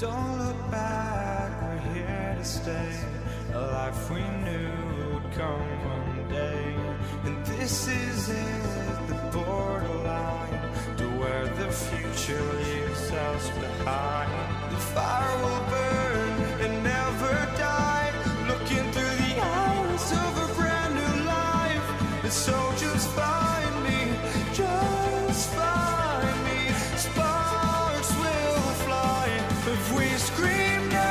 Don't look back, we're here to stay. A life we knew would come one day. And this is it, the borderline to where the future leaves us behind. The fire will burn and never die, looking through the eyes of a brand new life. And so just find me, just find me. Sparks will fly if we scream no.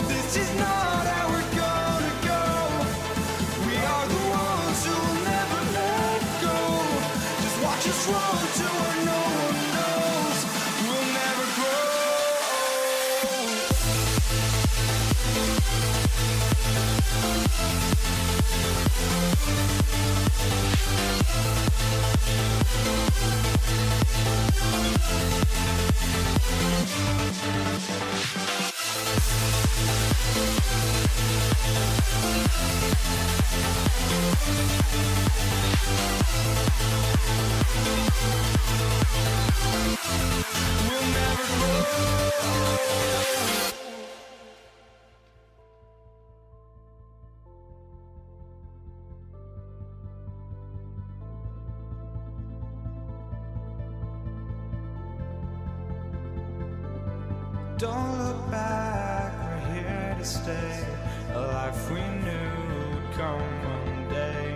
This is not how we're gonna go. We are the ones who will never let go. Just watch us run to where no one knows. We'll never grow. We'll never grow. Don't look back, we're here to stay. A life we knew would come one day.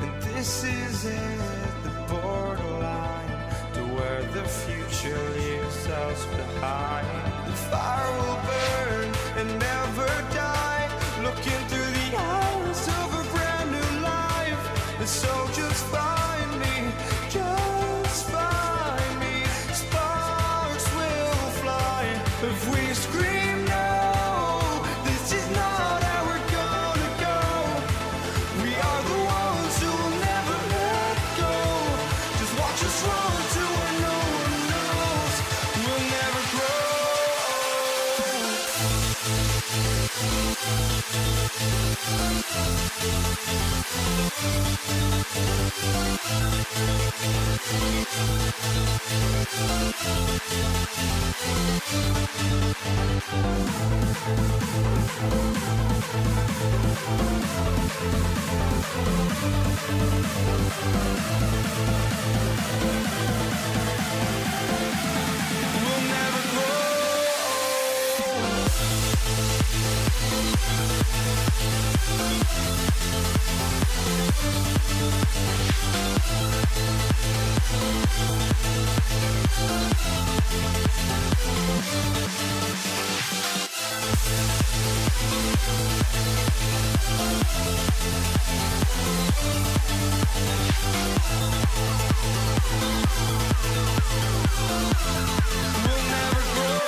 And this is it, the borderline to where the future leaves us behind. The fire will burn and never die, looking through the eyes of a brand new life. And so just find me, just find me. Sparks will fly if we scream no. This is not how we're gonna go. We are the ones who will never let go. Just watch us run to where no one knows. We'll never grow. We'll never grow. We'll never grow.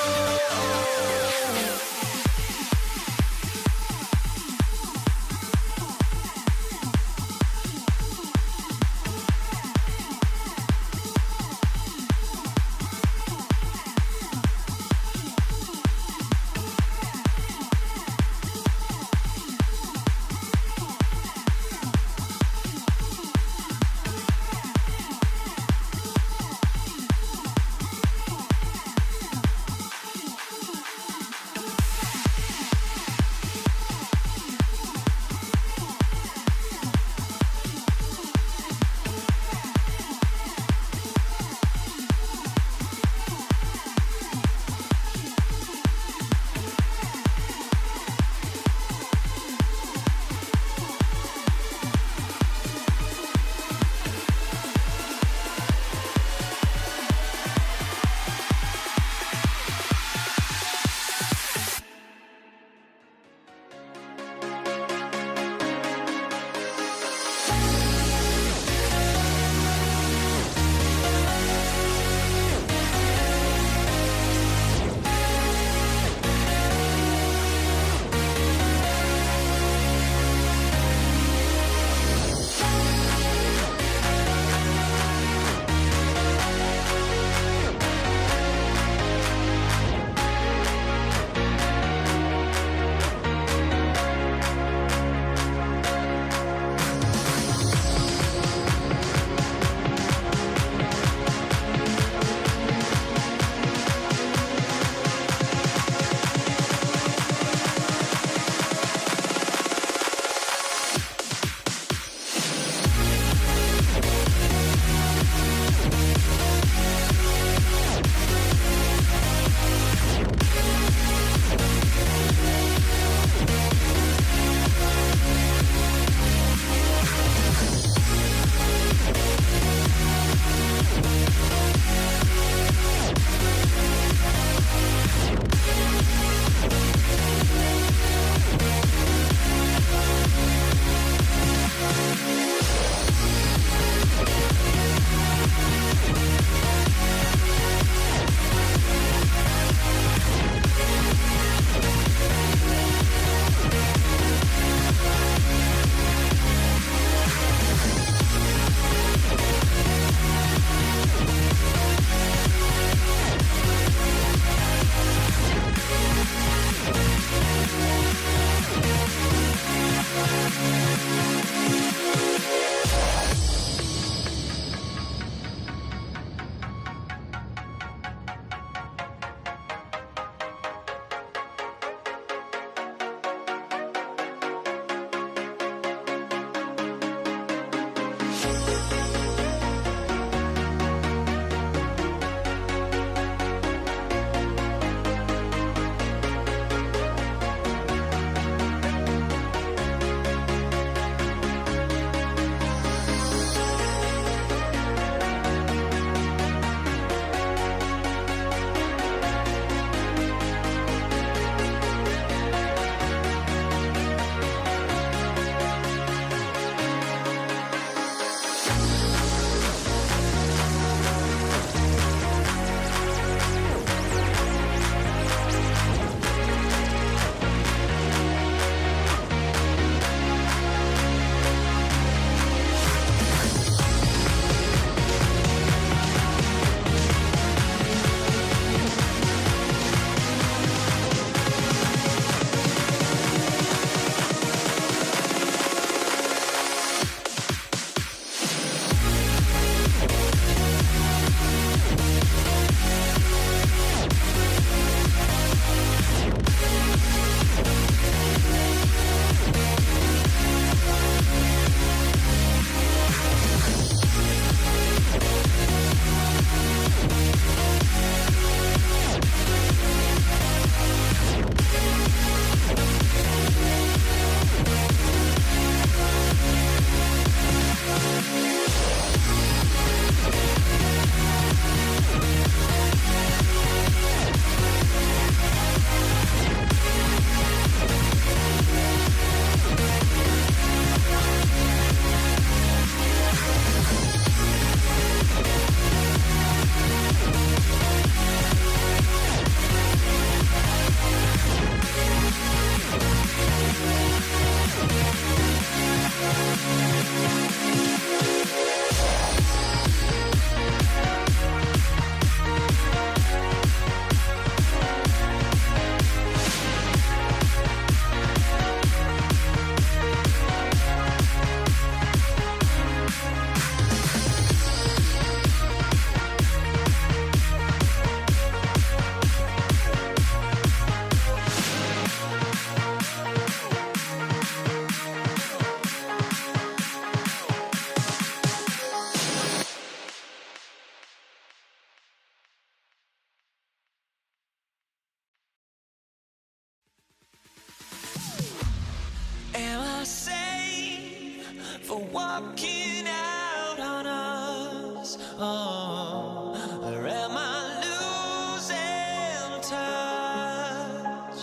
for walking out on us. Oh, or am I losing touch?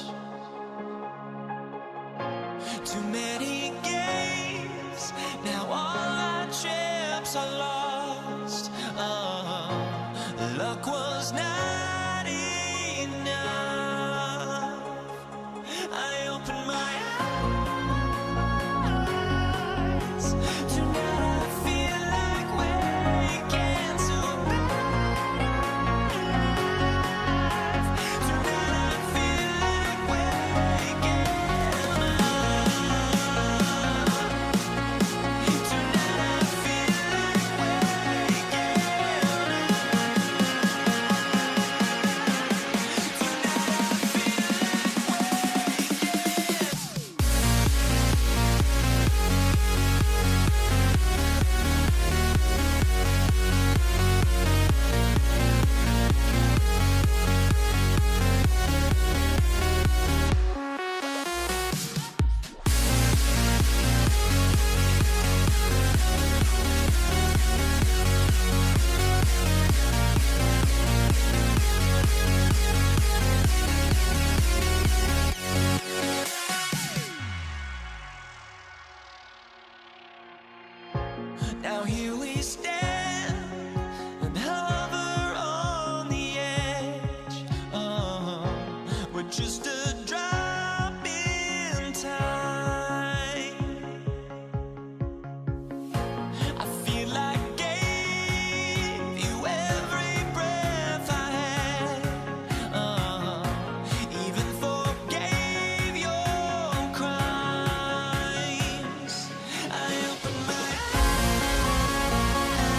Too many games, now all our chips are lost. Oh, luck was not enough. I opened my eyes. Tonight I feel like waking to life. Tonight I feel like waking up. Tonight I feel like waking now here we stand and hover on the edge. Oh, we're just a drop in time. I feel like I gave you every breath I had. Even forgave your crimes. I opened my eyes.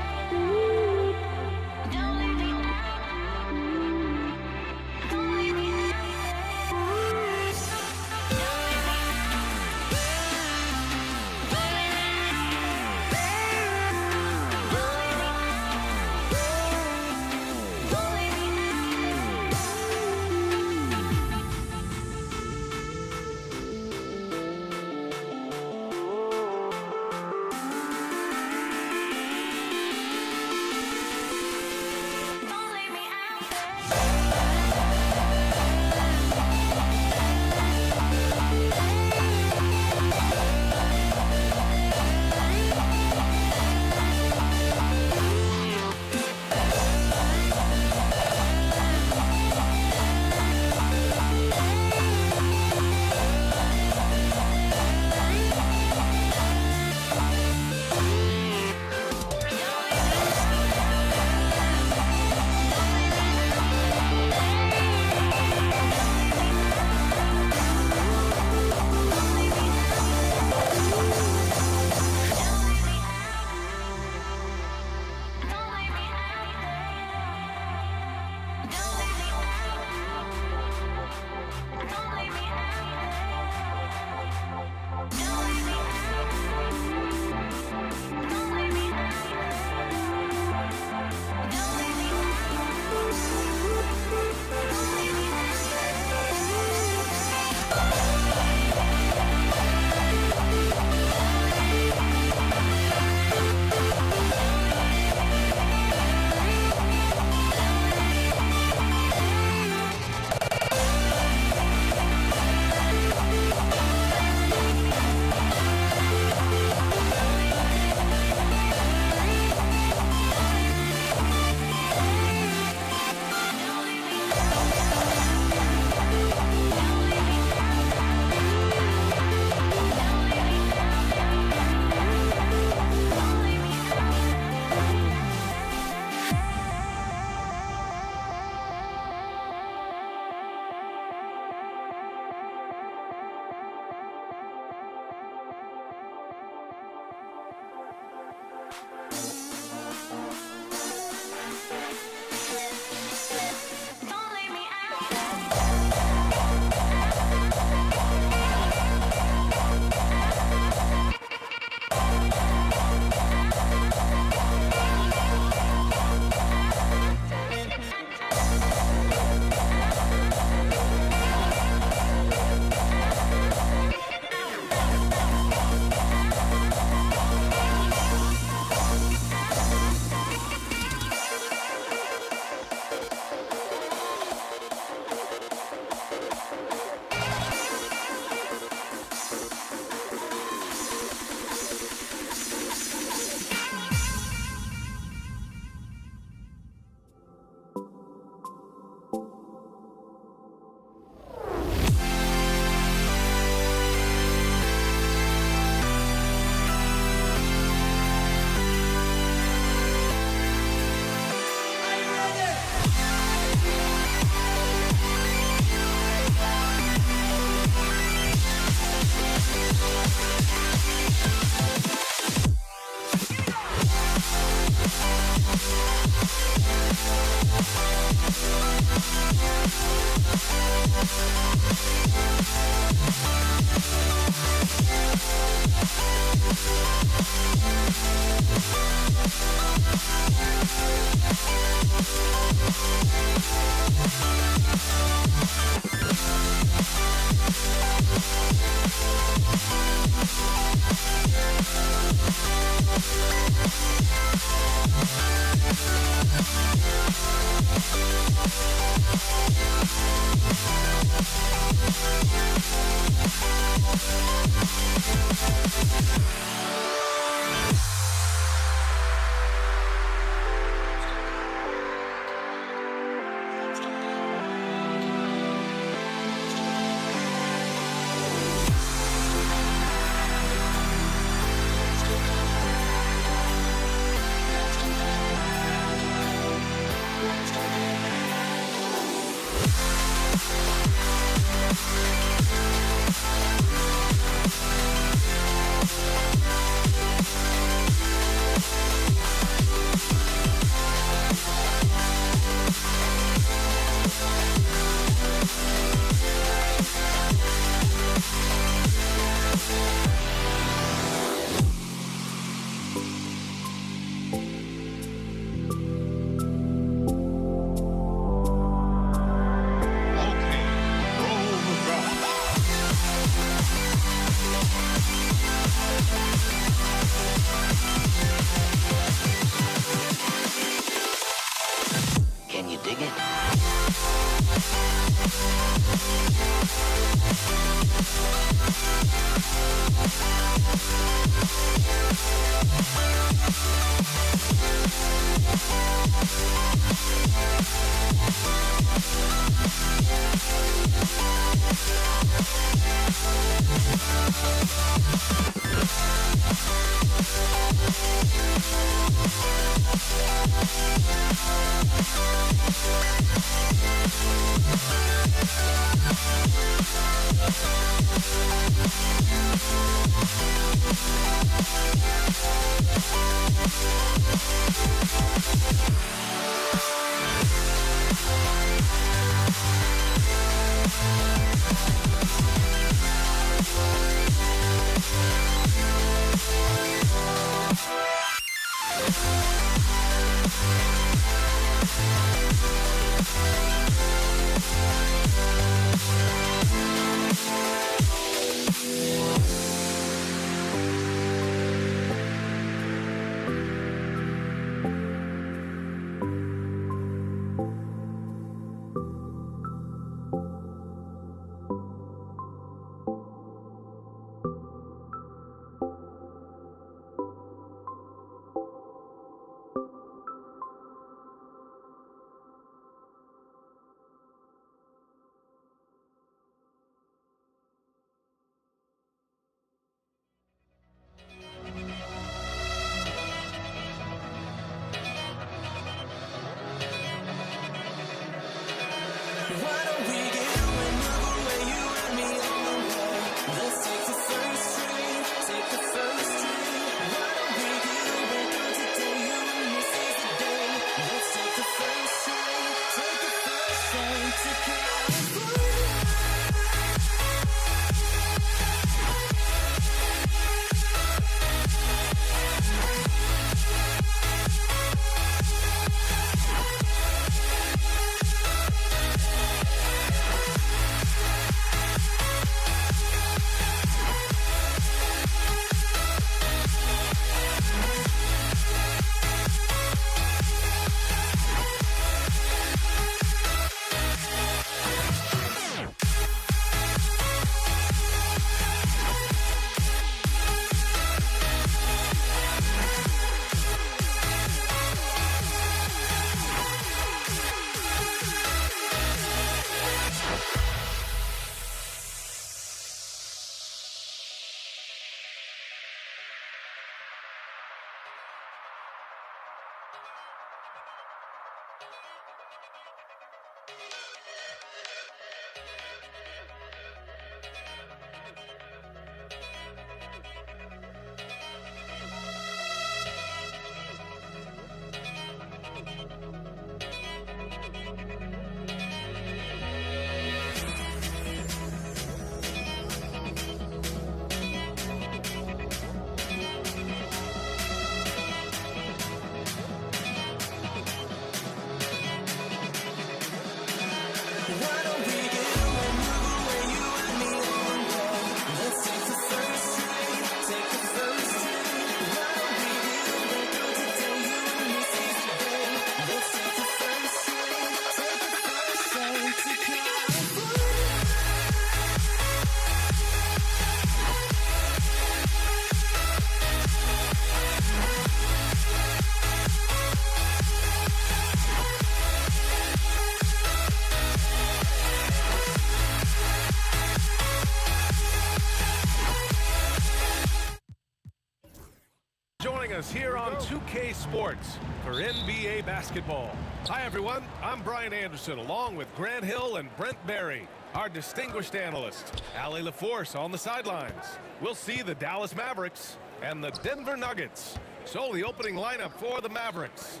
Joining us here on 2K Sports for NBA basketball. Hi, everyone. I'm Brian Anderson, along with Grant Hill and Brent Berry, our distinguished analyst. Allie LaForce on the sidelines. We'll see the Dallas Mavericks and the Denver Nuggets. So the opening lineup for the Mavericks.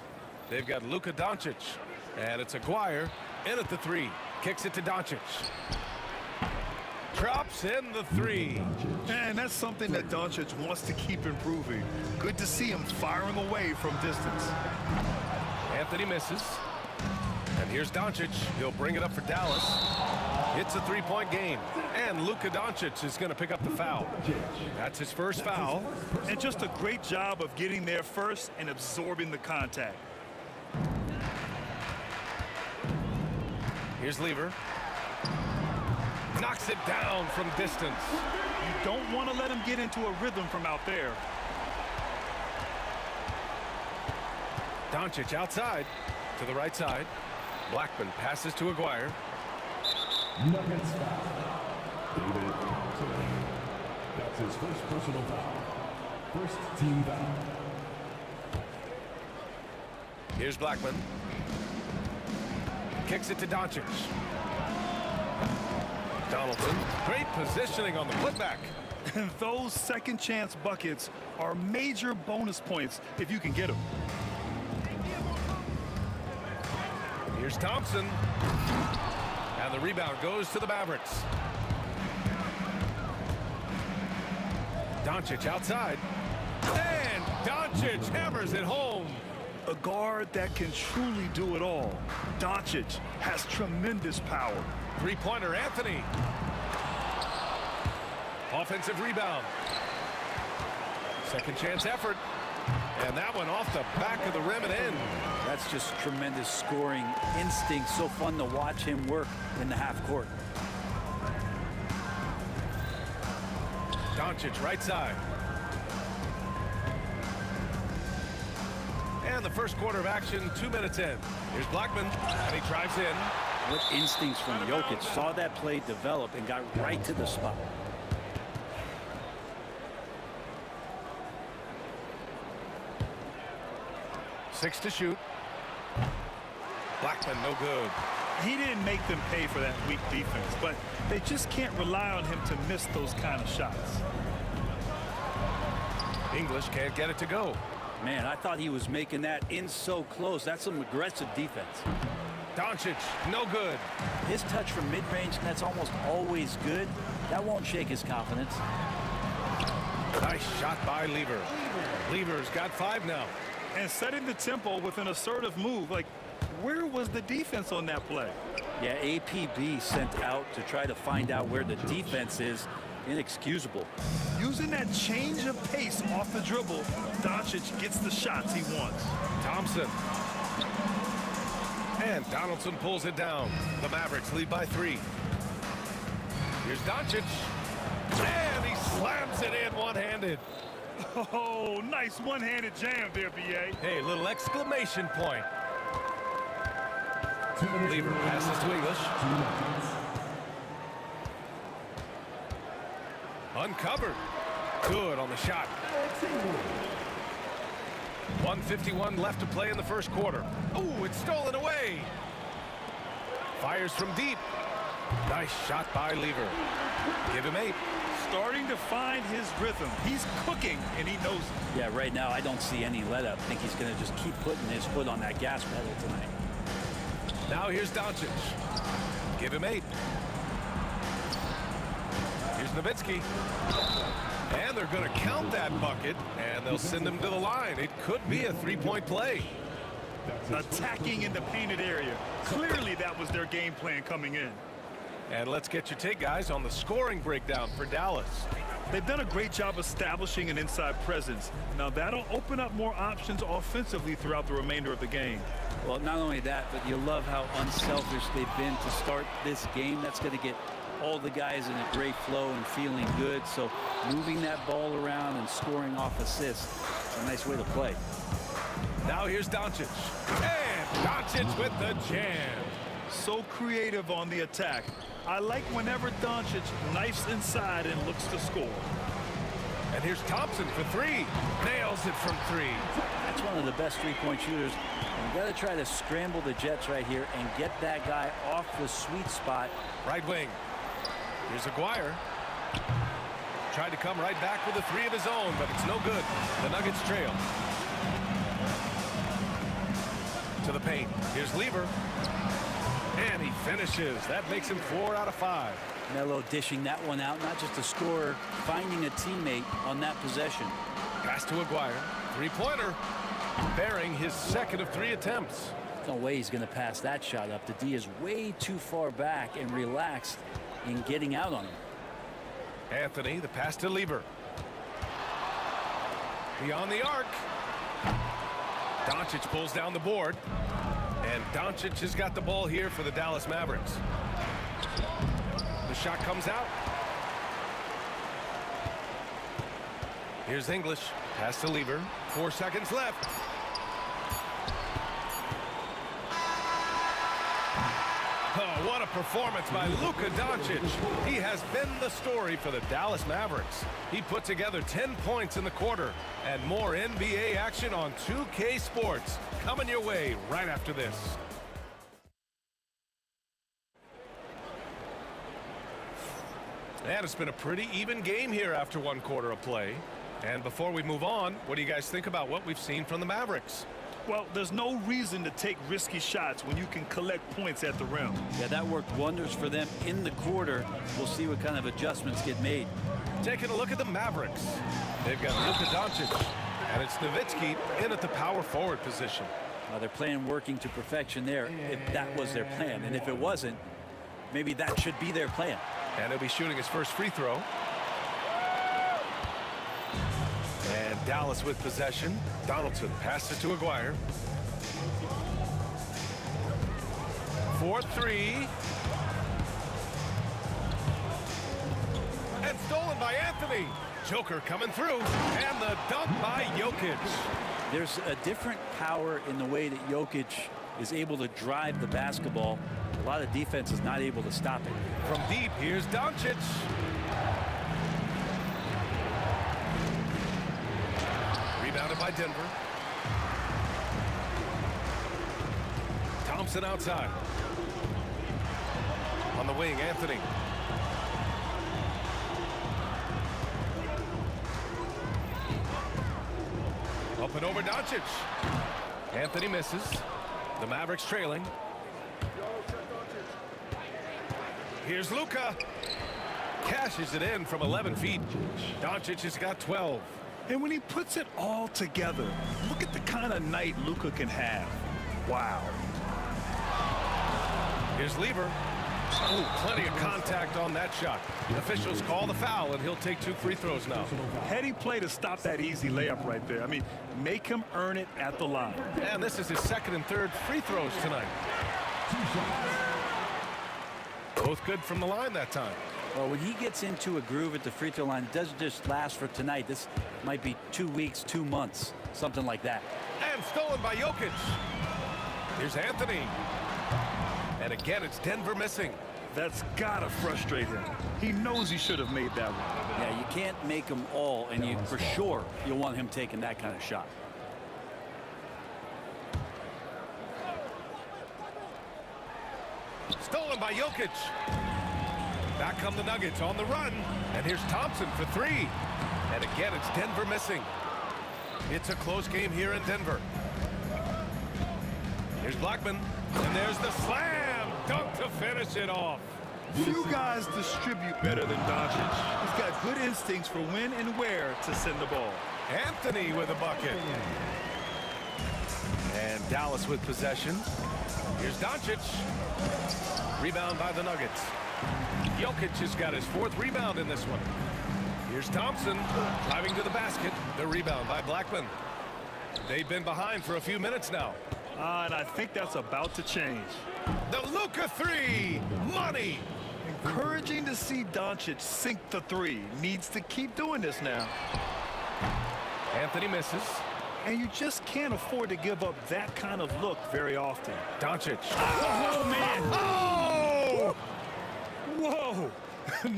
They've got Luka Doncic, and it's Aguirre in at the three. Kicks it to Doncic. Drops in the three. And that's something that Doncic wants to keep improving. Good to see him firing away from distance. Anthony misses. And here's Doncic. He'll bring it up for Dallas. It's a three-point game. And Luka Doncic is going to pick up the foul. That's his first foul. And just a great job of getting there first and absorbing the contact. Here's Lever. Knocks it down from distance. You don't want to let him get into a rhythm from out there. Doncic outside to the right side. Blackman passes to Aguirre. Nuggets foul. That's his first personal foul. First team foul. Here's Blackman. Kicks it to Doncic. Donaldson. Great positioning on the putback. And those second chance buckets are major bonus points if you can get them. Here's Thompson. And the rebound goes to the Mavericks. Doncic outside. And Doncic hammers it home. A guard that can truly do it all. Doncic has tremendous power. Three-pointer, Anthony. Offensive rebound. Second chance effort. And that one off the back of the rim and in. That's just tremendous scoring instinct. So fun to watch him work in the half court. Doncic right side. And the first quarter of action, 2 minutes in. Here's Blackman, and he drives in. What instincts from Jokic. Saw that play develop and got right to the spot. Six to shoot. Blackman, no good. He didn't make them pay for that weak defense, but they just can't rely on him to miss those kind of shots. English can't get it to go. Man, I thought he was making that in so close. That's some aggressive defense. Doncic, no good. His touch from mid-range, that's almost always good. That won't shake his confidence. Nice shot by Lever. Lever's got 5 now. And setting the tempo with an assertive move. Like, where was the defense on that play? Yeah, APB sent out to try to find out where the defense is. Inexcusable. Using that change of pace off the dribble, Doncic gets the shots he wants. Thompson. And Donaldson pulls it down. The Mavericks lead by 3. Here's Doncic. And he slams it in one-handed. Oh, nice one-handed jam there, B.A. Hey, little exclamation point. Lever passes to English. Uncovered. Good on the shot. 1:51 left to play in the first quarter. Ooh, it's stolen away. Fires from deep. Nice shot by Lever. Give him 8. Starting to find his rhythm. He's cooking, and he knows it. Yeah, right now I don't see any let-up. I think he's going to just keep putting his foot on that gas pedal tonight. Now here's Doncic. Give him 8. Here's Nowitzki. And they're going to count that bucket, and they'll send him to the line. It could be a 3-point play. Attacking in the painted area. Clearly that was their game plan coming in. And let's get your take, guys, on the scoring breakdown for Dallas. They've done a great job establishing an inside presence. Now that'll open up more options offensively throughout the remainder of the game. Well, not only that, but you love how unselfish they've been to start this game. That's going to get all the guys in a great flow and feeling good. So moving that ball around and scoring off assists is a nice way to play. Now here's Doncic. And Doncic with the jam. So creative on the attack. I like whenever Doncic knifes inside and looks to score. And here's Thompson for 3. Nails it from 3. That's one of the best three-point shooters. You got to try to scramble the Jets right here and get that guy off the sweet spot. Right wing. Here's Aguirre. Tried to come right back with a 3 of his own, but it's no good. The Nuggets trail. To the paint. Here's Lever. And he finishes. That makes him 4 out of 5. Melo dishing that one out, not just a scorer, finding a teammate on that possession. Pass to Aguirre. 3-pointer. Bearing his second of 3 attempts. No way he's going to pass that shot up. The D is way too far back and relaxed in getting out on him. Anthony, the pass to Lever. Beyond the arc. Doncic pulls down the board. And Doncic has got the ball here for the Dallas Mavericks. The shot comes out. Here's English. Pass to Lever. 4 seconds left. Oh, What a performance by Luka Doncic. He has been the story for the Dallas Mavericks. He put together 10 points in the quarter, and more NBA action on 2K Sports coming your way right after this. And it's been a pretty even game here after one quarter of play. And before we move on, what do you guys think about what we've seen from the Mavericks? Well, there's no reason to take risky shots when you can collect points at the rim. Yeah, that worked wonders for them in the quarter. We'll see what kind of adjustments get made. Taking a look at the Mavericks. They've got Luka Doncic, and it's Nowitzki in at the power forward position. They're playing working to perfection there if that was their plan. And if it wasn't, maybe that should be their plan. And he'll be shooting his first free throw. And Dallas with possession. Donaldson passes it to Aguirre. 4-3. And stolen by Anthony. Joker coming through. And the dunk by Jokic. There's a different power in the way that Jokic is able to drive the basketball. A lot of defense is not able to stop it. From deep, here's Doncic. Rebounded by Denver. Thompson outside. On the wing, Anthony. Up and over Doncic. Anthony misses. The Mavericks trailing. Here's Luka. Cashes it in from 11 feet. Doncic has got 12. And when he puts it all together, look at the kind of night Luka can have. Wow. Here's Lever. Ooh, plenty of contact on that shot. Officials call the foul, and he'll take 2 free throws now. Heady play to stop that easy layup right there. I mean, make him earn it at the line. And this is his second and third free throws tonight. Both good from the line that time. Well, when he gets into a groove at the free throw line, it doesn't just last for tonight. This might be 2 weeks, 2 months, something like that. And stolen by Jokic. Here's Anthony. And again, it's Denver missing. That's gotta frustrate him. He knows he should have made that one. Yeah, you can't make them all, and you for sure you'll want him taking that kind of shot. Stolen by Jokic. Back come the Nuggets on the run. And here's Thompson for 3. And again, it's Denver missing. It's a close game here in Denver. Here's Blackman. And there's the slam dunk to finish it off. Few guys distribute better than Doncic. He's got good instincts for when and where to send the ball. Anthony with a bucket. And Dallas with possession. Here's Doncic. Rebound by the Nuggets. Jokic has got his 4th rebound in this one. Here's Thompson driving to the basket. The rebound by Blackman. They've been behind for a few minutes now. And I think that's about to change. The Luka 3. Money. Encouraging to see Doncic sink the 3. Needs to keep doing this now. Anthony misses. And you just can't afford to give up that kind of look very often. Doncic. Oh, man. Oh! Whoa.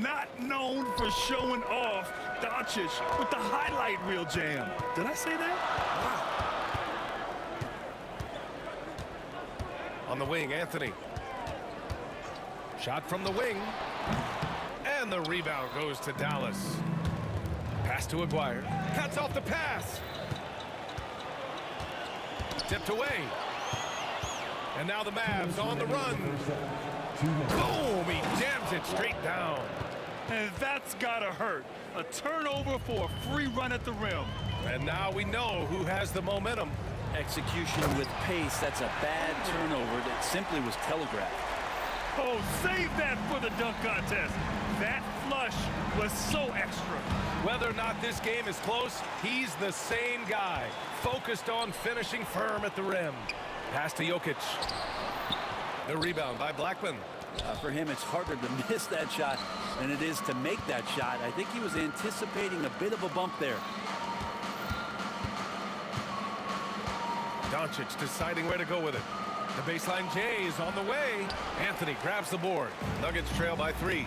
Not known for showing off. Doncic with the highlight reel jam. Did I say that? Wow. On the wing, Anthony. Shot from the wing. And the rebound goes to Dallas. Pass to Aguirre. Cuts off the pass. Tipped away. And now the Mavs on the run. Boom! He jams it straight down. And that's gotta hurt. A turnover for a free run at the rim. And now we know who has the momentum. Execution with pace, that's a bad turnover that simply was telegraphed. Oh, save that for the dunk contest. That flush was so extra. Whether or not this game is close, he's the same guy. Focused on finishing firm at the rim. Pass to Jokic. The rebound by Blackman. For him, it's harder to miss that shot than it is to make that shot. I think he was anticipating a bit of a bump there. Doncic deciding where to go with it. The baseline J is on the way. Anthony grabs the board. Nuggets trail by 3.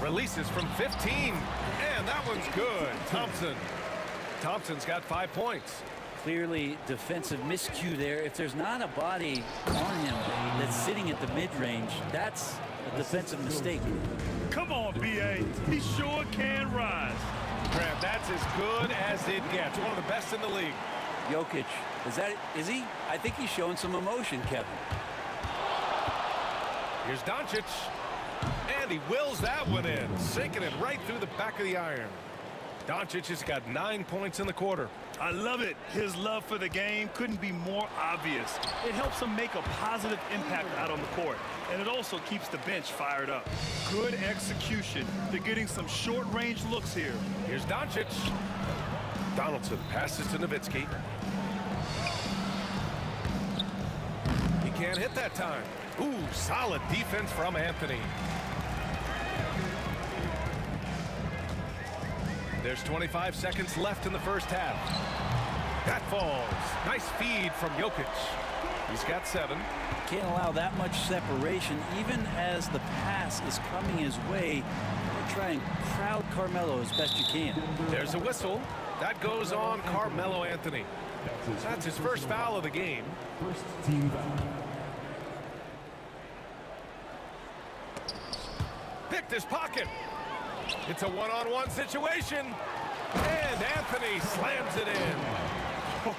Releases from 15. And that one's good. Thompson's got 5 points. Clearly defensive miscue there. If there's not a body on him that's sitting at the mid-range, that's a defensive mistake. Come on, B.A. He sure can rise. Grab, that's as good as it gets. One of the best in the league. Jokic, is he? I think he's showing some emotion, Kevin. Here's Doncic. And he wills that one in, sinking it right through the back of the iron. Doncic has got 9 points in the quarter. I love it. His love for the game couldn't be more obvious. It helps him make a positive impact out on the court, and it also keeps the bench fired up. Good execution. They're getting some short-range looks here. Here's Doncic. Donaldson passes to Nowitzki. He can't hit that time. Ooh, solid defense from Anthony. There's 25 seconds left in the first half. That falls. Nice feed from Jokic. He's got 7. Can't allow that much separation, even as the pass is coming his way. Try and crowd Carmelo as best you can. There's a whistle. That goes on Carmelo Anthony. That's his first foul of the game. First team foul. Picked his pocket. It's a one-on-one situation. And Anthony slams it in.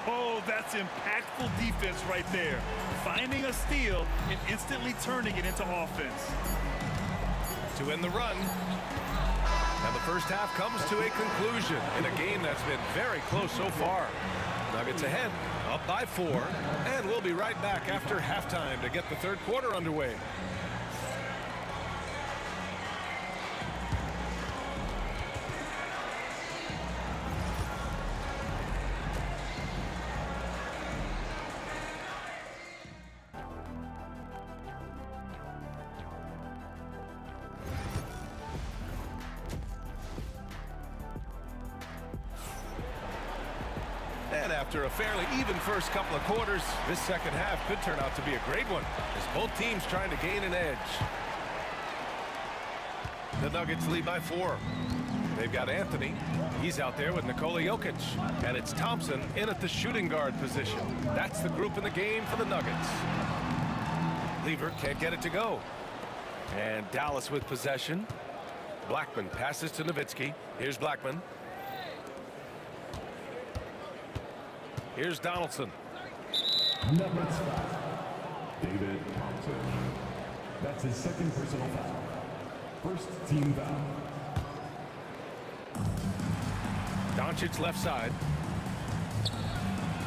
Oh, that's impactful defense right there. Finding a steal and instantly turning it into offense. To end the run. And the first half comes to a conclusion in a game that's been very close so far. Nuggets ahead, up by 4. And we'll be right back after halftime to get the third quarter underway. And after a fairly even first couple of quarters, this second half could turn out to be a great one as both teams trying to gain an edge. The Nuggets lead by 4. They've got Anthony. He's out there with Nikola Jokic. And it's Thompson in at the shooting guard position. That's the group in the game for the Nuggets. Lever can't get it to go. And Dallas with possession. Blackman passes to Nowitzki. Here's Blackman. Here's Donaldson. Nuggets foul. David Thompson. That's his second personal foul. First team foul. Doncic left side.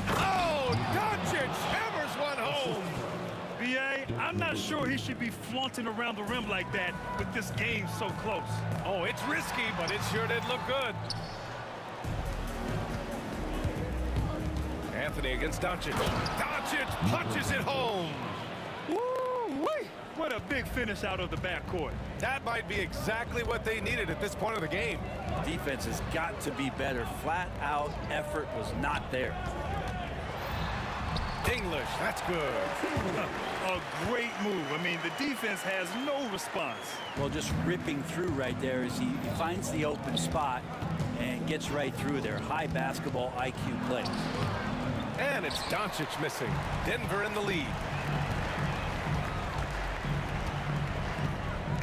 Oh, Doncic hammers one home. B.A., I'm not sure he should be flaunting around the rim like that with this game so close. Oh, it's risky, but it sure did look good. Anthony against Doncic. Doncic punches it home. Woo-wee! What a big finish out of the backcourt. That might be exactly what they needed at this point of the game. Defense has got to be better. Flat out effort was not there. English, that's good. A great move. I mean, the defense has no response. Well, just ripping through right there as he finds the open spot and gets right through there. High basketball IQ play. And it's Doncic missing. Denver in the lead.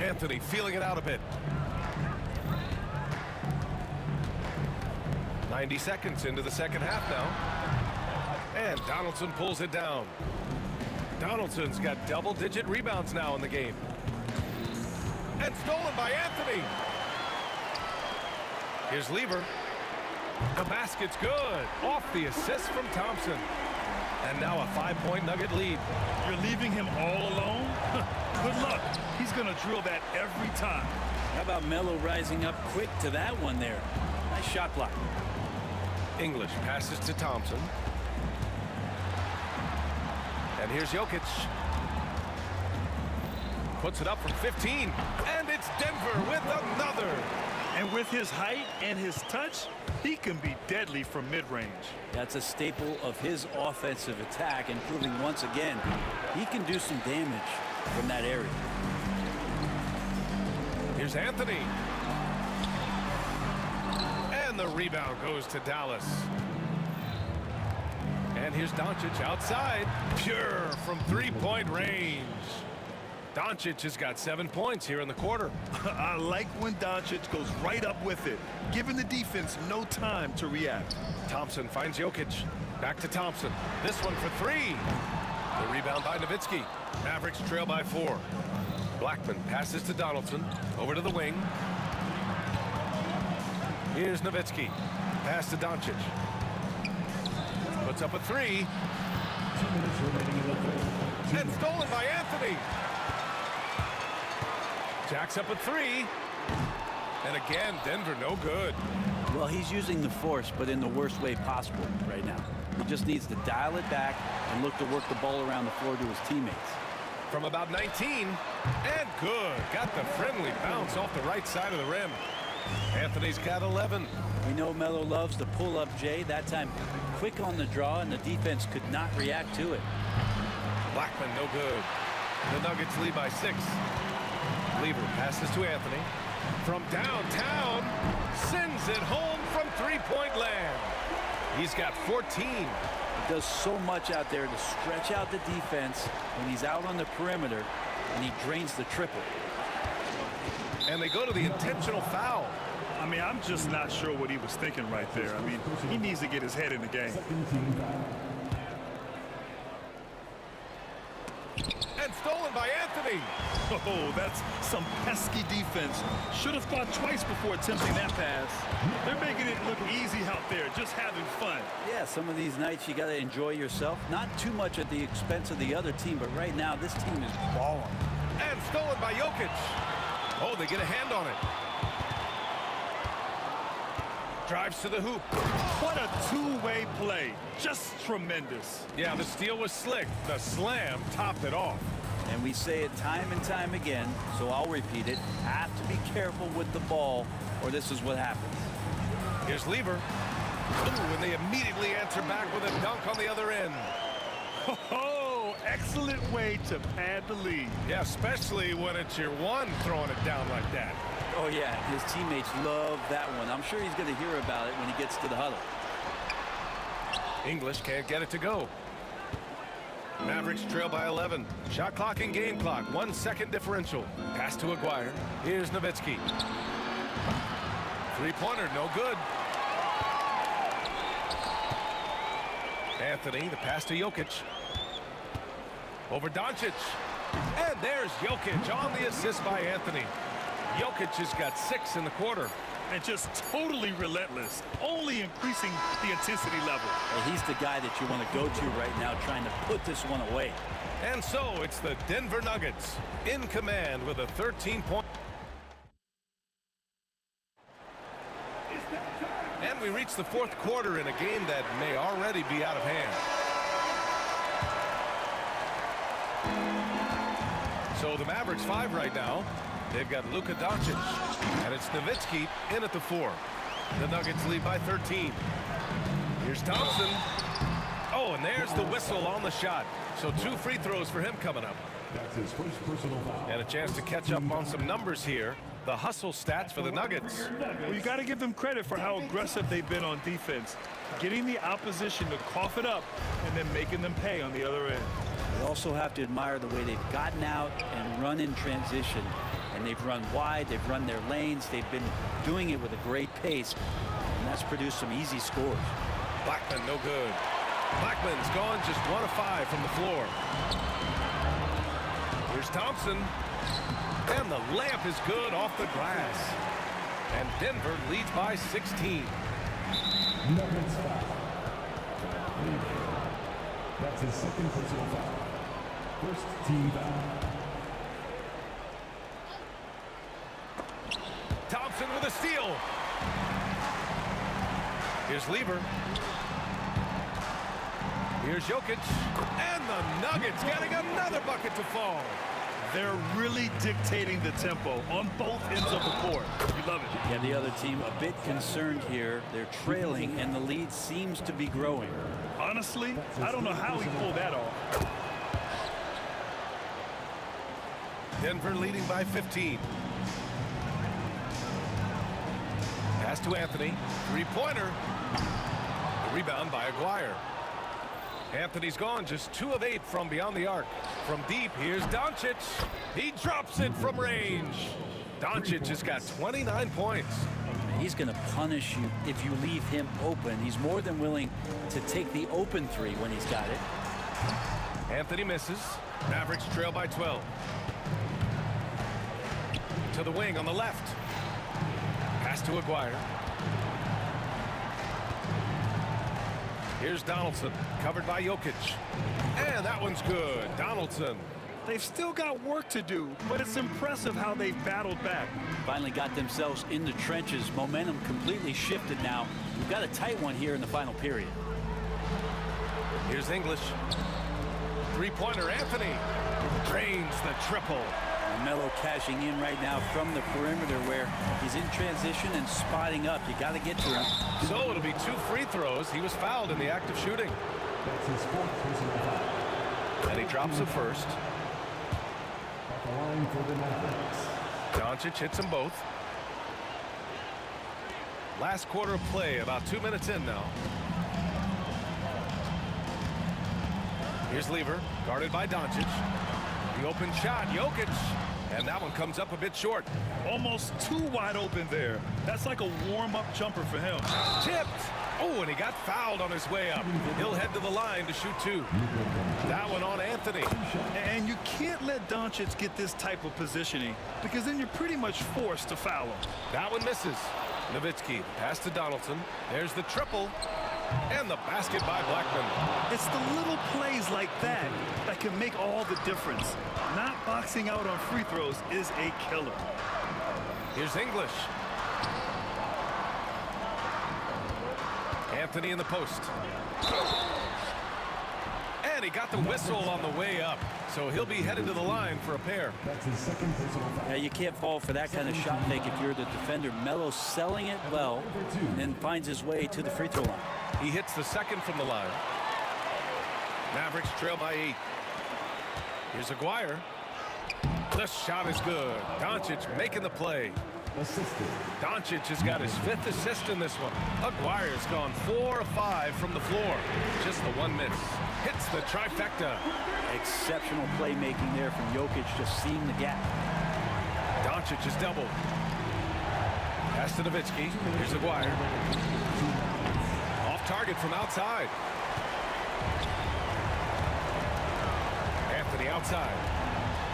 Anthony feeling it out a bit. 90 seconds into the second half now. And Donaldson pulls it down. Donaldson's got double-digit rebounds now in the game. And stolen by Anthony. Here's Lever. The basket's good. Off the assist from Thompson. And now a 5-point Nugget lead. You're leaving him all alone? Good luck. He's going to drill that every time. How about Melo rising up quick to that one there? Nice shot block. English passes to Thompson. And here's Jokic. Puts it up from 15. And it's Denver with another. And with With his height and his touch, he can be deadly from mid-range. That's a staple of his offensive attack, and proving once again he can do some damage from that area. Here's Anthony. And the rebound goes to Dallas. And here's Doncic outside. Pure from three-point range. Doncic has got 7 points here in the quarter. I like when Doncic goes right up with it, giving the defense no time to react. Thompson finds Jokic. Back to Thompson. This one for three. The rebound by Nowitzki. Mavericks trail by 4. Blackman passes to Donaldson. Over to the wing. Here's Nowitzki. Pass to Doncic. Puts up a 3. And stolen by Anthony. Jacks up a 3. And again, Denver no good. Well, he's using the force, but in the worst way possible right now. He just needs to dial it back and look to work the ball around the floor to his teammates. From about 19. And good. Got the friendly bounce off the right side of the rim. Anthony's got 11. We know Melo loves the pull-up J. That time quick on the draw, and the defense could not react to it. Blackman no good. The Nuggets lead by 6. Lever passes to Anthony. From downtown, sends it home from three-point land. He's got 14. He does so much out there to stretch out the defense when he's out on the perimeter, and he drains the triple. And they go to the intentional foul. I mean, I'm just not sure what he was thinking right there. I mean, he needs to get his head in the game. And stolen by Anthony. Oh, that's some pesky defense. Should have thought twice before attempting that pass. They're making it look easy out there, just having fun. Yeah, some of these nights you got to enjoy yourself. Not too much at the expense of the other team, but right now this team is balling. And stolen by Jokic. Oh, they get a hand on it. Drives to the hoop. What a two-way play. Just tremendous. Yeah, the steal was slick. The slam topped it off. And we say it time and time again, so I'll repeat it. Have to be careful with the ball, or this is what happens. Here's Lever. Ooh, and they immediately answer back with a dunk on the other end. Oh, excellent way to pad the lead. Yeah, especially when it's your one throwing it down like that. Oh, yeah, his teammates love that one. I'm sure he's going to hear about it when he gets to the huddle. English can't get it to go. Mavericks trail by 11. Shot clock and game clock. 1 second differential. Pass to Aguirre. Here's Nowitzki. Three-pointer, no good. Anthony, the pass to Jokic. Over Doncic. And there's Jokic on the assist by Anthony. Jokic has got 6 in the quarter. And just totally relentless, only increasing the intensity level. And he's the guy that you want to go to right now, trying to put this one away. And so it's the Denver Nuggets in command with a 13-point. And we reach the fourth quarter in a game that may already be out of hand. So the Mavericks 5 right now. They've got Luka Doncic, and it's Nowitzki in at the 4. The Nuggets lead by 13. Here's Thompson. Oh, and there's the whistle on the shot. So 2 free throws for him coming up. That's his first personal foul. And a chance to catch up on some numbers here. The hustle stats for the Nuggets. Well, you got to give them credit for how aggressive they've been on defense, getting the opposition to cough it up and then making them pay on the other end. You also have to admire the way they've gotten out and run in transition. And they've run wide, they've run their lanes, they've been doing it with a great pace, and that's produced some easy scores. Blackman, no good. Blackman's gone just 1 of 5 from the floor. Here's Thompson. And the layup is good off the glass. And Denver leads by 16. Nuggets foul. That's his second personal foul. First team foul. Thompson with a steal. Here's Lever. Here's Jokic. And the Nuggets getting another bucket to fall. They're really dictating the tempo on both ends of the court. You love it. Yeah, the other team a bit concerned here. They're trailing, and the lead seems to be growing. Honestly, I don't know how he pulled that off. Denver leading by 15. Pass to Anthony. Three-pointer. The rebound by Aguirre. Anthony's gone just 2 of 8 from beyond the arc. From deep, here's Doncic. He drops it from range. Doncic has got 29 points. He's going to punish you if you leave him open. He's more than willing to take the open three when he's got it. Anthony misses. Mavericks trail by 12. To the wing on the left. Pass to Aguirre. Here's Donaldson, covered by Jokic. And that one's good. Donaldson. They've still got work to do, but it's impressive how they've battled back. Finally got themselves in the trenches. Momentum completely shifted now. We've got a tight one here in the final period. Here's English. Three-pointer, Anthony. Drains the triple. Melo cashing in right now from the perimeter where he's in transition and spotting up. You got to get to him. So it'll be 2 free throws. He was fouled in the act of shooting. That's his 4th personal foul. And he drops the first. At the line for the Mavericks. Doncic hits them both. Last quarter of play, about 2 minutes in now. Here's Lever, guarded by Doncic. The open shot, Jokic. And that one comes up a bit short. Almost too wide open there. That's like a warm-up jumper for him. Tipped. Oh, and he got fouled on his way up. He'll head to the line to shoot 2. That one on Anthony. And you can't let Doncic get this type of positioning because then you're pretty much forced to foul him. That one misses. Nowitzki, pass to Donaldson. There's the triple. And the basket by Blackman. It's the little plays like that that can make all the difference. Not boxing out on free throws is a killer. Here's English. Anthony in the post. And he got the whistle on the way up. So he'll be headed to the line for a pair. That's his 2nd personal foul. Yeah, you can't fall for that kind of shot fake if you're the defender. Melo selling it well and then finds his way to the free throw line. He hits the second from the line. Mavericks trail by 8. Here's Aguirre. The shot is good. Doncic making the play. Assisted. Doncic has got his 5th assist in this one. Aguirre's gone 4 of 5 from the floor. Just the 1 miss. Hits the trifecta. Exceptional playmaking there from Jokic, just seeing the gap. Doncic is doubled. Pass to Nowitzki. Here's Aguirre. Off target from outside. Anthony outside.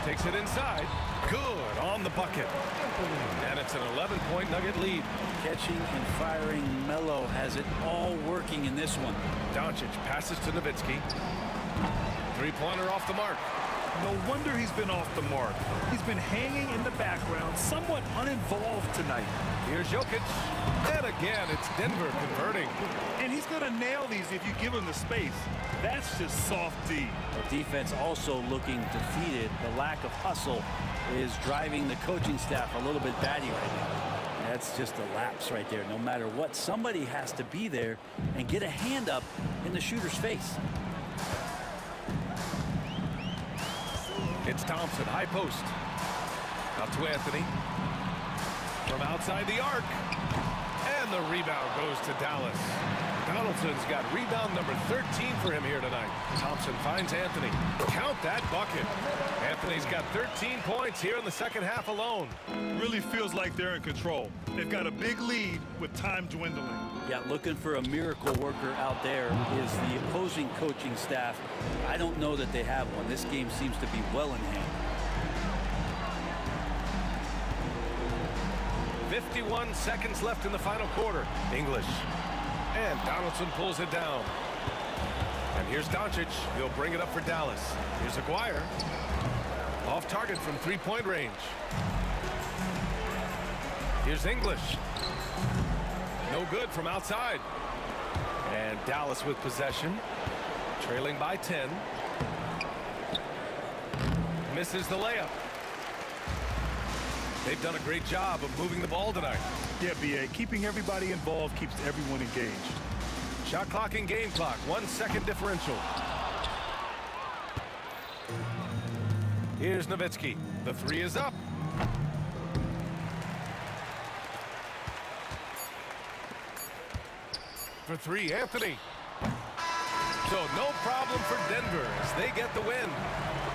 Takes it inside. Good on the bucket. And it's an 11-point Nugget lead. Catching and firing. Melo has it all working in this one. Doncic passes to Nowitzki. Three-pointer off the mark. No wonder he's been off the mark. He's been hanging in the background, somewhat uninvolved tonight. Here's Jokic. And again, it's Denver converting. And he's going to nail these if you give him the space. That's just soft D. The defense also looking defeated. The lack of hustle is driving the coaching staff a little bit batty right now. That's just a lapse right there. No matter what, somebody has to be there and get a hand up in the shooter's face. It's Thompson, high post. Out to Anthony. From outside the arc. And the rebound goes to Dallas. Donaldson's got rebound number 13 for him here tonight. Thompson finds Anthony. Count that bucket. Anthony's got 13 points here in the second half alone. Really feels like they're in control. They've got a big lead with time dwindling. Yeah, looking for a miracle worker out there is the opposing coaching staff. I don't know that they have one. This game seems to be well in hand. 51 seconds left in the final quarter. English. And Donaldson pulls it down. And here's Doncic. He'll bring it up for Dallas. Here's Aguirre. Off target from three-point range. Here's English. No good from outside. And Dallas with possession. Trailing by 10. Misses the layup. They've done a great job of moving the ball tonight. Yeah, B.A., keeping everybody involved keeps everyone engaged. Shot clock and game clock, 1 second differential. Here's Nowitzki. The three is up. For three, Anthony. So no problem for Denver as they get the win.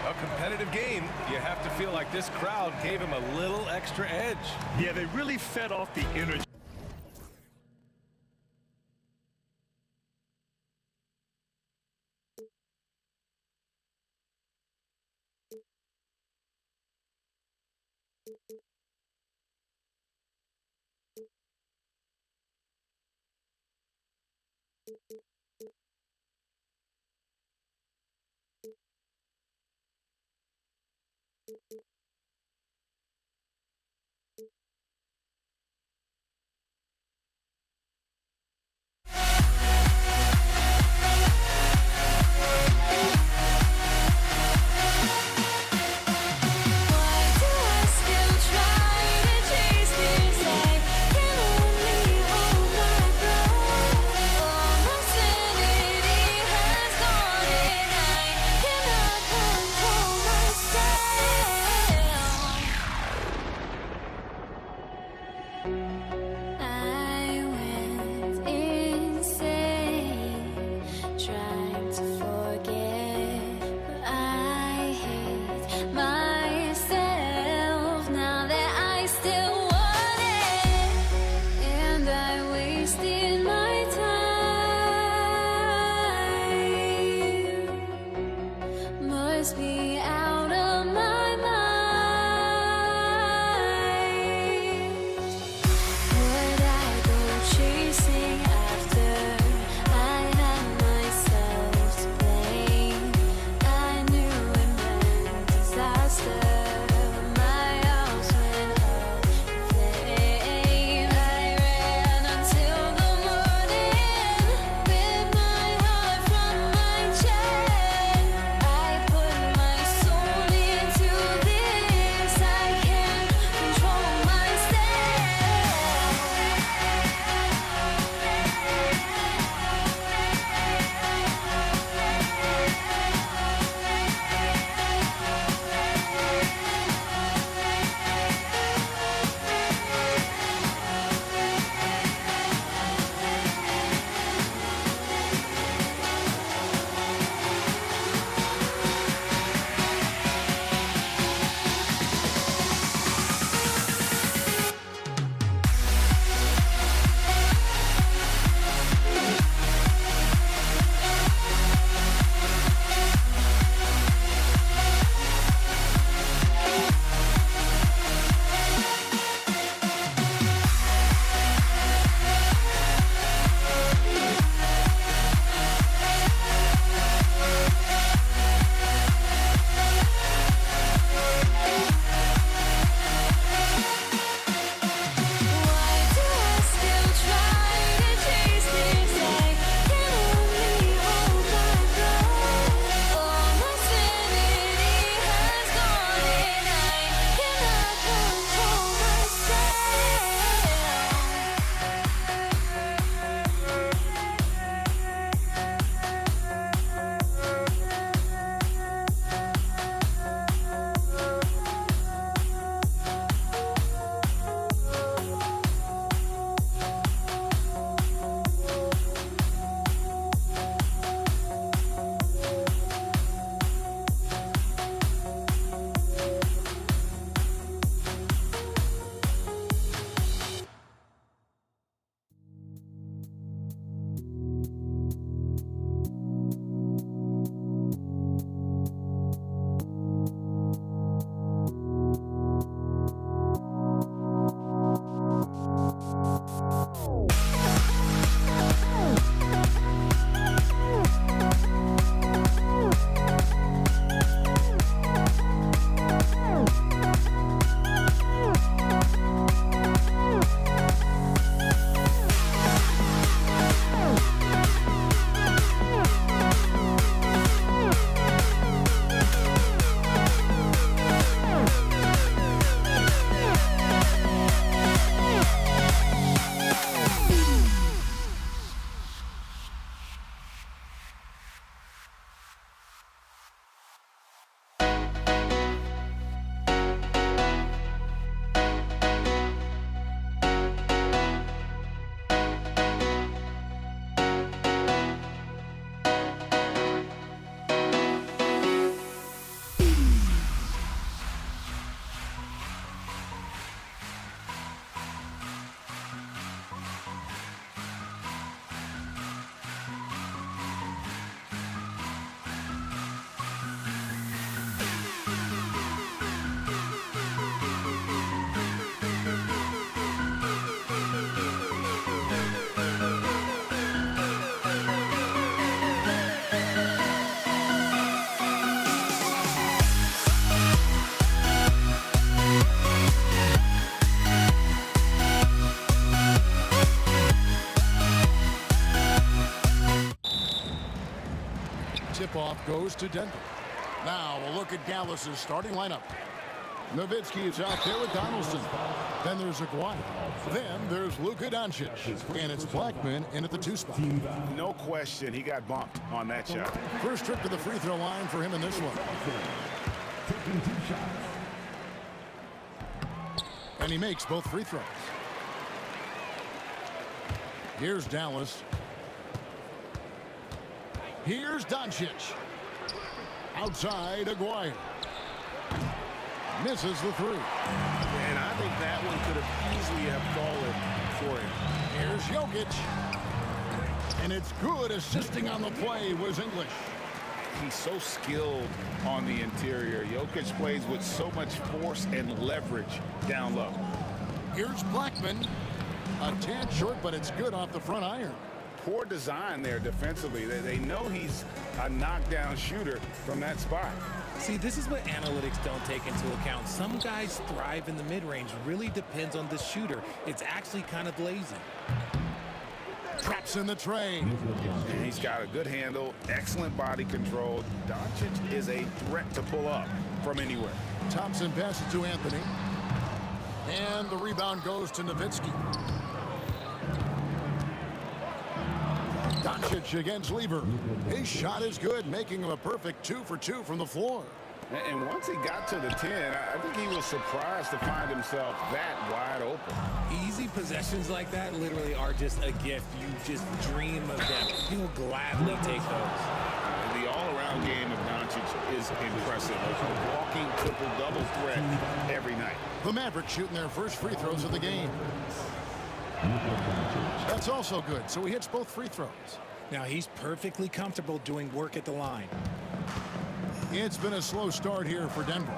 A competitive game. You have to feel like this crowd gave him a little extra edge. Yeah, they really fed off the energy. Tip-off goes to Denver. Now we'll look at Dallas's starting lineup. Nowitzki is out there with Donaldson. Then there's Aguayo. Then there's Luka Doncic. And it's Blackman in at the 2 spot. No question, he got bumped on that shot. First trip to the free throw line for him in this one. Taking 2 shots. And he makes both free throws. Here's Dallas. Here's Doncic. Outside, Aguayo. Misses the 3. And I think that one could have easily have fallen for him. Here's Jokic. And it's good. Assisting on the play was English. He's so skilled on the interior. Jokic plays with so much force and leverage down low. Here's Blackman. A tad short, but it's good off the front iron. Poor design there defensively. They know he's a knockdown shooter from that spot. See, this is what analytics don't take into account. Some guys thrive in the mid-range. Really depends on the shooter. It's actually kind of lazy. Traps in the tray. And he's got a good handle, excellent body control. Doncic is a threat to pull up from anywhere. Thompson passes to Anthony. And the rebound goes to Nowitzki. Doncic against Lever. His shot is good, making him a perfect 2 for 2 from the floor. And once he got to the 10, I think he was surprised to find himself that wide open. Easy possessions like that literally are just a gift. You just dream of them. He'll gladly take those. The all-around game of Doncic is impressive. A walking triple-double threat every night. The Mavericks shooting their first free throws of the game. That's also good, so he hits both free throws. Now he's perfectly comfortable doing work at the line. It's been a slow start here for Denver.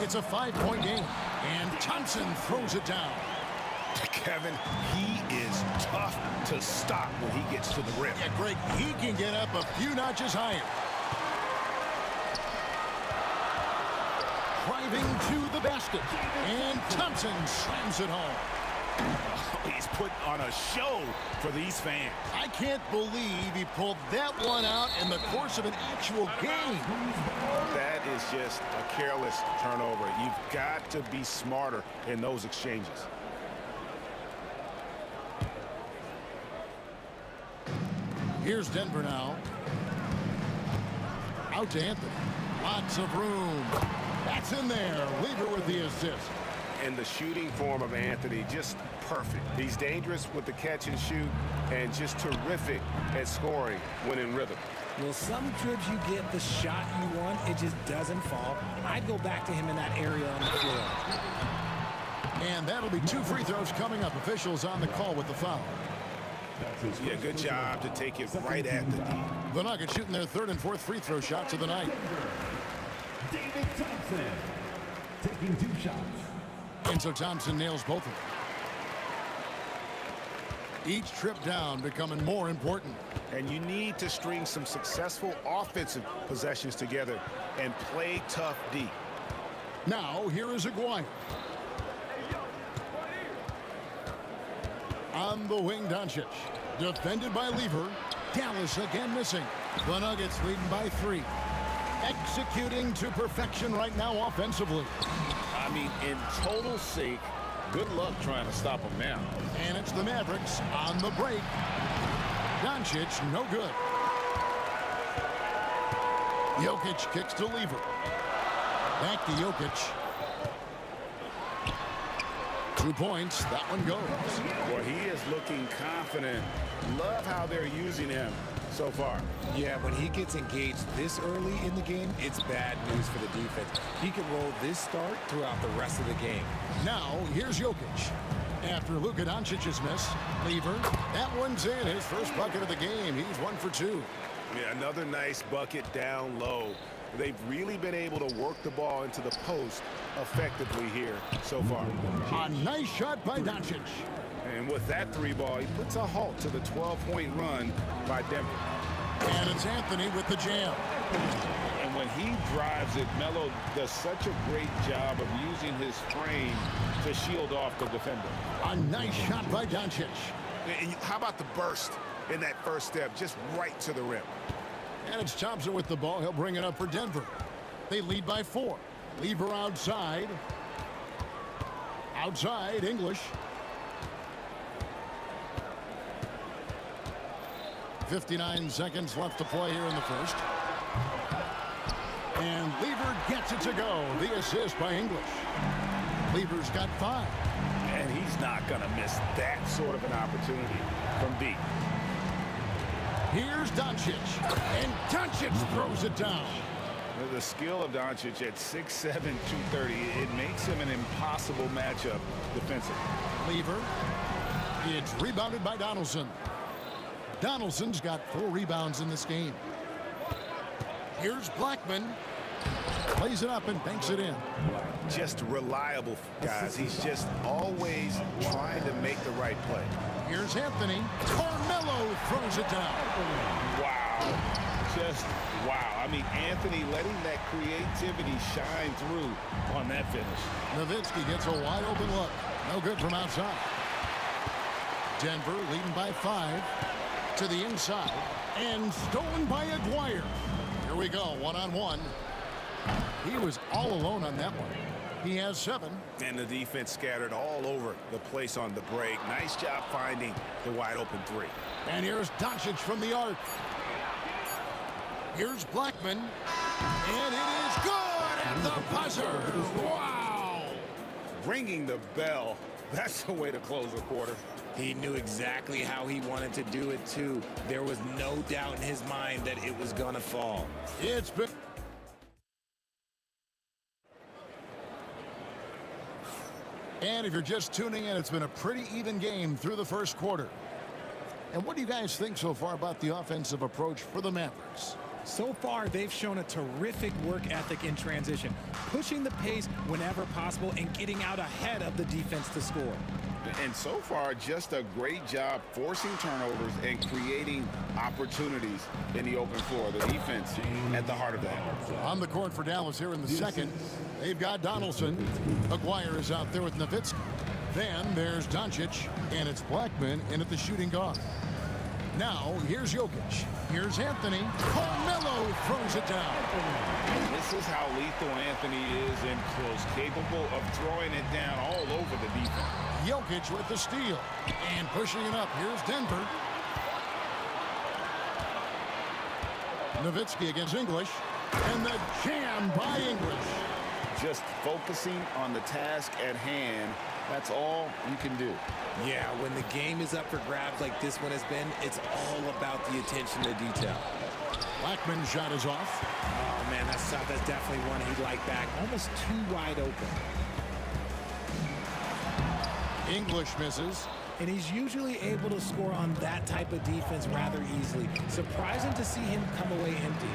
It's a 5-point game, and Thompson throws it down. Kevin, he is tough to stop when he gets to the rim. Yeah, Greg, he can get up a few notches higher. Driving to the basket, and Thompson slams it home. He's put on a show for these fans. I can't believe he pulled that one out in the course of an actual game. That is just a careless turnover. You've got to be smarter in those exchanges. Here's Denver now. Out to Anthony. Lots of room. That's in there. Lever with the assist. And the shooting form of Anthony, just perfect. He's dangerous with the catch and shoot and just terrific at scoring when in rhythm. Well, some trips you get the shot you want, it just doesn't fall. I'd go back to him in that area on the floor. And that'll be 2 free throws coming up. Officials on the call with the foul. Yeah, good job to take it right at the D. The Nuggets shooting their 3rd and 4th free throw shots of the night. David Thompson taking 2 shots. And so Thompson nails both of them. Each trip down becoming more important. And you need to string some successful offensive possessions together and play tough D. Now, here is Aguayo. On the wing, Doncic. Defended by Lever. Dallas again missing. The Nuggets leading by 3. Executing to perfection right now offensively. I mean, in total sync. Good luck trying to stop him now. And it's the Mavericks on the break. Doncic, no good. Jokic kicks to Lever. Back to Jokic. 2 points. That one goes. Well, he is looking confident. Love how they're using him so far. Yeah, when he gets engaged this early in the game, it's bad news for the defense. He can roll this start throughout the rest of the game. Now, here's Jokic. After Luka Doncic's miss, Lever, that one's in. His first bucket of the game. He's 1 for 2. Yeah, another nice bucket down low. They've really been able to work the ball into the post effectively here so far. A nice shot by Doncic. And with that 3 ball, he puts a halt to the 12-point run by Denver. And it's Anthony with the jam. And when he drives it, Melo does such a great job of using his frame to shield off the defender. A nice shot by Doncic. And how about the burst in that first step, just right to the rim? And it's Thompson with the ball. He'll bring it up for Denver. They lead by 4. Lever outside. Outside, English. 59 seconds left to play here in the first. And Lever gets it to go. The assist by English. Lever's got 5. And he's not going to miss that sort of an opportunity from deep. Here's Doncic. And Doncic throws it down. The skill of Doncic at 6'7", 230, it makes him an impossible matchup defensively. Lever. It's rebounded by Donaldson. Donaldson's got 4 rebounds in this game. Here's Blackman. Plays it up and banks it in. Just reliable, guys. He's just always trying to make the right play. Here's Anthony. Carmelo throws it down. Wow. Just wow. I mean, Anthony letting that creativity shine through on that finish. Nowitzki gets a wide open look. No good from outside. Denver leading by 5 to the inside. And stolen by Aguirre. Here we go, one-on-one. He was all alone on that one. He has 7. And the defense scattered all over the place on the break. Nice job finding the wide open 3. And here's Doncic from the arc. Here's Blackman. And it is good at the buzzer. Wow. Ringing the bell. That's the way to close a quarter. He knew exactly how he wanted to do it, too. There was no doubt in his mind that it was going to fall. It's been... And if you're just tuning in, it's been a pretty even game through the first quarter. And what do you guys think so far about the offensive approach for the Mavericks? So far, they've shown a terrific work ethic in transition, pushing the pace whenever possible and getting out ahead of the defense to score. And so far, just a great job forcing turnovers and creating opportunities in the open floor. The defense at the heart of that. On the court for Dallas here in the second, they've got Donaldson. Aguirre is out there with Nowitzki. Then there's Doncic, and it's Blackman in at the shooting guard. Now, here's Jokic. Here's Anthony. Carmelo throws it down. This is how lethal Anthony is in close, capable of throwing it down all over the defense. Jokic with the steal. And pushing it up. Here's Denver. Nowitzki against English. And the jam by English. Just focusing on the task at hand. That's all you can do. Yeah, when the game is up for grabs like this one has been, it's all about the attention to detail. Blackman's shot is off. Oh, man, that's definitely one he'd like back. Almost too wide open. English misses. And he's usually able to score on that type of defense rather easily. Surprising to see him come away empty.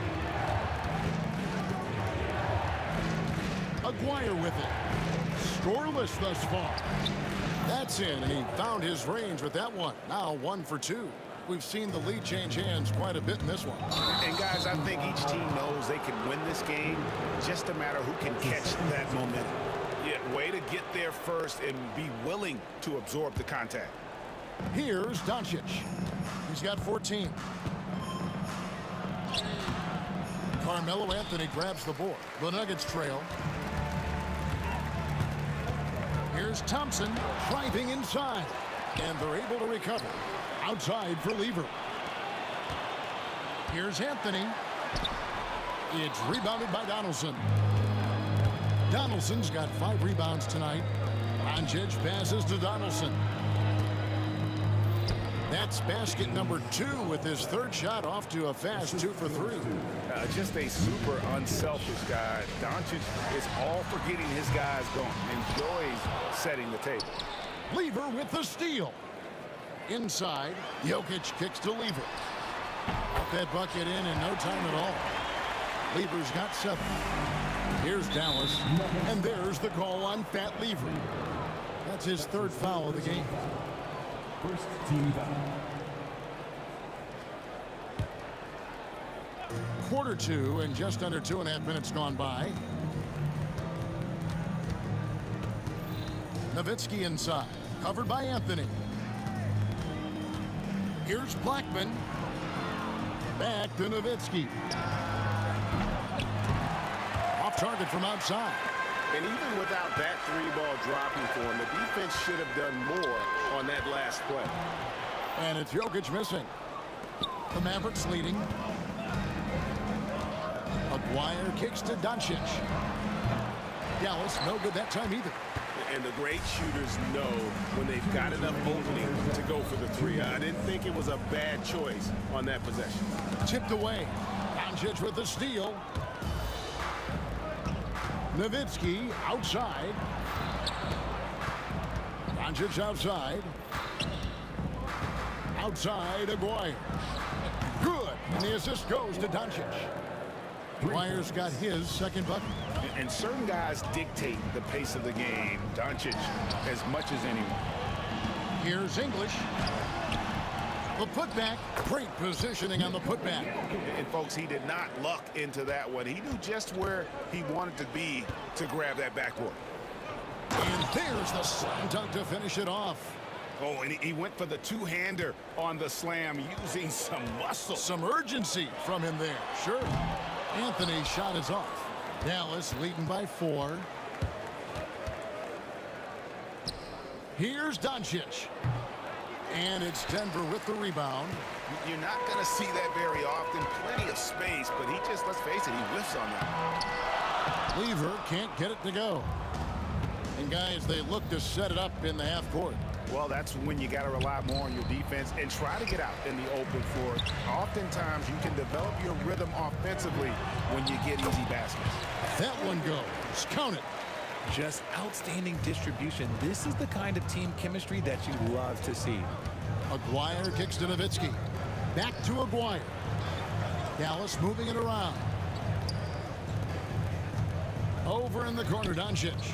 Aguirre with it. Scoreless thus far. That's in, and he found his range with that one. Now 1 for 2. We've seen the lead change hands quite a bit in this one. And guys, I think each team knows they can win this game. Just a matter who can catch that momentum. Yeah, way to get there first and be willing to absorb the contact. Here's Doncic. He's got 14. Carmelo Anthony grabs the board. The Nuggets trail. Here's Thompson driving inside. And they're able to recover. Outside for Lever. Here's Anthony. It's rebounded by Donaldson. Donaldson's got 5 rebounds tonight. Doncic passes to Donaldson. That's basket number 2 with his 3rd shot off to a fast 2 for 3. Just a super unselfish guy. Doncic is all for getting his guys going. Enjoys setting the table. Lever with the steal. Inside, Jokic kicks to Lever. Got that bucket in no time at all. Lever's got 7. Here's Dallas, and there's the call on Fat Lever. That's his 3rd foul of the game. First team foul. Quarter 2 and just under 2.5 minutes gone by. Nowitzki inside, covered by Anthony. Here's Blackman. Back to Nowitzki. Off target from outside. And even without that three-ball dropping for him, the defense should have done more on that last play. And it's Jokic missing. The Mavericks leading. Aguirre kicks to Doncic. Dallas no good that time either. And the great shooters know when they've got enough opening to go for the three. I didn't think it was a bad choice on that possession. Tipped away. Doncic with the steal. Nowitzki outside. Doncic outside. Outside Aguirre. Good. And the assist goes to Doncic. Aguirre's got his second bucket. And certain guys dictate the pace of the game. Doncic as much as anyone. Here's English. The putback. Great positioning on the putback. And folks, he did not luck into that one. He knew just where he wanted to be to grab that backboard. And there's the slam dunk to finish it off. Oh, and he went for the two-hander on the slam using some muscle. Some urgency from him there. Sure. Anthony's shot is off. Dallas leading by 4. Here's Doncic. And it's Denver with the rebound. You're not going to see that very often. Plenty of space, but he just, let's face it, he whiffs on that. Lever can't get it to go. And guys, they look to set it up in the half court. Well, that's when you got to rely more on your defense and try to get out in the open floor. Oftentimes, you can develop your rhythm offensively when you get easy baskets. That one goes. Count it. Just outstanding distribution. This is the kind of team chemistry that you love to see. Aguirre kicks to Nowitzki. Back to Aguirre. Dallas moving it around. Over in the corner, Doncic.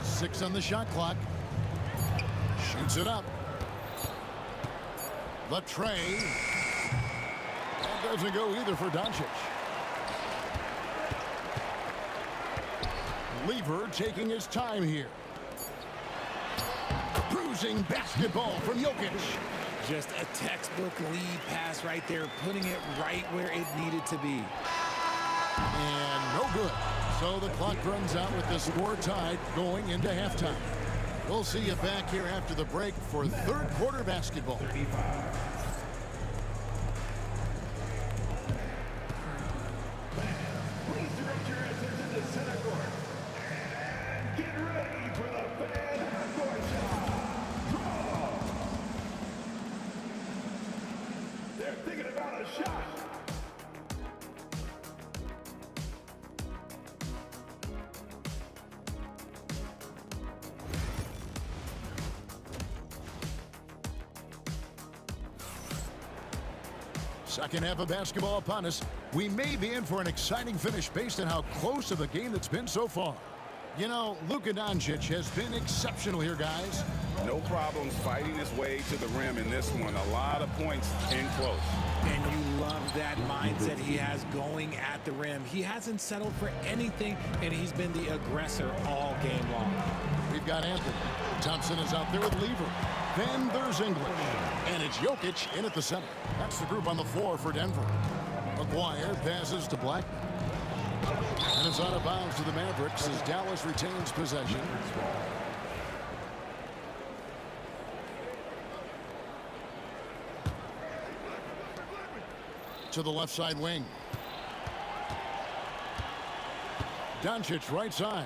6 on the shot clock. Shoots it up. The tray. That doesn't go either for Doncic. Lever taking his time here. Bruising basketball from Jokic. Just a textbook lead pass right there, putting it right where it needed to be. And no good. So the clock runs out with the score tied going into halftime. We'll see you back here after the break for third quarter basketball. Second half of basketball upon us. We may be in for an exciting finish based on how close of a game it's been so far. You know, Luka Doncic has been exceptional here, guys. No problems fighting his way to the rim in this one. A lot of points in close. And you love that mindset he has going at the rim. He hasn't settled for anything, and he's been the aggressor all game long. We've got Anthony. Thompson is out there with Lever. Then there's English. And it's Jokic in at the center. That's the group on the floor for Denver. Aguirre passes to Blackman. And it's out of bounds to the Mavericks as Dallas retains possession. To the left side wing. Doncic right side.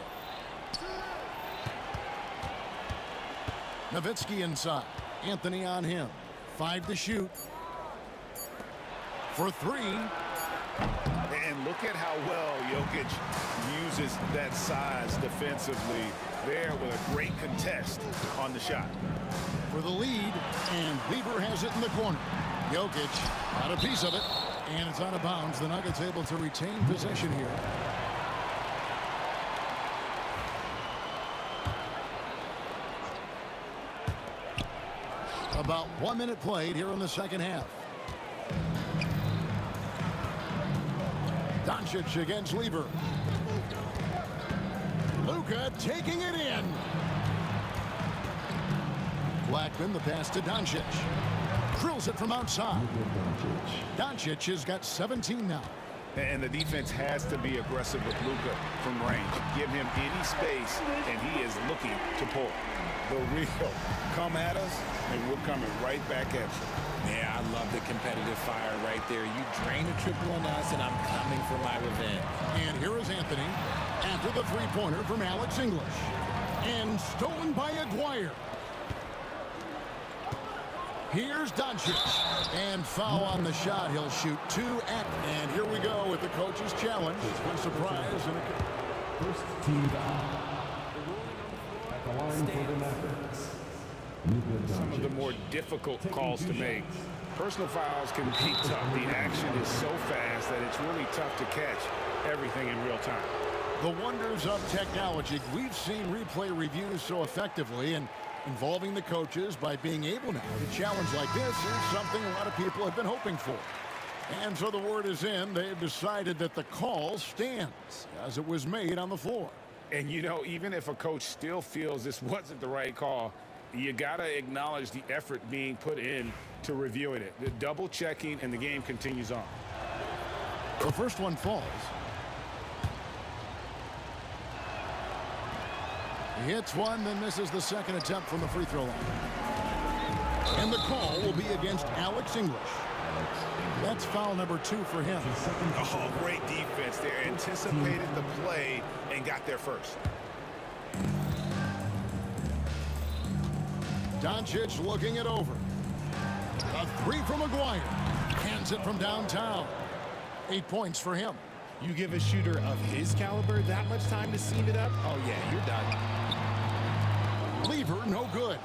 Nowitzki inside. Anthony on him. 5 to shoot. For 3. And look at how well Jokic uses that size defensively there with a great contest on the shot. For the lead, and Lever has it in the corner. Jokic got a piece of it, and it's out of bounds. The Nuggets able to retain possession here. About 1 minute played here in the second half. Doncic against Lever. Luka taking it in. Blackman, the pass to Doncic. Drills it from outside. Doncic has got 17 now. And the defense has to be aggressive with Luka from range. Give him any space, and he is looking to pull. The real come at us, and we're coming right back at you. Yeah, I love the competitive fire right there. You drain a triple on us, and I'm coming for my revenge. And here is Anthony after the three-pointer from Alex English. And stolen by Aguirre. Here's Doncic. And foul on the shot. He'll shoot 2 at. And here we go with the coach's challenge. A surprise. First team foul. At the line for the Mavericks. Some of the more difficult calls to make. Personal fouls can be tough. The action is so fast that it's really tough to catch everything in real time. The wonders of technology. We've seen replay reviews so effectively, and involving the coaches by being able now to challenge like this is something a lot of people have been hoping for. And so the word is in. They've decided that the call stands as it was made on the floor. And, you know, even if a coach still feels this wasn't the right call, you got to acknowledge the effort being put in to reviewing it. The double checking, and the game continues on. The first one falls. He hits one, then misses the second attempt from the free throw line. And the call will be against Alex English. That's foul number 2 for him. Oh, great defense there. Anticipated the play and got there first. Doncic looking it over. A 3 from Aguirre. Hands it from downtown. 8 points for him. You give a shooter of his caliber that much time to seam it up, oh yeah, you're done. Lever, no good.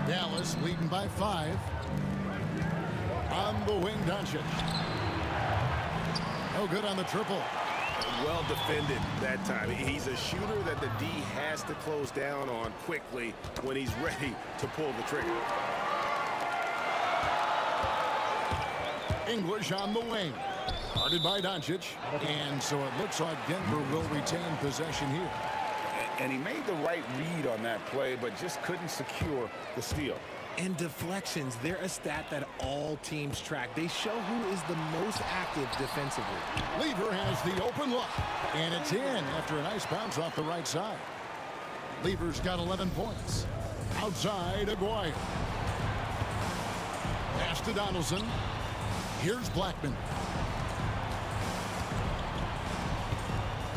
Dallas leading by 5. On the wing, Doncic. No good on the triple. Well defended that time. He's a shooter that the D has to close down on quickly when he's ready to pull the trigger. English on the wing. Guarded by Doncic. And so it looks like Denver will retain possession here. And he made the right read on that play, but just couldn't secure the steal. And deflections, they're a stat that all teams track. They show who is the most active defensively. Lever has the open look. And it's in after a nice bounce off the right side. Lever's got 11 points. Outside, Aguirre. Pass to Donaldson. Here's Blackman.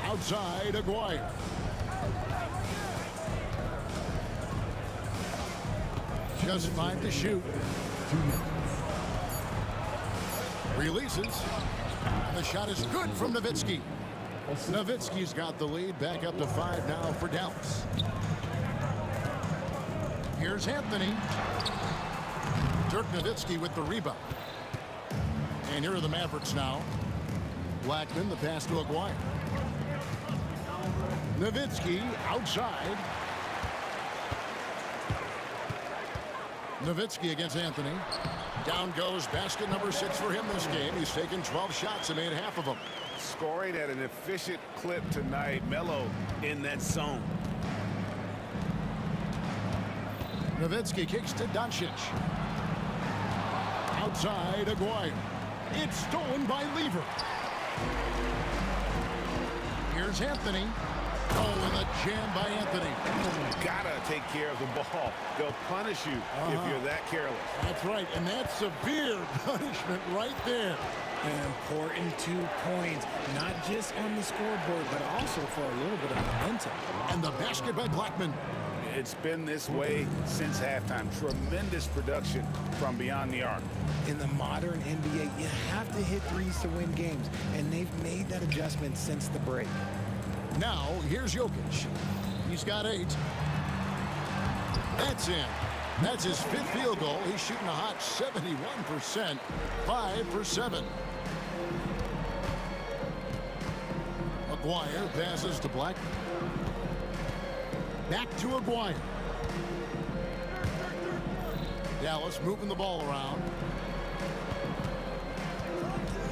Outside, Aguirre. Just 5 to shoot. Releases. And the shot is good from Nowitzki. Nowitzki's got the lead. Back up to 5 now for Dallas. Here's Anthony. Dirk Nowitzki with the rebound. And here are the Mavericks now. Blackman, the pass to Aguirre. Nowitzki outside. Nowitzki against Anthony. Down goes basket number 6 for him this game. He's taken 12 shots and made half of them. Scoring at an efficient clip tonight. Melo in that zone. Nowitzki kicks to Doncic. Outside, Aguirre. It's stolen by Lever. Here's Anthony. Oh, and a jam by Anthony. Gotta take care of the ball. They'll punish you if you're that careless. That's right, and that's severe punishment right there. An important 2 points, not just on the scoreboard, but also for a little bit of momentum. And the basket by Blackman. It's been this way since halftime. Tremendous production from beyond the arc. In the modern NBA, you have to hit threes to win games, and they've made that adjustment since the break. Now, here's Jokic. He's got 8. That's in. That's his 5th field goal. He's shooting a hot 71%. 5 for 7. Aguirre passes to Blackman. Back to Aguirre. Dallas moving the ball around.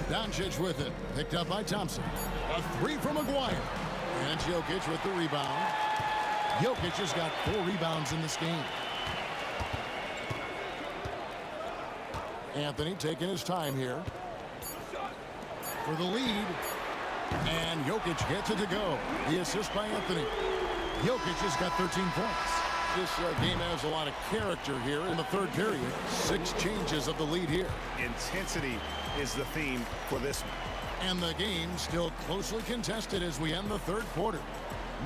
Doncic with it. Picked up by Thompson. A 3 from Aguirre. And Jokic with the rebound. Jokic has got 4 rebounds in this game. Anthony taking his time here for the lead. And Jokic gets it to go. The assist by Anthony. Jokic has got 13 points. This game has a lot of character here in the third period. 6 changes of the lead here. Intensity is the theme for this one. And the game still closely contested as we end the third quarter.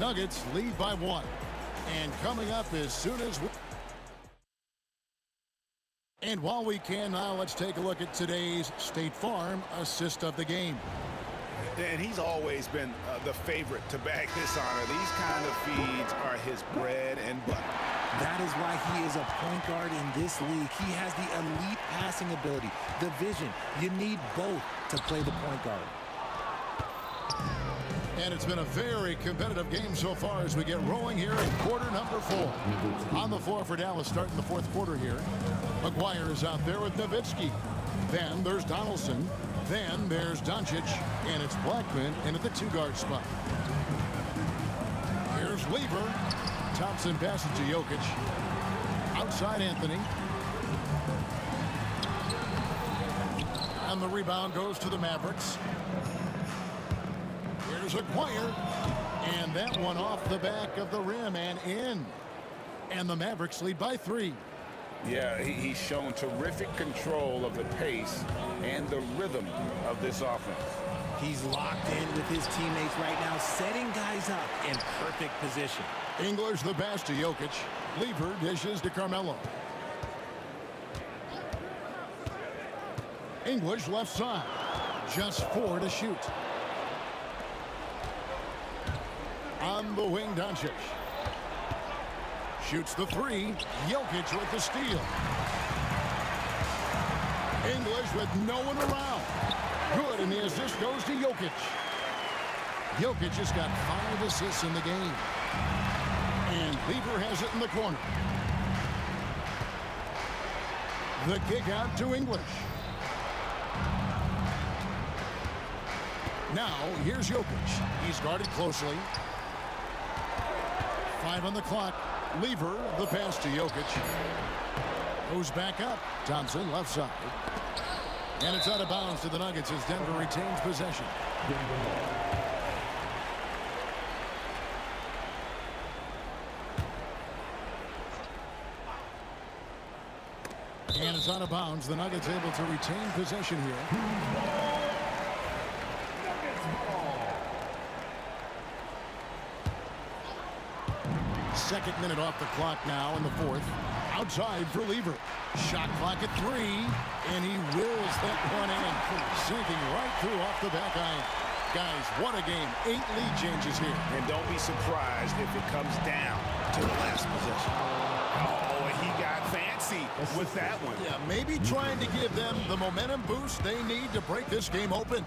Nuggets lead by 1. And coming up as soon as we... And while we can now, let's take a look at today's State Farm assist of the game. And he's always been the favorite to bag this honor. These kind of feeds are his bread and butter. That is why he is a point guard in this league. He has the elite passing ability, the vision. You need both to play the point guard. And it's been a very competitive game so far as we get rolling here in quarter number 4. On the floor for Dallas starting the fourth quarter here. McGuire is out there with Nowitzki. Then there's Donaldson. Then there's Doncic. And it's Blackman in at the 2-guard spot. Here's Lever. Thompson passes to Jokic. Outside Anthony. And the rebound goes to the Mavericks. Here's Aguirre. And that one off the back of the rim and in. And the Mavericks lead by 3. Yeah, he's shown terrific control of the pace and the rhythm of this offense. He's locked in with his teammates right now, setting guys up in perfect position. English the pass to Jokic. Lever dishes to Carmelo. English left side. Just 4 to shoot. On the wing, Doncic. Shoots the 3. Jokic with the steal. English with no one around. Good, and the assist goes to Jokic. Jokic has got 5 assists in the game. And Lever has it in the corner. The kick out to English. Now, here's Jokic. He's guarded closely. 5 on the clock. Lever, the pass to Jokic. Goes back up. Thompson, left side. And it's out of bounds to the Nuggets as Denver retains possession. And it's out of bounds. The Nuggets able to retain possession here. Second minute off the clock now in the fourth. Outside for Lever. Shot clock at 3. And he wills that one in. Sinking right through off the back iron. Guys, what a game. 8 lead changes here. And don't be surprised if it comes down to the last possession. Oh, and he got fancy with that one. Yeah, maybe trying to give them the momentum boost they need to break this game open.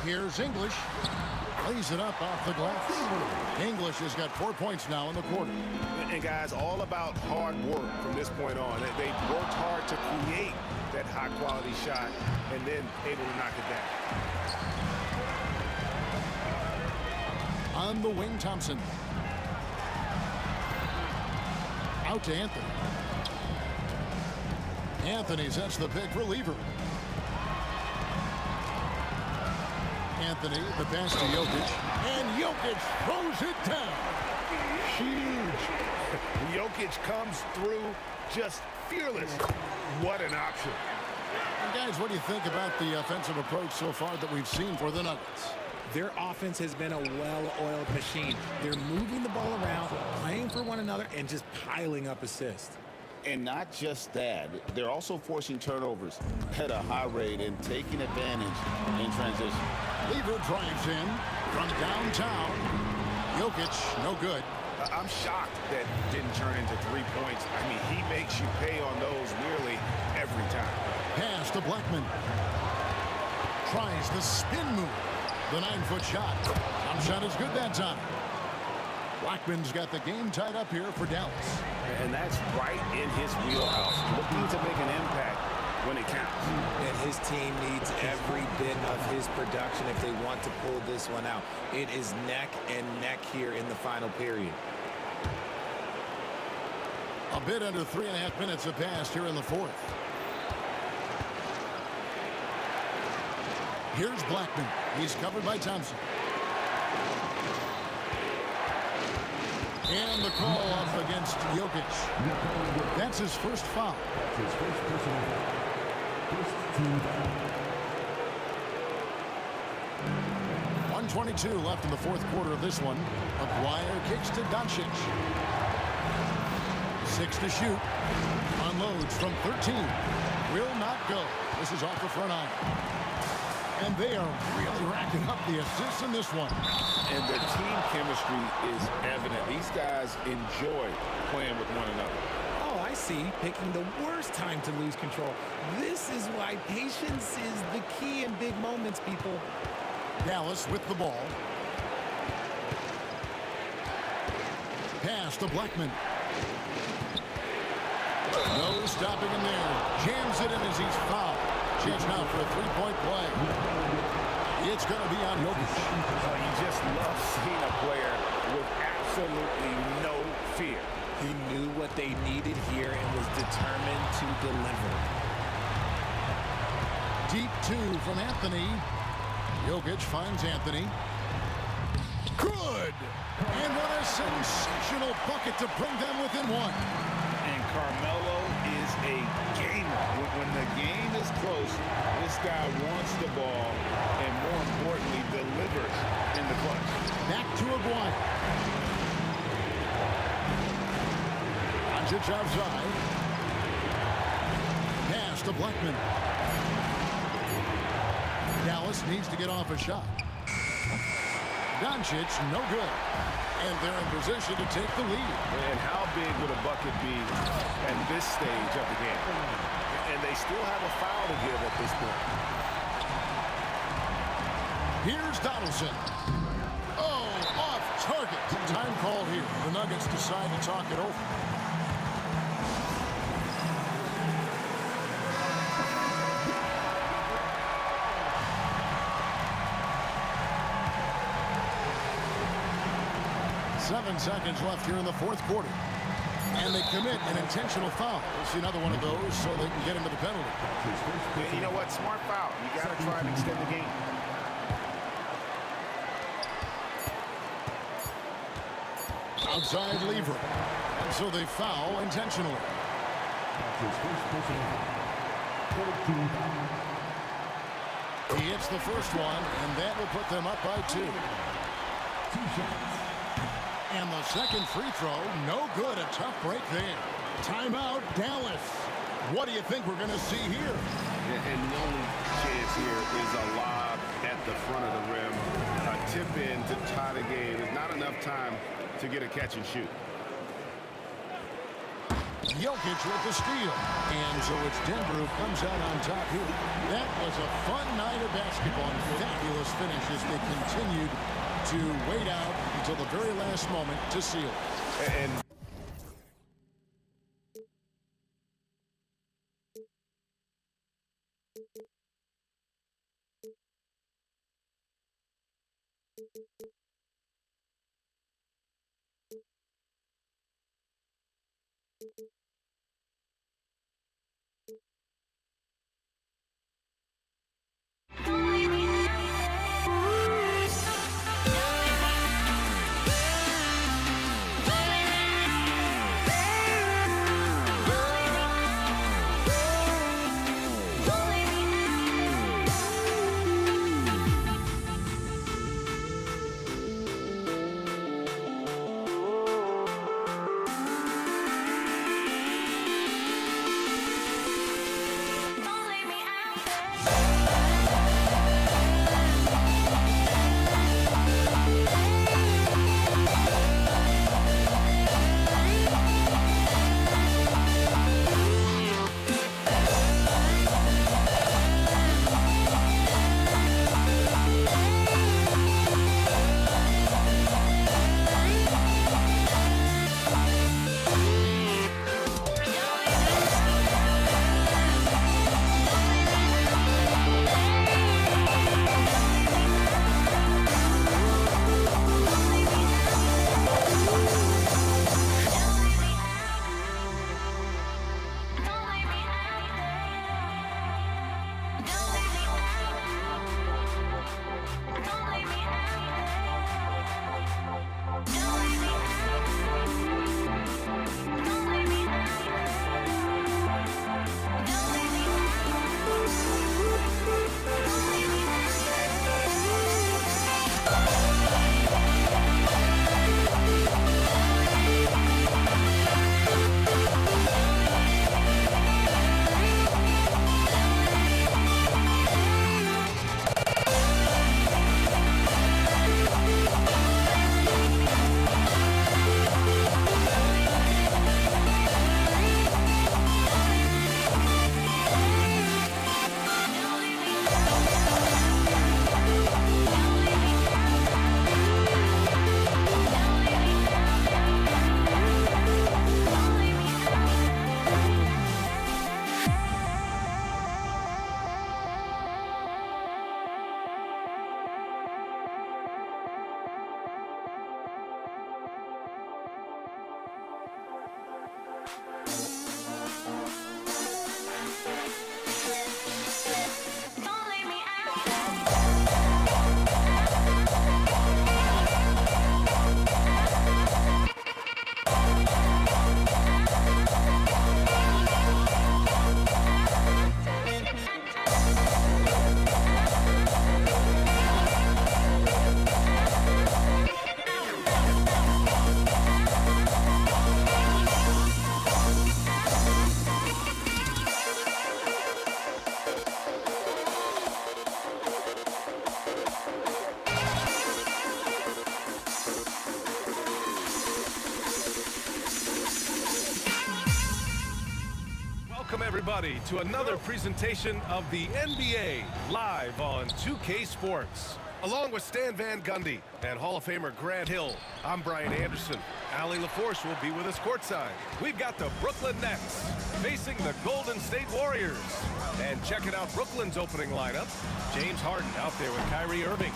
Here's English. Lays it up off the glass. English has got 4 points now in the quarter. And guys, all about hard work from this point on. They worked hard to create that high-quality shot and then able to knock it down. On the wing, Thompson. Out to Anthony. Anthony sets the pick for Lever. Anthony, the pass to Jokic. And Jokic throws it down. Huge. Jokic comes through just fearless. What an option. And guys, what do you think about the offensive approach so far that we've seen for the Nuggets? Their offense has been a well-oiled machine. They're moving the ball around, playing for one another, and just piling up assists. And not just that, they're also forcing turnovers at a high rate and taking advantage in transition. Lever drives in from downtown. Jokic, no good. I'm shocked that didn't turn into 3 points. I mean, he makes you pay on those nearly every time. Pass to Blackman. Tries the spin move. The 9-foot shot. Shot is good that time. Blackman's got the game tied up here for Dallas. And that's right in his wheelhouse. Looking to make an impact when it counts. And his team needs every bit of his production if they want to pull this one out. It is neck and neck here in the final period. A bit under 3.5 minutes have passed here in the fourth. Here's Blackman. He's covered by Thompson. And the call up against Jokic. That's his first foul. That's his first personal foul. First team foul. 1:22 left in the fourth quarter of this one. Aguirre kicks to Doncic. 6 to shoot. Unloads from 13. Will not go. This is off the front eye. And they are really racking up the assists in this one. And their team chemistry is evident. These guys enjoy playing with one another. Oh, I see. Picking the worst time to lose control. This is why patience is the key in big moments, people. Dallas with the ball. Pass to Blackman. No stopping him there. Jams it in as he's fouled. Chance now for a three-point play. It's going to be on Jokic. You just love seeing a player with absolutely no fear. He knew what they needed here and was determined to deliver. Deep two from Anthony. Jokic finds Anthony. Good! And what a sensational bucket to bring them within one. And Carmelo is a gamer. When the game is close, this guy wants the ball and, more importantly, delivers in the clutch. Back to Aguirre. Doncic outside. Pass to Blackman. Dallas needs to get off a shot. Doncic, no good. And they're in position to take the lead. And how big would a bucket be at this stage of the game? And they still have a foul to give at this point. Here's Donaldson. Oh, off target. Time call here. The Nuggets decide to talk it over. Seven seconds left here in the fourth quarter. And they commit an intentional foul. We'll see another one of those so they can get into the penalty. You know what? Smart foul. You got to try and extend the game. Outside lever. And so they foul intentionally. That's his first personal foul. Third team foul. He hits the first one, and that will put them up by 2. 2 shots. And the second free throw, no good. A tough break there. Timeout, Dallas. What do you think we're going to see here? And the only chance here is a lob at the front of the rim. A tip in to tie the game. There's not enough time to get a catch and shoot. Jokic with the steal. And so it's Denver who comes out on top here. That was a fun night of basketball and fabulous finish as they continued to wait out until the very last moment to seal. And Welcome, everybody, to another presentation of the NBA live on 2K Sports. Along with Stan Van Gundy and Hall of Famer Grant Hill, I'm Brian Anderson. Allie LaForce will be with us courtside. We've got the Brooklyn Nets facing the Golden State Warriors. And checking out Brooklyn's opening lineup, James Harden out there with Kyrie Irving.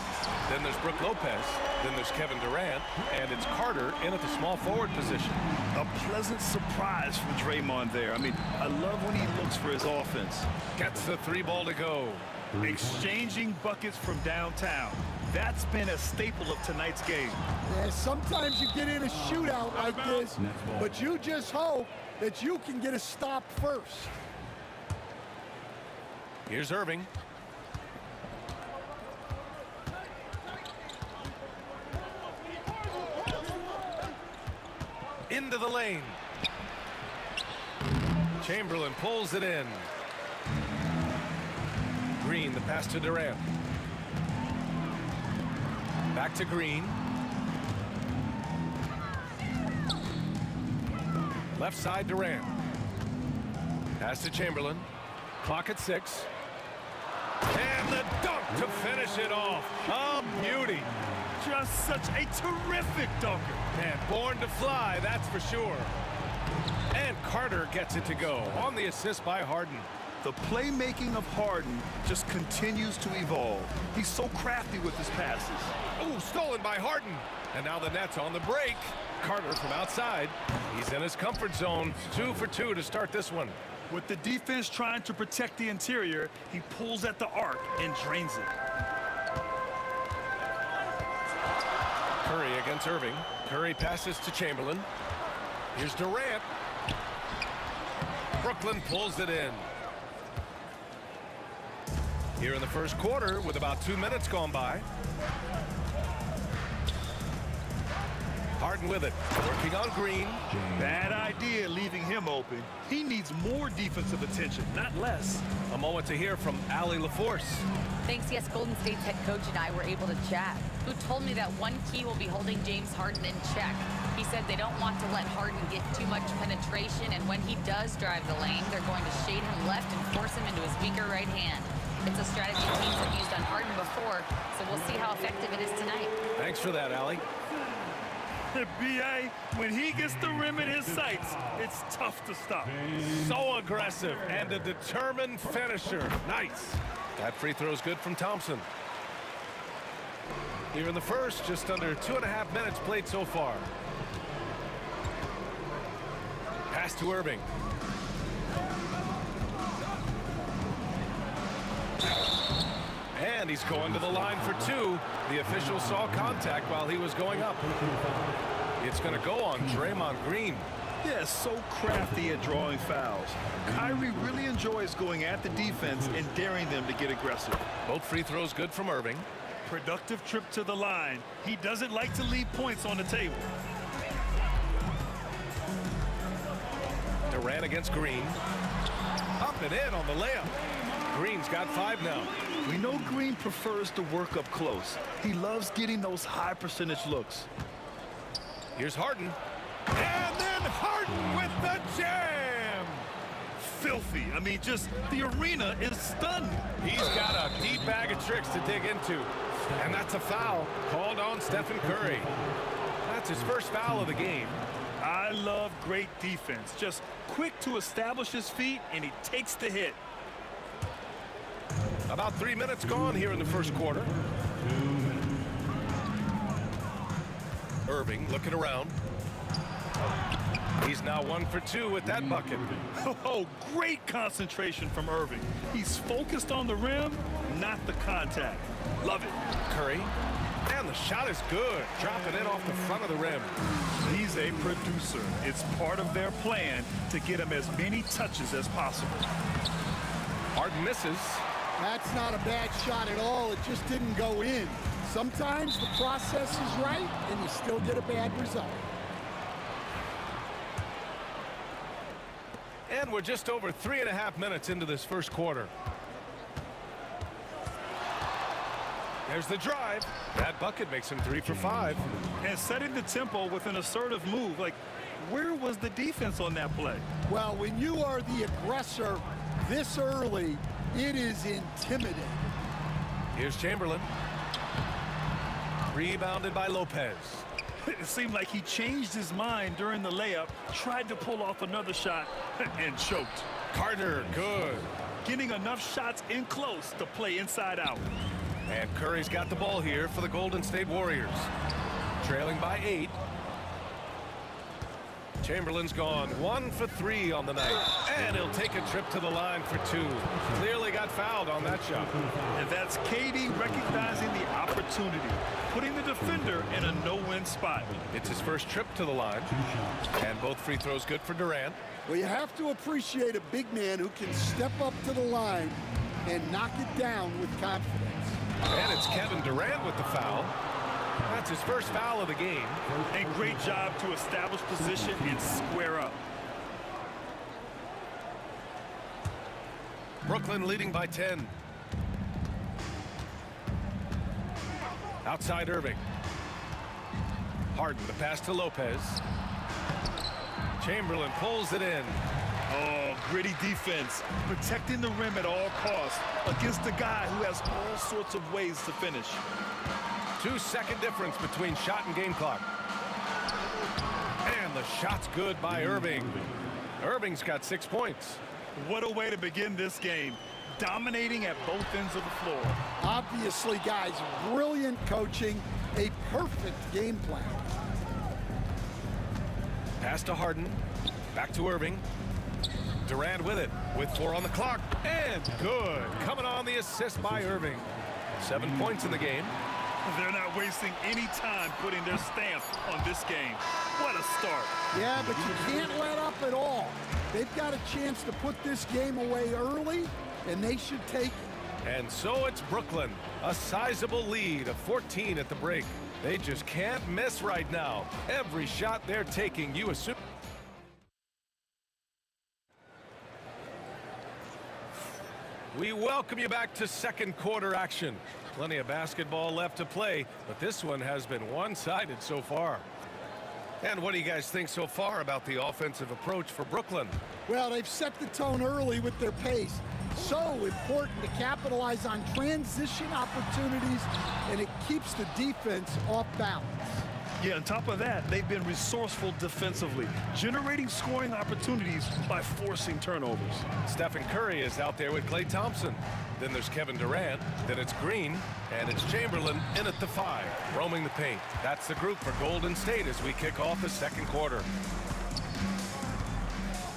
Then there's Brook Lopez. Then there's Kevin Durant. And it's Carter in at the small forward position. A pleasant surprise from Draymond there. I mean, I love when he looks for his offense. Gets the 3 ball to go. Exchanging buckets from downtown. That's been a staple of tonight's game. Yeah, sometimes you get in a shootout like this, but you just hope that you can get a stop first. Here's Irving. Into the lane. Chamberlain pulls it in. Green, the pass to Durant. Back to Green. Left side, Durant. Pass to Chamberlain. Clock at 6. And the dunk to finish it off. A beauty. Just such a terrific dunker. And born to fly, that's for sure. And Carter gets it to go on the assist by Harden. The playmaking of Harden just continues to evolve. He's so crafty with his passes. Ooh, stolen by Harden. And now the Nets on the break. Carter from outside. He's in his comfort zone. 2 for 2 to start this one. With the defense trying to protect the interior, he pulls at the arc and drains it. Curry against Irving. Curry passes to Chamberlain. Here's Durant. Brooklyn pulls it in. Here in the first quarter with about 2 minutes gone by. Harden with it, working on Green. Bad idea leaving him open. He needs more defensive attention, not less. A moment to hear from Allie LaForce. Thanks, yes, Golden State's head coach and I were able to chat. Who told me that one key will be holding James Harden in check. He said they don't want to let Harden get too much penetration, and when he does drive the lane, they're going to shade him left and force him into his weaker right hand. It's a strategy teams have used on Harden before, so we'll see how effective it is tonight. Thanks for that, Allie. B.A., when he gets the rim in his sights, it's tough to stop. So aggressive and a determined finisher. Nice. That free throw is good from Thompson. Here in the first, just under 2.5 minutes played so far. Pass to Irving. And he's going to the line for 2. The official saw contact while he was going up. It's going to go on Draymond Green. Yeah, so crafty at drawing fouls. Kyrie really enjoys going at the defense and daring them to get aggressive. Both free throws good from Irving. Productive trip to the line. He doesn't like to leave points on the table. Durant against Green. Up and in on the layup. Green's got 5 now. We know Green prefers to work up close. He loves getting those high percentage looks. Here's Harden. And then Harden with the jam. Filthy. I mean, just the arena is stunned. He's got a deep bag of tricks to dig into. And that's a foul called on Stephen Curry. That's his first foul of the game. I love great defense. Just quick to establish his feet, and he takes the hit. About 3 minutes gone here in the first quarter. Irving looking around. He's now 1 for 2 with that bucket. Oh, great concentration from Irving. He's focused on the rim, not the contact. Love it. Curry. And the shot is good. Dropping it off the front of the rim. He's a producer. It's part of their plan to get him as many touches as possible. Harden misses. That's not a bad shot at all. It just didn't go in. Sometimes the process is right, and you still get a bad result. And we're just over 3.5 minutes into this first quarter. There's the drive. That bucket makes him 3 for 5. And setting the tempo with an assertive move. Like, Where was the defense on that play? Well, when you are the aggressor this early, it is intimidating. Here's Chamberlain. Rebounded by Lopez. It seemed like he changed his mind during the layup, tried to pull off another shot, and choked. Carter, good. Getting enough shots in close to play inside out. And Curry's got the ball here for the Golden State Warriors. Trailing by 8. Chamberlain's gone 1 for 3 on the night. And he'll take a trip to the line for 2. Clearly got fouled on that shot. And that's KD recognizing the opportunity, putting the defender in a no-win spot. It's his first trip to the line. And both free throws good for Durant. Well, you have to appreciate a big man who can step up to the line and knock it down with confidence. And it's Kevin Durant with the foul. That's his first foul of the game. And great job to establish position and square up. Brooklyn leading by 10. Outside Irving. Harden, the pass to Lopez. Chamberlain pulls it in. Oh, gritty defense, protecting the rim at all costs against a guy who has all sorts of ways to finish. 2-second difference between shot and game clock. And the shot's good by Irving. Irving's got 6 points. What a way to begin this game. Dominating at both ends of the floor. Obviously, guys, brilliant coaching, a perfect game plan. Pass to Harden. Back to Irving. Durant with it, with 4 on the clock. And good. Coming on the assist by Irving. 7 points in the game. They're not wasting any time putting their stamp on this game. What a start. Yeah, but you can't let up at all. They've got a chance to put this game away early, and they should take it. And so it's Brooklyn. A sizable lead of 14 at the break. They just can't miss right now. Every shot they're taking, you assume. We welcome you back to second quarter action. Plenty of basketball left to play, but this one has been one-sided so far. And what do you guys think so far about the offensive approach for Brooklyn? Well, they've set the tone early with their pace. So important to capitalize on transition opportunities, and it keeps the defense off balance. Yeah, on top of that, they've been resourceful defensively, generating scoring opportunities by forcing turnovers. Stephen Curry is out there with Klay Thompson. Then there's Kevin Durant. Then it's Green. And it's Chamberlain in at the 5, roaming the paint. That's the group for Golden State as we kick off the second quarter.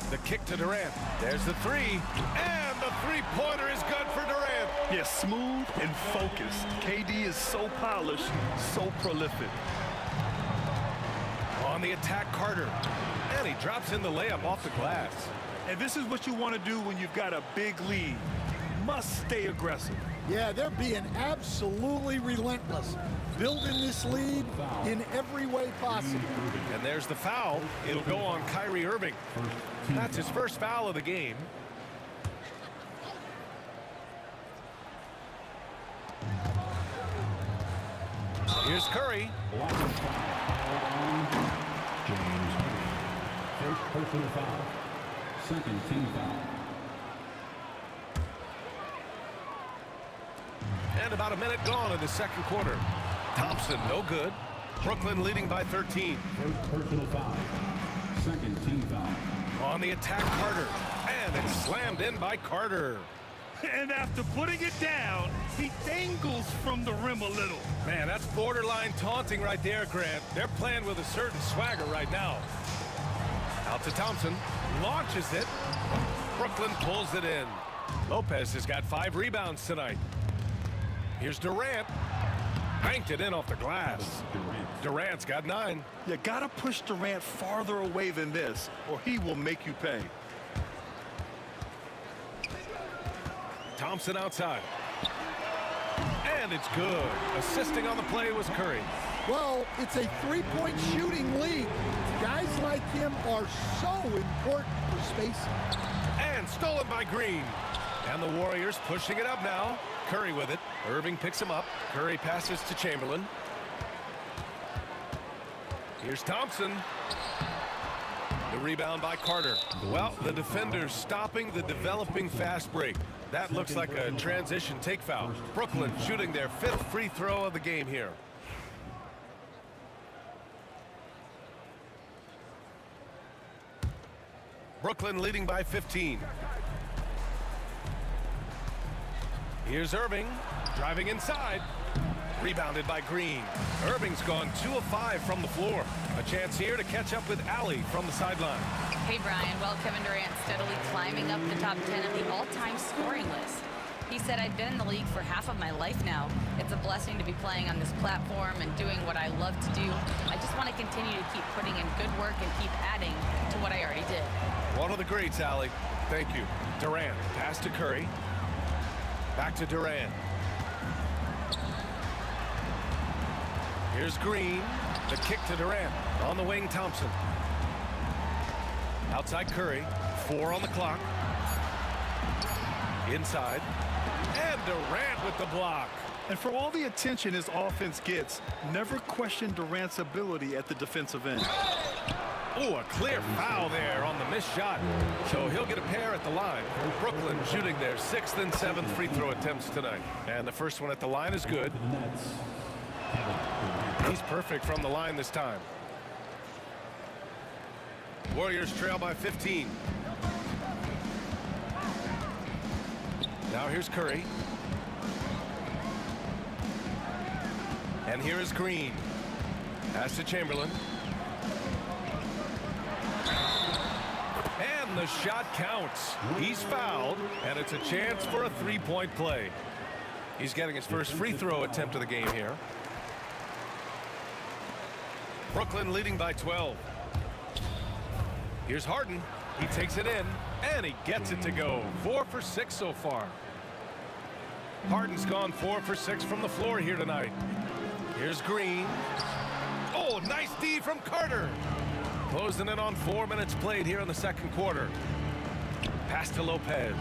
The kick to Durant. There's the 3. And the three-pointer is good for Durant. Yeah, smooth and focused. KD is so polished, so prolific. On the attack, Carter. And he drops in the layup off the glass. And this is what you want to do when you've got a big lead. Must stay aggressive. Yeah, they're being absolutely relentless, building this lead in every way possible. And there's the foul. It'll go on Kyrie Irving. That's his first foul of the game. Here's Curry. James. First personal foul. Second team foul. And about a minute gone in the second quarter. Thompson, no good. Brooklyn leading by 13. First personal foul. Second team foul. On the attack, Carter. And it's slammed in by Carter. And after putting it down, he dangles from the rim a little. Man, that's borderline taunting right there, Grant. They're playing with a certain swagger right now. Out to Thompson. Launches it. Brooklyn pulls it in. Lopez has got 5 rebounds tonight. Here's Durant. Banked it in off the glass. Durant's got 9. You gotta push Durant farther away than this, or he will make you pay. Thompson outside. And it's good. Assisting on the play was Curry. Well, it's a three-point shooting lead. Guys like him are so important for spacing. And stolen by Green. And the Warriors pushing it up now. Curry with it. Irving picks him up. Curry passes to Chamberlain. Here's Thompson. The rebound by Carter. Well, the defender's stopping the developing fast break. That looks like a transition take foul. Brooklyn shooting their 5th free throw of the game here. Brooklyn leading by 15. Here's Irving, driving inside. Rebounded by Green. Irving's gone 2 of 5 from the floor. A chance here to catch up with Allie from the sideline. Hey, Brian. Well, Kevin Durant steadily climbing up the top 10 of the all-time scoring list. He said, I've been in the league for half of my life now. It's a blessing to be playing on this platform and doing what I love to do. I just want to continue to keep putting in good work and keep adding to what I already did. One of the greats, Allie. Thank you. Durant, pass to Curry. Back to Durant. Here's Green. The kick to Durant. On the wing, Thompson. Outside Curry. 4 on the clock. Inside. And Durant with the block. And for all the attention his offense gets, never question Durant's ability at the defensive end. Oh, a clear foul there on the missed shot. So he'll get a pair at the line. Brooklyn shooting their 6th and 7th free throw attempts tonight. And the first one at the line is good. He's perfect from the line this time. Warriors trail by 15. Now here's Curry. And here is Green. Pass to Chamberlain. And the shot counts. He's fouled, and it's a chance for a 3-point play. He's getting his first free throw attempt of the game here. Brooklyn leading by 12. Here's Harden. He takes it in, and he gets it to go. 4 for 6 so far. Harden's gone 4 for 6 from the floor here tonight. Here's Green. Oh, nice D from Carter. Closing in on 4 minutes played here in the second quarter. Pass to Lopez.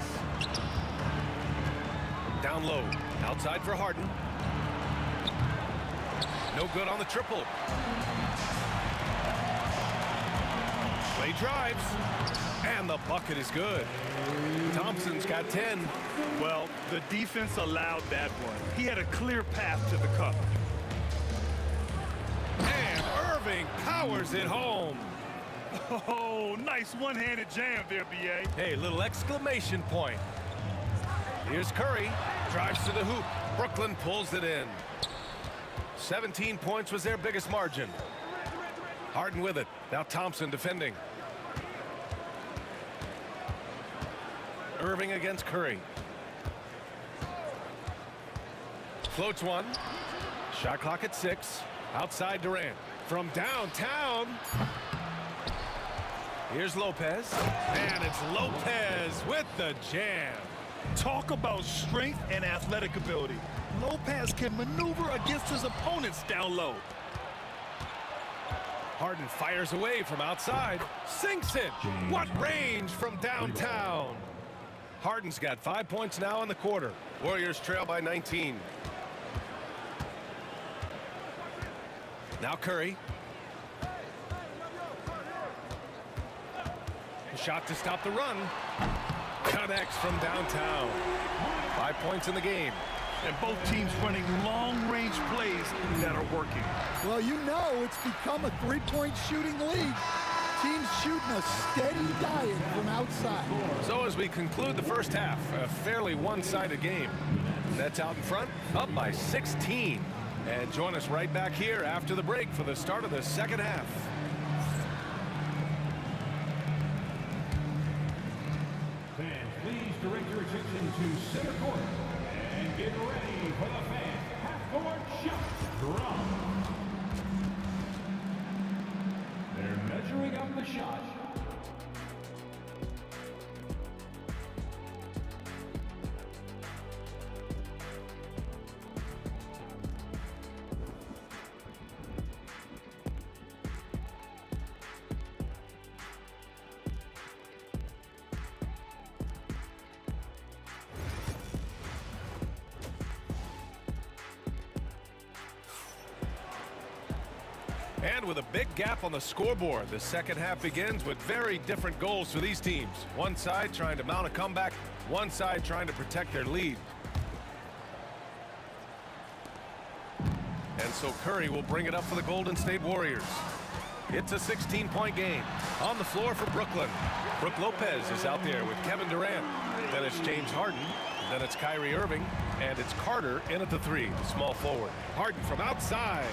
Down low. Outside for Harden. No good on the triple. Clay drives. And the bucket is good. Thompson's got 10. Well, the defense allowed that one. He had a clear path to the cup. And Irving powers it home. Oh, nice one-handed jam there, B.A. Hey, little exclamation point. Here's Curry. Drives to the hoop. Brooklyn pulls it in. 17 points was their biggest margin. Harden with it. Now Thompson defending. Irving against Curry. Floats one. Shot clock at 6. Outside Durant. From downtown. Here's Lopez. And it's Lopez with the jam. Talk about strength and athletic ability. Lopez can maneuver against his opponents down low. Harden fires away from outside. Sinks it. What range from downtown. Harden's got 5 points now in the quarter. Warriors trail by 19. Now Curry. Shot to stop the run. Connects from downtown. 5 points in the game. And both teams running long-range plays that are working. Well, you know it's become a three-point shooting league. Teams shooting a steady diet from outside. So as we conclude the first half, a fairly one-sided game. Nets out in front, up by 16. And join us right back here after the break for the start of the second half. Fans, please direct your attention to center court and get ready for the fan half-court shot drum. They're measuring up the shot. And with a big gap on the scoreboard, the second half begins with very different goals for these teams. One side trying to mount a comeback, one side trying to protect their lead. And so Curry will bring it up for the Golden State Warriors. It's a 16-point game. On the floor for Brooklyn, Brook Lopez is out there with Kevin Durant. Then it's James Harden. Then it's Kyrie Irving. And it's Carter in at the 3, the small forward. Harden from outside.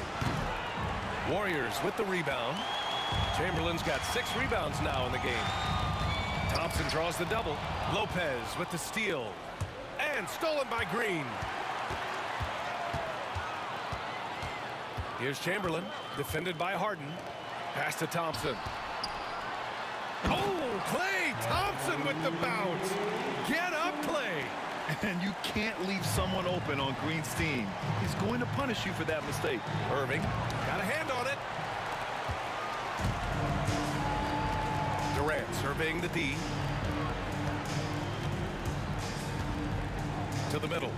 Warriors with the rebound. Chamberlain's got 6 rebounds now in the game. Thompson draws the double. Lopez with the steal. And stolen by Green. Here's Chamberlain, defended by Harden. Pass to Thompson. Oh, Klay Thompson with the bounce. Get up, Klay. And you can't leave someone open on Green's team. He's going to punish you for that mistake. Irving got a hand on it. Durant surveying the D. To the middle.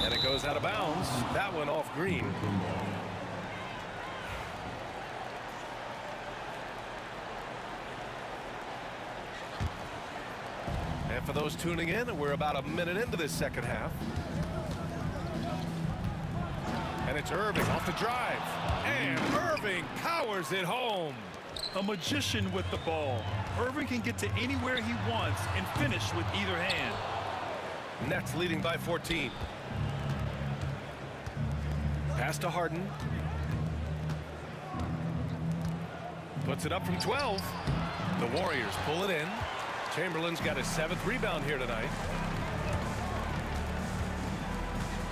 And it goes out of bounds. That one off Green. And for those tuning in, we're about a minute into this second half. And it's Irving off the drive. And Irving powers it home. A magician with the ball. Irving can get to anywhere he wants and finish with either hand. Nets leading by 14. Pass to Harden. Puts it up from 12. The Warriors pull it in. Chamberlain's got his 7th rebound here tonight.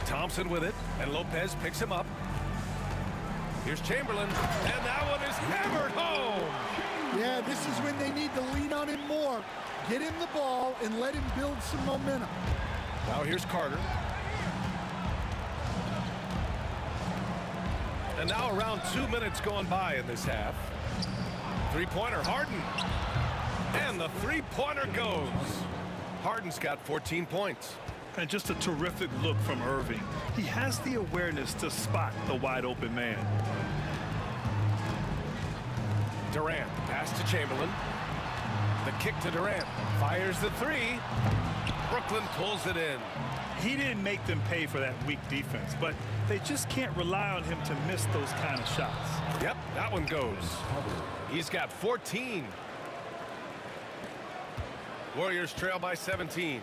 Thompson with it, and Lopez picks him up. Here's Chamberlain, and that one is hammered home. Yeah, this is when they need to lean on him more. Get him the ball and let him build some momentum. Now here's Carter. And now around 2 minutes gone by in this half. Three-pointer, Harden. And the three-pointer goes. Harden's got 14 points. And just a terrific look from Irving. He has the awareness to spot the wide-open man. Durant, pass to Chamberlain. The kick to Durant. Fires the 3. Brooklyn pulls it in. He didn't make them pay for that weak defense, but they just can't rely on him to miss those kind of shots. Yep, that one goes. He's got 14. Warriors trail by 17.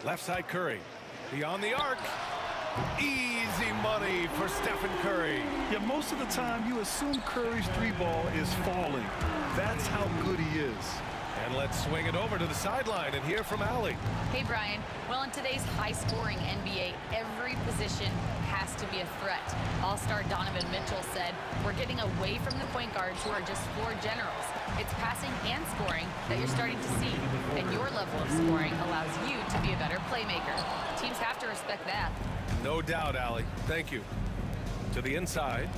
Left side Curry. Beyond the arc. Easy money for Stephen Curry. Yeah, most of the time you assume Curry's 3-ball is falling. That's how good he is. And let's swing it over to the sideline and hear from Allie. Hey, Brian. Well, in today's high-scoring NBA, every position has to be a threat. All-star Donovan Mitchell said, "We're getting away from the point guards who are just floor generals. It's passing and scoring that you're starting to see, and your level of scoring allows you to be a better playmaker. Teams have to respect that." No doubt, Allie. Thank you. To the inside.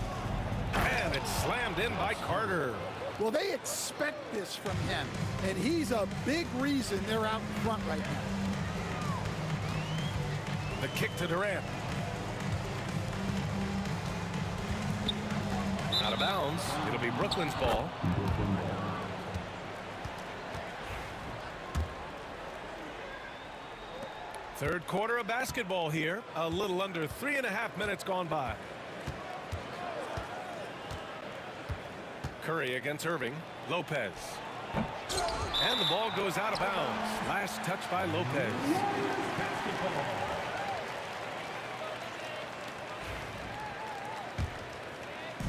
And it's slammed in by Carter. Well, they expect this from him, and he's a big reason they're out in front right now. The kick to Durant. Out of bounds. It'll be Brooklyn's ball. Third quarter of basketball here. A little under 3.5 minutes gone by. Curry against Irving. Lopez. And the ball goes out of bounds. Last touch by Lopez.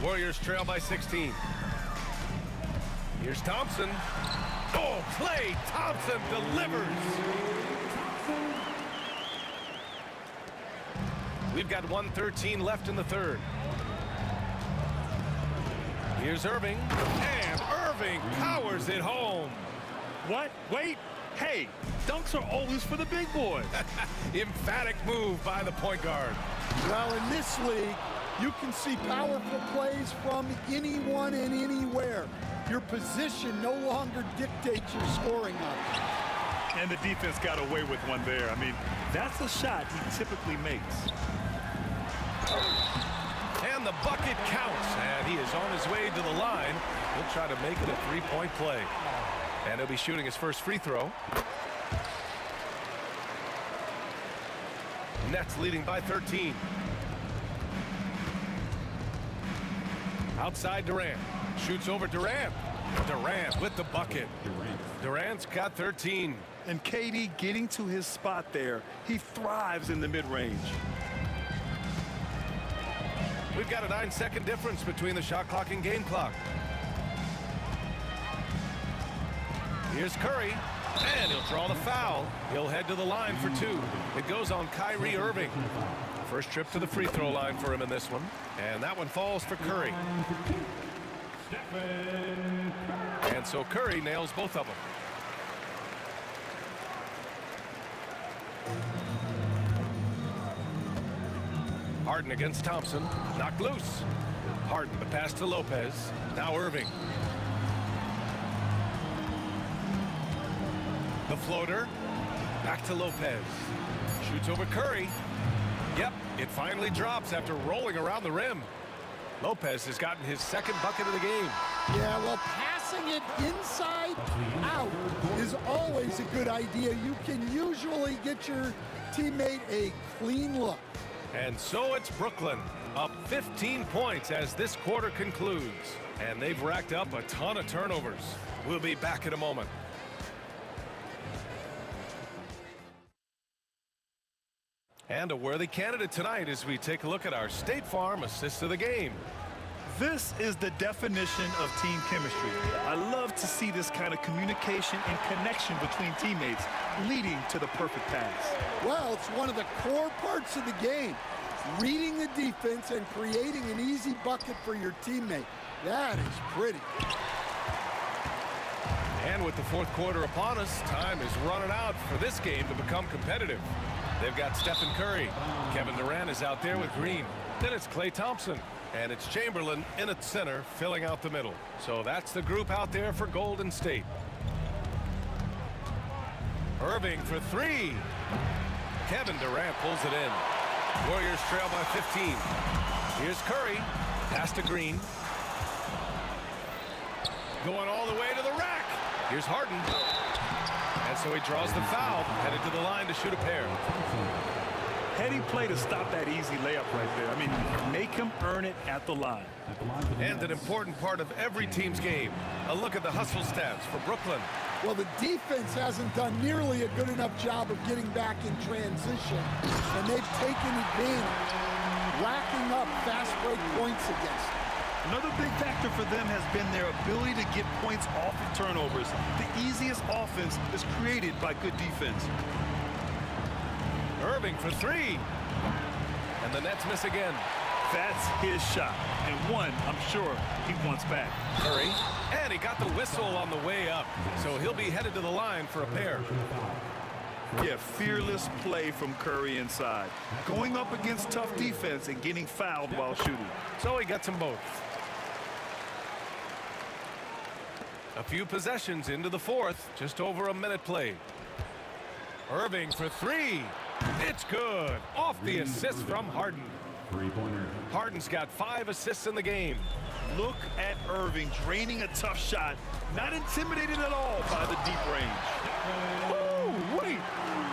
Warriors trail by 16. Here's Thompson. Oh, Klay Thompson delivers. We've got 1:13 left in the third. Here's Irving. And Irving powers it home. What? Wait. Hey, dunks are always for the big boys. Emphatic move by the point guard. Well, in this league, you can see powerful plays from anyone and anywhere. Your position no longer dictates your scoring options. And the defense got away with one there. I mean, that's a shot he typically makes. And the bucket counts, and he is on his way to the line. He'll try to make it a three-point play. And he'll be shooting his first free throw. Nets leading by 13. Outside Durant. Shoots over Durant. Durant with the bucket. Durant's got 13. And KD getting to his spot there. He thrives in the mid-range. We've got a 9-second difference between the shot clock and game clock. Here's Curry, and he'll draw the foul. He'll head to the line for two. It goes on Kyrie Irving. First trip to the free throw line for him in this one. And that one falls for Curry. And so Curry nails both of them. Harden against Thompson. Knocked loose. Harden, the pass to Lopez. Now Irving. The floater. Back to Lopez. Shoots over Curry. Yep, it finally drops after rolling around the rim. Lopez has gotten his second bucket of the game. Yeah, well, passing it inside out is always a good idea. You can usually get your teammate a clean look. And so it's Brooklyn, up 15 points as this quarter concludes. And they've racked up a ton of turnovers. We'll be back in a moment. And a worthy candidate tonight as we take a look at our State Farm assist of the game. This is the definition of team chemistry. I love to see this kind of communication and connection between teammates leading to the perfect pass. Well, it's one of the core parts of the game. Reading the defense and creating an easy bucket for your teammate. That is pretty. And with the fourth quarter upon us, time is running out for this game to become competitive. They've got Stephen Curry. Kevin Durant is out there with Green. Then it's Klay Thompson. And it's Chamberlain in at center, filling out the middle. So that's the group out there for Golden State. Irving for three. Kevin Durant pulls it in. Warriors trail by 15. Here's Curry. Pass to Green. Going all the way to the rack. Here's Harden. And so he draws the foul, headed to the line to shoot a pair. Heady play to stop that easy layup right there. I mean, make him earn it at the line. And an important part of every team's game. A look at the hustle stats for Brooklyn. Well, the defense hasn't done nearly a good enough job of getting back in transition, and they've taken advantage, racking up fast break points against them. Another big factor for them has been their ability to get points off of turnovers. The easiest offense is created by good defense. Irving for three. And the Nets miss again. That's his shot. And one, I'm sure, he wants back. Curry. And he got the whistle on the way up. So he'll be headed to the line for a pair. Yeah, fearless play from Curry inside. Going up against tough defense and getting fouled while shooting. So he gets them both. A few possessions into the fourth. Just over a minute played. Irving for three. It's good. Off the assist from Harden. Three-pointer. Harden's got 5 assists in the game. Look at Irving draining a tough shot. Not intimidated at all by the deep range. Oh, wait.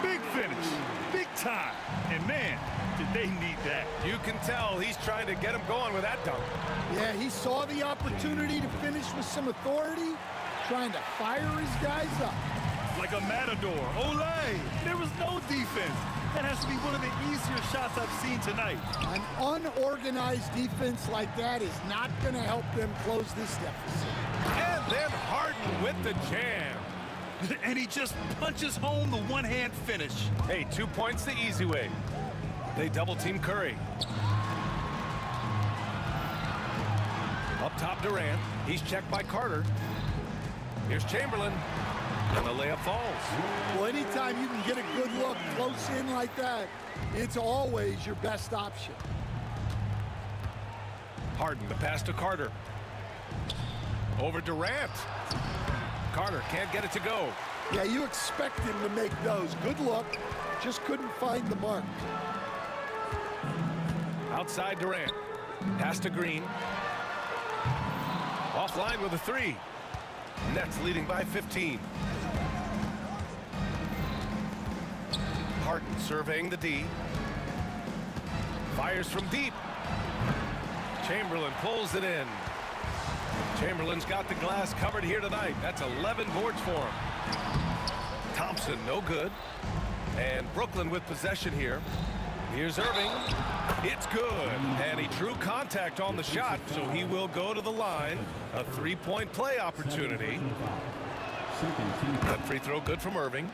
Big finish. Big time. And man, did they need that. You can tell he's trying to get him going with that dunk. Yeah, he saw the opportunity to finish with some authority, trying to fire his guys up. Like a matador. Olay! There was no defense. That has to be one of the easier shots I've seen tonight. An unorganized defense like that is not going to help them close this deficit. And then Harden with the jam. And he just punches home the one-hand finish. Hey, 2 points the easy way. They double-team Curry. Up top, Durant. He's checked by Carter. Here's Chamberlain. And the layup falls. Well, anytime you can get a good look close in like that, it's always your best option. Harden, the pass to Carter. Over Durant. Carter can't get it to go. Yeah, you expect him to make those. Good look. Just couldn't find the mark. Outside Durant. Pass to Green. Offline with a 3. Nets leading by 15. Harden surveying the D. Fires from deep. Chamberlain pulls it in. Chamberlain's got the glass covered here tonight. That's 11 boards for him. Thompson, no good. And Brooklyn with possession here. Here's Irving. It's good. And he drew contact on the shot, so he will go to the line. A 3-point play opportunity. That free throw good from Irving.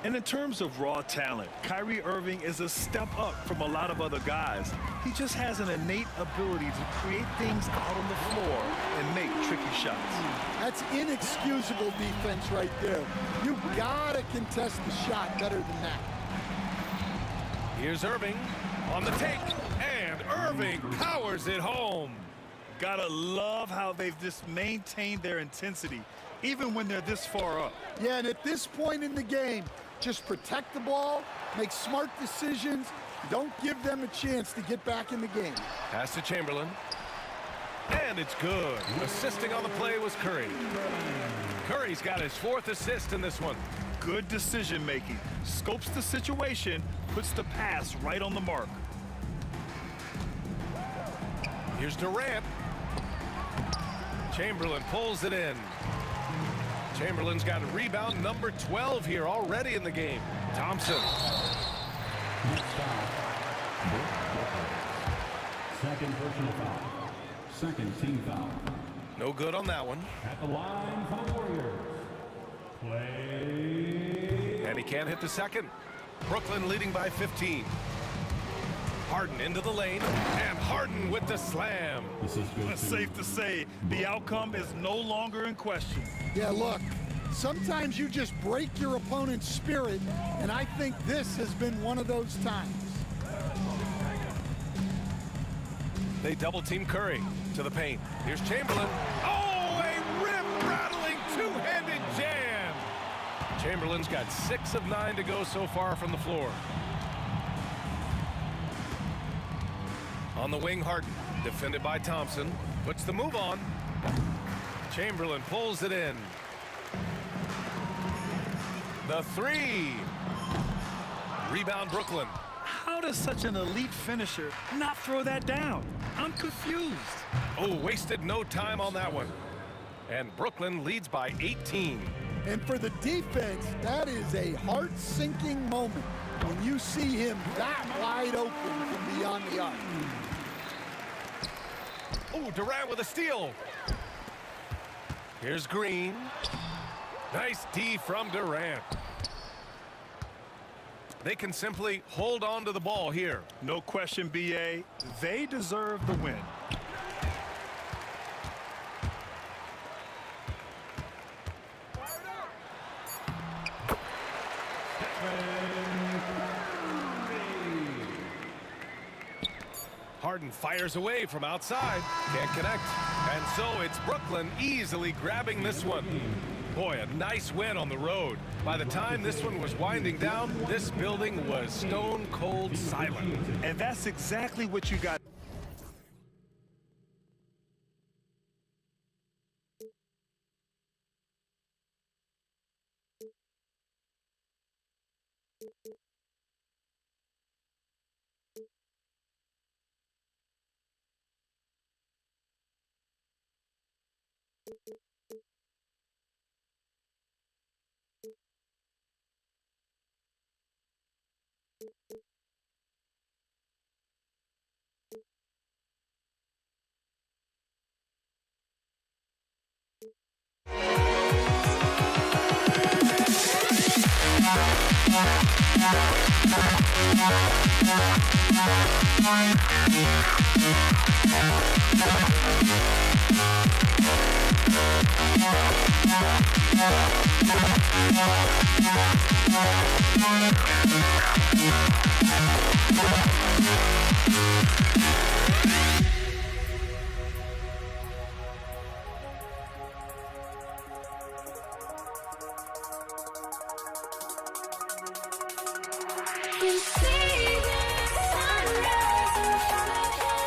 And in terms of raw talent, Kyrie Irving is a step up from a lot of other guys. He just has an innate ability to create things out on the floor and make tricky shots. That's inexcusable defense right there. You gotta contest the shot better than that. Here's Irving on the take, and Irving powers it home. Gotta love how they've just maintained their intensity, even when they're this far up. Yeah, and at this point in the game, just protect the ball, make smart decisions, don't give them a chance to get back in the game. Pass to Chamberlain. And it's good. Assisting on the play was Curry. Curry's got his 4th assist in this one. Good decision making. Scopes the situation, puts the pass right on the mark. Here's Durant. Chamberlain pulls it in. Chamberlain's got a rebound number 12 here already in the game. Thompson. Second personal foul. Second team foul. No good on that one. At the line for the Warriors. Play. And he can't hit the second. Brooklyn leading by 15. Harden into the lane, and Harden with the slam. It's safe to say the outcome is no longer in question. Yeah, look, sometimes you just break your opponent's spirit, and I think this has been one of those times. They double team Curry to the paint. Here's Chamberlain. Oh, a rim-rattling two-handed jam. Chamberlain's got 6 of 9 to go so far from the floor. On the wing, Harden, defended by Thompson, puts the move on. Chamberlain pulls it in. The 3. Rebound, Brooklyn. How does such an elite finisher not throw that down? I'm confused. Oh, wasted no time on that one. And Brooklyn leads by 18. And for the defense, that is a heart-sinking moment when you see him that wide open from beyond the arc. Oh, Durant with a steal. Here's Green. Nice D from Durant. They can simply hold on to the ball here. No question, BA. They deserve the win. Harden fires away from outside. Can't connect. And so it's Brooklyn easily grabbing this one. Boy, a nice win on the road. By the time this one was winding down, this building was stone cold silent. And that's exactly what you got. You see the sunrise in front of your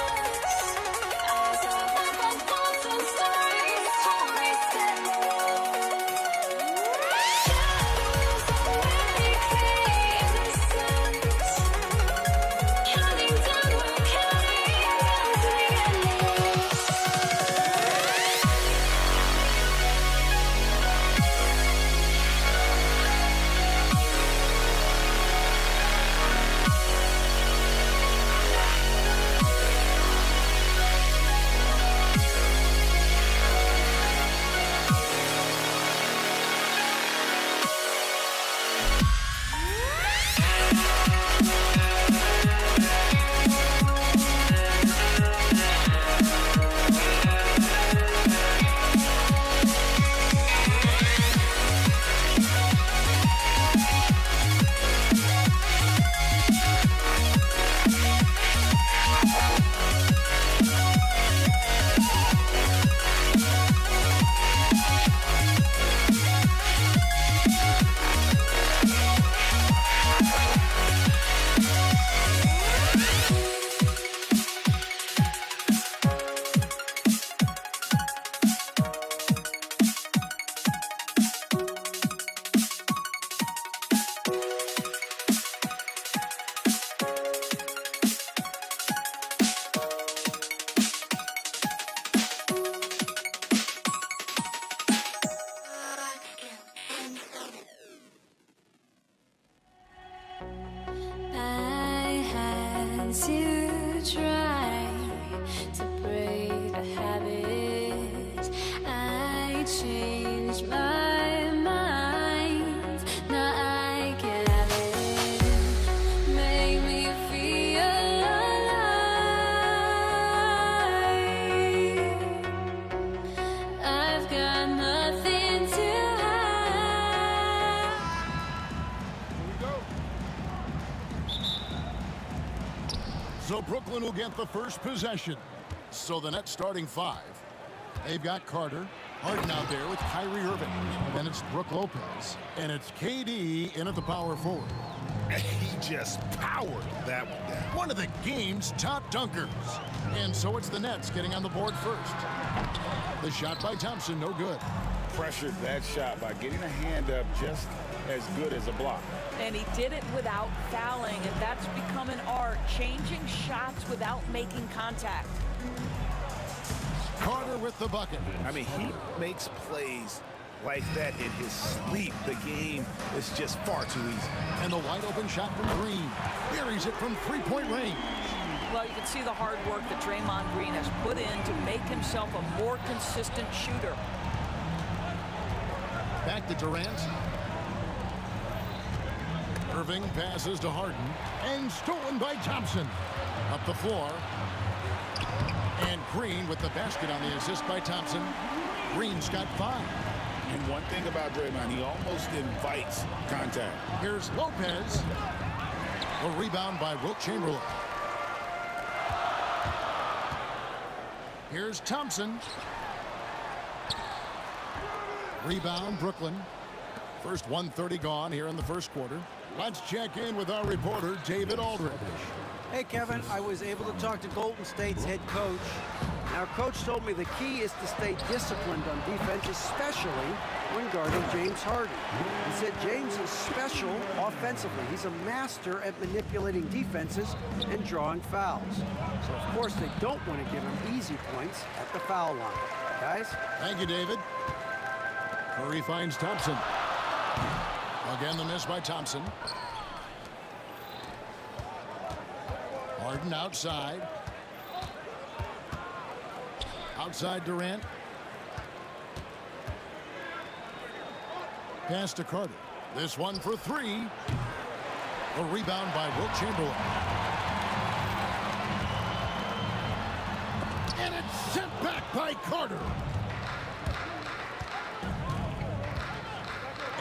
Brooklyn will get the first possession. So the Nets starting 5. They've got Carter. Harden out there with Kyrie Irving. Then it's Brook Lopez. And it's KD in at the power forward. He just powered that one down. One of the game's top dunkers. And so it's the Nets getting on the board first. The shot by Thompson, no good. Pressured that shot by getting a hand up just as good as a block. And he did it without fouling, and that's become an art, changing shots without making contact. Carter with the bucket. I mean, he makes plays like that in his sleep. The game is just far too easy. And the wide open shot from Green. Buries it from three-point range. Well, you can see the hard work that Draymond Green has put in to make himself a more consistent shooter. Back to Durant. Irving passes to Harden. And stolen by Thompson. Up the floor. And Green with the basket on the assist by Thompson. Green's got 5. And one thing about Draymond, he almost invites contact. Here's Lopez. A rebound by Wilt Chamberlain. Here's Thompson. Rebound, Brooklyn. First 1:30 gone here in the first quarter. Let's check in with our reporter, David Aldridge. Hey, Kevin, I was able to talk to Golden State's head coach. Our coach told me the key is to stay disciplined on defense, especially when guarding James Harden. He said James is special offensively. He's a master at manipulating defenses and drawing fouls. So, of course, they don't want to give him easy points at the foul line. Guys? Thank you, David. Curry finds Thompson. Again, the miss by Thompson. Harden outside. Outside Durant. Pass to Carter. This one for 3. A rebound by Wilt Chamberlain. And it's sent back by Carter.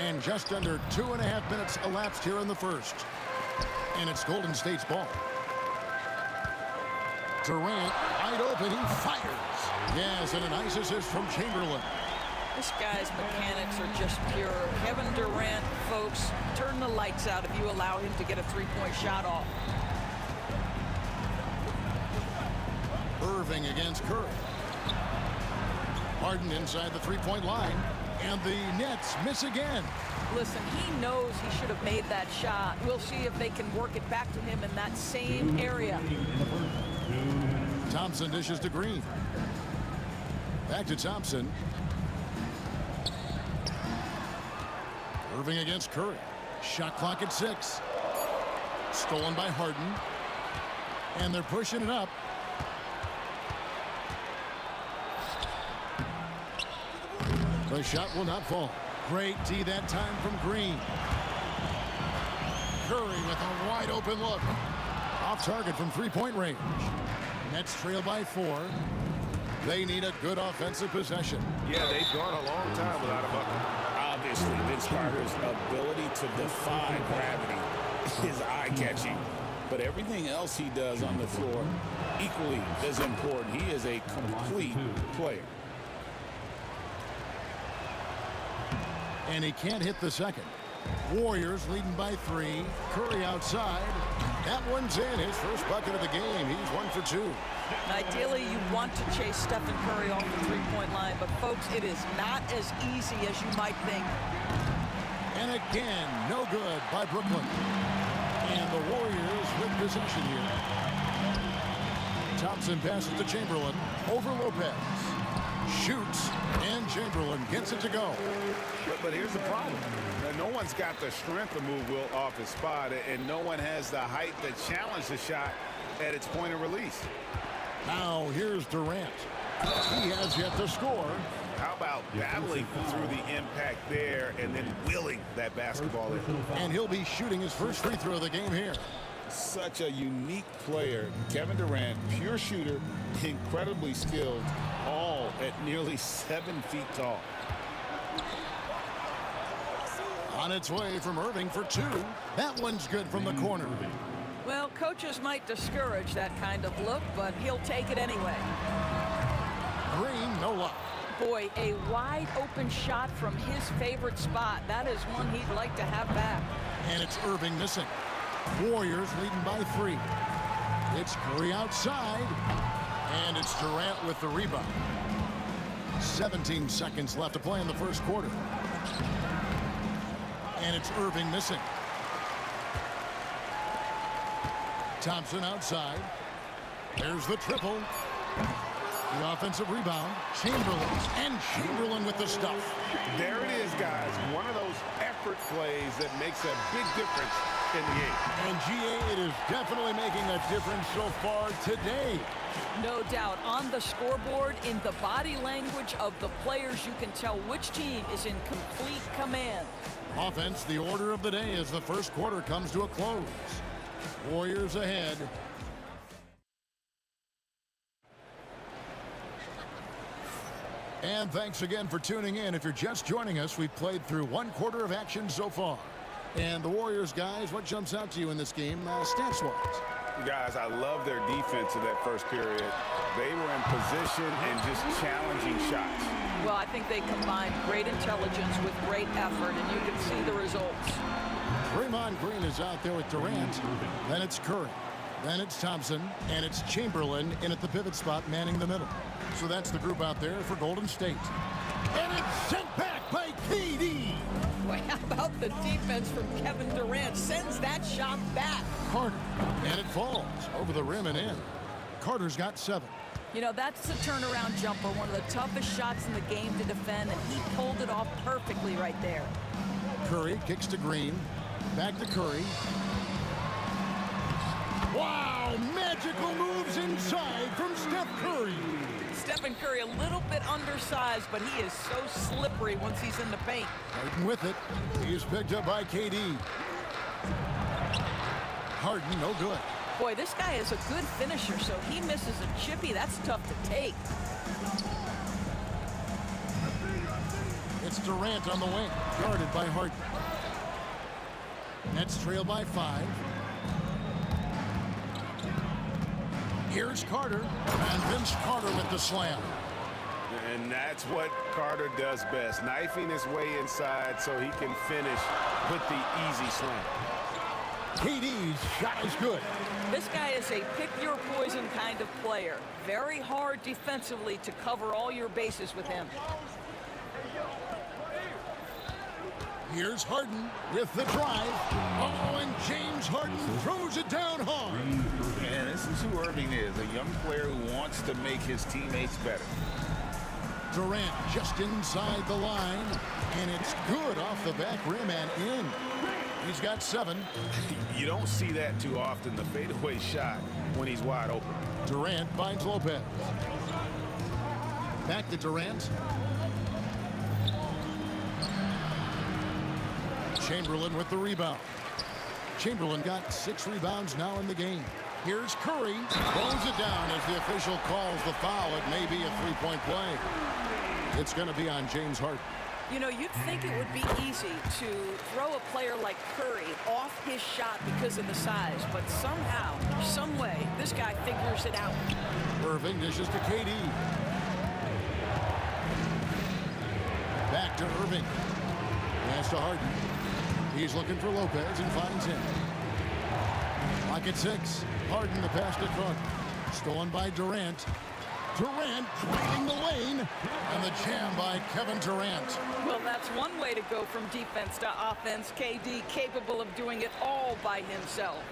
And just under 2.5 minutes elapsed here in the first. And it's Golden State's ball. Durant, wide open, he fires. Yes, and a nice assist from Chamberlain. This guy's mechanics are just pure. Kevin Durant, folks, turn the lights out if you allow him to get a three-point shot off. Irving against Curry. Harden inside the three-point line. And the Nets miss again. Listen, he knows he should have made that shot. We'll see if they can work it back to him in that same area. Thompson dishes to Green. Back to Thompson. Irving against Curry. Shot clock at 6. Stolen by Harden. And they're pushing it up. The shot will not fall. Great D that time from Green. Curry with a wide open look. Off target from three-point range. Nets trail by 4. They need a good offensive possession. Yeah, they've gone a long time without a bucket. Obviously, Vince Carter's ability to defy gravity is eye-catching. But everything else he does on the floor, equally as important. He is a complete player. And he can't hit the second. Warriors leading by 3. Curry outside. That one's in. His first bucket of the game. He's 1 for 2. Ideally, you want to chase Stephen Curry off the three-point line, but folks, it is not as easy as you might think. And again, no good by Brooklyn. And the Warriors with possession here. Thompson passes to Chamberlain. Over Lopez. Shoots, and Chamberlain gets it to go. But here's the problem. No one's got the strength to move Wilt off his spot, and no one has the height to challenge the shot at its point of release. Now here's Durant. He has yet to score. How about battling through the impact there and then willing that basketball in? And he'll be shooting his first free throw of the game here. Such a unique player. Kevin Durant, pure shooter, incredibly skilled, all at nearly 7 feet tall. On its way from Irving for 2. That one's good from the corner. Well, coaches might discourage that kind of look, but he'll take it anyway. Green, no luck. Boy, a wide open shot from his favorite spot. That is one he'd like to have back. And it's Irving missing. Warriors leading by 3. It's Curry outside. And it's Durant with the rebound. 17 seconds left to play in the first quarter. And it's Irving missing. Thompson outside. There's the triple. The offensive rebound. Chamberlain with the stuff. There it is, guys. One of those effort plays that makes a big difference in the game. And GA, it is definitely making a difference so far today. No doubt. On the scoreboard, in the body language of the players, you can tell which team is in complete command. Offense, the order of the day as the first quarter comes to a close. Warriors ahead. And thanks again for tuning in. If you're just joining us, we've played through one quarter of action so far. And the Warriors, guys, what jumps out to you in this game, stats-wise? Guys, I love their defense in that first period. They were in position and just challenging shots. Well, I think they combined great intelligence with great effort, and you can see the results. Draymond Green is out there with Durant. Then it's Curry. Then it's Thompson. And it's Chamberlain in at the pivot spot, manning the middle. So that's the group out there for Golden State. And it's sent back by KD. Well, how about the defense from Kevin Durant? Sends that shot back. Carter. And it falls over the rim and in. Carter's got 7. You know, that's the turnaround jumper, one of the toughest shots in the game to defend, and he pulled it off perfectly right there. Curry kicks to Green. Back to Curry. Wow, magical moves inside from Steph Curry. Stephen Curry a little bit undersized, but he is so slippery once he's in the paint. Harden with it. He's picked up by KD. Harden, no good. Boy, this guy is a good finisher, so he misses a chippy. That's tough to take. It's Durant on the wing, guarded by Harden. Nets trail by 5. Here's Carter, and Vince Carter with the slam. And that's what Carter does best, knifing his way inside so he can finish with the easy slam. KD's shot is good. This guy is a pick-your-poison kind of player. Very hard defensively to cover all your bases with him. Here's Harden with the drive. Oh, and James Harden throws it down hard. And this is who Irving is, a young player who wants to make his teammates better. Durant just inside the line, and it's good off the back rim and in. He's got 7. You don't see that too often, the fadeaway shot when he's wide open. Durant finds Lopez. Back to Durant. Chamberlain with the rebound. Chamberlain got 6 rebounds now in the game. Here's Curry. Throws it down as the official calls the foul. It may be a 3-point play. It's going to be on James Harden. You know, you'd think it would be easy to throw a player like Curry off his shot because of the size, but somehow, some way, this guy figures it out. Irving dishes to KD. Back to Irving. Pass to Harden. He's looking for Lopez and finds him. Lock at 6. Harden the pass to Carter. Stolen by Durant. Durant driving the lane. And the jam by Kevin Durant. Well, that's one way to go from defense to offense. KD capable of doing it all by himself.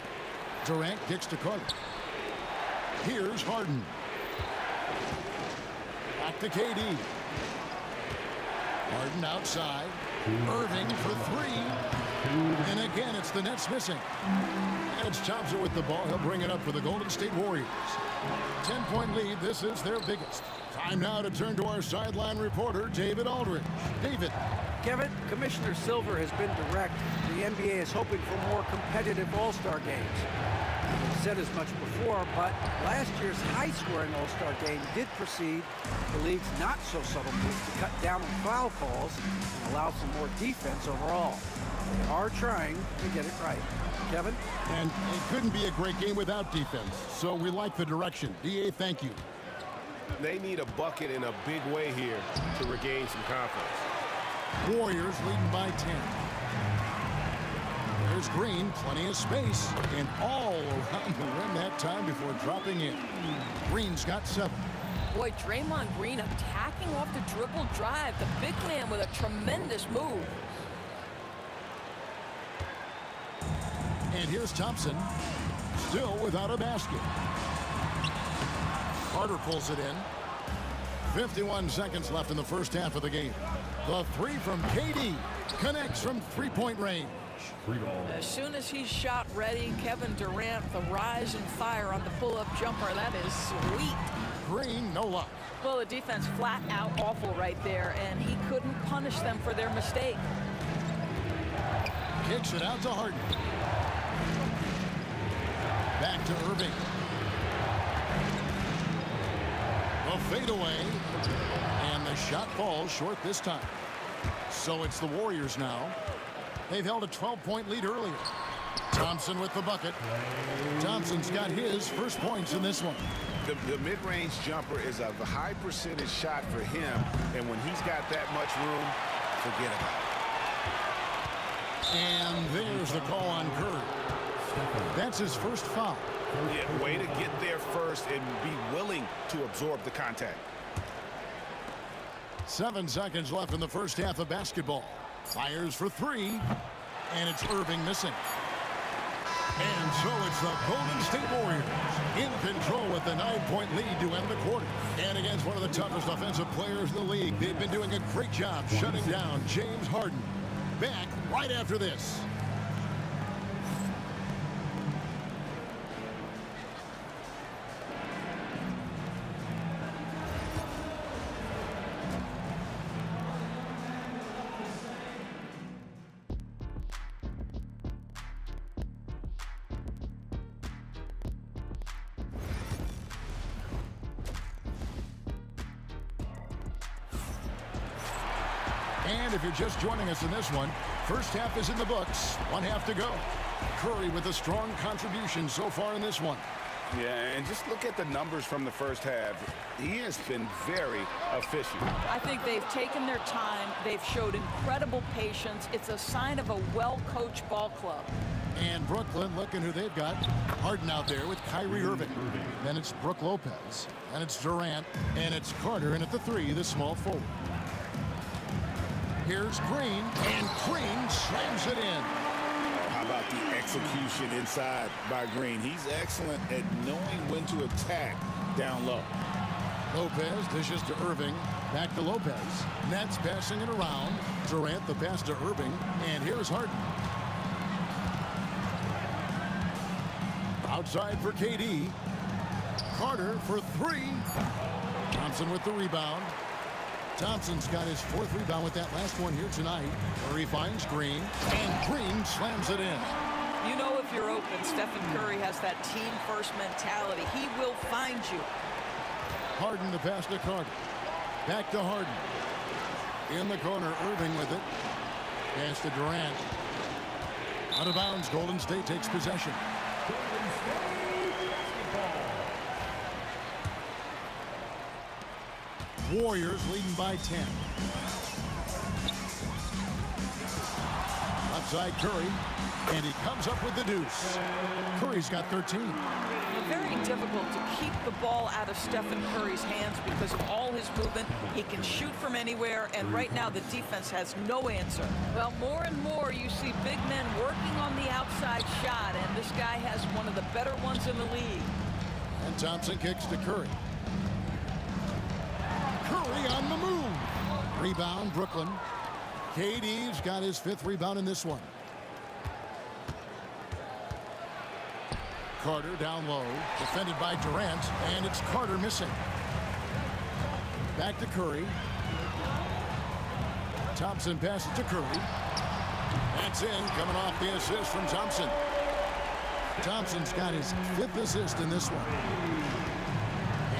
Durant kicks to Carter. Here's Harden. Back to KD. Harden outside. Irving for 3. And again, it's the Nets missing. And it's Thompson with the ball. He'll bring it up for the Golden State Warriors. 10-point lead. This is their biggest. Time now to turn to our sideline reporter, David Aldridge. David. Kevin, Commissioner Silver has been direct. The NBA is hoping for more competitive All-Star games. I've said as much before, but last year's high-scoring All-Star game did precede the league's not-so-subtle move to cut down on foul calls and allow some more defense overall. They are trying to get it right. Kevin. And it couldn't be a great game without defense, so we like the direction. DA, thank you. They need a bucket in a big way here to regain some confidence. Warriors leading by 10. There's Green, plenty of space, and all around the rim that time before dropping in. Green's got 7. Boy, Draymond Green attacking off the dribble drive. The big man with a tremendous move. And here's Thompson, still without a basket. Carter pulls it in. 51 seconds left in the first half of the game. The 3 from KD connects from three-point range. As soon as he's shot ready, Kevin Durant, the rise and fire on the pull-up jumper. That is sweet. Green, no luck. Well, the defense flat out awful right there, and he couldn't punish them for their mistake. Kicks it out to Harden. Back to Irving. A fadeaway, and the shot falls short this time. So it's the Warriors now. They've held a 12-point lead earlier. Thompson with the bucket. Thompson's got his first points in this one. The mid-range jumper is a high percentage shot for him, and when he's got that much room, forget about it. And there's the call on Curry. That's his first foul. Yeah, way to get there first and be willing to absorb the contact. 7 seconds left in the first half of basketball. Fires for 3, and it's Irving missing. And so it's the Golden State Warriors in control with the 9-point lead to end the quarter. And against one of the toughest offensive players in the league, they've been doing a great job shutting down James Harden. Back right after this. And if you're just joining us in this one, first half is in the books. 1 half to go. Curry with a strong contribution so far in this one. Yeah, and just look at the numbers from the first half. He has been very efficient. I think they've taken their time. They've showed incredible patience. It's a sign of a well-coached ball club. And Brooklyn, looking who they've got. Harden out there with Kyrie Irving. Then it's Brook Lopez. And it's Durant. And it's Carter. And at the 3, the small forward. Here's Green, and Green slams it in. How about the execution inside by Green? He's excellent at knowing when to attack down low. Lopez dishes to Irving. Back to Lopez. Nets passing it around. Durant the pass to Irving. And here's Harden. Outside for KD. Carter for 3. Thompson with the rebound. Thompson's got his 4th rebound with that last one here tonight, where he finds Green, and Green slams it in. You know if you're open, Stephen Curry has that team-first mentality. He will find you. Harden the pass to Carter. Back to Harden. In the corner, Irving with it. Pass to Durant. Out of bounds, Golden State takes possession. Warriors leading by 10. Outside Curry, and he comes up with the deuce. Curry's got 13. Very difficult to keep the ball out of Stephen Curry's hands because of all his movement. He can shoot from anywhere, and right now the defense has no answer. Well, more and more you see big men working on the outside shot, and this guy has one of the better ones in the league. And Thompson kicks to Curry. Curry on the move. Rebound, Brooklyn. KD's got his 5th rebound in this one. Carter down low, defended by Durant, and it's Carter missing. Back to Curry. Thompson passes to Curry. That's in, coming off the assist from Thompson. Thompson's got his 5th assist in this one.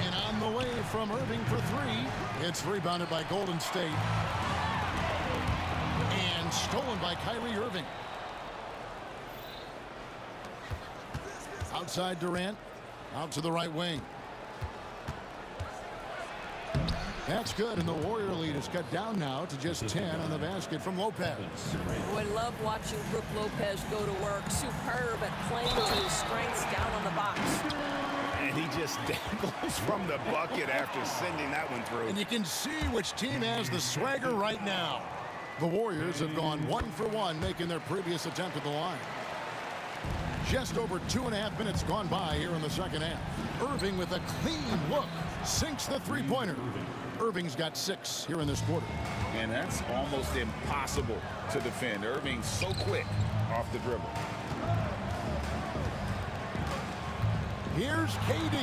And on the way from Irving for 3. It's rebounded by Golden State. And stolen by Kyrie Irving. Outside Durant. Out to the right wing. That's good, and the Warrior lead is cut down now to just 10 on the basket from Lopez. I love watching Brook Lopez go to work. Superb at playing to his strengths down on the box. And he just dangles from the bucket after sending that one through. And you can see which team has the swagger right now. The Warriors have gone 1 for 1, making their previous attempt at the line. Just over 2.5 minutes gone by here in the second half. Irving with a clean look sinks the three-pointer. Irving's got 6 here in this quarter. And that's almost impossible to defend. Irving's so quick off the dribble. Here's KD.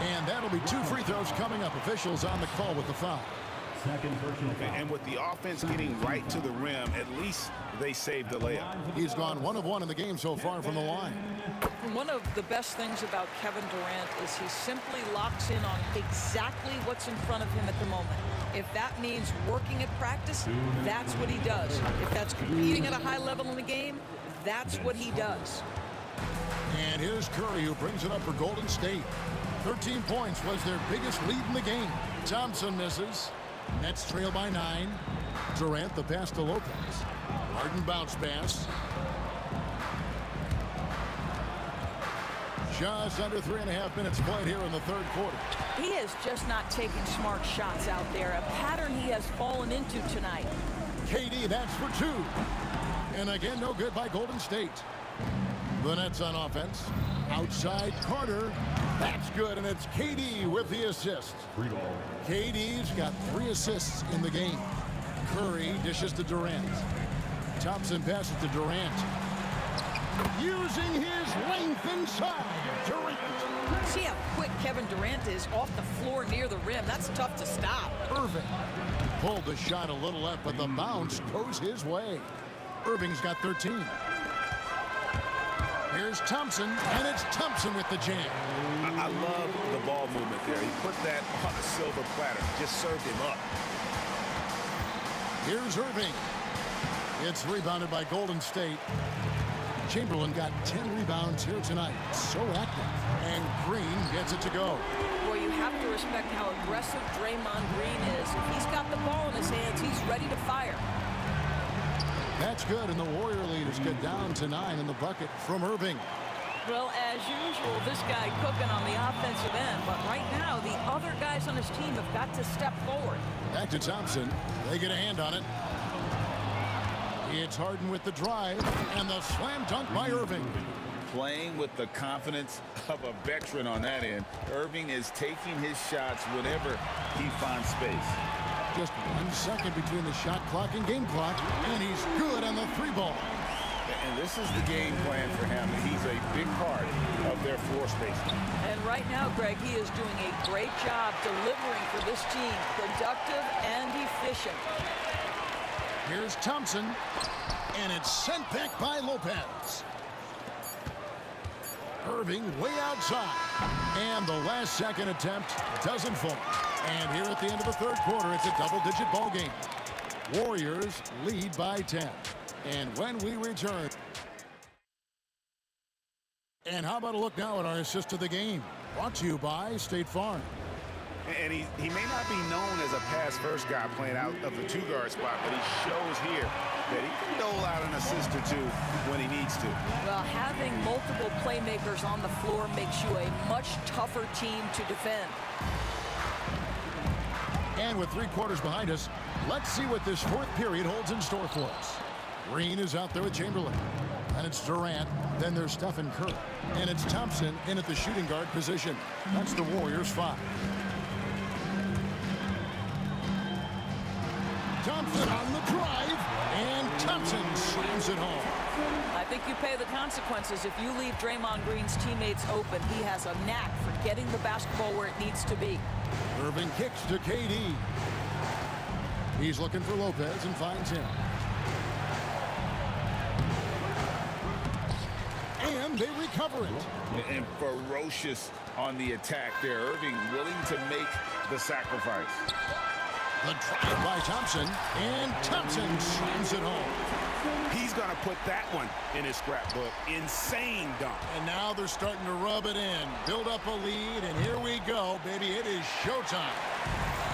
And that'll be 2 free throws coming up. Officials on the call with the foul. And with the offense getting right to the rim, at least they saved the layup. He's gone 1 of 1 in the game so far from the line. One of the best things about Kevin Durant is he simply locks in on exactly what's in front of him at the moment. If that means working at practice, that's what he does. If that's competing at a high level in the game, that's what he does. And here's Curry, who brings it up for Golden State. 13 points was their biggest lead in the game. Thompson misses. Nets trail by 9. Durant the pass to Lopez. Harden bounce pass. Just under 3.5 minutes played here in the third quarter. He is just not taking smart shots out there, a pattern he has fallen into tonight. KD, that's for 2. And again, no good by Golden State. The Nets on offense. Outside Carter. That's good, and it's KD with the assist. KD's got 3 assists in the game. Curry dishes to Durant. Thompson passes to Durant. Using his length inside. Durant. See how quick Kevin Durant is off the floor near the rim. That's tough to stop. Irving pulled the shot a little left, but the bounce goes his way. Irving's got 13. Here's Thompson, and it's Thompson with the jam. I love the ball movement there. He put that on a silver platter, just served him up. Here's Irving. It's rebounded by Golden State. Chamberlain got 10 rebounds here tonight. So active. And Green gets it to go. Boy, you have to respect how aggressive Draymond Green is. If he's got the ball in his hands, he's ready to fire. That's good, and the Warrior lead is cut down to 9 in the bucket from Irving. Well, as usual, this guy cooking on the offensive end, but right now, the other guys on his team have got to step forward. Back to Thompson. They get a hand on it. It's Harden with the drive, and the slam dunk by Irving. Playing with the confidence of a veteran on that end. Irving is taking his shots whenever he finds space. Just 1 second between the shot clock and game clock, and he's good on the 3-ball. And this is the game plan for him. He's a big part of their floor spacing. And right now, Greg, he is doing a great job delivering for this team, productive and efficient. Here's Thompson, and it's sent back by Lopez. Irving way outside, and the last second attempt doesn't fall. And here at the end of the third quarter, it's a double-digit ball game. Warriors lead by 10. And when we return... And how about a look now at our assist to the game? Brought to you by State Farm. And he may not be known as a pass-first guy playing out of the 2-guard spot, but he shows here that he can dole out an assist or 2 when he needs to. Well, having multiple playmakers on the floor makes you a much tougher team to defend. And with 3 quarters behind us, let's see what this fourth period holds in store for us. Green is out there with Chamberlain. And it's Durant. Then there's Stephen Curry. And it's Thompson in at the shooting guard position. That's the Warriors' 5. Thompson on the drive. And Thompson slams it home. I think you pay the consequences if you leave Draymond Green's teammates open. He has a knack for getting the basketball where it needs to be. Irving kicks to KD. He's looking for Lopez and finds him. And they recover it. And ferocious on the attack there. Irving willing to make the sacrifice. The drive by Thompson, and Thompson slams it home. He's going to put that one in his scrapbook. Insane dunk. And now they're starting to rub it in, build up a lead, and here we go, baby. It is showtime.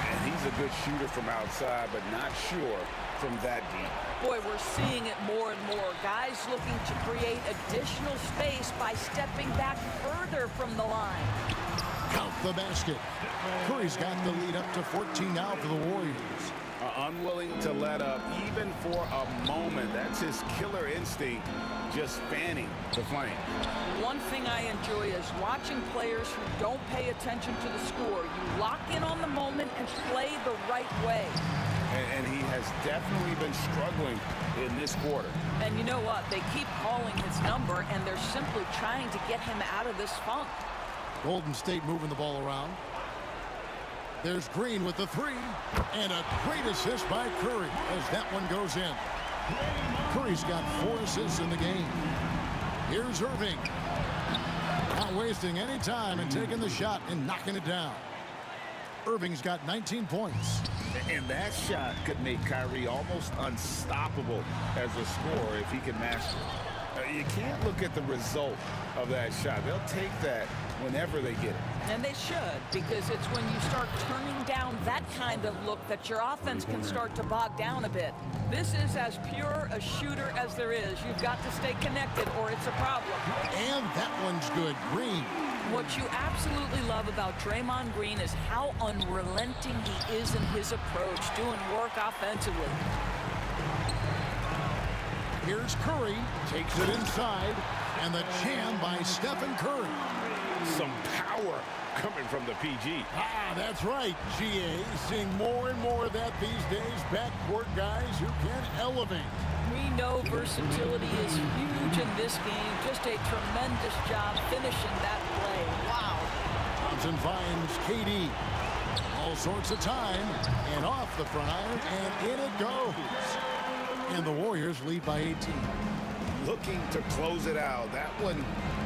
And he's a good shooter from outside, but not sure from that deep. Boy, we're seeing it more and more. Guys looking to create additional space by stepping back further from the line. Count the basket. Curry's got the lead up to 14 now for the Warriors. Unwilling to let up even for a moment. That's his killer instinct, just fanning the flame. One thing I enjoy is watching players who don't pay attention to the score. You lock in on the moment and play the right way. And he has definitely been struggling in this quarter. And you know what? They keep calling his number, and they're simply trying to get him out of this funk. Golden State moving the ball around. There's Green with the three, and a great assist by Curry as that one goes in. Curry's got 4 assists in the game. Here's Irving. Not wasting any time and taking the shot and knocking it down. Irving's got 19 points. And that shot could make Kyrie almost unstoppable as a scorer if he can master it. You can't look at the result of that shot. They'll take that whenever they get it. And they should, because it's when you start turning down that kind of look that your offense can start to bog down a bit. This is as pure a shooter as there is. You've got to stay connected or it's a problem. And that one's good. Green. What you absolutely love about Draymond Green is how unrelenting he is in his approach, doing work offensively. Here's Curry, takes it inside, and the jam by Stephen Curry. Some power coming from the PG. That's right, GA. Seeing more and more of that these days. Backcourt guys who can elevate. We know versatility is huge in this game. Just a tremendous job finishing that play. Wow. Thompson finds KD. All sorts of time, and off the front iron, and in it goes. And the Warriors lead by 18. Looking to close it out. That one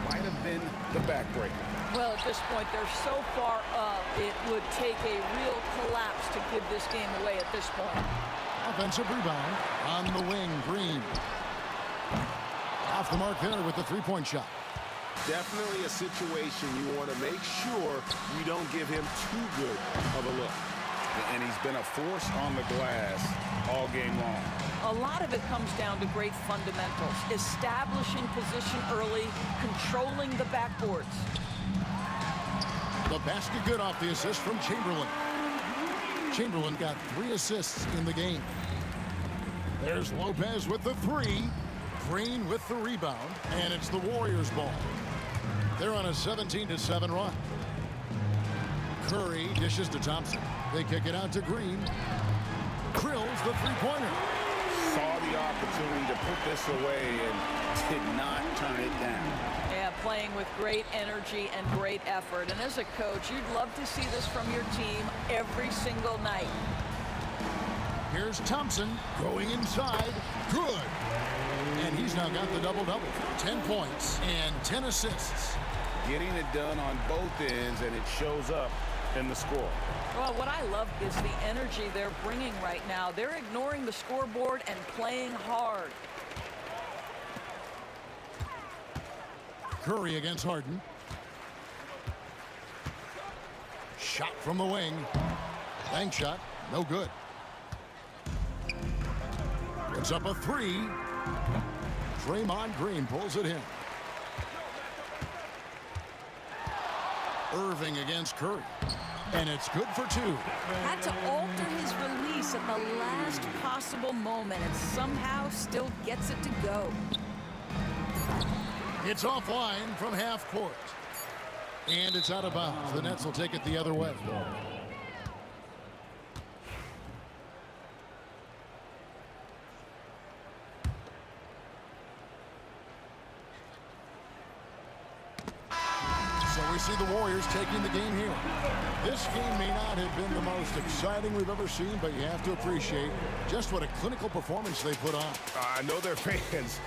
might have been the backbreaker. Well, at this point, they're so far up, it would take a real collapse to give this game away at this point. Offensive rebound on the wing, Green. Off the mark there with the three-point shot. Definitely a situation you want to make sure you don't give him too good of a look. And he's been a force on the glass all game long. A lot of it comes down to great fundamentals. Establishing position early, controlling the backboards. The basket good off the assist from Chamberlain. Chamberlain got 3 assists in the game. There's Lopez with the 3. Green with the rebound. And it's the Warriors' ball. They're on a 17-7 run. Curry dishes to Thompson. They kick it out to Green. Drills the three-pointer. Saw the opportunity to put this away and did not turn it down. Yeah, playing with great energy and great effort. And as a coach, you'd love to see this from your team every single night. Here's Thompson going inside. Good. And he's now got the double-double. 10 points and 10 assists. Getting it done on both ends, and it shows up in the score. Well, what I love is the energy they're bringing right now. They're ignoring the scoreboard and playing hard. Curry against Harden. Shot from the wing. Bank shot, no good. Puts up a 3. Draymond Green pulls it in. Irving against Curry. And it's good for 2. Had to alter his release at the last possible moment and somehow still gets it to go. It's offline from half court. And it's out of bounds. The Nets will take it the other way. So we see the Warriors taking the game here. This game may not have been the most exciting we've ever seen, but you have to appreciate just what a clinical performance they put on. I know their fans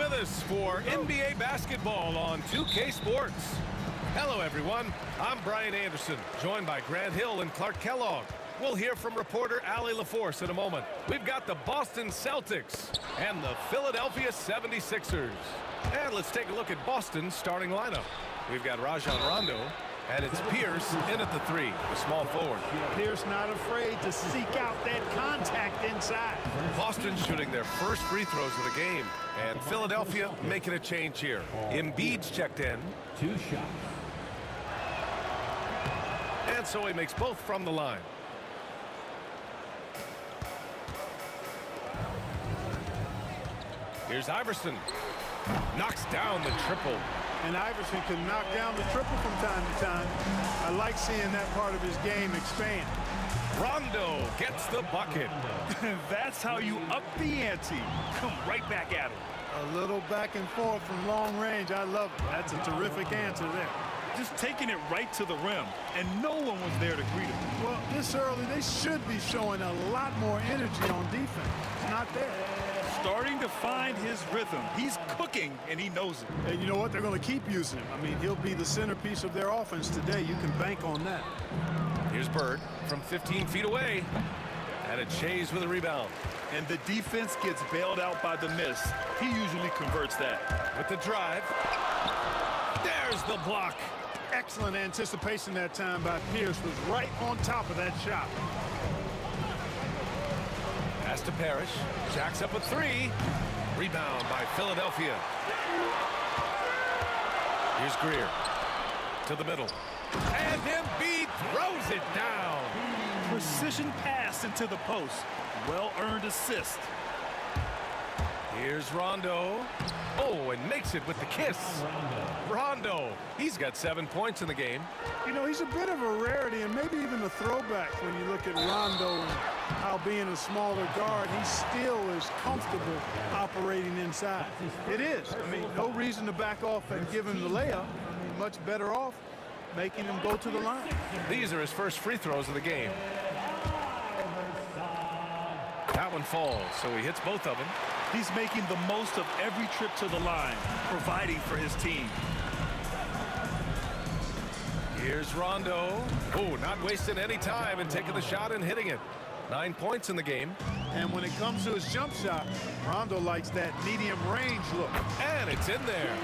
with us for NBA basketball on 2K Sports. Hello, everyone. I'm Brian Anderson, joined by Grant Hill and Clark Kellogg. We'll hear from reporter Allie LaForce in a moment. We've got the Boston Celtics and the Philadelphia 76ers. And let's take a look at Boston's starting lineup. We've got Rajon Rondo, and it's Pierce in at the 3, the small forward. Pierce not afraid to seek out that contact inside. Boston shooting their first free throws of the game, and Philadelphia making a change here. Embiid's checked in. 2 shots. And so he makes both from the line. Here's Iverson. Knocks down the triple. And Iverson can knock down the triple from time to time. I like seeing that part of his game expand. Rondo gets the bucket. That's how you up the ante. Come right back at him. A little back and forth from long range. I love it. That's a terrific answer there. Just taking it right to the rim, and no one was there to greet him. Well, this early, they should be showing a lot more energy on defense. It's not there. Starting to find his rhythm. He's cooking, and he knows it. And you know what? They're going to keep using him. I mean, he'll be the centerpiece of their offense today. You can bank on that. Here's Bird from 15 feet away. And a chase with a rebound. And the defense gets bailed out by the miss. He usually converts that. With the drive. There's the block. Excellent anticipation that time by Pierce. Was right on top of that shot. Pass to Parrish. Jacks up a 3. Rebound by Philadelphia. Here's Greer. To the middle. And Embiid throws it down. Precision pass into the post. Well-earned assist. Here's Rondo. Oh, and makes it with the kiss. Rondo. He's got 7 points in the game. You know, he's a bit of a rarity and maybe even a throwback when you look at Rondo and how being a smaller guard, he still is comfortable operating inside. It is. I mean, no reason to back off and give him the layup. I mean, much better off making him go to the line. These are his first free throws of the game. That one falls, so he hits both of them. He's making the most of every trip to the line, providing for his team. Here's Rondo. Oh, not wasting any time and taking the shot and hitting it. 9 points in the game. And when it comes to his jump shot, Rondo likes that medium range look. And it's in there.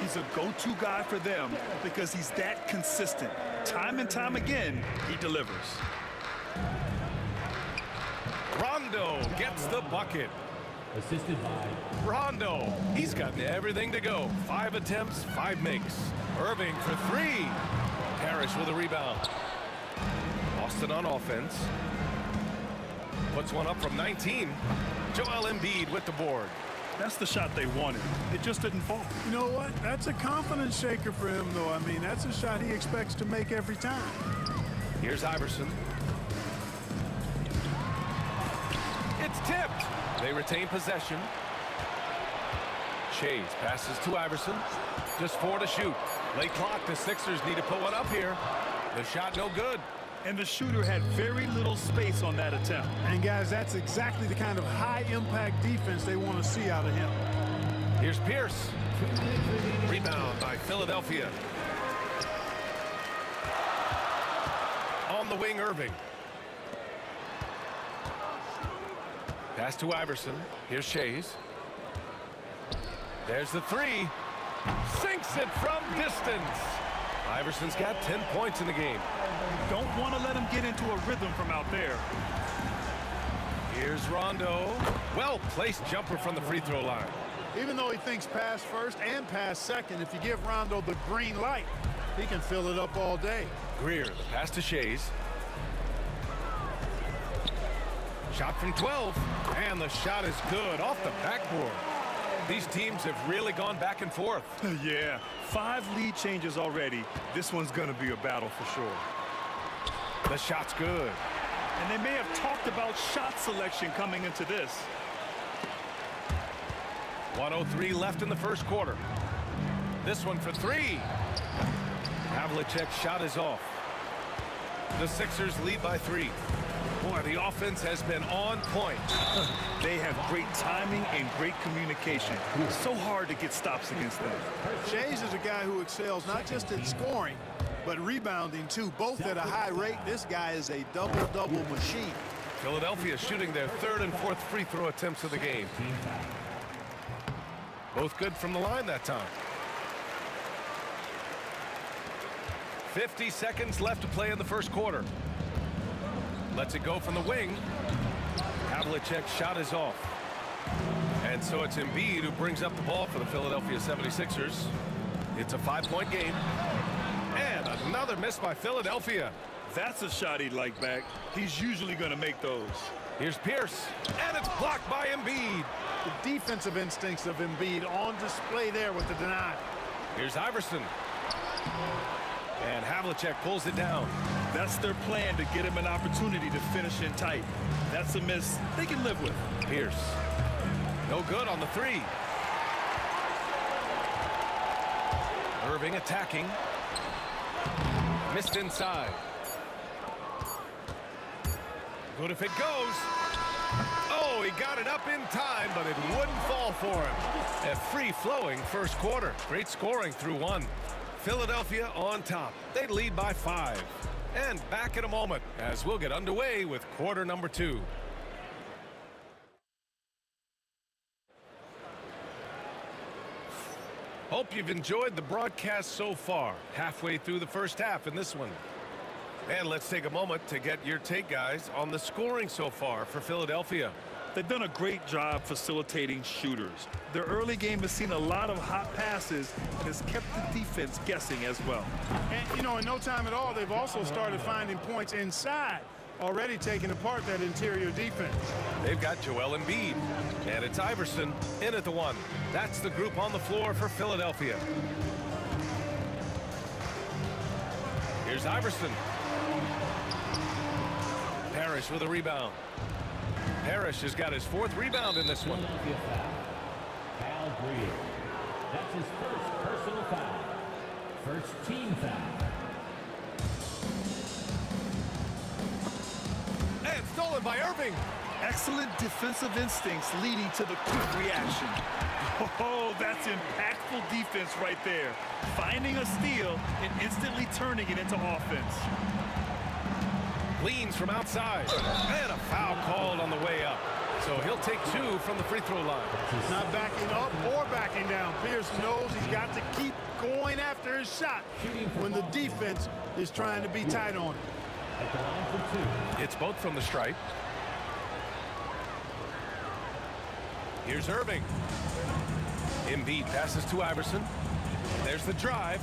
He's a go-to guy for them because he's that consistent. Time and time again, he delivers. Rondo gets the bucket. Assisted by Rondo. He's got everything to go. 5 attempts, 5 makes. Irving for 3. Parrish with a rebound. Boston on offense. Puts one up from 19. Joel Embiid with the board. That's the shot they wanted. It just didn't fall. You know what? That's a confidence shaker for him, though. I mean, that's a shot he expects to make every time. Here's Iverson. It's tipped. They retain possession. Chase passes to Iverson. Just 4 to shoot. Late clock. The Sixers need to put one up here. The shot no good. And the shooter had very little space on that attempt. And guys, that's exactly the kind of high-impact defense they want to see out of him. Here's Pierce. Rebound by Philadelphia. On the wing, Irving. Pass to Iverson. Here's Shays. There's the 3. Sinks it from distance. Iverson's got 10 points in the game. Don't want to let him get into a rhythm from out there. Here's Rondo. Well-placed jumper from the free throw line. Even though he thinks pass first and pass second, if you give Rondo the green light, he can fill it up all day. Greer, the pass to Shays. Shot from 12, and the shot is good off the backboard. These teams have really gone back and forth. Yeah, 5 lead changes already. This one's going to be a battle for sure. The shot's good. And they may have talked about shot selection coming into this. 1:03 left in the first quarter. This one for 3. Havlicek's shot is off. The Sixers lead by 3. Boy, the offense has been on point. They have great timing and great communication. It's so hard to get stops against them. Shays is a guy who excels not just at scoring, but rebounding too, both at a high rate. This guy is a double-double machine. Philadelphia shooting their third and fourth free throw attempts of the game. Both good from the line that time. 50 seconds left to play in the first quarter. Lets it go from the wing. Havlicek's shot is off. And so it's Embiid who brings up the ball for the Philadelphia 76ers. It's a 5-point game. And another miss by Philadelphia. That's a shot he'd like back. He's usually going to make those. Here's Pierce, and it's blocked by Embiid. The defensive instincts of Embiid on display there with the deny. Here's Iverson. And Havlicek pulls it down. That's their plan, to get him an opportunity to finish in tight. That's a miss they can live with. Pierce. No good on the three. Irving attacking. Missed inside. Good if it goes. Oh, he got it up in time, but it wouldn't fall for him. A free-flowing first quarter. Great scoring through one. Philadelphia on top. They lead by 5. And back in a moment as we'll get underway with quarter number 2. Hope you've enjoyed the broadcast so far. Halfway through the first half in this one. And let's take a moment to get your take, guys, on the scoring so far for Philadelphia. They've done a great job facilitating shooters. Their early game has seen a lot of hot passes and has kept the defense guessing as well. And, you know, in no time at all, they've also started finding points inside, already taking apart that interior defense. They've got Joel Embiid, and it's Iverson in at the 1. That's the group on the floor for Philadelphia. Here's Iverson. Parrish with a rebound. Parrish has got his 4th rebound in this one. Foul Greer. That's his first personal foul. First team foul. And stolen by Irving. Excellent defensive instincts leading to the quick reaction. Oh, that's impactful defense right there. Finding a steal and instantly turning it into offense. Leans from outside. And a foul called on the way up. So he'll take 2 from the free throw line. Not backing up or backing down. Pierce knows he's got to keep going after his shot when the defense is trying to be tight on him. It's both from the stripe. Here's Irving. Embiid passes to Iverson. There's the drive.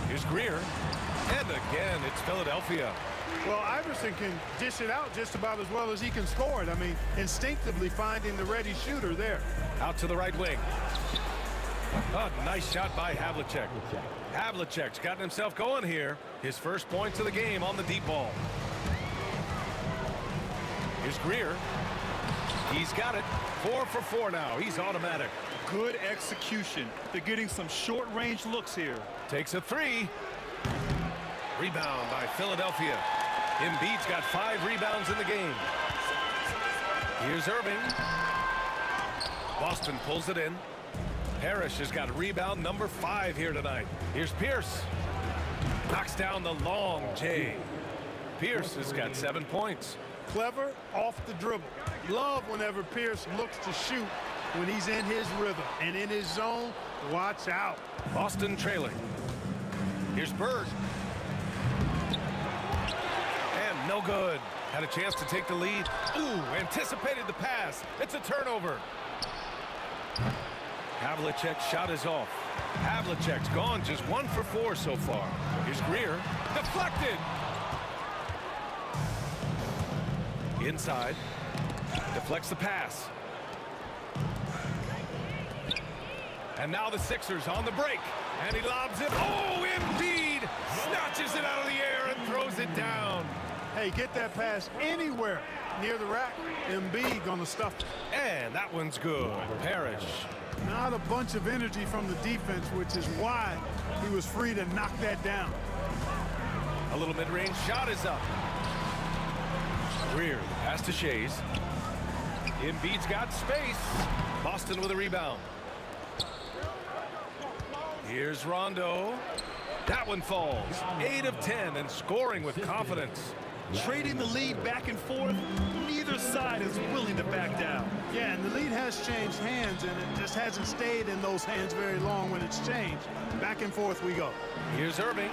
Here's Greer. And again, it's Philadelphia. Well, Iverson can dish it out just about as well as he can score it. I mean, instinctively finding the ready shooter there. Out to the right wing. Oh, nice shot by Havlicek. Havlicek's gotten himself going here. His first points of the game on the deep ball. Here's Greer. He's got it. 4 for 4 now. He's automatic. Good execution. They're getting some short-range looks here. Takes a 3. Rebound by Philadelphia. Embiid's got 5 rebounds in the game. Here's Irving. Boston pulls it in. Parrish has got rebound number 5 here tonight. Here's Pierce. Knocks down the long J. Pierce has got 7 points. Clever off the dribble. Love whenever Pierce looks to shoot when he's in his rhythm and in his zone. Watch out. Boston trailing. Here's Bird. And no good. Had a chance to take the lead. Ooh, anticipated the pass. It's a turnover. Havlicek's shot is off. Havlicek's gone just 1 for 4 so far. Here's Greer. Deflected. Inside. Deflects the pass. And now the Sixers on the break. And he lobs it. Oh, Embiid snatches it out of the air and throws it down. Hey, get that pass anywhere near the rack. Embiid gonna stuff it. And that one's good. Parrish. Not a bunch of energy from the defense, which is why he was free to knock that down. A little mid-range shot is up. Greer, the pass to Shays. Embiid's got space. Boston with a rebound. Here's Rondo. That one falls. 8 of 10 and scoring with confidence. Trading the lead back and forth, neither side is willing to back down. Yeah, and the lead has changed hands, and it just hasn't stayed in those hands very long when it's changed. Back and forth we go. Here's Irving.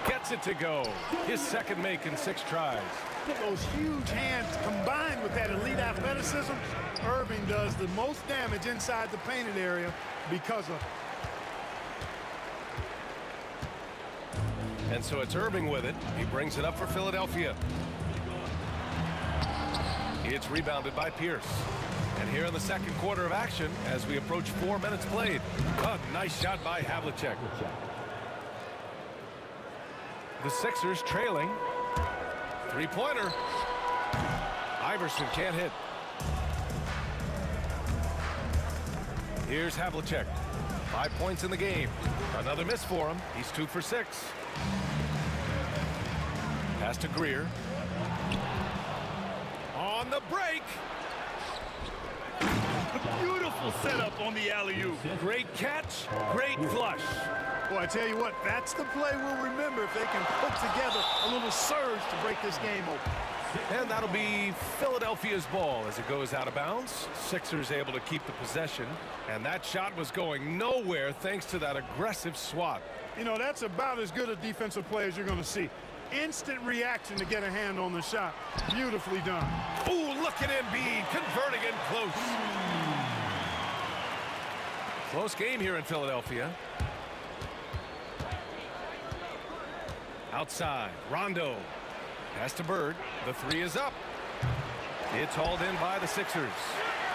Gets it to go. His second make in 6 tries. Those huge hands combined with that elite athleticism, Irving does the most damage inside the painted area because of it. And so it's Irving with it. He brings it up for Philadelphia. It's rebounded by Pierce. And here in the second quarter of action, as we approach 4 minutes played. A nice shot by Havlicek. The Sixers trailing. Three-pointer. Iverson can't hit. Here's Havlicek. 5 points in the game. Another miss for him. He's 2 for 6. Pass to Greer. On the break. Beautiful setup on the alley-oop. Great catch, great flush. Boy, I tell you what, that's the play we'll remember if they can put together a little surge to break this game open. And that'll be Philadelphia's ball as it goes out of bounds. Sixers able to keep the possession. And that shot was going nowhere thanks to that aggressive swat. You know, that's about as good a defensive play as you're going to see. Instant reaction to get a hand on the shot. Beautifully done. Ooh, look at Embiid converting in close. Close game here in Philadelphia. Outside, Rondo. Pass to Bird. The 3 is up. It's hauled in by the Sixers.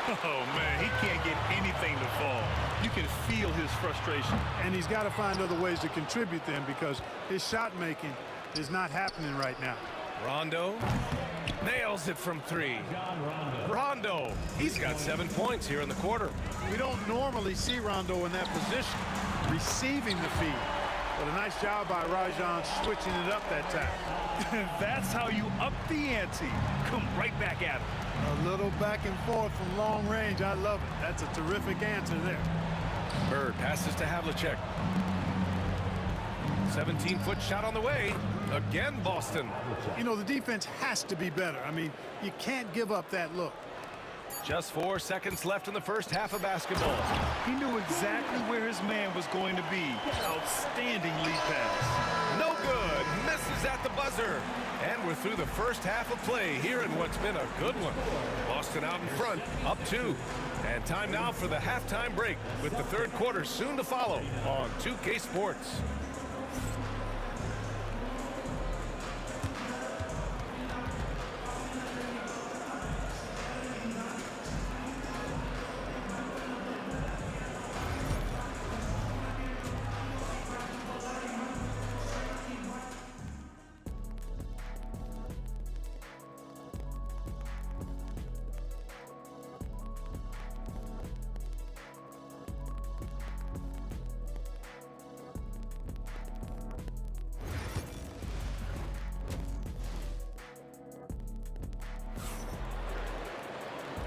Oh, man, he can't get anything to fall. You can feel his frustration. And he's got to find other ways to contribute then because his shot making is not happening right now. Rondo nails it from 3. Rondo, he's got 7 points here in the quarter. We don't normally see Rondo in that position, receiving the feed. But a nice job by Rajon switching it up that time. That's how you up the ante. Come right back at him. A little back and forth from long range. I love it. That's a terrific answer there. Bird passes to Havlicek. 17-foot shot on the way. Again, Boston. You know, the defense has to be better. I mean, you can't give up that look. Just 4 seconds left in the first half of basketball. He knew exactly where his man was going to be. Outstanding lead pass. No good. Misses at the buzzer. And we're through the first half of play here in what's been a good one. Boston out in front, up 2. And time now for the halftime break with the third quarter soon to follow on 2K Sports.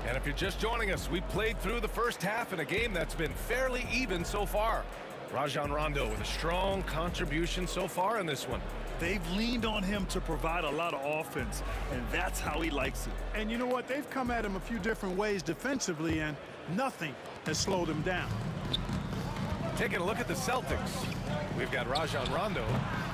And if you're just joining us, we played through the first half in a game that's been fairly even so far. Rajon Rondo with a strong contribution so far in this one. They've leaned on him to provide a lot of offense, and that's how he likes it. And you know what? They've come at him a few different ways defensively, and nothing has slowed him down. Taking a look at the Celtics. We've got Rajon Rondo,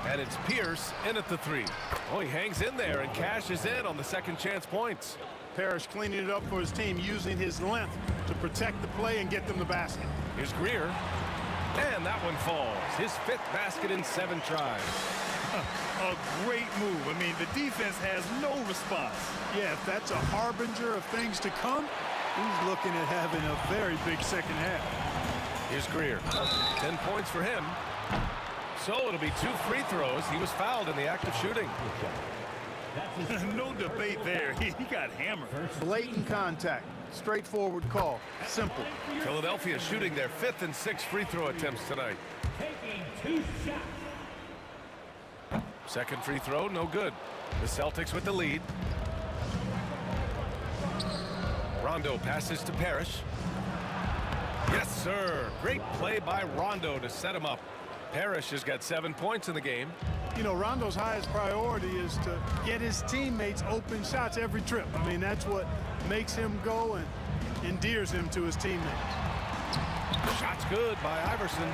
and it's Pierce in at the 3. Oh, he hangs in there and cashes in on the second chance points. Parrish cleaning it up for his team, using his length to protect the play and get them the basket. Here's Greer. And that one falls. His 5th basket in 7 tries. A great move. I mean, the defense has no response. Yeah, if that's a harbinger of things to come, he's looking at having a very big second half. Here's Greer. 10 points for him. So it'll be 2 free throws. He was fouled in the act of shooting. No debate there. He got hammered. Blatant contact. Straightforward call. Simple. Philadelphia shooting their 5th and 6th free throw attempts tonight. Taking 2 shots. Second free throw, no good. The Celtics with the lead. Rondo passes to Parrish. Yes, sir. Great play by Rondo to set him up. Parrish has got 7 points in the game. You know, Rondo's highest priority is to get his teammates open shots every trip. I mean, that's what makes him go and endears him to his teammates. Shot's good by Iverson.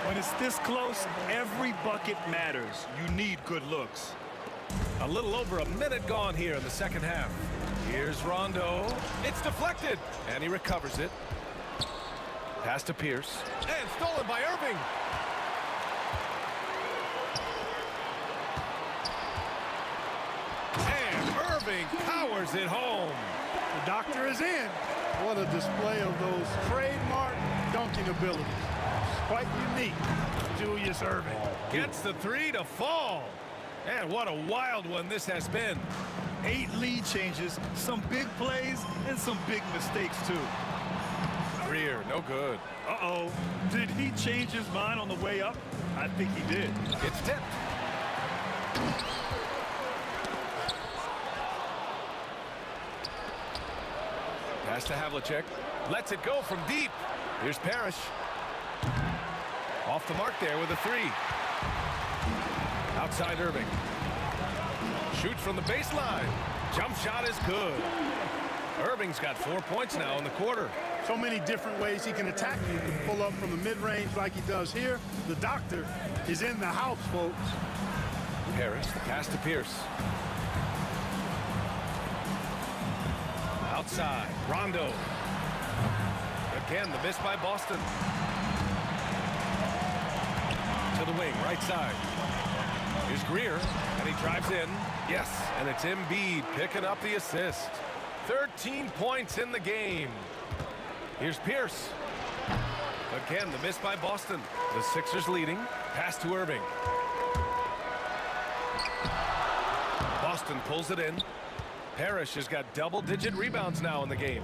When it's this close, every bucket matters. You need good looks. A little over a minute gone here in the second half. Here's Rondo. It's deflected, and he recovers it. Pass to Pierce, and stolen by Irving. And Irving powers it home. The doctor is in. What a display of those trademark dunking abilities. Quite unique. Julius Irving gets the three to fall. And what a wild one this has been. 8 lead changes, some big plays, and some big mistakes, too. Greer, no good. Uh-oh. Did he change his mind on the way up? I think he did. It's tipped. Pass to Havlicek. Lets it go from deep. Here's Parrish. Off the mark there with a three. Outside Irving. Shoots from the baseline. Jump shot is good. Irving's got 4 points now in the quarter. So many different ways he can attack. He can pull up from the mid-range like he does here. The doctor is in the house, folks. Parrish, the pass to Pierce. Outside, Rondo. Again, the miss by Boston. To the wing, right side. Here's Greer, and he drives in. Yes, and it's Embiid picking up the assist. 13 points in the game. Here's Pierce. Again, the miss by Boston. The Sixers leading. Pass to Irving. Boston pulls it in. Parrish has got double-digit rebounds now in the game.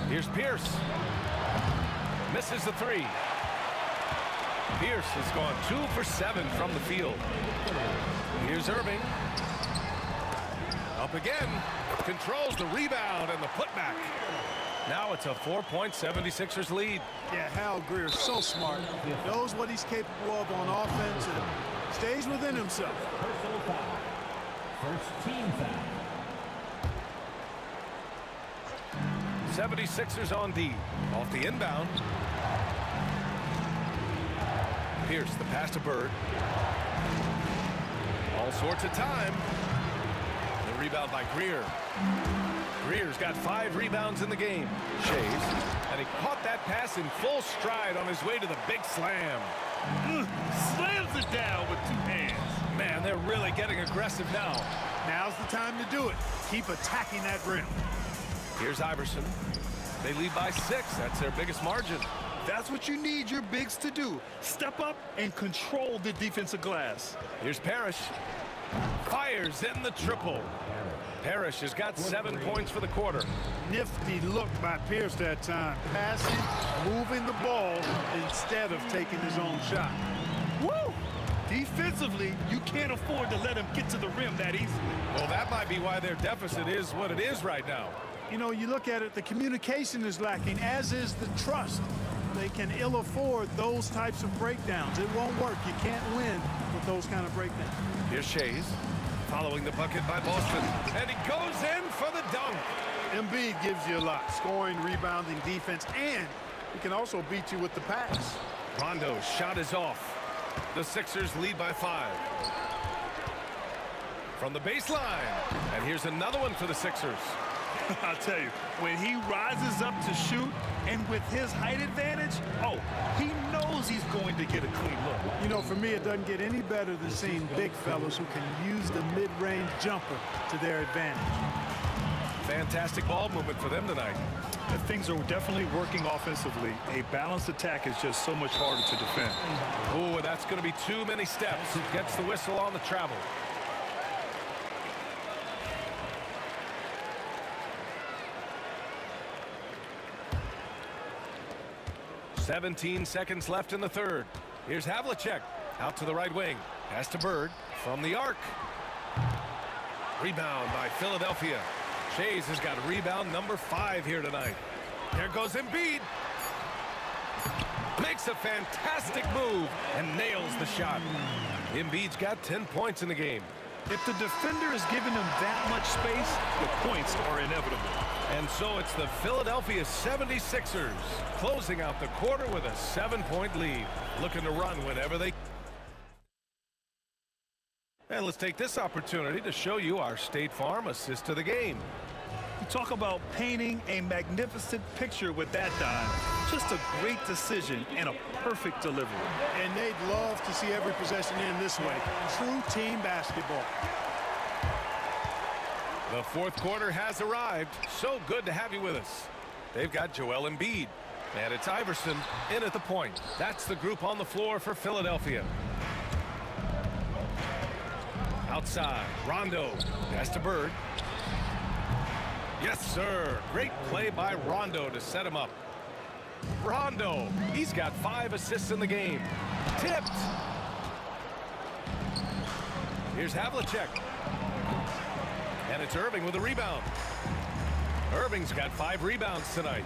Here's Pierce. Misses the three. Pierce has gone 2 for 7 from the field. Here's Irving. Up again. Controls the rebound and the putback. Now it's a 4-point 76ers lead. Yeah, Hal Greer, so smart. Knows what he's capable of on offense and stays within himself. Personal foul. First team foul. 76ers on D. Off the inbound. Pierce, the pass to Bird. All sorts of time. The rebound by Greer. Greer's got 5 rebounds in the game. Shays, and he caught that pass in full stride on his way to the big slam. Slams it down with 2 hands. Man, they're really getting aggressive now. Now's the time to do it. Keep attacking that rim. Here's Iverson. They lead by 6. That's their biggest margin. That's what you need your bigs to do. Step up and control the defensive glass. Here's Parrish. Fires in the triple. Parrish has got 7 points for the quarter. Nifty look by Pierce that time. Passing, moving the ball instead of taking his own shot. Woo! Defensively, you can't afford to let him get to the rim that easily. Well, that might be why their deficit is what it is right now. You know, you look at it, the communication is lacking, as is the trust. They can ill afford those types of breakdowns. It won't work. You can't win with those kind of breakdowns. Here's Shays, following the bucket by Boston, and he goes in for the dunk. Embiid gives you a lot, scoring, rebounding, defense, and he can also beat you with the pass. Rondo's shot is off. The Sixers lead by 5. From the baseline, and here's another one for the Sixers. I'll tell you, when he rises up to shoot, and with his height advantage, oh, he knows he's going to get a clean look. You know, for me, it doesn't get any better than seeing big fellas who can use the mid-range jumper to their advantage. Fantastic ball movement for them tonight. Things are definitely working offensively. A balanced attack is just so much harder to defend. Oh, that's going to be too many steps. Gets the whistle on the travel. "17 seconds left in the third. Here's Havlicek out to the right wing. Pass to Bird from the arc. Rebound by Philadelphia. Shays has got rebound number 5 here tonight. There goes Embiid. Makes a fantastic move and nails the shot. Embiid's got 10 points in the game. If the defender is giving him that much space, the points are inevitable. And so it's the Philadelphia 76ers closing out the quarter with a 7-point lead. Looking to run whenever they... And let's take this opportunity to show you our State Farm assist to the game. You talk about painting a magnificent picture with that dime. Just a great decision and a perfect delivery. And they'd love to see every possession end this way. True team basketball. The fourth quarter has arrived. So good to have you with us. They've got Joel Embiid. And it's Iverson in at the point. That's the group on the floor for Philadelphia. Outside, Rondo. Pass to Bird. Yes, sir. Great play by Rondo to set him up. Rondo, he's got 5 assists in the game. Tipped. Here's Havlicek. And it's Irving with a rebound. Irving's got 5 rebounds tonight.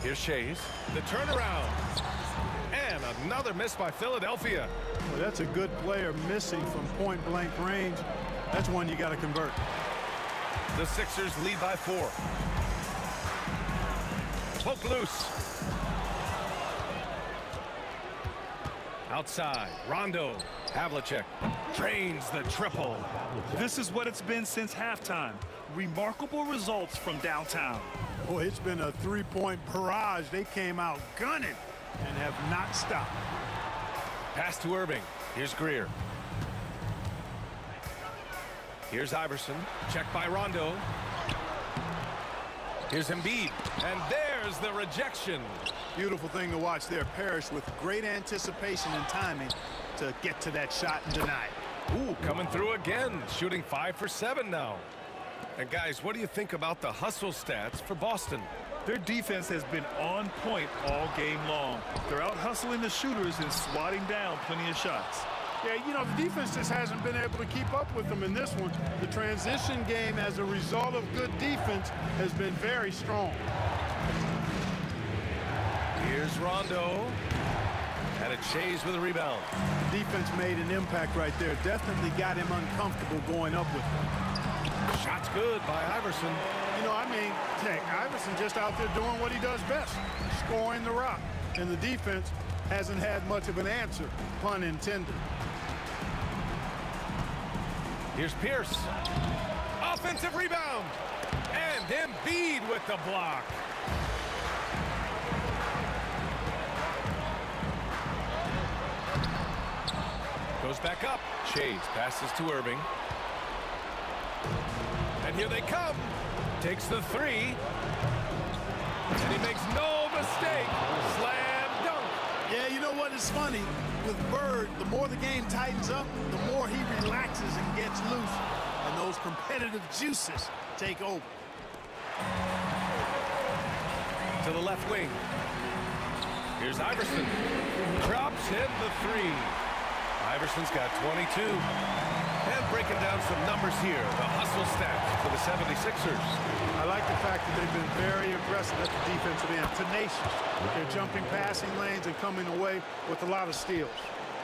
Here's Shays. The turnaround. And another miss by Philadelphia. Well, that's a good player missing from point-blank range. That's one you got to convert. The Sixers lead by 4. Poke loose. Outside, Rondo. Havlicek drains the triple. This is what it's been since halftime. Remarkable results from downtown. Boy, it's been a 3-point barrage. They came out gunning and have not stopped. Pass to Irving. Here's Greer. Here's Iverson. Checked by Rondo. Here's Embiid. And there's the rejection. Beautiful thing to watch there. Parrish with great anticipation and timing to get to that shot and deny it. Ooh, coming through again. Shooting 5 for 7 now. And guys, what do you think about the hustle stats for Boston? Their defense has been on point all game long. They're out hustling the shooters and swatting down plenty of shots. Yeah, you know, the defense just hasn't been able to keep up with them in this one. The transition game, as a result of good defense, has been very strong. Here's Rondo. And it's Shays with a rebound. Defense made an impact right there. Definitely got him uncomfortable going up with them. Shot's good by Iverson. You know, I mean, heck, Iverson just out there doing what he does best, scoring the rock. And the defense hasn't had much of an answer, pun intended. Here's Pierce. Offensive rebound. And Embiid with the block. Goes back up. Shays passes to Irving. And here they come. Takes the 3. And he makes no mistake. Slam dunk. Yeah, you know what is funny? With Bird, the more the game tightens up, the more he relaxes and gets loose. And those competitive juices take over. To the left wing. Here's Iverson. Drops in the 3. Iverson's got 22. And breaking down some numbers here, the hustle stats for the 76ers. I like the fact that they've been very aggressive at the defensive end, tenacious. They're jumping passing lanes and coming away with a lot of steals.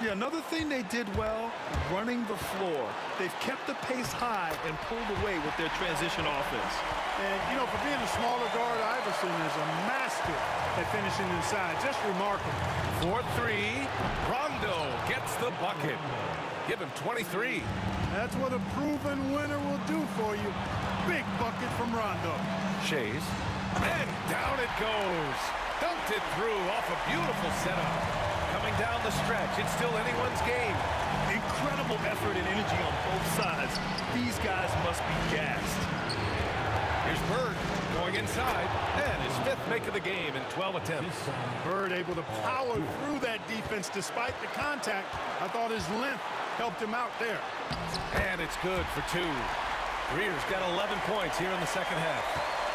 Yeah, another thing they did well, running the floor. They've kept the pace high and pulled away with their transition offense. And, you know, for being a smaller guard, Iverson is a master at finishing inside. Just remarkable. 4-3. Rondo gets the bucket. Give him 23. That's what a proven winner will do for you. Big bucket from Rondo. Shays. And down it goes. Dumped it through off a beautiful setup. Coming down the stretch. It's still anyone's game. Incredible effort and energy on both sides. These guys must be gassed. Here's Bird going inside. And his 5th make of the game in 12 attempts. Bird able to power through that defense despite the contact. I thought his length helped him out there. And it's good for 2. Greer's got 11 points here in the second half.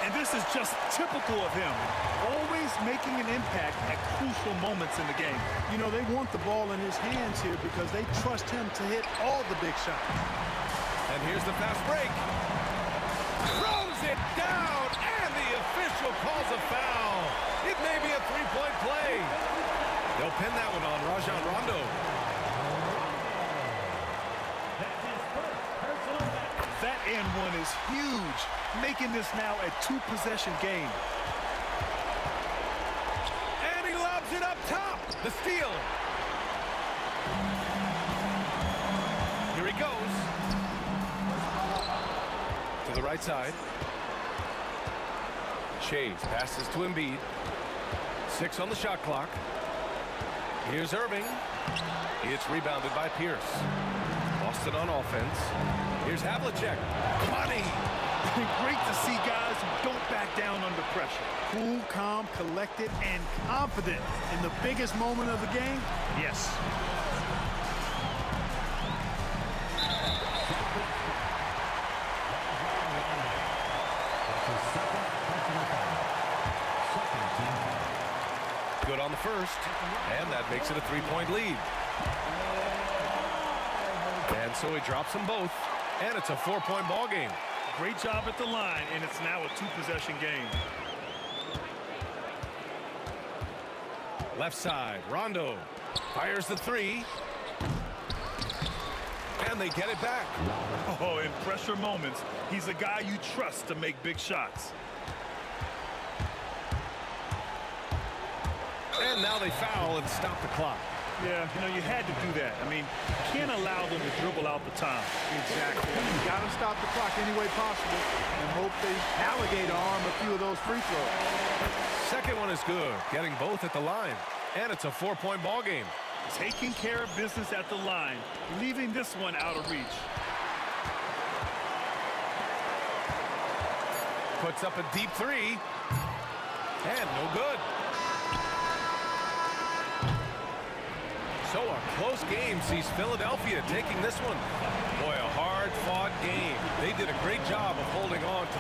And this is just typical of him. Always making an impact at crucial moments in the game. You know, they want the ball in his hands here because they trust him to hit all the big shots. And here's the fast break. Throws Throws it down, and the official calls a foul. It may be a three-point play. They'll pin that one on Rajon Rondo. That and one is huge, making this now a two-possession game. And he lobs it up top. The steal. Here he goes. To the right side. Chase passes to Embiid. 6 on the shot clock. Here's Irving. It's rebounded by Pierce. Boston on offense. Here's Havlicek. Money. Great to see guys who don't back down under pressure. Cool, calm, collected, and confident in the biggest moment of the game. Yes. Good on the first, and that makes it a three-point lead. And so he drops them both, and it's a 4-point ball game. Great job at the line, and it's now a two-possession game. Left side, Rondo fires the three, and they get it back. Oh, in pressure moments, he's a guy you trust to make big shots. And now they foul and stop the clock. Yeah, you know, you had to do that. I mean, you can't allow them to dribble out the time. Exactly. You got to stop the clock any way possible and hope they alligator arm a few of those free throws. Second one is good, getting both at the line. And it's a 4-point ball game. Taking care of business at the line, leaving this one out of reach. Puts up a deep three. And no good. So a close game sees Philadelphia taking this one. Boy, a hard-fought game. They did a great job of holding on to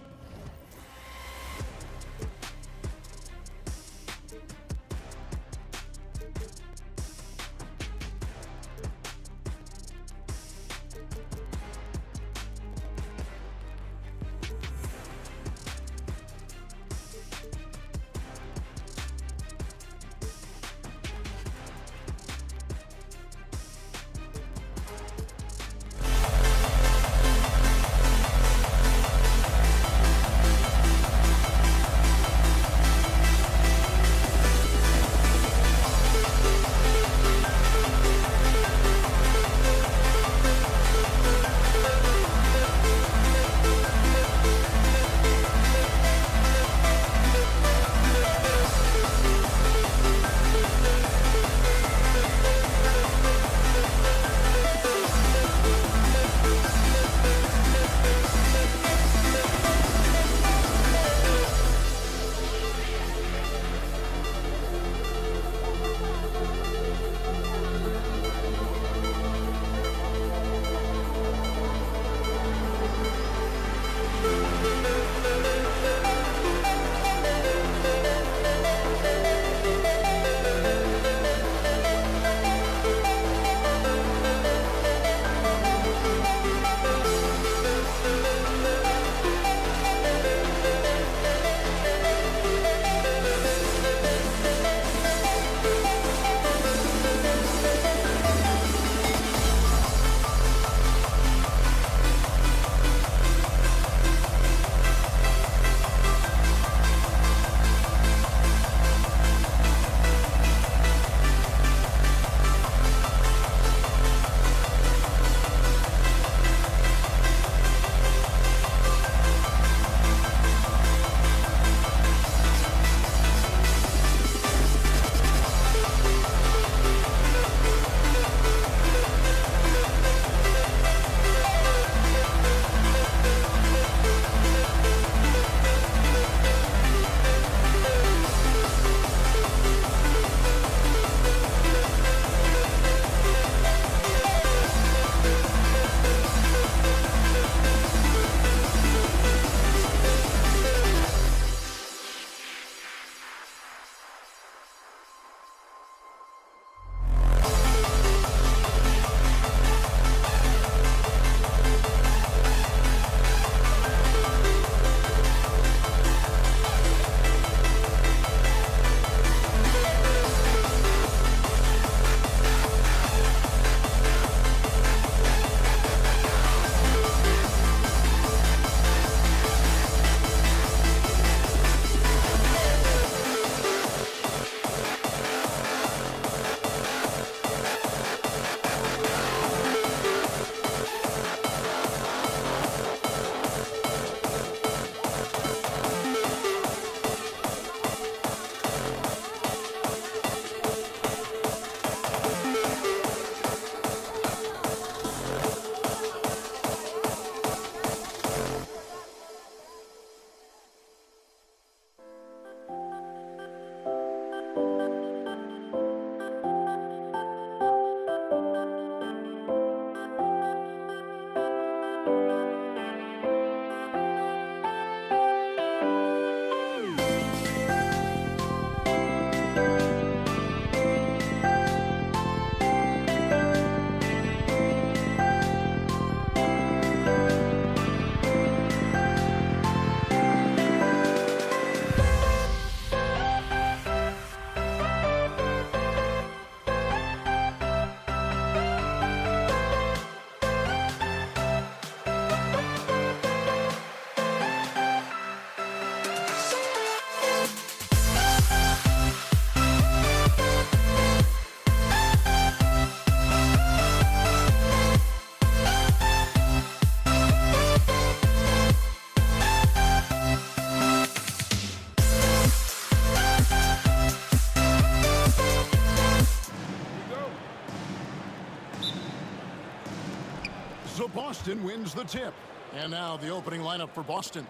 Boston wins the tip. And now the opening lineup for Boston.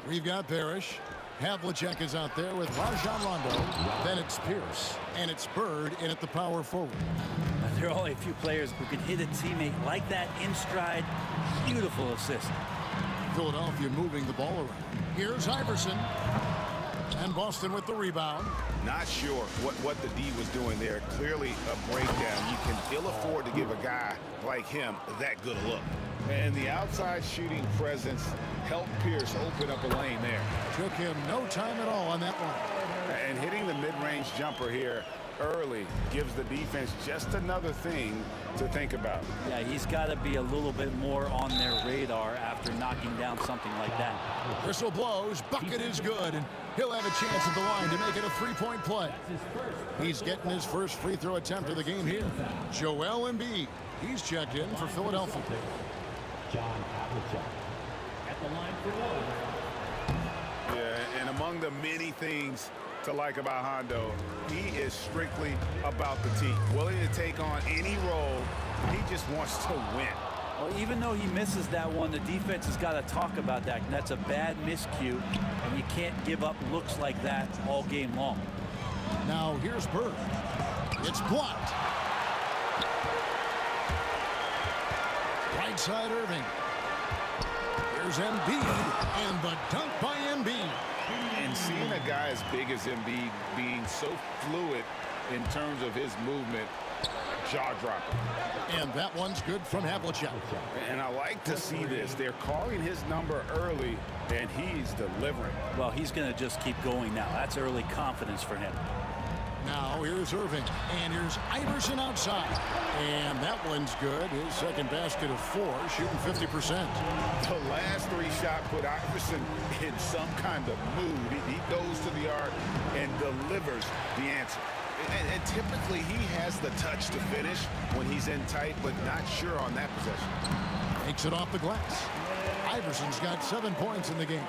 We've got Parrish. Havlicek is out there with Rajon Rondo. Then it's Pierce. And it's Bird in at the power forward. There are only a few players who can hit a teammate like that in stride. Beautiful assist. Philadelphia moving the ball around. Here's Iverson. And Boston with the rebound. Not sure what the D was doing there. Clearly a breakdown. You can ill afford to give a guy like him that good a look. And the outside shooting presence helped Pierce open up a lane there. Took him no time at all on that one. And hitting the mid-range jumper here early gives the defense just another thing to think about. Yeah, he's got to be a little bit more on their radar after knocking down something like that. Whistle blows, bucket is good, and he'll have a chance at the line to make it a three-point play. He's getting his first free throw attempt of the game here. Joel Embiid, he's checked in for Philadelphia. At the line for one. Yeah, and among the many things to like about Hondo, he is strictly about the team. Willing to take on any role. He just wants to win. Well, even though he misses that one, the defense has got to talk about that. That's a bad miscue, and you can't give up looks like that all game long. Now here's Bird. It's blocked. Right side Irving. Here's Embiid, and the dunk by Embiid. And seeing a guy as big as Embiid being so fluid in terms of his movement, jaw-dropping. And that one's good from Havlicek. And I like to see this. They're calling his number early, and he's delivering. Well, he's going to just keep going now. That's early confidence for him. Now here's Irving, and here's Iverson outside. And that one's good. His second basket of 4, shooting 50%. The last 3 shots put Iverson in some kind of mood. He goes to the arc and delivers the answer. And typically he has the touch to finish when he's in tight, but not sure on that possession. Takes it off the glass. Iverson's got 7 points in the game.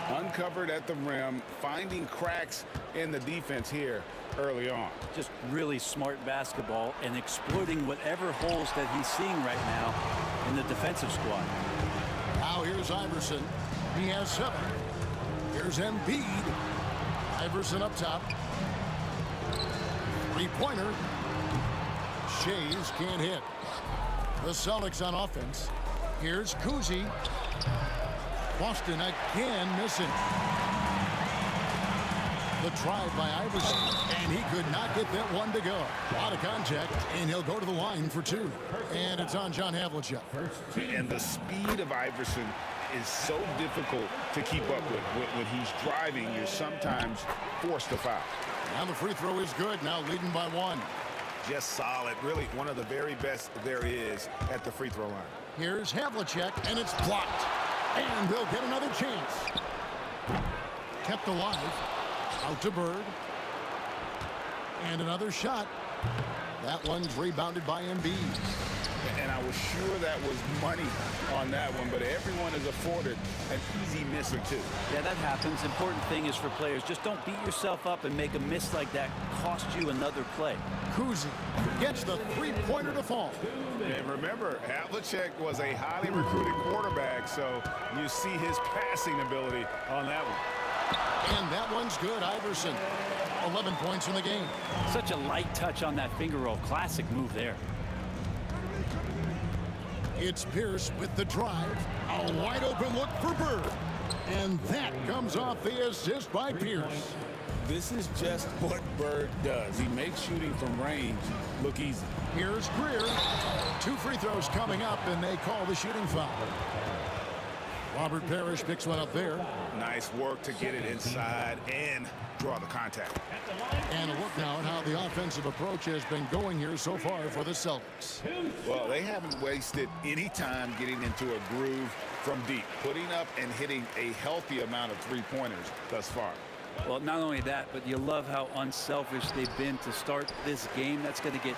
Uncovered at the rim, finding cracks in the defense here early on. Just really smart basketball and exploiting whatever holes that he's seeing right now in the defensive squad. Now here's Iverson. He has 7. Here's Embiid. Iverson up top. Three-pointer. Shays can't hit. The Celtics on offense. Here's Kuzi. Boston again missing. The drive by Iverson, and he could not get that one to go. Out of contact, and he'll go to the line for 2. And it's on John Havlicek. And the speed of Iverson is so difficult to keep up with. When he's driving, you're sometimes forced to foul. Now the free throw is good, now leading by 1. Just solid, really one of the very best there is at the free throw line. Here's Havlicek, and it's blocked. And they'll get another chance. Kept alive. Out to Bird. And another shot. That one's rebounded by Embiid. And I was sure that was money on that one, but everyone is afforded an easy miss or 2. Yeah, that happens. Important thing is for players, just don't beat yourself up and make a miss like that cost you another play. Kuzi gets the three-pointer to fall. And remember, Havlicek was a highly recruited quarterback, so you see his passing ability on that one. And that one's good. Iverson, 11 points in the game. Such a light touch on that finger roll. Classic move there. It's Pierce with the drive. A wide open look for Bird. And that comes off the assist by Pierce. This is just what Bird does. He makes shooting from range look easy. Here's Greer. 2 free throws coming up, and they call the shooting foul. Robert Parrish picks one up there. Nice work to get it inside and draw the contact. And a look now at how the offensive approach has been going here so far for the Celtics. Well, they haven't wasted any time getting into a groove from deep, putting up and hitting a healthy amount of three-pointers thus far. Well, not only that, but you love how unselfish they've been to start this game. That's going to get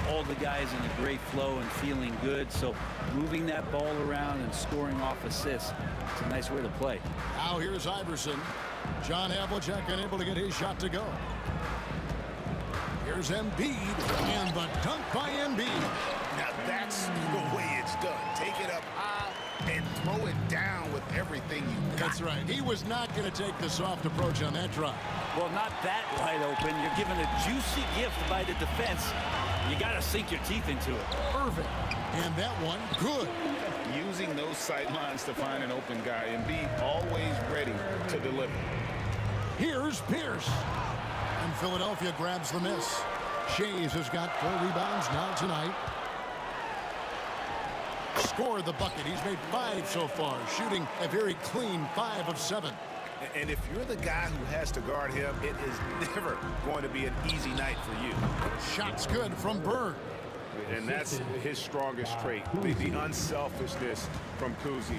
all the guys in a great flow and feeling good. So moving that ball around and scoring off assists, it's a nice way to play. Now here's Iverson. John Havlicek unable to get his shot to go. Here's Embiid, and the dunk by Embiid. Now that's the way it's done. Take it up high and throw it down with everything you got. That's right. He was not going to take the soft approach on that drive. Well, not that wide open. You're given a juicy gift by the defense. You got to sink your teeth into it. Perfect. And that one, good. Using those sight lines to find an open guy and be always ready to deliver. Here's Pierce. And Philadelphia grabs the miss. Shays has got 4 rebounds now tonight. Scored the bucket. He's made 5 so far, shooting a very clean 5 of 7. And if you're the guy who has to guard him, it is never going to be an easy night for you. Shot's good from Bird. And that's his strongest trait, the unselfishness from Kuzi.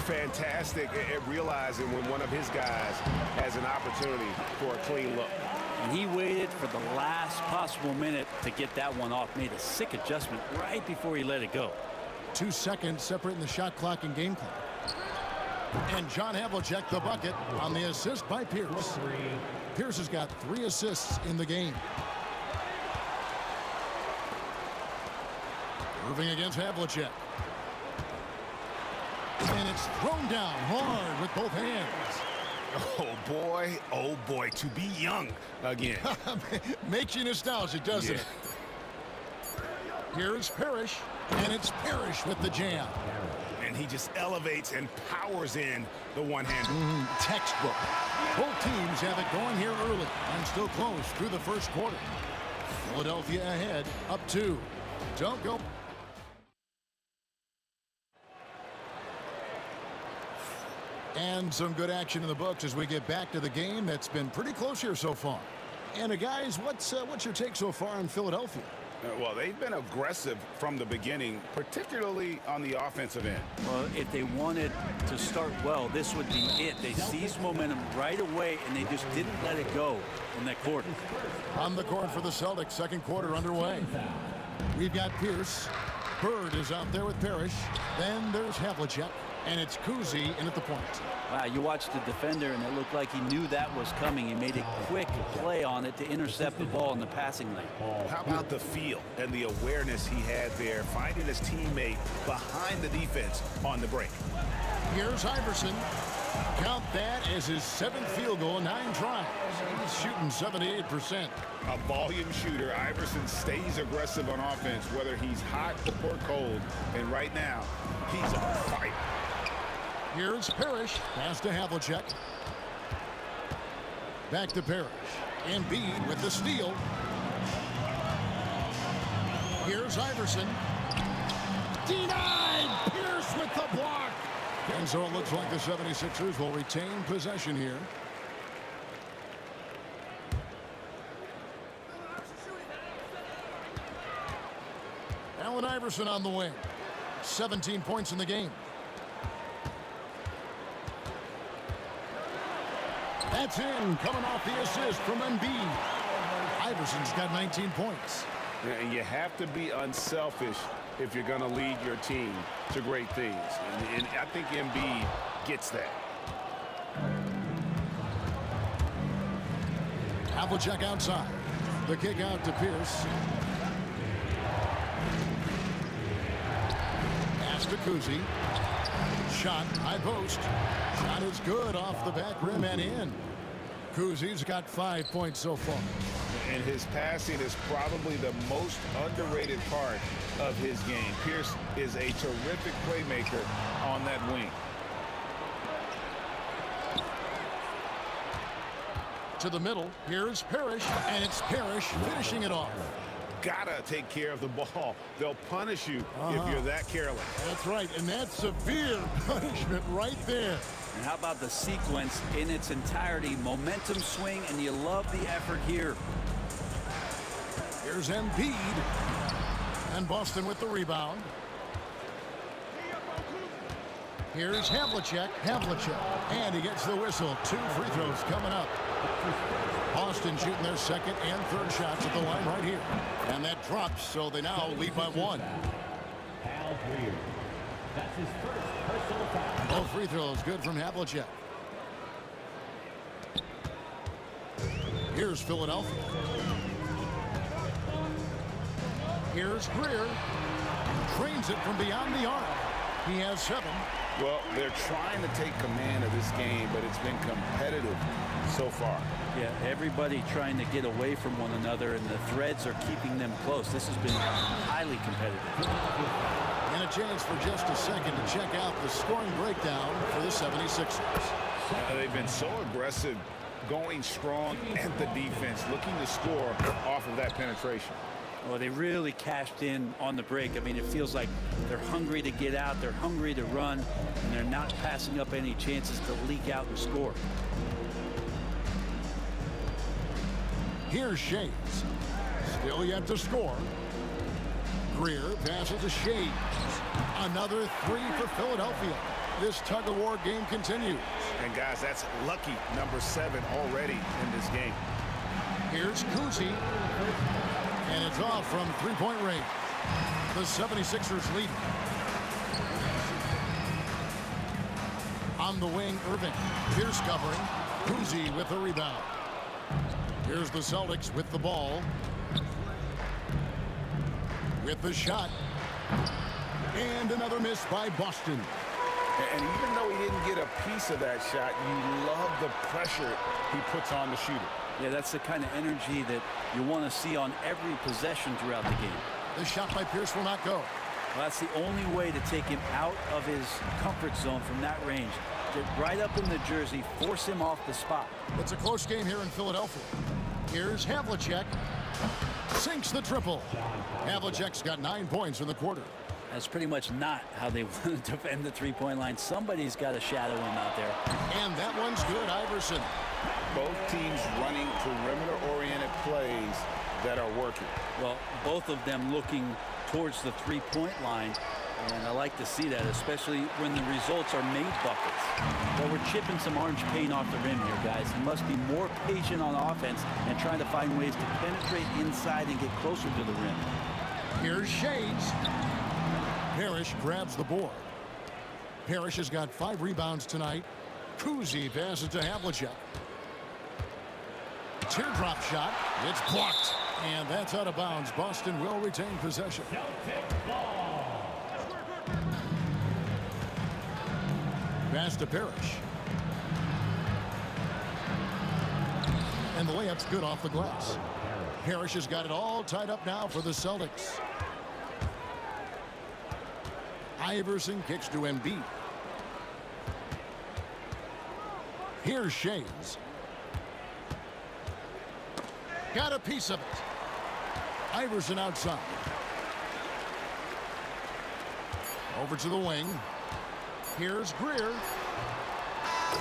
Fantastic at realizing when one of his guys has an opportunity for a clean look. And he waited for the last possible minute to get that one off. Made a sick adjustment right before he let it go. 2 seconds separating the shot clock and game clock. And John Havlicek the bucket on the assist by Pierce. Pierce has got 3 assists in the game. Moving against Havlicek. And it's thrown down hard with both hands. Oh boy, to be young again. Makes you nostalgic, doesn't it? Here's Parrish, and it's Parrish with the jam. And he just elevates and powers in the one-hander. Textbook. Both teams have it going here early and still close through the first quarter. Philadelphia ahead, up 2. Don't go. And some good action in the books as we get back to the game that's been pretty close here so far. And guys, what's your take so far on Philadelphia? Well, they've been aggressive from the beginning, particularly on the offensive end. Well, if they wanted to start well, this would be it. They seized momentum right away, and they just didn't let it go in that quarter. On the court for the Celtics, second quarter underway. We've got Pierce. Bird is out there with Parrish. Then there's Havlicek. And it's Kuzi in at the point. Wow, you watched the defender, and it looked like he knew that was coming. He made a quick play on it to intercept the ball in the passing lane. How about the feel and the awareness he had there, finding his teammate behind the defense on the break? Here's Iverson. Count that as his 7th field goal in 9 tries. He's shooting 78%. A volume shooter, Iverson stays aggressive on offense, whether he's hot or cold. And right now, he's on fire. Here's Parrish. Pass to Havlicek. Back to Parrish. Embiid with the steal. Here's Iverson. Denied! Pierce with the block. And so it looks like the 76ers will retain possession here. Allen Iverson on the wing. 17 points in the game. That's in, coming off the assist from Embiid. Iverson's got 19 points. And you have to be unselfish if you're going to lead your team to great things. And I think Embiid gets that. Havlicek outside. The kick out to Pierce. Pass to Kuzi. Shot, high post. Shot is good off the back rim and in. Kuzi's got 5 points so far. And his passing is probably the most underrated part of his game. Pierce is a terrific playmaker on that wing. To the middle, here's Parrish, and it's Parrish finishing it off. Gotta take care of the ball. They'll punish you if you're that careless. That's right, and that's severe punishment right there. And how about the sequence in its entirety? Momentum swing, and you love the effort here. Here's Embiid. And Boston with the rebound. Here's Havlicek. And he gets the whistle. 2 free throws coming up. Boston shooting their second and third shots at the line right here. And that drops, so they now lead by 1. That's his first personal foul. Both free throws good from Havlicek. Here's Philadelphia. Here's Greer. Trains it from beyond the arc. He has 7. Well, they're trying to take command of this game, but it's been competitive so far. Yeah, everybody trying to get away from one another, and the threads are keeping them close. This has been highly competitive. And a chance for just a second to check out the scoring breakdown for the 76ers. They've been so aggressive, going strong at the defense, looking to score off of that penetration. Well, they really cashed in on the break. I mean, it feels like they're hungry to get out, they're hungry to run, and they're not passing up any chances to leak out and score. Here's Shades. Still yet to score. Greer passes to Shades. Another 3 for Philadelphia. This tug-of-war game continues. And guys, that's lucky number 7 already in this game. Here's Kuzi. And it's off from 3-point range. The 76ers lead. On the wing, Irving. Pierce covering. Kuzi with the rebound. Here's the Celtics with the ball. With the shot. And another miss by Boston. And even though he didn't get a piece of that shot, you love the pressure he puts on the shooter. Yeah, that's the kind of energy that you want to see on every possession throughout the game. The shot by Pierce will not go. Well, that's the only way to take him out of his comfort zone from that range. Get right up in the jersey, force him off the spot. It's a close game here in Philadelphia. Here's Havlicek. Sinks the triple. Havlicek's got 9 points in the quarter. That's pretty much not how they want to defend the three-point line. Somebody's got to shadow him out there. And that one's good, Iverson. Both teams running perimeter-oriented plays that are working. Well, both of them looking towards the three-point line. And I like to see that, especially when the results are made buckets. Well, we're chipping some orange paint off the rim here, guys. You must be more patient on offense and trying to find ways to penetrate inside and get closer to the rim. Here's Shades. Parrish grabs the board. Parrish has got 5 rebounds tonight. Kuzi passes to Havlicek. Teardrop shot. It's blocked. And that's out of bounds. Boston will retain possession. Pass to Parrish. And the layup's good off the glass. Parrish has got it all tied up now for the Celtics. Iverson kicks to Embiid. Here's Shades. Got a piece of it. Iverson outside. Over to the wing. Here's Greer.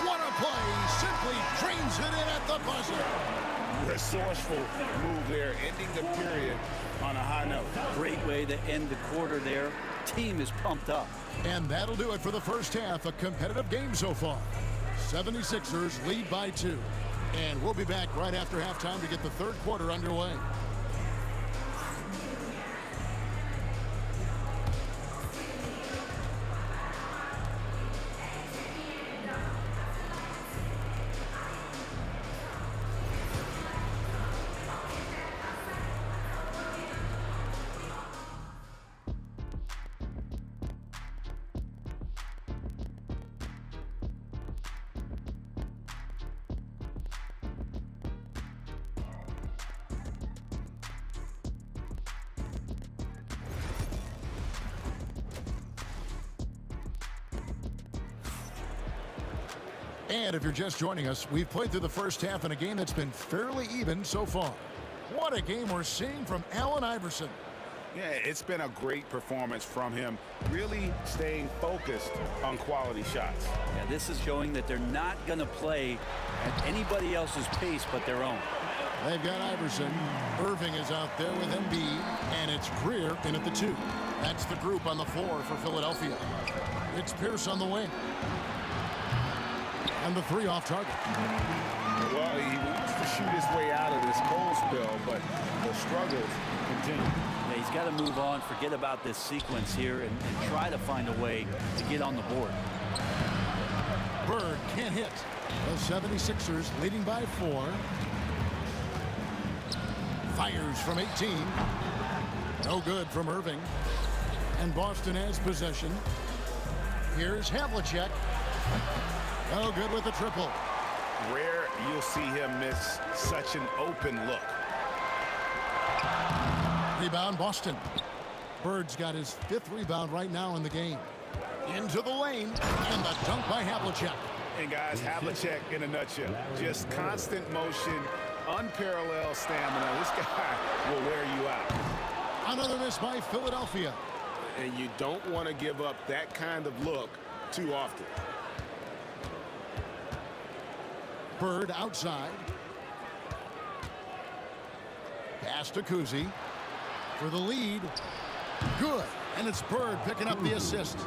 What a play. Simply drains it in at the buzzer. Resourceful move there, ending the period on a high note. Great way to end the quarter there. Team is pumped up. And that'll do it for the first half. A competitive game so far. 76ers lead by 2. And we'll be back right after halftime to get the third quarter underway. And if you're just joining us, we've played through the first half in a game that's been fairly even so far. What a game we're seeing from Allen Iverson. Yeah, it's been a great performance from him, really staying focused on quality shots. Yeah, this is showing that they're not going to play at anybody else's pace but their own. They've got Iverson. Irving is out there with Embiid, and it's Greer in at the 2. That's the group on the floor for Philadelphia. It's Pierce on the wing. And the 3 off target. Well, he wants to shoot his way out of this cold spell, but the struggles continue. Yeah, he's got to move on, forget about this sequence here, and try to find a way to get on the board. Bird can't hit. The 76ers leading by 4. Fires from 18. No good from Irving. And Boston has possession. Here's Havlicek. No good with the triple. Rare you'll see him miss such an open look. Rebound Boston. Bird's got his 5th rebound right now in the game. Into the lane, and the dunk by Havlicek. And guys, Havlicek in a nutshell. Just constant motion, unparalleled stamina. This guy will wear you out. Another miss by Philadelphia. And you don't want to give up that kind of look too often. Bird outside. Pass to Kuzi for the lead. Good. And it's Bird picking up the assist.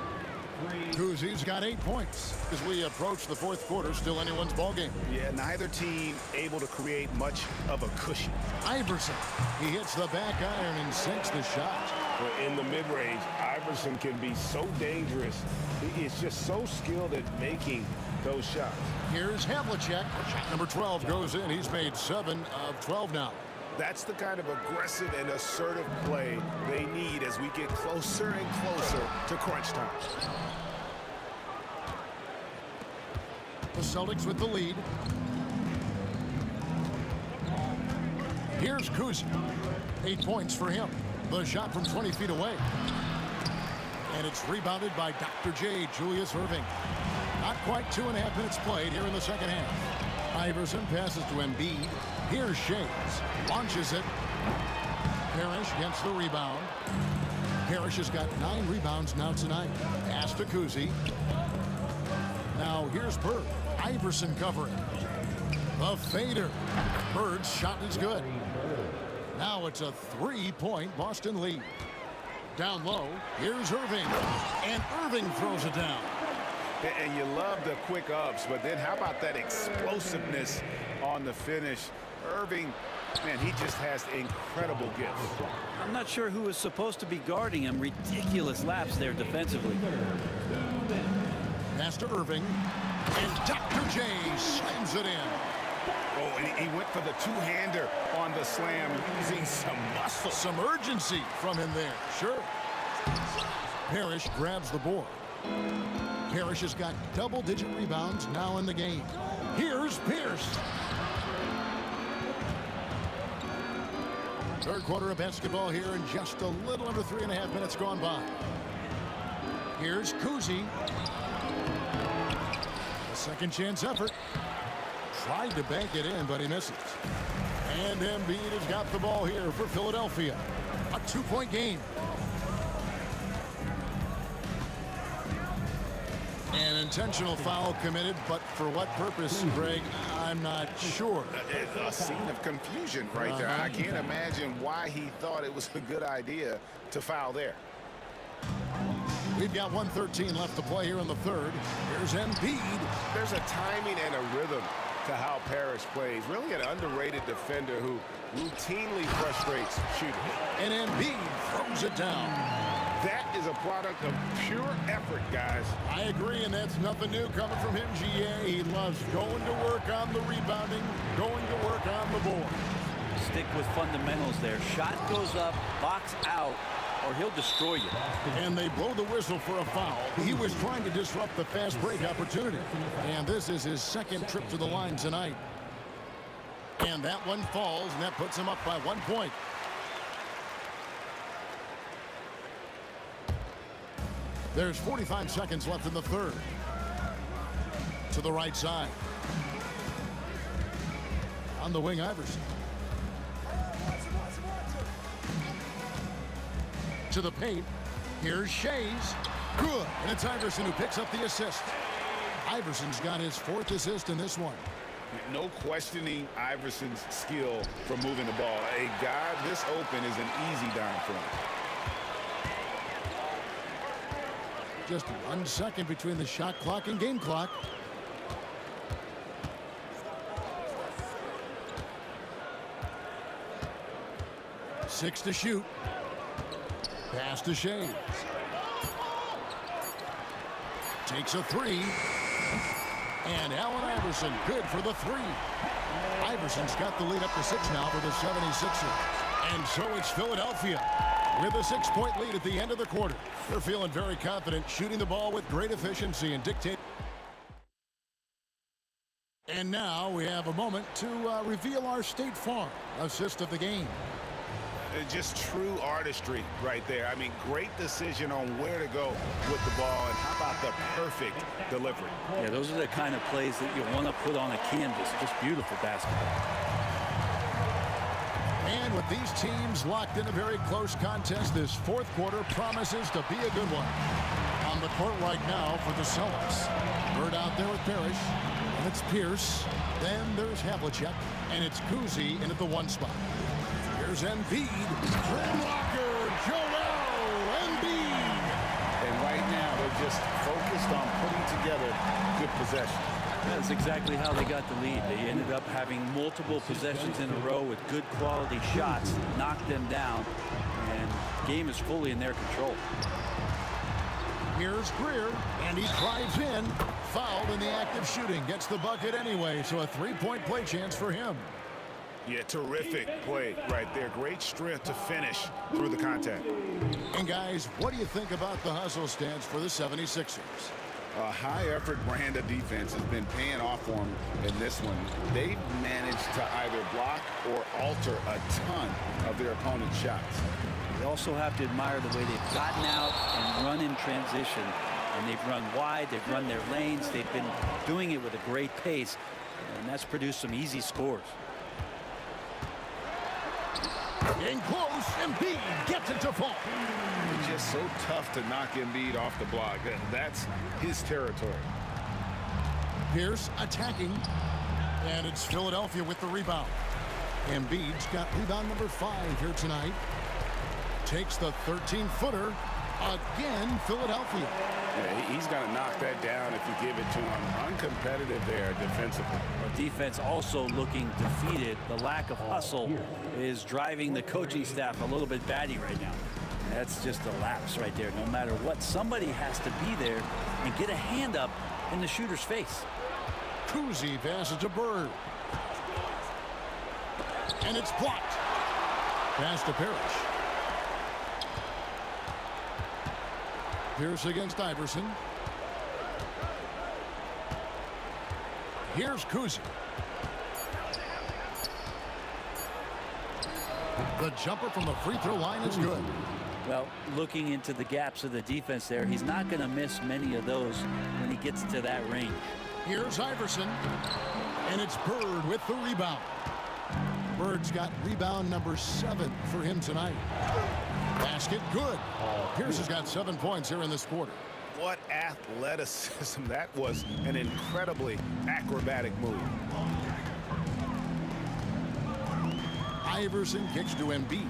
Kuzi's got 8 points as we approach the 4th quarter. Still anyone's ball game. Yeah, neither team able to create much of a cushion. Iverson. He hits the back iron and sinks the shot. Well, in the mid-range, Iverson can be so dangerous. He's just so skilled at making those shots. Here's Havlicek. Shot number 12 goes in. He's made 7 of 12 now. That's the kind of aggressive and assertive play they need as we get closer and closer to crunch time. The Celtics with the lead. Here's Kuzi. 8 points for him. The shot from 20 feet away. And it's rebounded by Dr. J, Julius Irving. Not quite 2.5 minutes played here in the second half. Iverson passes to Embiid. Here's Shays. Launches it. Parrish gets the rebound. Parrish has got 9 rebounds now tonight. Pass to Kuzi. Now here's Bird. Iverson covering. The fader. Bird's shot is good. Now it's a 3-point Boston lead. Down low. Here's Irving. And Irving throws it down. And you love the quick ups, but then how about that explosiveness on the finish? Irving, man, he just has incredible gifts. I'm not sure who is supposed to be guarding him. Ridiculous laps there defensively. Pass to Irving. And Dr. J slams it in. Oh, and he went for the two-hander on the slam, using some muscle. Some urgency from him there, sure. Parrish grabs the board. Parrish has got double-digit rebounds now in the game. Here's Pierce. Third quarter of basketball here, and just a little under 3.5 minutes gone by. Here's Kuzi. A second chance effort. Tried to bank it in, but he misses. And Embiid has got the ball here for Philadelphia. A 2-point game. An intentional foul committed, but for what purpose, Greg, I'm not sure. A scene of confusion right there. I can't imagine why he thought it was a good idea to foul there. We've got 1:13 left to play here in the third. Here's Embiid. There's a timing and a rhythm to how Parrish plays. Really an underrated defender who routinely frustrates shooters. And Embiid throws it down. That is a product of pure effort, guys. I agree, and that's nothing new coming from him, GA. He loves going to work on the rebounding, going to work on the board. Stick with fundamentals there. Shot goes up, box out, or he'll destroy you. And they blow the whistle for a foul. He was trying to disrupt the fast break opportunity. And this is his second trip to the line tonight. And that one falls, and that puts him up by 1 point. There's 45 seconds left in the third. To the right side. On the wing, Iverson. To the paint. Here's Shays. Good. And it's Iverson who picks up the assist. Iverson's got his 4th assist in this one. No questioning Iverson's skill for moving the ball. A guy this open is an easy dime for him. Just 1 second between the shot clock and game clock. Six to shoot. Pass to Shays. Takes a 3. And Allen Iverson good for the 3. Iverson's got the lead up to 6 now for the 76ers. And so it's Philadelphia with a 6-point lead at the end of the quarter. They're feeling very confident, shooting the ball with great efficiency and dictating. And now we have a moment to reveal our State Farm assist of the game. Just true artistry right there. I mean, great decision on where to go with the ball, and how about the perfect delivery? Yeah, those are the kind of plays that you want to put on a canvas. Just beautiful basketball. And with these teams locked in a very close contest, this fourth quarter promises to be a good one. On the court right now for the Celtics. Bird out there with Parrish. And it's Pierce. Then there's Havlicek. And it's Kuzi in at the 1 spot. Here's Embiid. Rim blocker, Joel Embiid. And right now they're just focused on putting together good possession. That's exactly how they got the lead. They ended up having multiple possessions in a row with good quality shots, knocked them down, and the game is fully in their control. Here's Greer, and he drives in. Fouled in the act of shooting. Gets the bucket anyway, so a 3-point play chance for him. Yeah, terrific play right there. Great strength to finish through the contact. And guys, what do you think about the hustle stance for the 76ers? A high-effort brand of defense has been paying off for them in this one. They've managed to either block or alter a ton of their opponent's shots. You also have to admire the way they've gotten out and run in transition. And they've run wide, they've run their lanes, they've been doing it with a great pace, and that's produced some easy scores. In close, Embiid gets it to fall. It's just so tough to knock Embiid off the block. That's his territory. Pierce attacking, and it's Philadelphia with the rebound. Embiid's got rebound number 5 here tonight. Takes the 13-footer. Again, Philadelphia. Yeah, he's got to knock that down if you give it to him. Uncompetitive there defensively. Defense also looking defeated. The lack of hustle is driving the coaching staff a little bit batty right now. That's just a lapse right there. No matter what, somebody has to be there and get a hand up in the shooter's face. Kuzi passes to Bird. And it's blocked. Pass to Parrish. Pierce against Iverson. Here's Kuzi. The jumper from the free throw line is good. Well, looking into the gaps of the defense there, he's not going to miss many of those when he gets to that range. Here's Iverson. And it's Bird with the rebound. Bird's got rebound number 7 for him tonight. Basket good. Pierce has got 7 points here in this quarter. What athleticism. That was an incredibly acrobatic move. Iverson kicks to Embiid.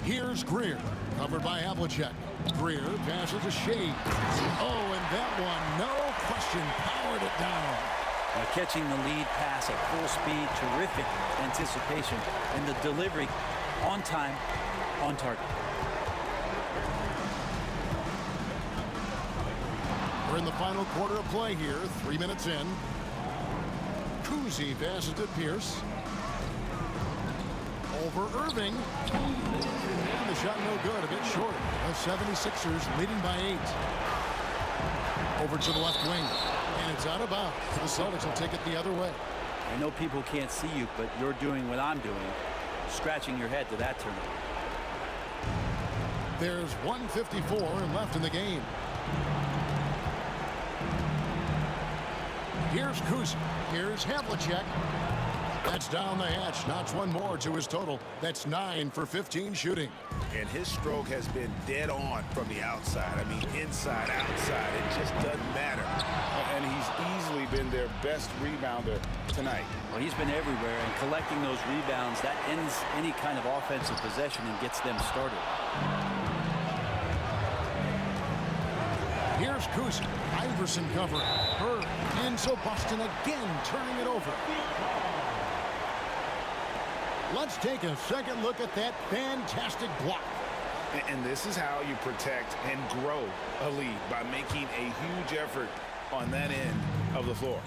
Here's Greer, covered by Havlicek. Greer passes to Shea. Oh, and that one, no question, powered it down. Catching the lead pass at full speed, terrific anticipation, and the delivery on time, on target. We're in the final quarter of play here, 3 minutes in. Kuzi passes to Pierce. Over Irving. And the shot no good, a bit short. The 76ers leading by 8. Over to the left wing. And it's out of bounds. The Celtics will take it the other way. I know people can't see you, but you're doing what I'm doing. Scratching your head to that turnover. There's 1:54 left in the game. Here's Kuzi. Here's Havlicek. That's down the hatch. Knocks one more to his total. That's 9 for 15 shooting. And his stroke has been dead on from the outside. I mean, inside, outside. It just doesn't matter. And he's easily been their best rebounder tonight. Well, he's been everywhere, and collecting those rebounds, that ends any kind of offensive possession and gets them started. Here's Kuzi. Iverson covering. Bird. And so Boston again turning it over. Let's take a second look at that fantastic block. And this is how you protect and grow a lead, by making a huge effort on that end of the floor.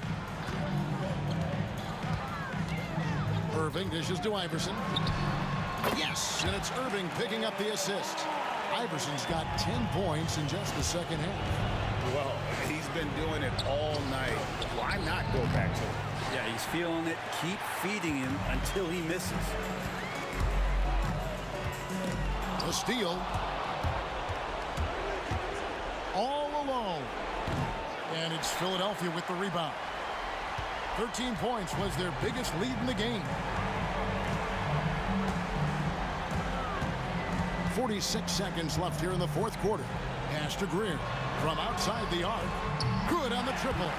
Irving dishes to Iverson. Yes, and it's Irving picking up the assist. Iverson's got 10 points in just the second half. Well, he's been doing it all night. Why not go back to it? Yeah, he's feeling it. Keep feeding him until he misses. The steal. All alone. And it's Philadelphia with the rebound. 13 points was their biggest lead in the game. 46 seconds left here in the fourth quarter. Pass to Greer from outside the arc. Good on the triple.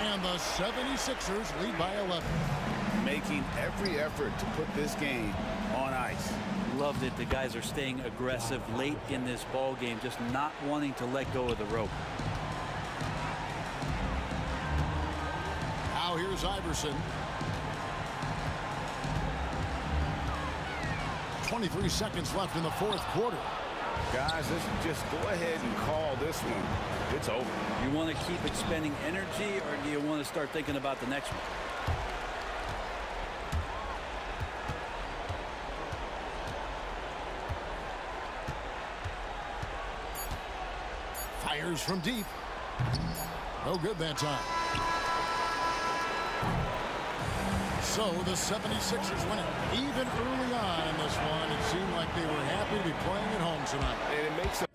And the 76ers lead by 11. Making every effort to put this game on ice. Loved it. The guys are staying aggressive late in this ball game, just not wanting to let go of the rope. Now here's Iverson. 23 seconds left in the fourth quarter. Guys, let's just go ahead and call this one. It's over. You want to keep expending energy, or do you want to start thinking about the next one? Fires from deep. No good that time. So the 76ers win it. Even early on in this one, it seemed like they were happy to be playing at home tonight. And it makes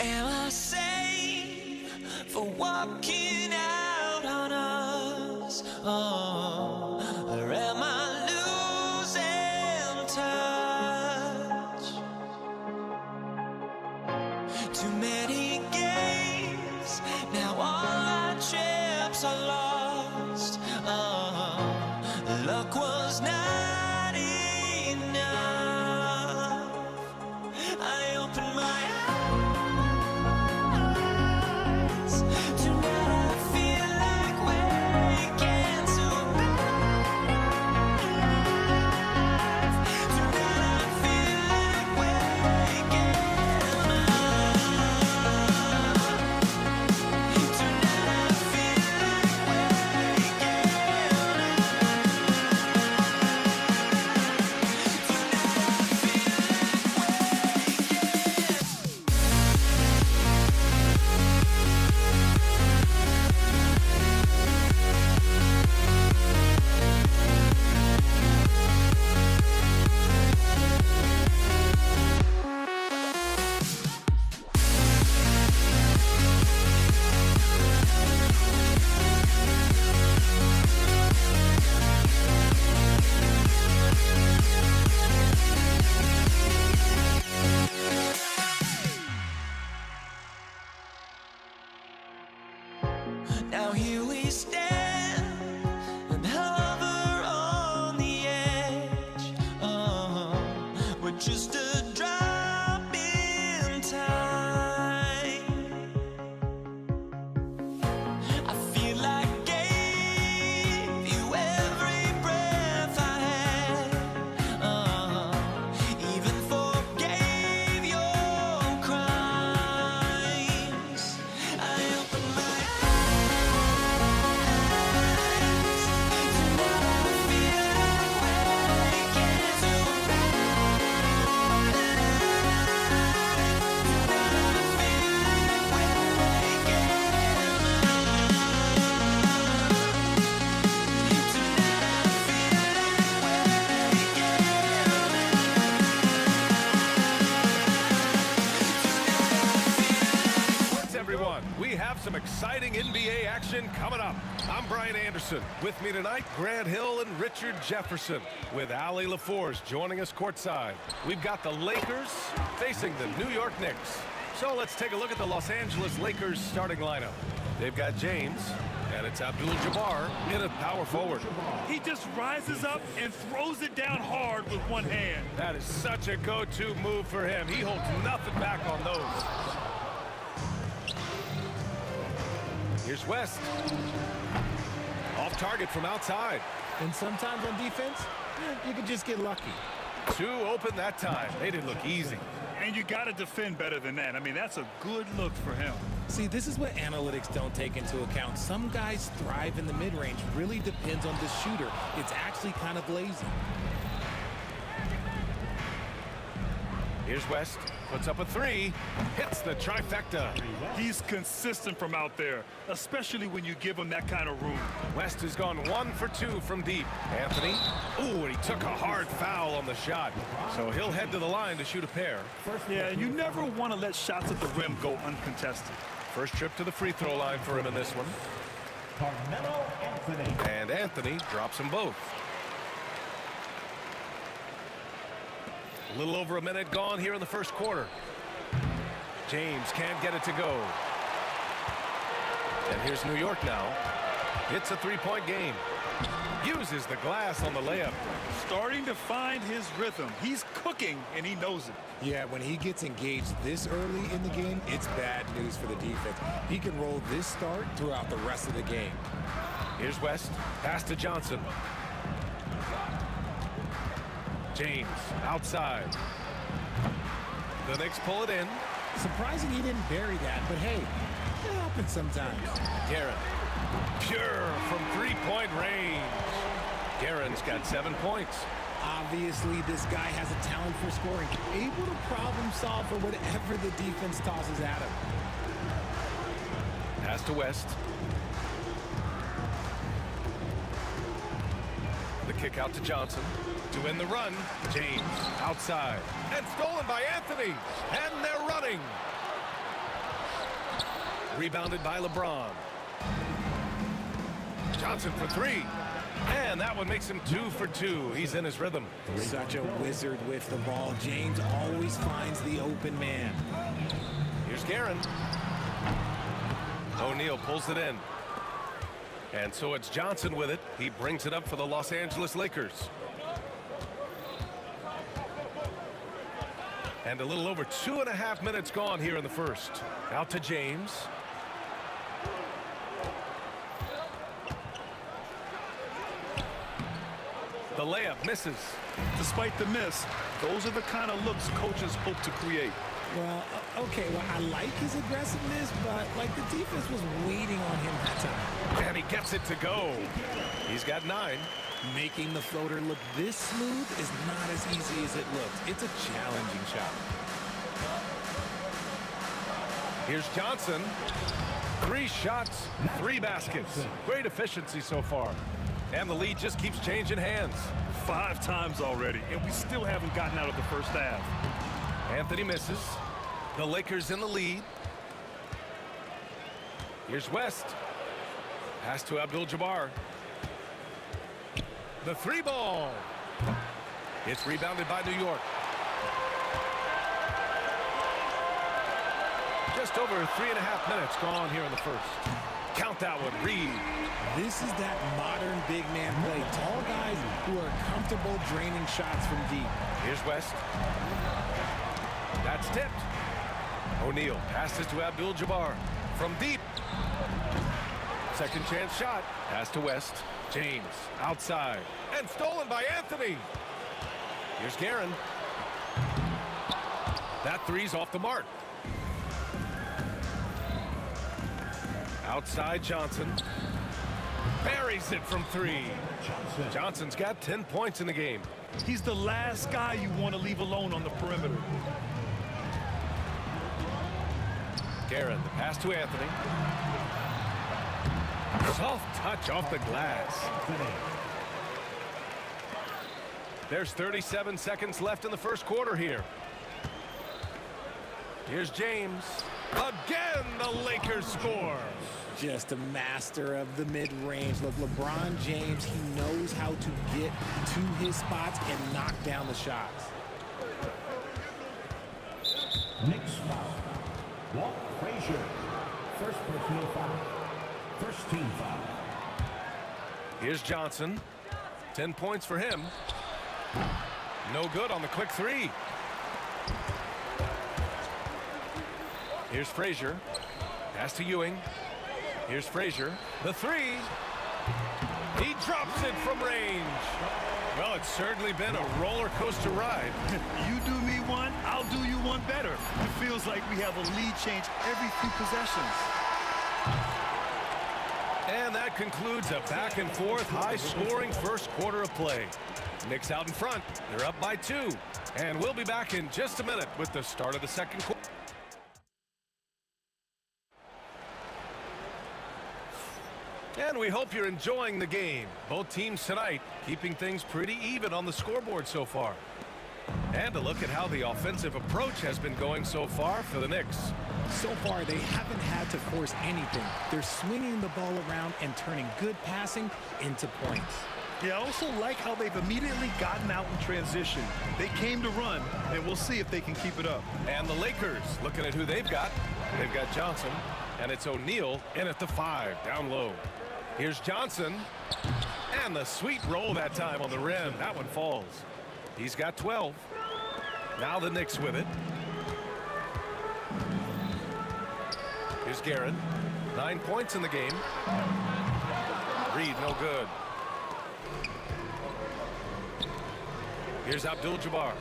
Am I sane for walking out on us? Oh, or am I losing touch? Too many games, now all our chips are lost. Oh, luck was not enough. I opened my eyes. some exciting NBA action coming up. I'm Brian Anderson. With me tonight, Grant Hill and Richard Jefferson, with Allie LaForce joining us courtside. We've got the Lakers facing the New York Knicks. So let's take a look at the Los Angeles Lakers starting lineup. They've got James, and it's Abdul-Jabbar in a power forward. He just rises up and throws it down hard with one hand. That is such a go-to move for him. He holds nothing back on those. Here's West. Off target from outside. And sometimes on defense, you can just get lucky. Two open that time. They didn't look easy. And you got to defend better than that. I mean, that's a good look for him. See, this is what analytics don't take into account. Some guys thrive in the mid-range. Really depends on the shooter. It's actually kind of lazy. Here's West. Puts up a three. Hits the trifecta. He's consistent from out there, especially when you give him that kind of room. West has gone 1 for 2 from deep. Anthony. Ooh, and he took a hard foul on the shot. So he'll head to the line to shoot a pair. Yeah, you never want to let shots at the rim go uncontested. First trip to the free throw line for him in this one. And Anthony drops them both. A little over a minute gone here in the first quarter. James can't get it to go. And here's New York now. It's a three-point game. Uses the glass on the layup. Starting to find his rhythm. He's cooking, and he knows it. Yeah, when he gets engaged this early in the game, it's bad news for the defense. He can roll this start throughout the rest of the game. Here's West. Pass to Johnson. James outside. The Knicks pull it in. Surprising he didn't bury that, but hey, it happens sometimes. Guerin. Pure from three-point range. Guerin's got 7 points. Obviously, this guy has a talent for scoring. Able to problem solve for whatever the defense tosses at him. Pass to West. The kick out to Johnson. To win the run, James outside. And stolen by Anthony. And they're running. Rebounded by LeBron. Johnson for three. And that one makes him 2 for 2. He's in his rhythm. Such a wizard with the ball. James always finds the open man. Here's Guerin. O'Neal pulls it in. And so it's Johnson with it. He brings it up for the Los Angeles Lakers. And a little over 2.5 minutes gone here in the first. Out to James. The layup misses. Despite the miss, those are the kind of looks coaches hope to create. Well, okay, well, I like his aggressiveness, but, like, the defense was waiting on him that time. And he gets it to go. He's got 9. Making the floater look this smooth is not as easy as it looks. It's a challenging shot. Here's Johnson. 3 shots, 3 baskets. Great efficiency so far. And the lead just keeps changing hands. 5 times already, and we still haven't gotten out of the first half. Anthony misses. The Lakers in the lead. Here's West. Pass to Abdul-Jabbar. The 3 ball. It's rebounded by New York. Just over 3.5 minutes gone here in the first. Count that one, Reed. This is that modern big man play. Tall guys who are comfortable draining shots from deep. Here's West. That's tipped. O'Neal passes to Abdul-Jabbar from deep. Second chance shot. Pass to West. James outside. And stolen by Anthony. Here's Guerin. That 3's off the mark. Outside Johnson. Buries it from 3. Johnson's got 10 points in the game. He's the last guy you want to leave alone on the perimeter. Guerin, the pass to Anthony. Soft touch off the glass. There's 37 seconds left in the first quarter here. Here's James. Again, the Lakers score. Just a master of the mid-range. Look, LeBron James, he knows how to get to his spots and knock down the shots. Next foul. Walt Frazier. First personal foul. First team foul. Here's Johnson. 10 points for him. No good on the quick three. Here's Frazier. Pass to Ewing. Here's Frazier. The three. He drops it from range. Well, it's certainly been a roller coaster ride. You do me one, I'll do you one better. It feels like we have a lead change every few possessions. And that concludes a back-and-forth, high-scoring first quarter of play. Knicks out in front. They're up by 2. And we'll be back in just a minute with the start of the second quarter. And we hope you're enjoying the game. Both teams tonight keeping things pretty even on the scoreboard so far. And a look at how the offensive approach has been going so far for the Knicks. So far, they haven't had to force anything. They're swinging the ball around and turning good passing into points. Yeah, I also like how they've immediately gotten out in transition. They came to run, and we'll see if they can keep it up. And the Lakers, looking at who they've got. They've got Johnson, and it's O'Neal in at the 5, down low. Here's Johnson, and the sweet roll that time on the rim. That one falls. He's got 12. Now the Knicks with it. Here's Garrett. 9 points in the game. Reed, no good. Here's Abdul-Jabbar.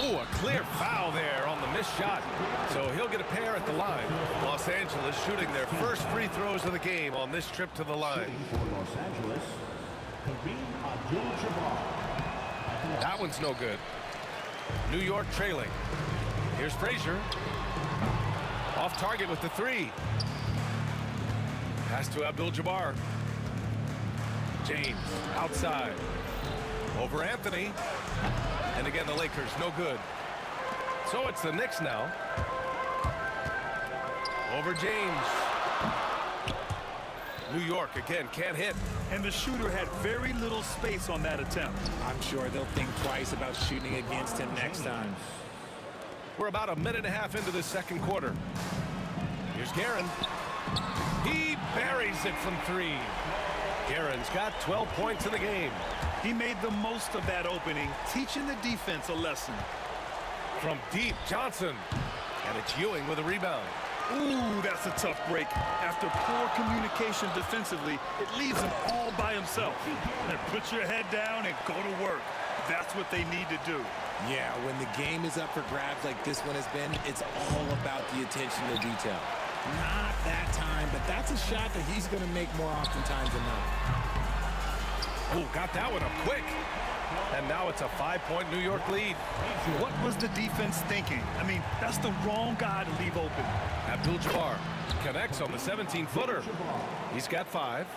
Oh, a clear foul there on the missed shot. So he'll get a pair at the line. Los Angeles shooting their first free throws of the game on this trip to the line. For Los Angeles, Abdul-Jabbar. That one's no good. New York trailing. Here's Frazier. Off target with the 3. Pass to Abdul-Jabbar. James outside. Over Anthony. And again, the Lakers, no good. So it's the Knicks now. Over James. New York again can't hit. And the shooter had very little space on that attempt. I'm sure they'll think twice about shooting against him next time. We're about a minute and a half into the second quarter. Here's Guerin. He buries it from 3. Guerin's got 12 points in the game. He made the most of that opening, teaching the defense a lesson. From deep, Johnson. And it's Ewing with a rebound. Ooh, that's a tough break. After poor communication defensively, it leaves him all by himself. And put your head down and go to work. That's what they need to do. Yeah, when the game is up for grabs like this one has been, it's all about the attention to detail. Not that time, but that's a shot that he's going to make more oftentimes than not. Oh, got that one up quick. And now it's a 5-point New York lead. What was the defense thinking? I mean, that's the wrong guy to leave open. Abdul-Jabbar connects on the 17-footer. He's got 5.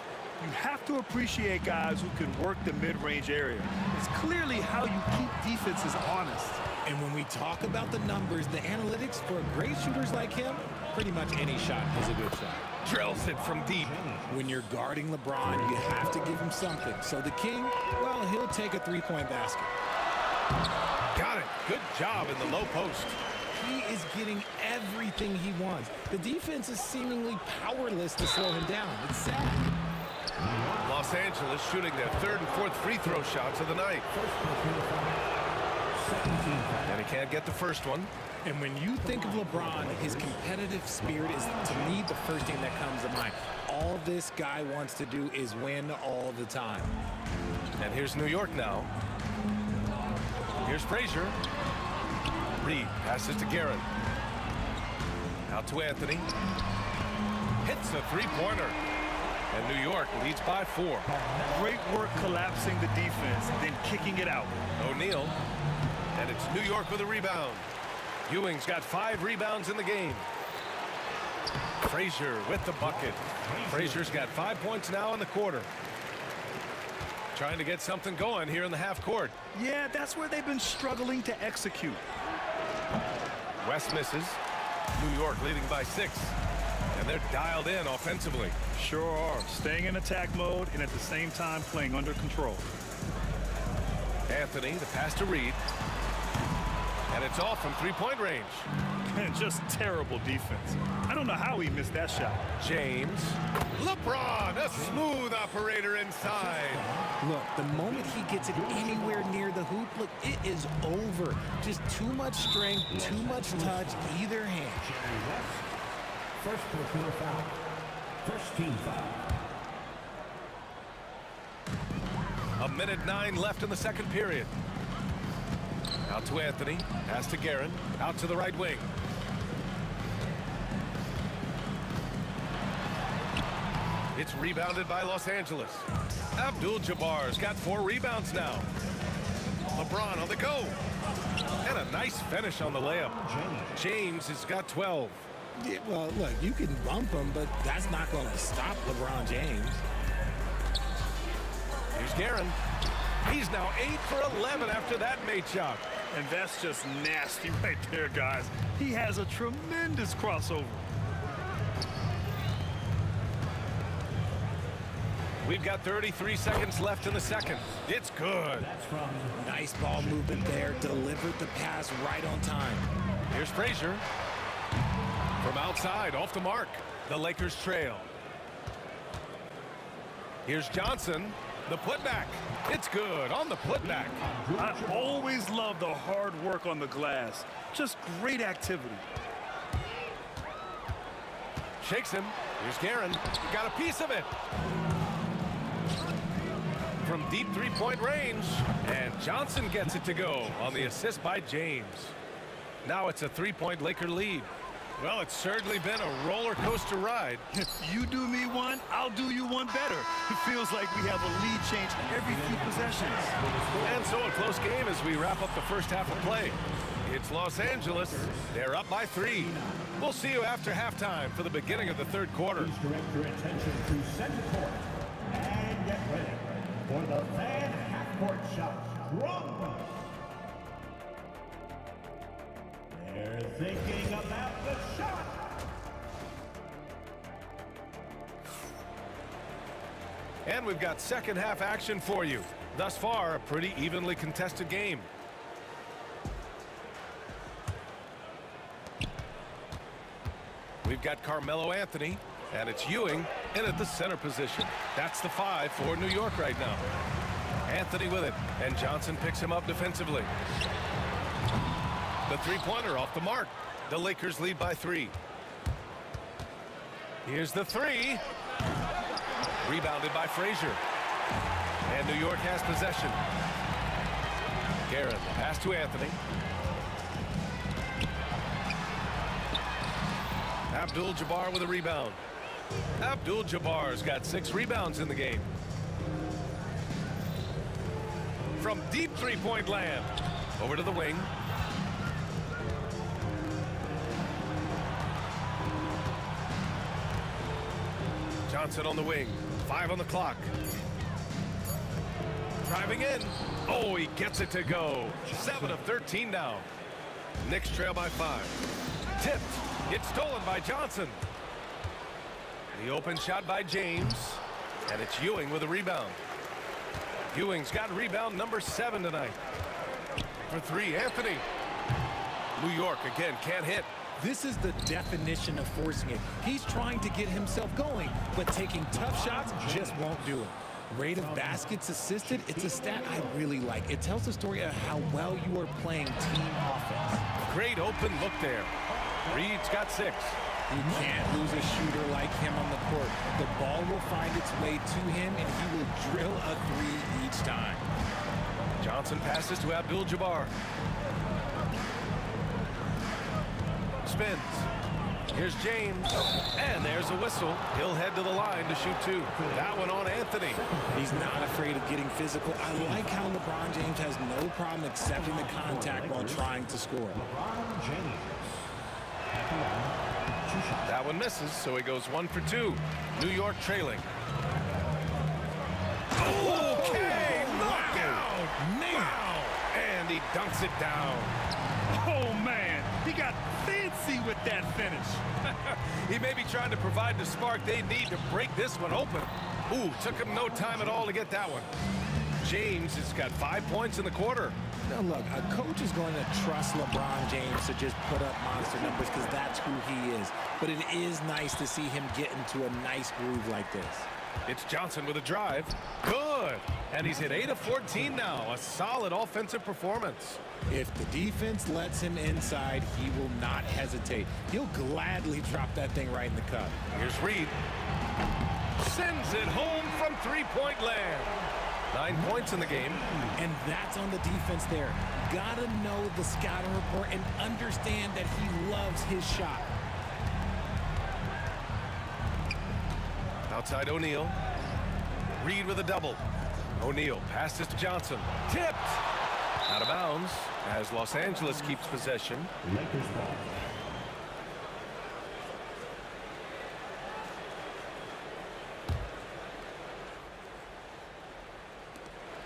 You have to appreciate guys who can work the mid-range area. It's clearly how you keep defenses honest. And when we talk about the numbers, the analytics for great shooters like him, pretty much any shot is a good shot. Drills it from deep. When you're guarding LeBron, you have to give him something. So the King, well, he'll take a 3-point basket. Got it. Good job in the low post. He is getting everything he wants. The defense is seemingly powerless to slow him down. It's sad. Los Angeles shooting their 3rd and 4th free throw shots of the night. And he can't get the first one. And when you think of LeBron, his competitive spirit is, to me, the first thing that comes to mind. All this guy wants to do is win all the time. And here's New York now. Here's Frazier. Reed passes to Garrett. Out to Anthony. Hits a 3-pointer. And New York leads by 4. Great work collapsing the defense, then kicking it out. O'Neal. And it's New York with a rebound. Ewing's got 5 rebounds in the game. Frazier with the bucket. Frazier's got 5 points now in the quarter. Trying to get something going here in the half court. Yeah, that's where they've been struggling to execute. West misses. New York leading by 6. And they're dialed in offensively. Sure are. Staying in attack mode and at the same time playing under control. Anthony, the pass to Reed. And it's off from three-point range. And just terrible defense. I don't know how he missed that shot. James. LeBron, a smooth operator inside. Look, the moment he gets it anywhere near the hoop, look, it is over. Just too much strength, too much touch, either hand. First personal foul. First team foul. 1:09 left in the second period. Out to Anthony. Pass to Guerin. Out to the right wing. It's rebounded by Los Angeles. Abdul-Jabbar's got 4 rebounds now. LeBron on the go. And a nice finish on the layup. James has got 12. Yeah, well, look, you can bump him, but that's not going to stop LeBron James. Here's Guerin. He's now 8 for 11 after that made shot. And that's just nasty right there, guys. He has a tremendous crossover. We've got 33 seconds left in the second. It's good. Nice ball movement there. Delivered the pass right on time. Here's Frazier. From outside, off the mark. The Lakers trail. Here's Johnson. The putback. It's good on the putback. I always love the hard work on the glass. Just great activity. Shakes him. Here's Guerin. Got a piece of it. From deep three-point range. And Johnson gets it to go on the assist by James. Now it's a 3-point Laker lead. Well, it's certainly been a roller coaster ride. If you do me one, I'll do you one better. It feels like we have a lead change every few possessions. And so a close game as we wrap up the first half of play. It's Los Angeles. They're up by 3. We'll see you after halftime for the beginning of the third quarter. Please direct your attention to center court. And get ready for the fan half-court shot. Drum. They're thinking about the shot. And we've got second half action for you. Thus far, a pretty evenly contested game. We've got Carmelo Anthony, and it's Ewing in at the center position. That's the 5 for New York right now. Anthony with it, and Johnson picks him up defensively. The three-pointer off the mark. The Lakers lead by 3. Here's the 3. Rebounded by Frazier. And New York has possession. Guerin, pass to Anthony. Abdul-Jabbar with a rebound. Abdul-Jabbar's got 6 rebounds in the game. From deep three-point land. Over to the wing. Johnson on the wing. 5 on the clock. Driving in. Oh, he gets it to go. 7 of 13 now. Knicks trail by 5. Tipped. It's stolen by Johnson. The open shot by James. And it's Ewing with a rebound. Ewing's got rebound number 7 tonight. For 3, Anthony. New York again can't hit. This is the definition of forcing it. He's trying to get himself going, but taking tough shots just won't do it. Rate of baskets assisted, it's a stat I really like. It tells the story of how well you are playing team offense. Great open look there. Reed's got 6. You can't lose a shooter like him on the court. The ball will find its way to him, and he will drill a 3 each time. Johnson passes to Abdul-Jabbar. Spins. Here's James. And there's a whistle. He'll head to the line to shoot 2. That one on Anthony. He's not afraid of getting physical. I like how LeBron James has no problem accepting the contact while trying to score. That one misses, so he goes 1 for 2. New York trailing. Okay! dunks it down. Oh, man, he got fancy with that finish. He may be trying to provide the spark they need to break this one open. Ooh, took him no time at all to get that one. James has got 5 points in the quarter. Now look, a coach is going to trust LeBron James to just put up monster numbers because that's who he is. But it is nice to see him get into a nice groove like this. It's Johnson with a drive. Good. And he's hit 8 of 14 now. A solid offensive performance. If the defense lets him inside, he will not hesitate. He'll gladly drop that thing right in the cup. Here's Reed. Sends it home from three-point land. 9 points in the game. And that's on the defense there. Gotta know the scouting report and understand that he loves his shot. Outside O'Neal. Reed with a double. O'Neal passes to Johnson. Tipped. Out of bounds as Los Angeles keeps possession. Lakers ball.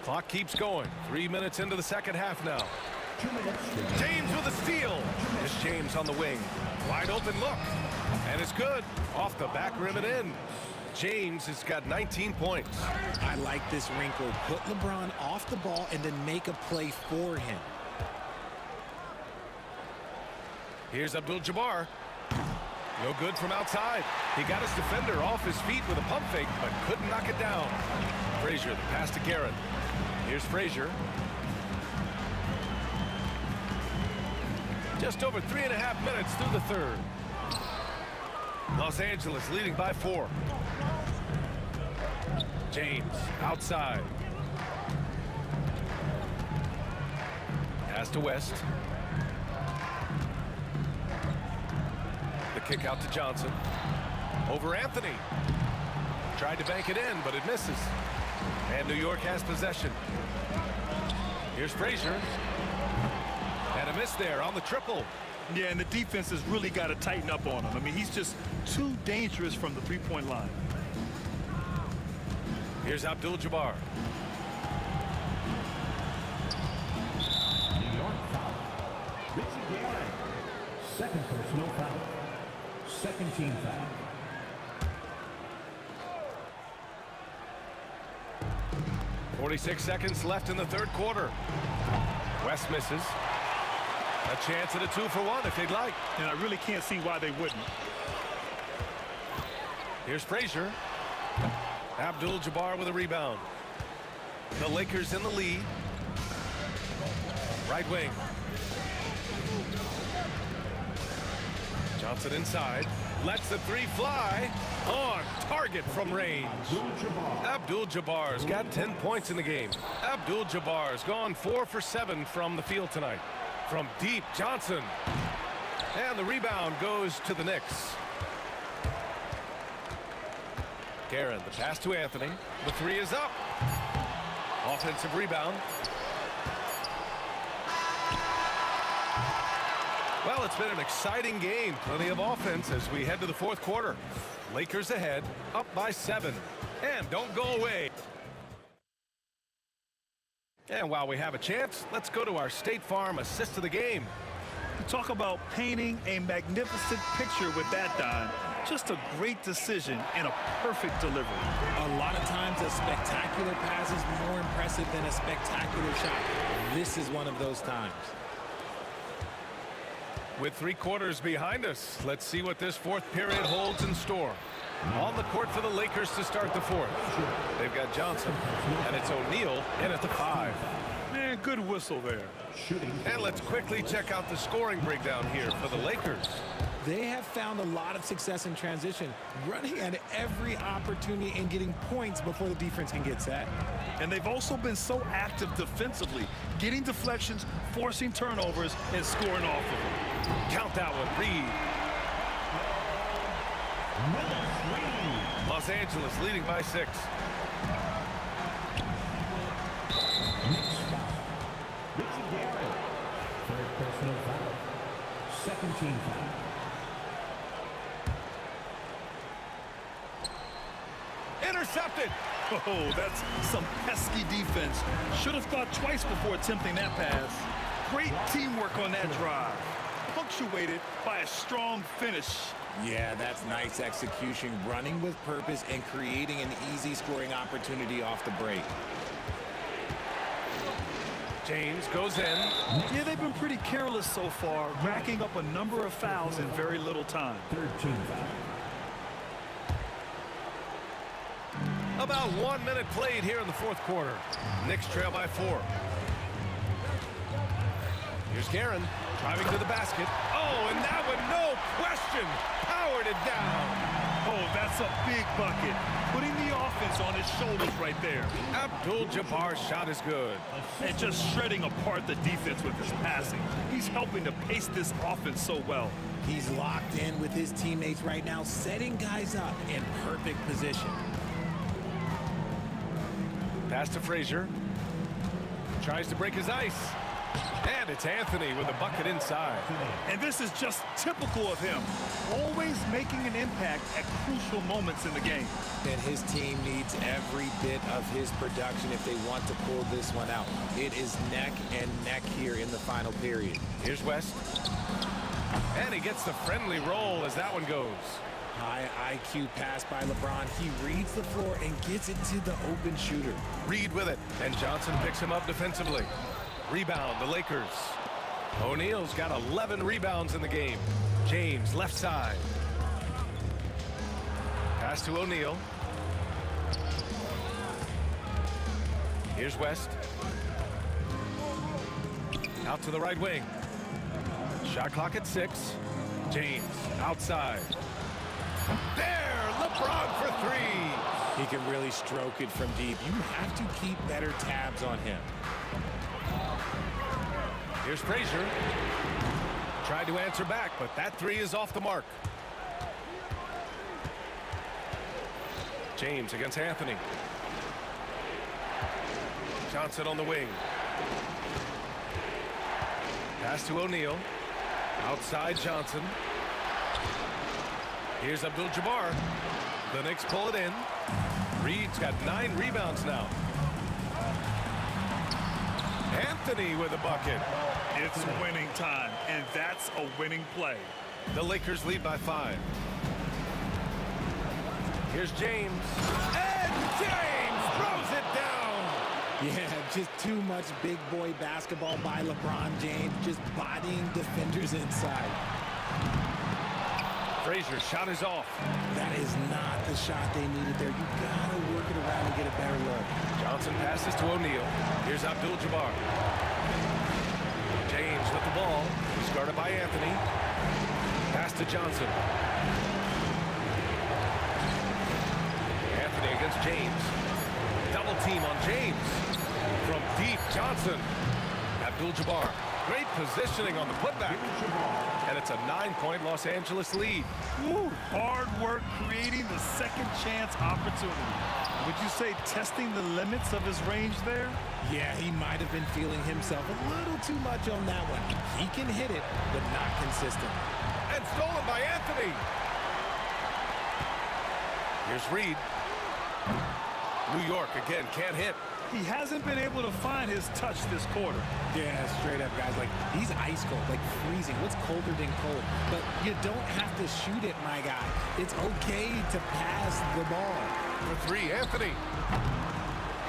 Clock keeps going. 3 minutes into the second half now. 2 minutes. James with a steal. Here's James on the wing. Wide open look. And it's good. Off the back rim and in. James has got 19 points. I like this wrinkle. Put LeBron off the ball and then make a play for him. Here's Abdul-Jabbar. No good from outside. He got his defender off his feet with a pump fake, but couldn't knock it down. Frazier, the pass to Garrett. Here's Frazier. Just over 3.5 minutes through the third. Los Angeles leading by 4. James outside. Pass to West. The kick out to Johnson. Over Anthony. Tried to bank it in, but it misses. And New York has possession. Here's Frazier. And a miss there on the triple. Yeah, and the defense has really got to tighten up on him. I mean, he's just too dangerous from the three-point line. Here's Abdul-Jabbar. New York foul. Richie Garrett. Second personal foul. Second team foul. .46 seconds left in the third quarter. West misses. A chance at a 2-for-1 if they'd like. And I really can't see why they wouldn't. Here's Frazier. Abdul-Jabbar with a rebound. The Lakers in the lead. Right wing. Johnson inside. Lets the three fly. On target from range. Abdul-Jabbar's got 10 points in the game. Abdul-Jabbar's gone 4 for 7 from the field tonight. From deep, Johnson. And the rebound goes to the Knicks. Guerin, the pass to Anthony. The three is up. Offensive rebound. Well, it's been an exciting game. Plenty of offense as we head to the fourth quarter. Lakers ahead, up by 7. And don't go away. And while we have a chance, let's go to our State Farm assist of the game. Talk about painting a magnificent picture with that, Don. Just a great decision and a perfect delivery. A lot of times a spectacular pass is more impressive than a spectacular shot. This is one of those times. With 3 quarters behind us, let's see what this fourth period holds in store. On the court for the Lakers to start the fourth. They've got Johnson, and it's O'Neal in at the 5. Man, good whistle there. And let's quickly check out the scoring breakdown here for the Lakers. They have found a lot of success in transition, running at every opportunity and getting points before the defense can get set. And they've also been so active defensively, getting deflections, forcing turnovers, and scoring off of them. Count that one, Reed. Los Angeles leading by 6. Richie Garrett. Third personal foul. Second team foul. Intercepted. Oh, that's some pesky defense. Should have thought twice before attempting that pass. Great teamwork on that drive, punctuated by a strong finish. Yeah, that's nice execution, running with purpose and creating an easy scoring opportunity off the break. James goes in. Yeah, they've been pretty careless so far, racking up a number of fouls in very little time. 13 About 1 minute played here in the fourth quarter. Knicks trail by 4. Here's Guerin driving to the basket. Oh, and that one, no question, powered it down. Oh, that's a big bucket. Putting the offense on his shoulders right there. Abdul-Jabbar's shot is good. And just shredding apart the defense with his passing. He's helping to pace this offense so well. He's locked in with his teammates right now, setting guys up in perfect position. Pass to Frazier. Tries to break his ice. And it's Anthony with a bucket inside. And this is just typical of him. Always making an impact at crucial moments in the game. And his team needs every bit of his production if they want to pull this one out. It is neck and neck here in the final period. Here's West. And he gets the friendly roll as that one goes. High IQ pass by LeBron. He reads the floor and gets it to the open shooter. Reed with it, and Johnson picks him up defensively. Rebound, the Lakers. O'Neal's got 11 rebounds in the game. James, left side. Pass to O'Neal. Here's West. Out to the right wing. Shot clock at 6. James, outside. There, LeBron for 3. He can really stroke it from deep. You have to keep better tabs on him. Here's Frazier. Tried to answer back, but that 3 is off the mark. James against Anthony. Johnson on the wing. Pass to O'Neal. Outside Johnson. Here's Abdul-Jabbar. The Knicks pull it in. Reed's got 9 rebounds now. Anthony with a bucket. It's winning time, and that's a winning play. The Lakers lead by 5. Here's James. And James throws it down. Yeah, just too much big boy basketball by LeBron James, just bodying defenders inside. Frazier's shot is off. That is not the shot they needed there. You gotta work it around and get a better look. Johnson passes to O'Neal. Here's Abdul-Jabbar. James with the ball. He's guarded by Anthony. Pass to Johnson. Anthony against James. Double team on James. From deep, Johnson. Abdul-Jabbar. Great positioning on the putback. And it's a 9-point Los Angeles lead. Woo, hard work creating the second chance opportunity. Would you say testing the limits of his range there? Yeah, he might have been feeling himself a little too much on that one. He can hit it, but not consistent. And stolen by Anthony. Here's Reed. New York again can't hit. He hasn't been able to find his touch this quarter. Yeah, straight up, guys. Like, he's ice cold, like freezing. What's colder than cold? But you don't have to shoot it, my guy. It's okay to pass the ball. For 3, Anthony.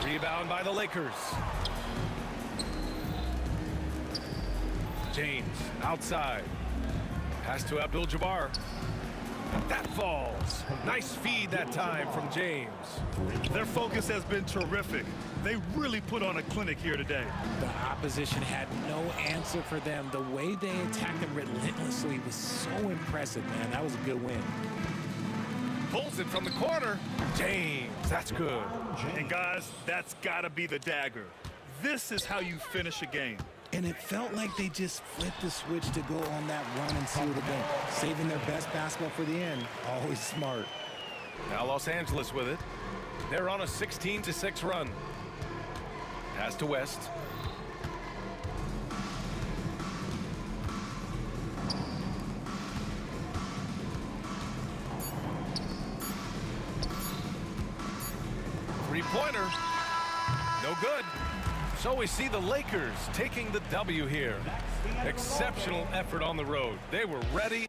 Rebound by the Lakers. James outside. Pass to Abdul-Jabbar. That falls. Nice feed that time from James. Their focus has been terrific. They really put on a clinic here today. The opposition had no answer for them. The way they attacked them relentlessly was so impressive, man. That was a good win. Pulls it from the corner. James, that's good. And guys, that's got to be the dagger. This is how you finish a game. And it felt like they just flipped the switch to go on that run and seal the game. Saving their best basketball for the end. Always smart. Now Los Angeles with it. They're on a 16-6 run. Pass to West. Three-pointer. No good. So we see the Lakers taking the W here. Exceptional effort on the road. They were ready.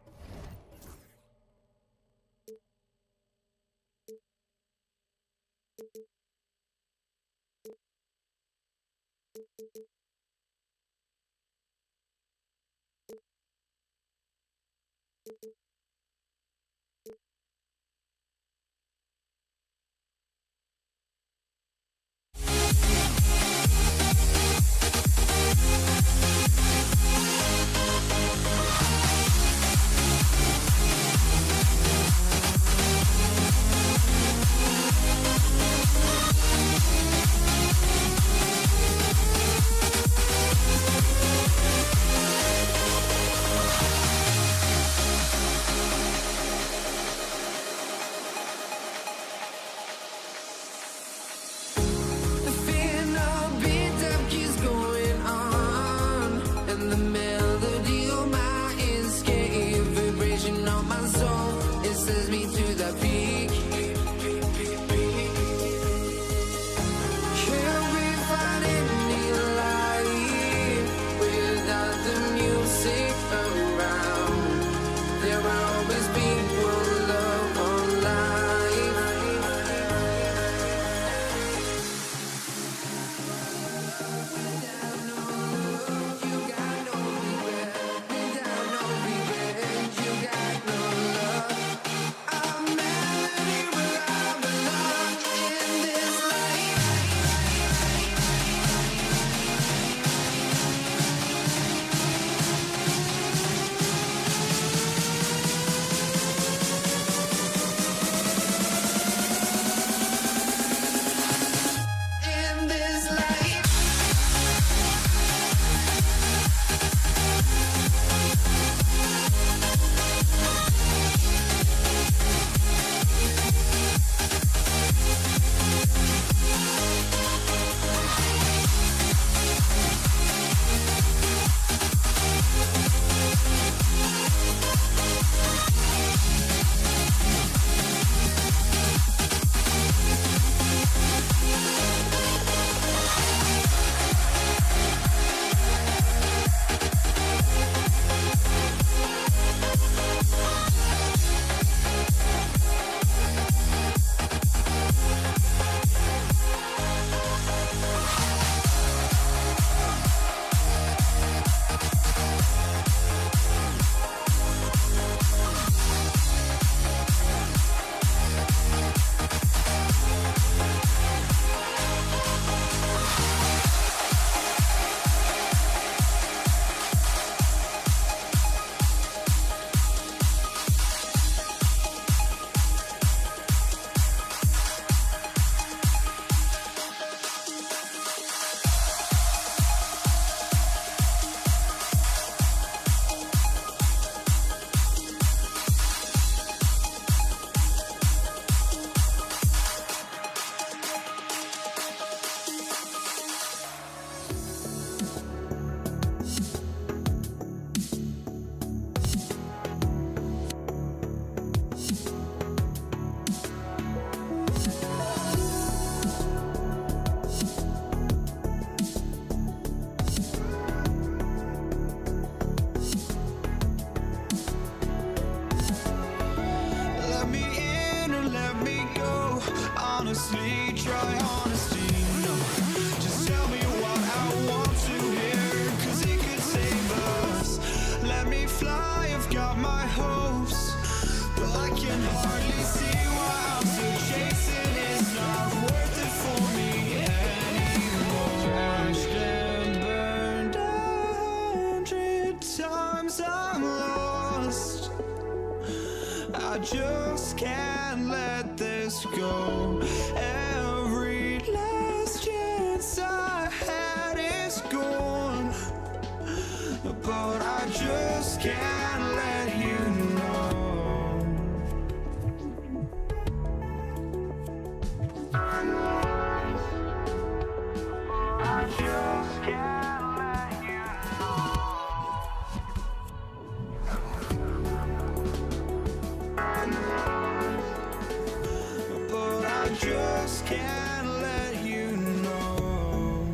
honestly, try honesty, no. Just tell me what I want to hear, 'cause it could save us. Let me fly, I've got my hopes, but I can hardly see why I'm still chasing. It's not worth it for me anymore. Crashed and burned 100 times, I'm lost. I just can't let this go. Every last chance I had is gone, but I just can't let you know. I just can't let you know. But I just can't let you know.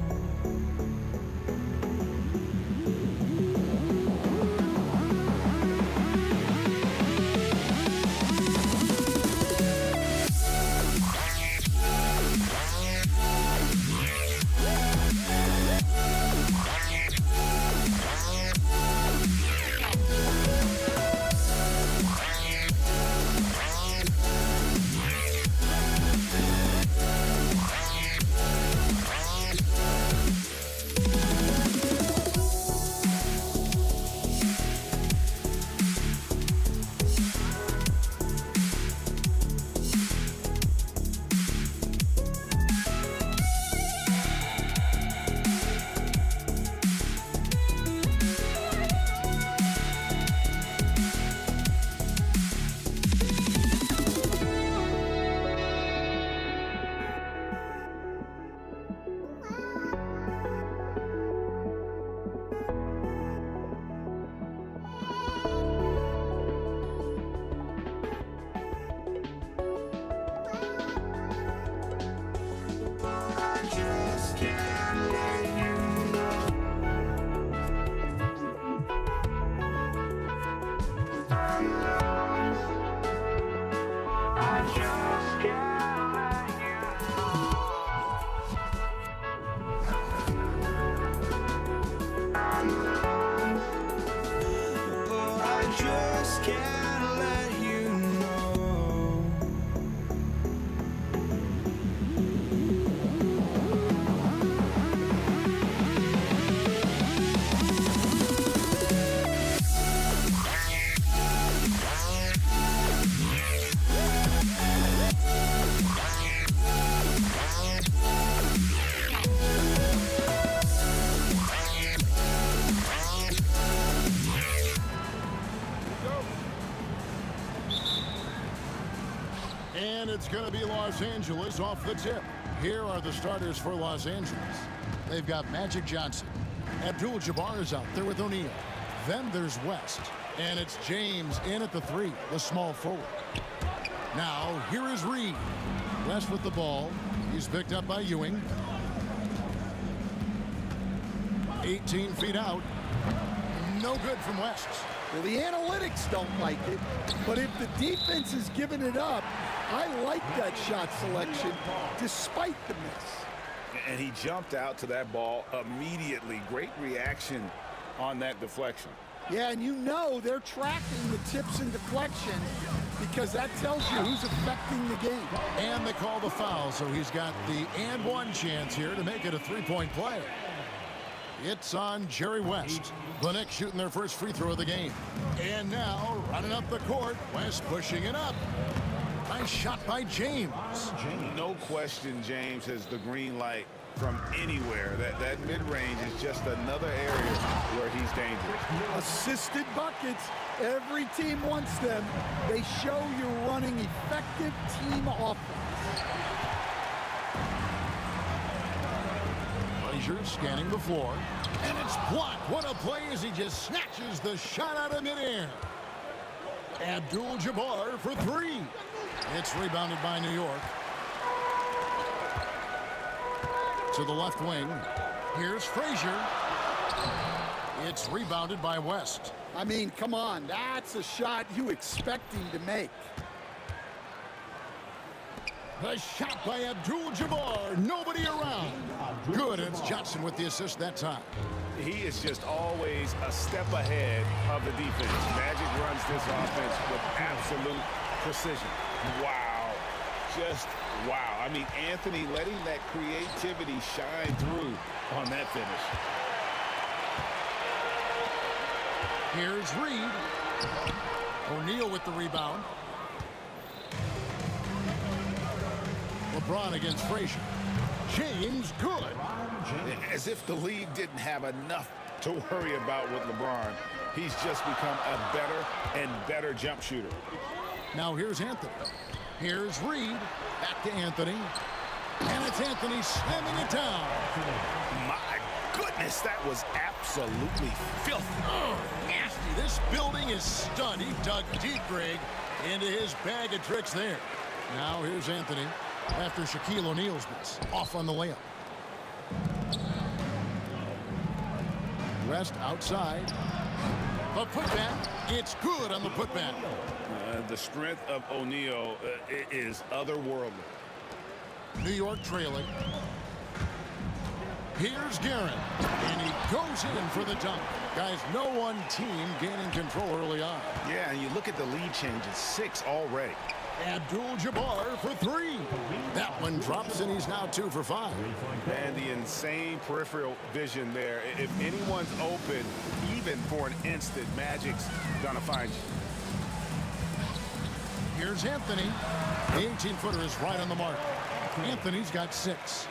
And it's going to be Los Angeles off the tip. Here are the starters for Los Angeles. They've got Magic Johnson. Abdul-Jabbar is out there with O'Neal. Then there's West. And it's James in at the 3, the small forward. Now, here is Reed. West with the ball. He's picked up by Ewing. 18 feet out. No good from West. Well, the analytics don't like it, but if the defense is giving it up, I like that shot selection despite the miss. And he jumped out to that ball immediately. Great reaction on that deflection. Yeah, and you know they're tracking the tips and deflection because that tells you who's affecting the game. And they call the foul, so he's got the and one chance here to make it a three-point play. It's on Jerry West. The Knicks shooting their first free throw of the game. And now, running up the court, West pushing it up. Nice shot by James. No question James has the green light from anywhere. That mid-range is just another area where he's dangerous. Assisted buckets. Every team wants them. They show you're running effective team offense. Frazier scanning the floor. And it's blocked. What a play as he just snatches the shot out of midair. Abdul-Jabbar for 3. It's rebounded by New York. To the left wing. Here's Frazier. It's rebounded by West. I mean, come on. That's a shot you expect him to make. The shot by Abdul-Jabbar. Nobody around. Good. It's Johnson with the assist that time. He is just always a step ahead of the defense. Magic runs this offense with absolute precision. Wow. Just wow. I mean, Anthony letting that creativity shine through on that finish. Here's Reed. O'Neal with the rebound. LeBron against Frazier. James good. As if the league didn't have enough to worry about with LeBron. He's just become a better and better jump shooter. Now here's Anthony. Here's Reed. Back to Anthony. And it's Anthony slamming it down. My goodness, that was absolutely filthy. Oh, nasty. This building is stunned. He dug deep, Greg, into his bag of tricks there. Now here's Anthony after Shaquille O'Neal's miss. Off on the layup. West outside. The putback. It's good on the putback. The strength of O'Neal is otherworldly. New York trailing. Here's Garrett. And he goes in for the dunk. Guys, no one team gaining control early on. Yeah, and you look at the lead changes. 6 already. Abdul-Jabbar for 3. That one drops, and he's now 2 for 5. And the insane peripheral vision there. If anyone's open, even for an instant, Magic's gonna find you. Here's Anthony. The 18-footer is right on the mark. Anthony's got 6.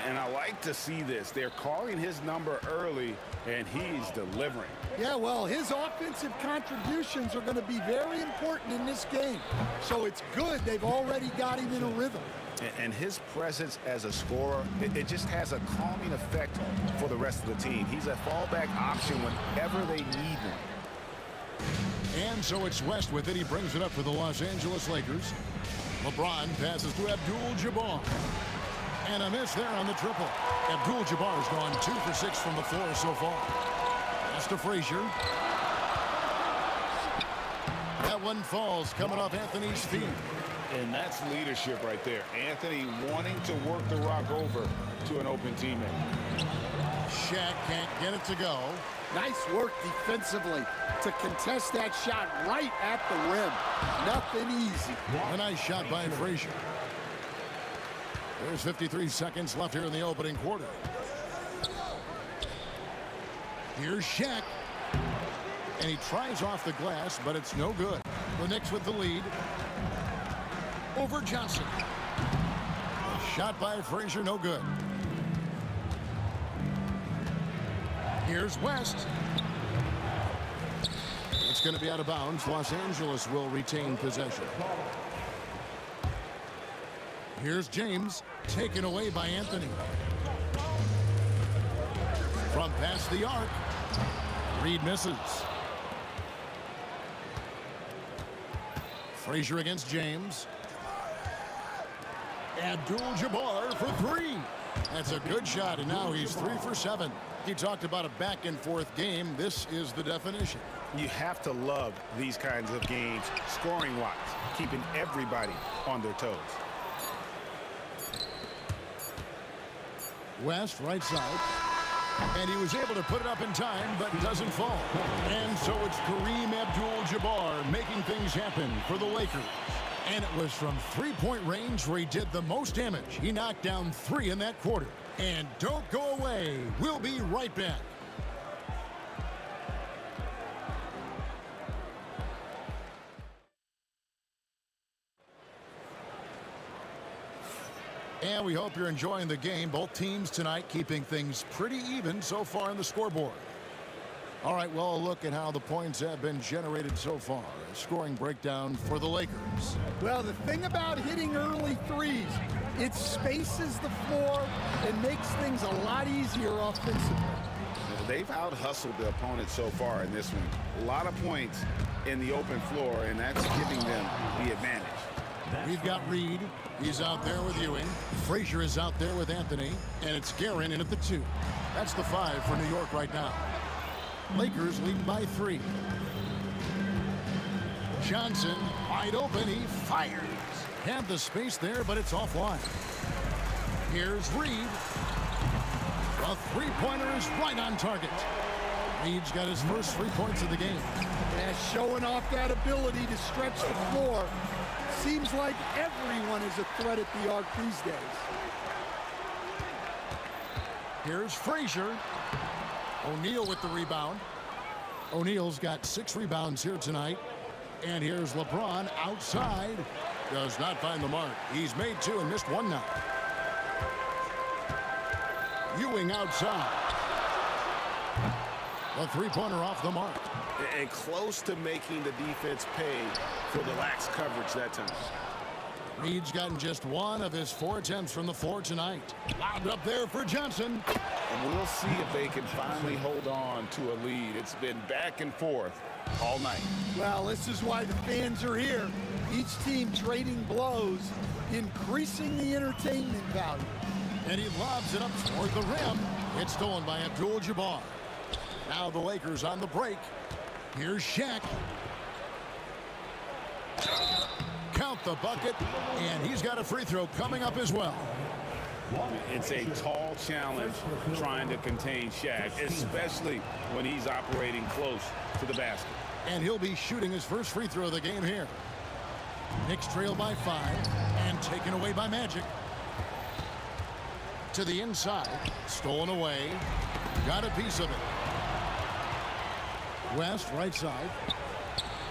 And I like to see this. They're calling his number early, and he's delivering. Yeah, well, his offensive contributions are going to be very important in this game. So it's good they've already got him in a rhythm. And his presence as a scorer, it just has a calming effect for the rest of the team. He's a fallback option whenever they need him. And so it's West with it. He brings it up for the Los Angeles Lakers. LeBron passes to Abdul-Jabbar. And a miss there on the triple. Abdul-Jabbar's gone 2 for 6 from the floor so far. Pass to Frazier. That one falls coming off Anthony's feet. And that's leadership right there. Anthony wanting to work the rock over to an open teammate. Shaq can't get it to go. Nice work defensively to contest that shot right at the rim. Nothing easy. A nice shot by Frazier. There's 53 seconds left here in the opening quarter. Here's Shaq. And he tries off the glass, but it's no good. The Knicks with the lead. Over Johnson. A shot by Frazier, no good. Here's West. It's going to be out of bounds. Los Angeles will retain possession. Here's James, taken away by Anthony. From past the arc, Reed misses. Frazier against James. Abdul-Jabbar for three. That's a good shot, and now he's 3 for 7. He talked about a back-and-forth game. This is the definition. You have to love these kinds of games, scoring-wise, keeping everybody on their toes. West, right side. And he was able to put it up in time, but doesn't fall. And so it's Kareem Abdul-Jabbar making things happen for the Lakers. And it was from three-point range where he did the most damage. He knocked down 3 in that quarter. And don't go away. We'll be right back. And we hope you're enjoying the game. Both teams tonight keeping things pretty even so far on the scoreboard. All right, well, a look at how the points have been generated so far. A scoring breakdown for the Lakers. Well, the thing about hitting early threes, it spaces the floor and makes things a lot easier offensively. They've out-hustled the opponent so far in this one. A lot of points in the open floor, and that's giving them the advantage. We've got Reed. He's out there with Ewing. Frazier is out there with Anthony. And it's Guerin in at the 2. That's the 5 for New York right now. Lakers lead by 3. Johnson wide open. He fires. Had the space there, but it's offline. Here's Reed. A three-pointer is right on target. Reed's got his first 3 points of the game. Yeah, showing off that ability to stretch the floor. Seems like everyone is a threat at the arc these days. Here's Frazier. O'Neal with the rebound. O'Neal's got 6 rebounds here tonight. And here's LeBron outside. Does not find the mark. He's made 2 and missed 1 now. Ewing outside. A three-pointer off the mark. And close to making the defense pay for the lax coverage that time. Reed's gotten just 1 of his 4 attempts from the floor tonight. Lobbed up there for Johnson. And we'll see if they can finally hold on to a lead. It's been back and forth all night. Well, this is why the fans are here. Each team trading blows, increasing the entertainment value. And he lobs it up toward the rim. It's stolen by Abdul-Jabbar. Now the Lakers on the break. Here's Shaq. Count the bucket, and he's got a free throw coming up as well. It's a tall challenge trying to contain Shaq, especially when he's operating close to the basket. And he'll be shooting his first free throw of the game here. Knicks trail by 5 and taken away by Magic. To the inside, stolen away, got a piece of it. West, right side.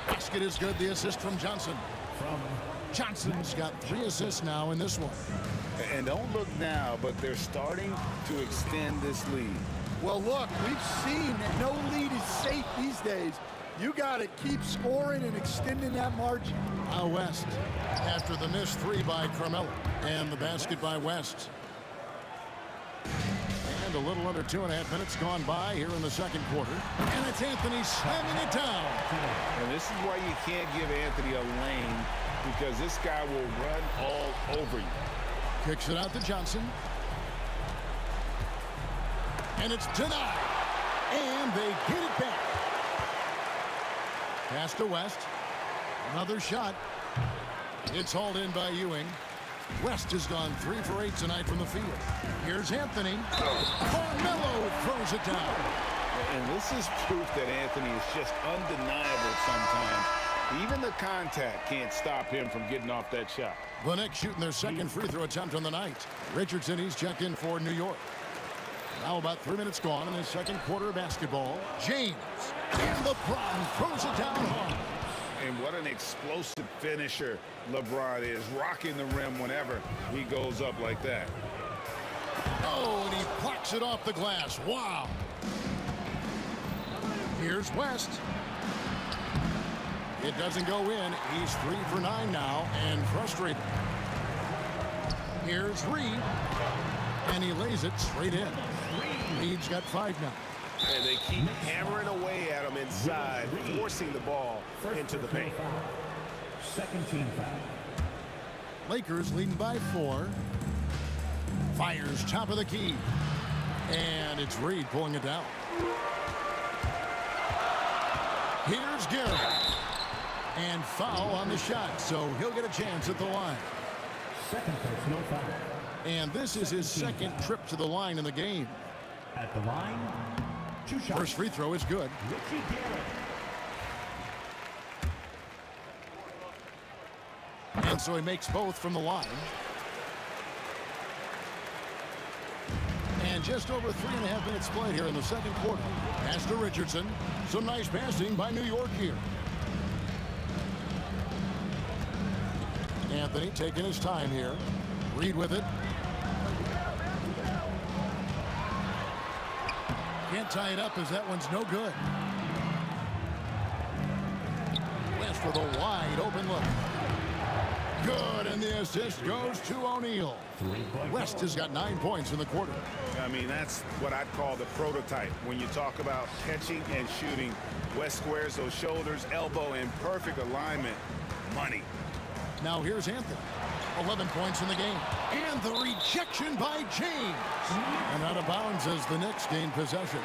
Basket is good, the assist from Johnson. Johnson's got 3 assists now in this one. And don't look now, but they're starting to extend this lead. Well, look, we've seen that no lead is safe these days. You got to keep scoring and extending that margin. Now West, after the missed 3 by Carmelo, and the basket by West. And a little under 2.5 minutes gone by here in the second quarter. And it's Anthony slamming it down. And this is why you can't give Anthony a lane, because this guy will run all over you. Kicks it out to Johnson. And it's denied. And they get it back. Pass to West. Another shot. It's hauled in by Ewing. West has gone 3 for 8 tonight from the field. Here's Anthony. Carmelo throws it down. And this is proof that Anthony is just undeniable sometimes. Even the contact can't stop him from getting off that shot. The Knicks shooting their second free throw attempt on the night. Richardson, he's checked in for New York. Now about 3 minutes gone in the second quarter of basketball. James, and LeBron throws it down hard. And what an explosive finisher LeBron is, rocking the rim whenever he goes up like that. Oh, and he plucks it off the glass. Wow. Here's West. It doesn't go in. He's 3 for 9 now and frustrated. Here's Reed. And he lays it straight in. Reed's got 5 now. And they keep hammering away at him inside, forcing the ball into the paint. Second team foul. Lakers leading by 4. Fires top of the key. And it's Reed pulling it down. Here's Garrett. And foul on the shot, so he'll get a chance at the line. Second personal foul. And this is his second trip to the line in the game. At the line, 2 shots. First free throw is good. Richie Garrett. And so he makes both from the line. And just over 3.5 minutes played here in the second quarter. Pass to Richardson. Some nice passing by New York here. Anthony taking his time here. Reed with it. Can't tie it up as that one's no good. West with a wide open look. Good, and the assist goes to O'Neal. West has got 9 points in the quarter. I mean, that's what I'd call the prototype. When you talk about catching and shooting, West squares those shoulders, elbow in perfect alignment. Money. Now here's Anthony. 11 points in the game. And the rejection by James. And out of bounds as the Knicks gain possession.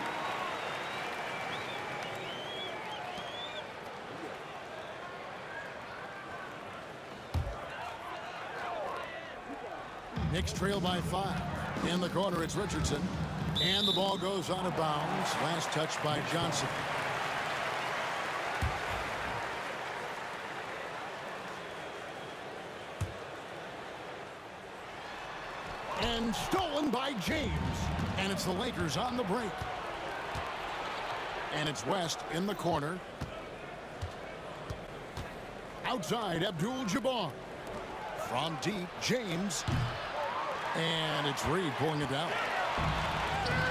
Knicks trail by 5. In the corner, it's Richardson. And the ball goes out of bounds. Last touch by Johnson. And stolen by James. And it's the Lakers on the break. And it's West in the corner. Outside, Abdul-Jabbar. From deep, James. And it's Reed pulling it down.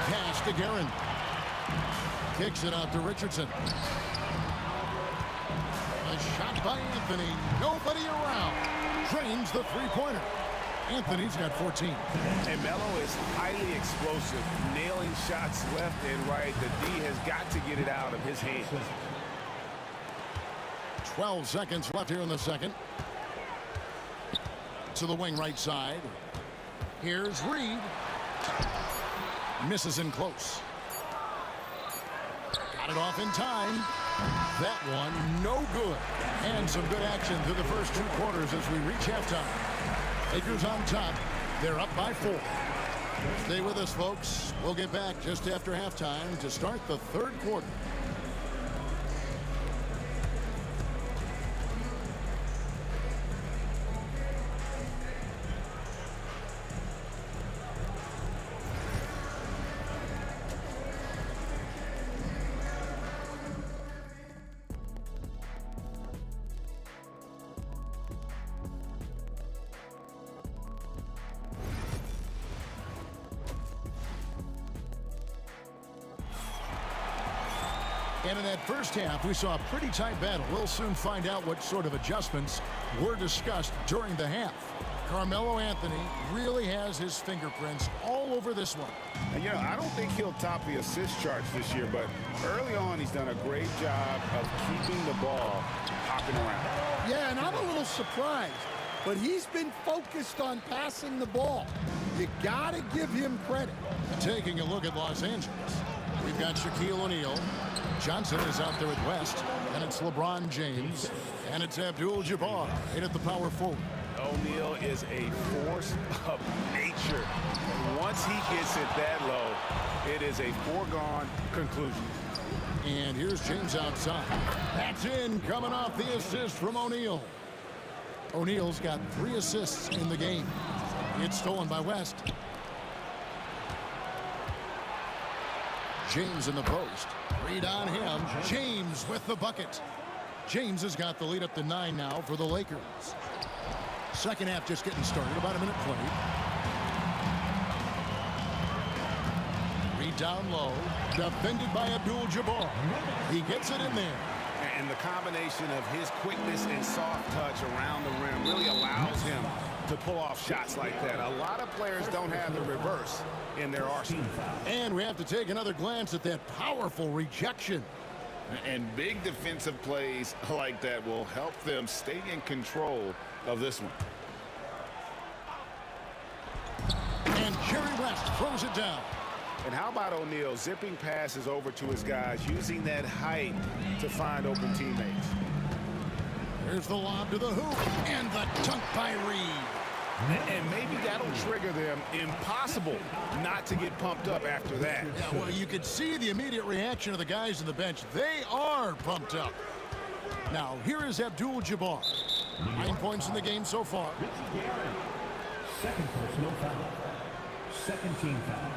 Pass to Guerin. Kicks it out to Richardson. A shot by Anthony. Nobody around. Drains the three-pointer. Anthony's got 14. And Melo is highly explosive, nailing shots left and right. The D has got to get it out of his hands. 12 seconds left here in the second. To the wing right side. Here's Reed. Misses in close. Got it off in time. That one, no good. And some good action through the first 2 quarters as we reach halftime. Lakers on top. They're up by 4. Stay with us, folks. We'll get back just after halftime to start the third quarter. And in that first half, we saw a pretty tight battle. We'll soon find out what sort of adjustments were discussed during the half. Carmelo Anthony really has his fingerprints all over this one. And, you know, I don't think he'll top the assist charts this year, but early on he's done a great job of keeping the ball hopping around. Yeah, and I'm a little surprised, but he's been focused on passing the ball. You got to give him credit. Taking a look at Los Angeles. We've got Shaquille O'Neal. Johnson is out there with West. And it's LeBron James. And it's Abdul-Jabbar in at the power forward. O'Neal is a force of nature. And once he gets it that low, it is a foregone conclusion. And here's James outside. That's in, coming off the assist from O'Neal. O'Neal's got 3 assists in the game. It's stolen by West. James in the post. Read on him. James with the bucket. James has got the lead up to 9 now for the Lakers. Second half just getting started. About a minute played. Read down low. Defended by Abdul-Jabbar. He gets it in there. And the combination of his quickness and soft touch around the rim really allows him to pull off shots like that. A lot of players don't have the reverse in their arsenal. And we have to take another glance at that powerful rejection. And big defensive plays like that will help them stay in control of this one. And Jerry West throws it down. And how about O'Neal zipping passes over to his guys, using that height to find open teammates. There's the lob to the hoop, and the dunk by Reed. And maybe that'll trigger them. Impossible not to get pumped up after that. Yeah, well, you could see the immediate reaction of the guys on the bench. They are pumped up. Now, here is Abdul-Jabbar. 9 points in the game so far. Second personal foul. Second team foul.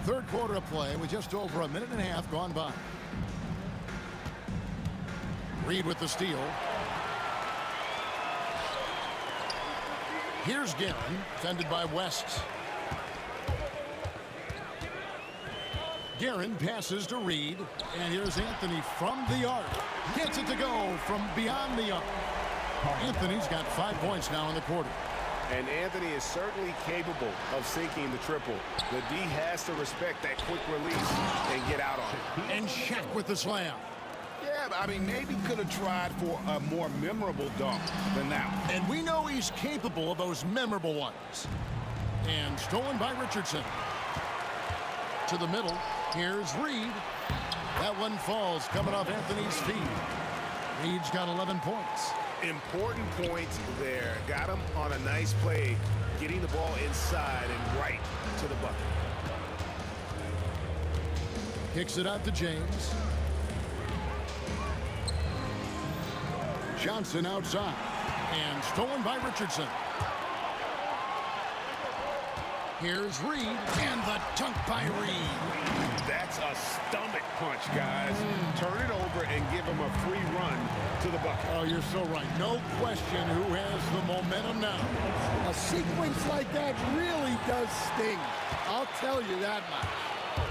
Third quarter of play with just over a minute and a half gone by. Reed with the steal. Here's Guerin, defended by West. Guerin passes to Reed, and here's Anthony from the arc. Gets it to go from beyond the arc. Anthony's got 5 points now in the quarter. And Anthony is certainly capable of sinking the triple. The D has to respect that quick release and get out on it. And Shaq with the slam. Yeah, but I mean, maybe could have tried for a more memorable dunk than that one. And we know he's capable of those memorable ones. And stolen by Richardson. To the middle. Here's Reed. That one falls coming off Anthony's feet. Reed's got 11 points. Important points there. Got him on a nice play, getting the ball inside and right to the bucket. Kicks it out to James. Johnson outside. And stolen by Richardson. Here's Reed. And the dunk by Reed. That's a stomach punch, guys. Turn it over and give him a free run to the bucket. Oh, you're so right. No question who has the momentum now. A sequence like that really does sting. I'll tell you that much.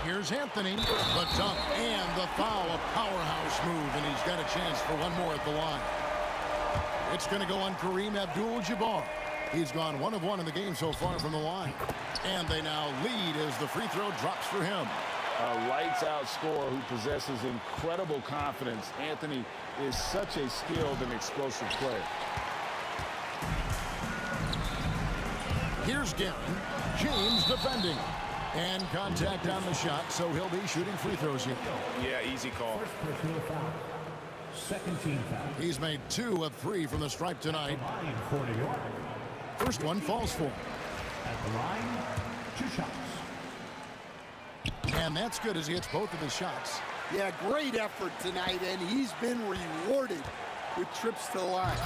Here's Anthony. The dunk and the foul. A powerhouse move, and he's got a chance for one more at the line. It's going to go on Kareem Abdul-Jabbar. He's gone 1 of 1 in the game so far from the line. And they now lead as the free throw drops for him. A lights-out scorer who possesses incredible confidence. Anthony is such a skilled and explosive player. Here's Guerin. James defending. And contact on the shot, so he'll be shooting free throws here. Yeah, easy call. First personal foul. Second team foul. He's made 2 of 3 from the stripe tonight. Line for New York. First one falls for him. At the line, 2 shots. And that's good as he hits both of his shots. Yeah, great effort tonight, and he's been rewarded with trips to the line.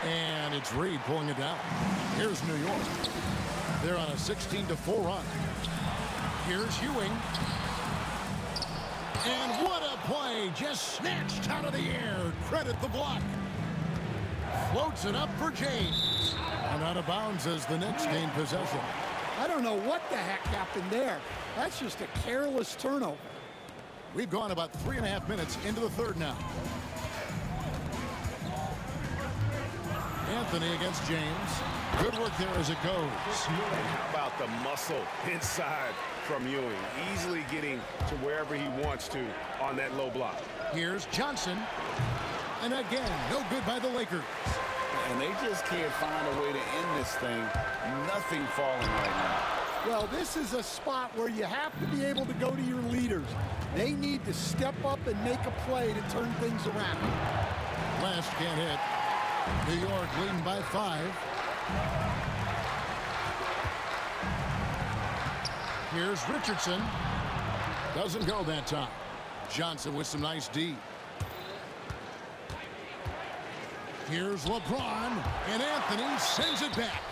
And it's Reed pulling it down. Here's New York. They're on a 16-4 run. Here's Ewing. And what a play, just snatched out of the air. Credit the block. Floats it up for James. And out of bounds as the Knicks gain possession. I don't know what the heck happened there. That's just a careless turnover. We've gone about 3.5 minutes into the third now. Anthony against James. Good work there as it goes. And how about the muscle inside from Ewing? Easily getting to wherever he wants to on that low block. Here's Johnson. And again, no good by the Lakers. And they just can't find a way to end this thing. Nothing falling right now. Well, this is a spot where you have to be able to go to your leaders. They need to step up and make a play to turn things around. Last can't hit. New York leading by 5. Here's Richardson. Doesn't go that time. Johnson with some nice D. Here's LeBron, and Anthony sends it back.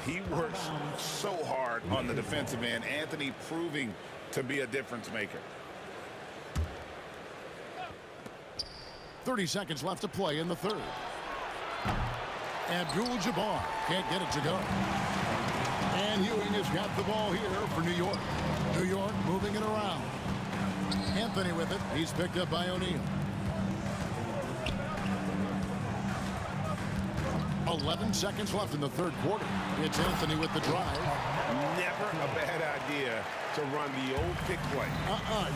He works so hard on the defensive end. Anthony proving to be a difference maker. 30 seconds left to play in the third. Abdul-Jabbar can't get it to go. And Ewing has got the ball here for New York. New York moving it around. Anthony with it. He's picked up by O'Neal. 11 seconds left in the third quarter. It's Anthony with the drive. Never a bad idea to run the old pick play.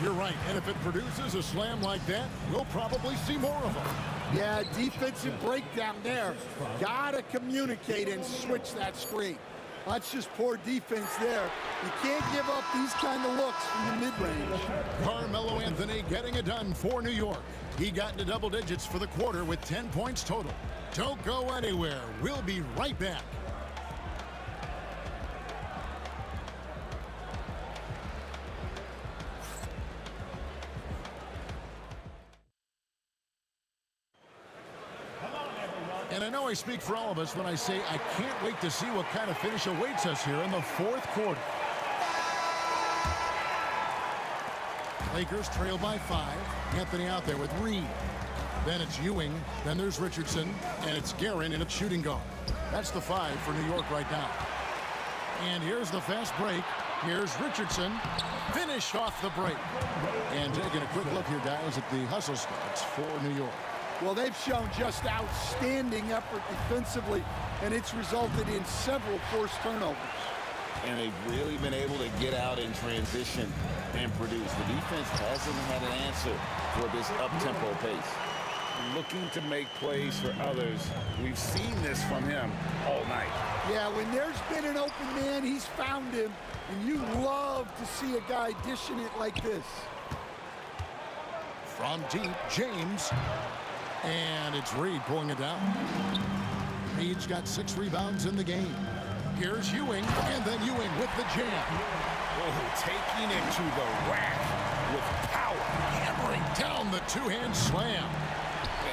You're right. And if it produces a slam like that, we'll probably see more of them. Yeah, defensive breakdown there. Gotta communicate and switch that screen. That's just poor defense there. You can't give up these kind of looks from the mid-range. Carmelo Anthony getting it done for New York. He got into double digits for the quarter with 10 points total. Don't go anywhere. We'll be right back. And I know I speak for all of us when I say I can't wait to see what kind of finish awaits us here in the fourth quarter. Lakers trail by 5. Anthony out there with Reed. Then it's Ewing. Then there's Richardson. And it's Guerin in a shooting guard. That's the 5 for New York right now. And here's the fast break. Here's Richardson. Finished off the break. And taking a quick look here, guys, at the hustle stats for New York. Well, they've shown just outstanding effort defensively, and it's resulted in several forced turnovers. And they've really been able to get out in transition and produce. The defense hasn't had an answer for this up-tempo pace. Looking to make plays for others. We've seen this from him all night. Yeah, when there's been an open man, he's found him, and you love to see a guy dishing it like this. From deep, James. And it's Reed pulling it down. Reed's got 6 rebounds in the game. Here's Ewing, and then Ewing with the jam. Oh, taking it to the rack with power. Hammering down the two-hand slam.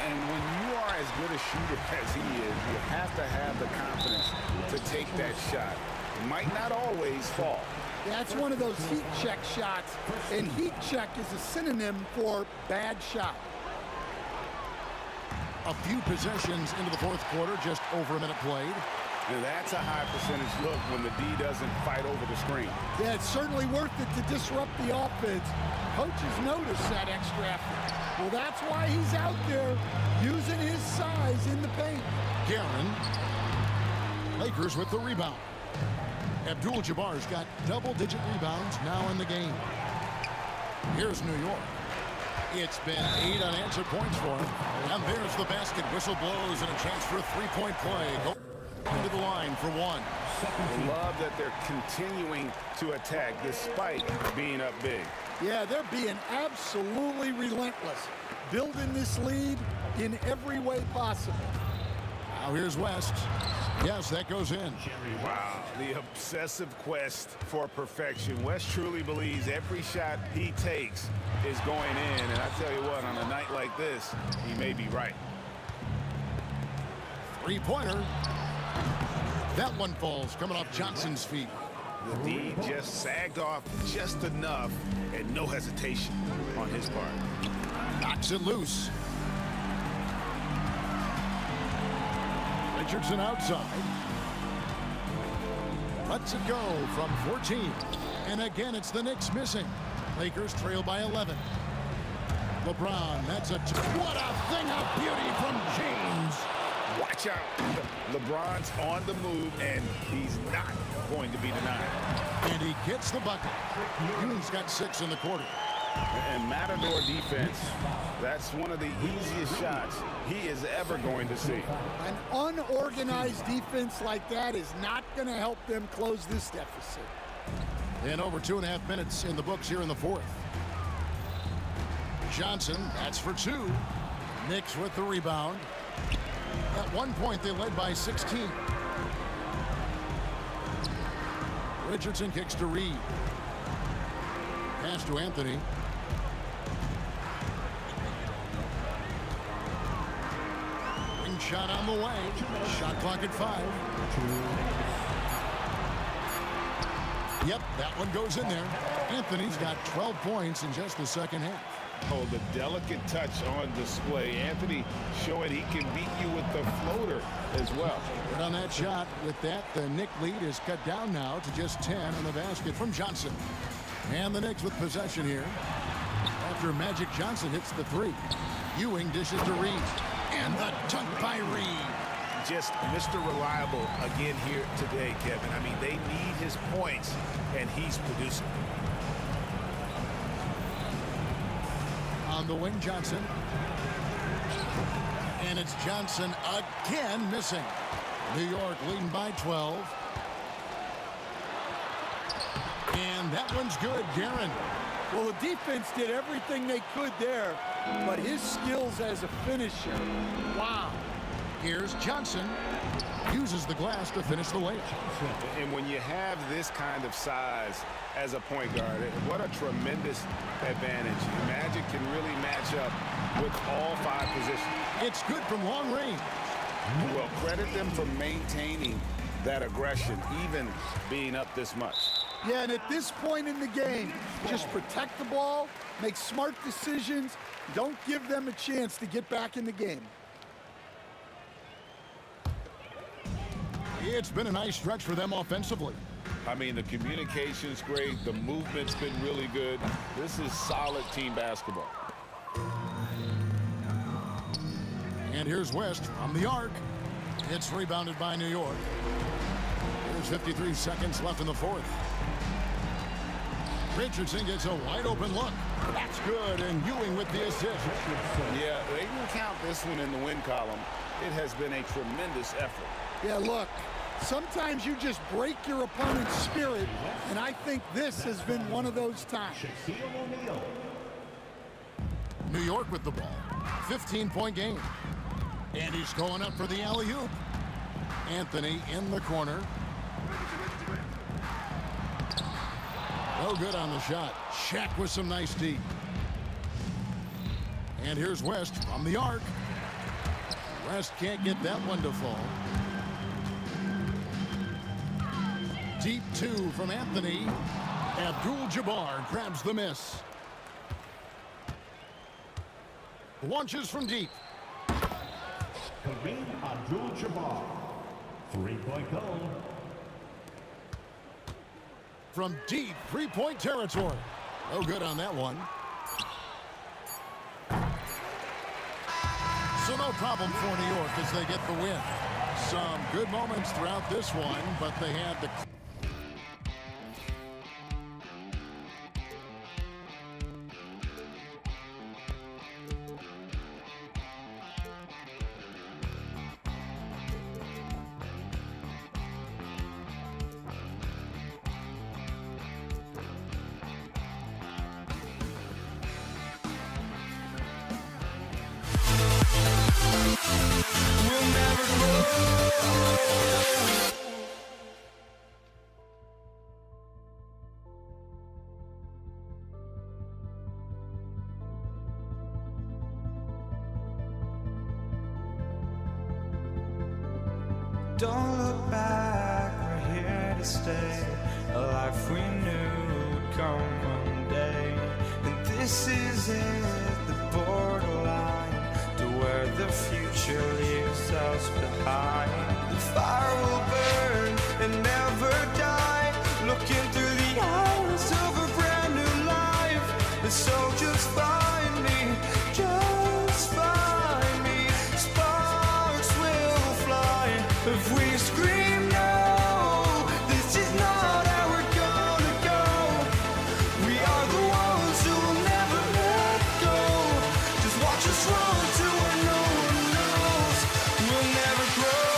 And when you are as good a shooter as he is, you have to have the confidence to take that shot. It might not always fall. That's one of those heat check shots, and heat check is a synonym for bad shot. A few possessions into the fourth quarter, just over a minute played. And that's a high percentage look when the D doesn't fight over the screen. Yeah, it's certainly worth it to disrupt the offense. Coaches notice that extra effort. Well, that's why he's out there using his size in the paint. Guerin. Lakers with the rebound. Abdul-Jabbar's got double-digit rebounds now in the game. Here's New York. It's been 8 unanswered points for him. And there's the basket. Whistle blows and a chance for a three-point play. Go into the line for 1. I love that they're continuing to attack despite being up big. Yeah, they're being absolutely relentless. Building this lead in every way possible. Now here's West. Yes, that goes in. Wow, the obsessive quest for perfection. West truly believes every shot he takes is going in. And I tell you what, on a night like this, he may be right. Three-pointer. That one falls, coming off Johnson's feet. The D just sagged off just enough, and no hesitation on his part. Knocks it loose. Richardson outside. Lets it go from 14. And again, it's the Knicks missing. Lakers trail by 11. LeBron, that's what a thing of beauty from James. Watch out. LeBron's on the move, and he's not going to be denied. And he gets the bucket. Ewing's got 6 in the quarter. And Matador defense, that's one of the easiest shots he is ever going to see. An unorganized defense like that is not going to help them close this deficit. And over 2.5 minutes in the books here in the fourth. Johnson, that's for 2. Knicks with the rebound. At one point, they led by 16. Richardson kicks to Reed. Pass to Anthony. Ring shot on the way. Shot clock at 5. Yep, that one goes in there. Anthony's got 12 points in just the second half. Oh, the delicate touch on display. Anthony showing he can beat you with the floater as well. Good on that shot. With that, the Knick lead is cut down now to just 10 on the basket from Johnson. And the Knicks with possession here. After Magic Johnson hits the 3. Ewing dishes to Reed. And the dunk by Reed. Just Mr. Reliable again here today, Kevin. I mean, they need his points, and he's producing. On the wing, Johnson. And it's Johnson again missing. New York leading by 12. And that one's good, Guerin. Well, the defense did everything they could there, but his skills as a finisher, wow. Here's Johnson. Uses the glass to finish the layup. And when you have this kind of size as a point guard, what a tremendous advantage. Magic can really match up with all 5 positions. It's good from long range. Well, credit them for maintaining that aggression, even being up this much. Yeah, and at this point in the game, just protect the ball, make smart decisions, don't give them a chance to get back in the game. It's been a nice stretch for them offensively. I mean, the communication's great. The movement's been really good. This is solid team basketball. And here's West from the arc. It's rebounded by New York. There's 53 seconds left in the fourth. Richardson gets a wide open look. That's good, and Ewing with the assist. Yeah, they can count this one in the win column. It has been a tremendous effort. Yeah, look, sometimes you just break your opponent's spirit, and I think this has been one of those times. New York with the ball. 15-point game. And he's going up for the alley-oop. Anthony in the corner. No good on the shot. Shaq with some nice D. And here's West from the arc. West can't get that one to fall. Deep 2 from Anthony. Abdul-Jabbar grabs the miss. Launches from deep. Kareem Abdul-Jabbar. 3-point goal. From deep 3-point territory. No good on that one. So no problem for New York as they get the win. Some good moments throughout this one, but they had the... Don't look back, we're here to stay. A life we knew would come one day. And this is it, the borderline to where the future leaves us behind. The fire will burn and never die. Looking through the eyes of a brand new life. And so just find me, just find me. Sparks will fly if we scream no. This is not how we're gonna go. We are the ones who will never let go. Just watch us run to where no one knows. We'll never grow.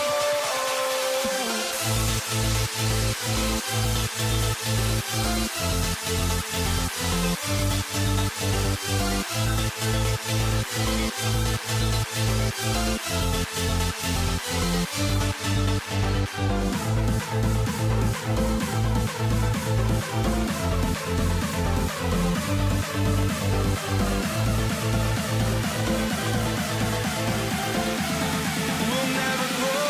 We'll never grow. We'll never grow.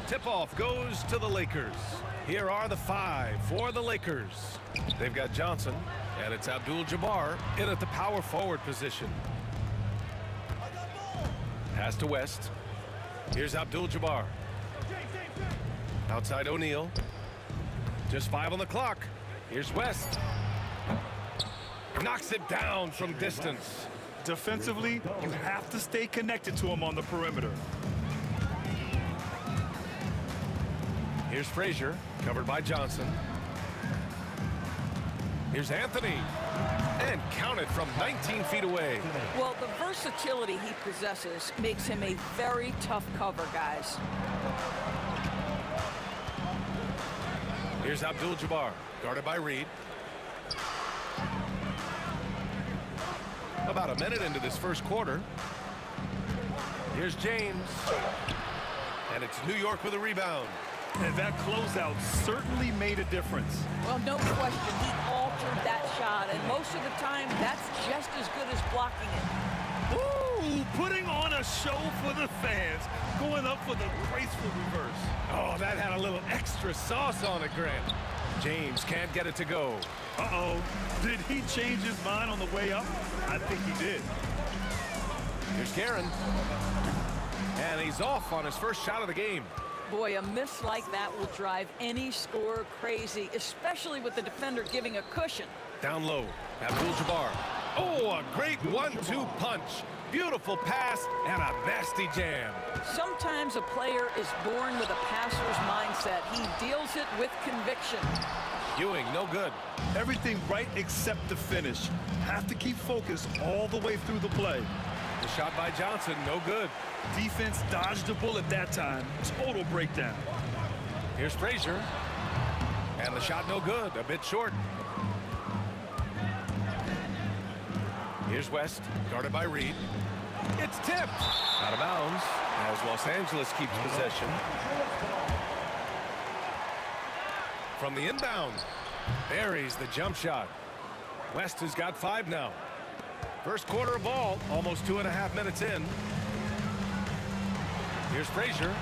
Tip-off goes to the Lakers. Here are the 5 for the Lakers. They've got Johnson, and it's Abdul-Jabbar in at the power forward position. Pass to West. Here's Abdul-Jabbar. Outside O'Neal. Just 5 on the clock. Here's West. Knocks it down from distance. Defensively, you have to stay connected to him on the perimeter. Here's Frazier, covered by Johnson. Here's Anthony, and counted from 19 feet away. Well, the versatility he possesses makes him a very tough cover, guys. Here's Abdul-Jabbar, guarded by Reed. About a minute into this first quarter. Here's James. And it's New York with a rebound. And that closeout certainly made a difference. Well, no question, he altered that shot, and most of the time, that's just as good as blocking it. Ooh, putting on a show for the fans, going up for the graceful reverse. Oh, that had a little extra sauce on it, Grant. James can't get it to go. Uh-oh. Did he change his mind on the way up? I think he did. Here's Guerin. And he's off on his first shot of the game. Boy, a miss like that will drive any scorer crazy, especially with the defender giving a cushion. Down low, Abdul-Jabbar. Oh, a great 1-2 punch. Beautiful pass and a nasty jam. Sometimes a player is born with a passer's mindset. He deals it with conviction. Ewing, no good. Everything right except the finish. Have to keep focused all the way through the play. The shot by Johnson, no good. Defense dodged a bullet that time. Total breakdown. Here's Frazier. And the shot no good, a bit short. Here's West, guarded by Reed. It's tipped. Out of bounds as Los Angeles keeps possession. From the inbound, buries the jump shot. West has got 5 now. First quarter of ball, almost 2.5 minutes in. Here's Frazier.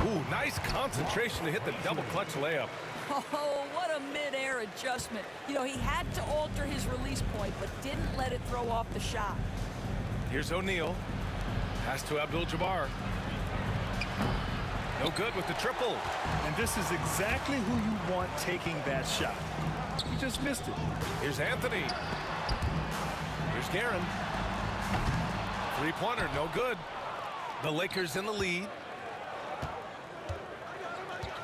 Ooh, nice concentration to hit the double clutch layup. Oh, what a mid-air adjustment. You know, he had to alter his release point, but didn't let it throw off the shot. Here's O'Neal. Pass to Abdul-Jabbar. No good with the triple. And this is exactly who you want taking that shot. He just missed it. Here's Anthony. Here's Guerin. Three-pointer, no good. The Lakers in the lead.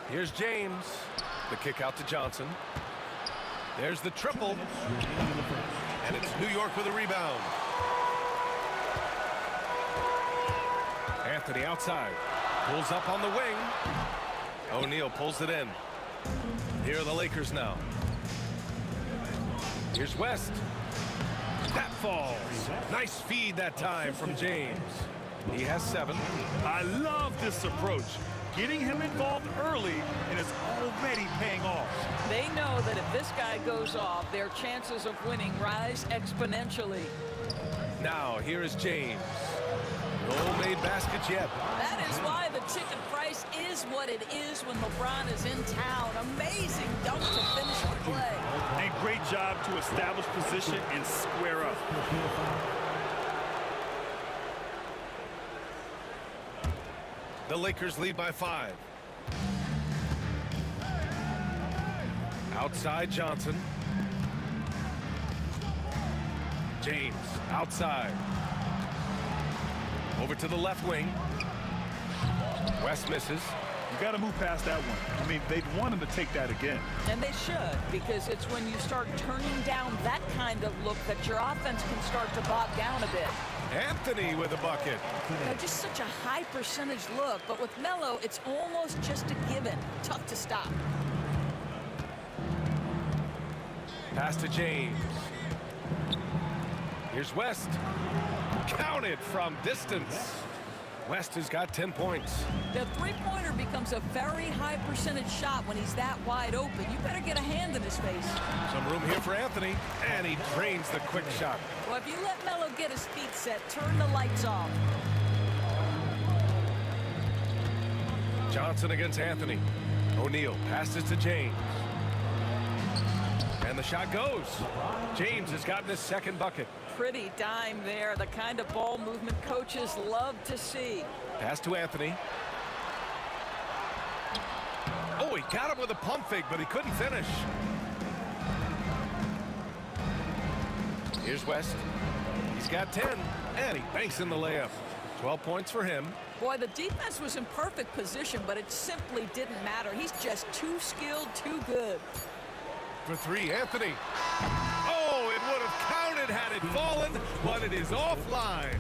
Here's James. The kick out to Johnson. There's the triple. And it's New York with a rebound. Anthony outside. Pulls up on the wing. O'Neal pulls it in. Here are the Lakers now. Here's West. That falls. Nice feed that time from James. He has 7. I love this approach. Getting him involved early, and it's already paying off. They know that if this guy goes off, their chances of winning rise exponentially. Now, here is James. No made baskets yet. That is why the ticket price is what it is when LeBron is in town. Amazing dunk to finish the play. And great job to establish position and square up. The Lakers lead by 5. Outside Johnson. James outside. Over to the left wing. West misses. You got to move past that one. I mean, they'd want him to take that again. And they should, because it's when you start turning down that kind of look that your offense can start to bog down a bit. Anthony with a bucket. You know, just such a high percentage look, but with Melo, it's almost just a given. Tough to stop. Pass to James. Here's West. Counted from distance. West has got 10 points. The three-pointer becomes a very high percentage shot when he's that wide open. You better get a hand in his face. Some room here for Anthony, and he drains the quick shot. Well, if you let Melo get his feet set, turn the lights off. Johnson against Anthony. O'Neal passes to James. And the shot goes. James has gotten his second bucket. Pretty dime there, the kind of ball movement coaches love to see. Pass to Anthony. Oh, he got him with a pump fake, but he couldn't finish. Here's West. He's got 10, and he banks in the layup. 12 points for him. Boy, the defense was in perfect position, but it simply didn't matter. He's just too skilled, too good. For 3, Anthony. Oh, it would have counted had it fallen, but it is offline.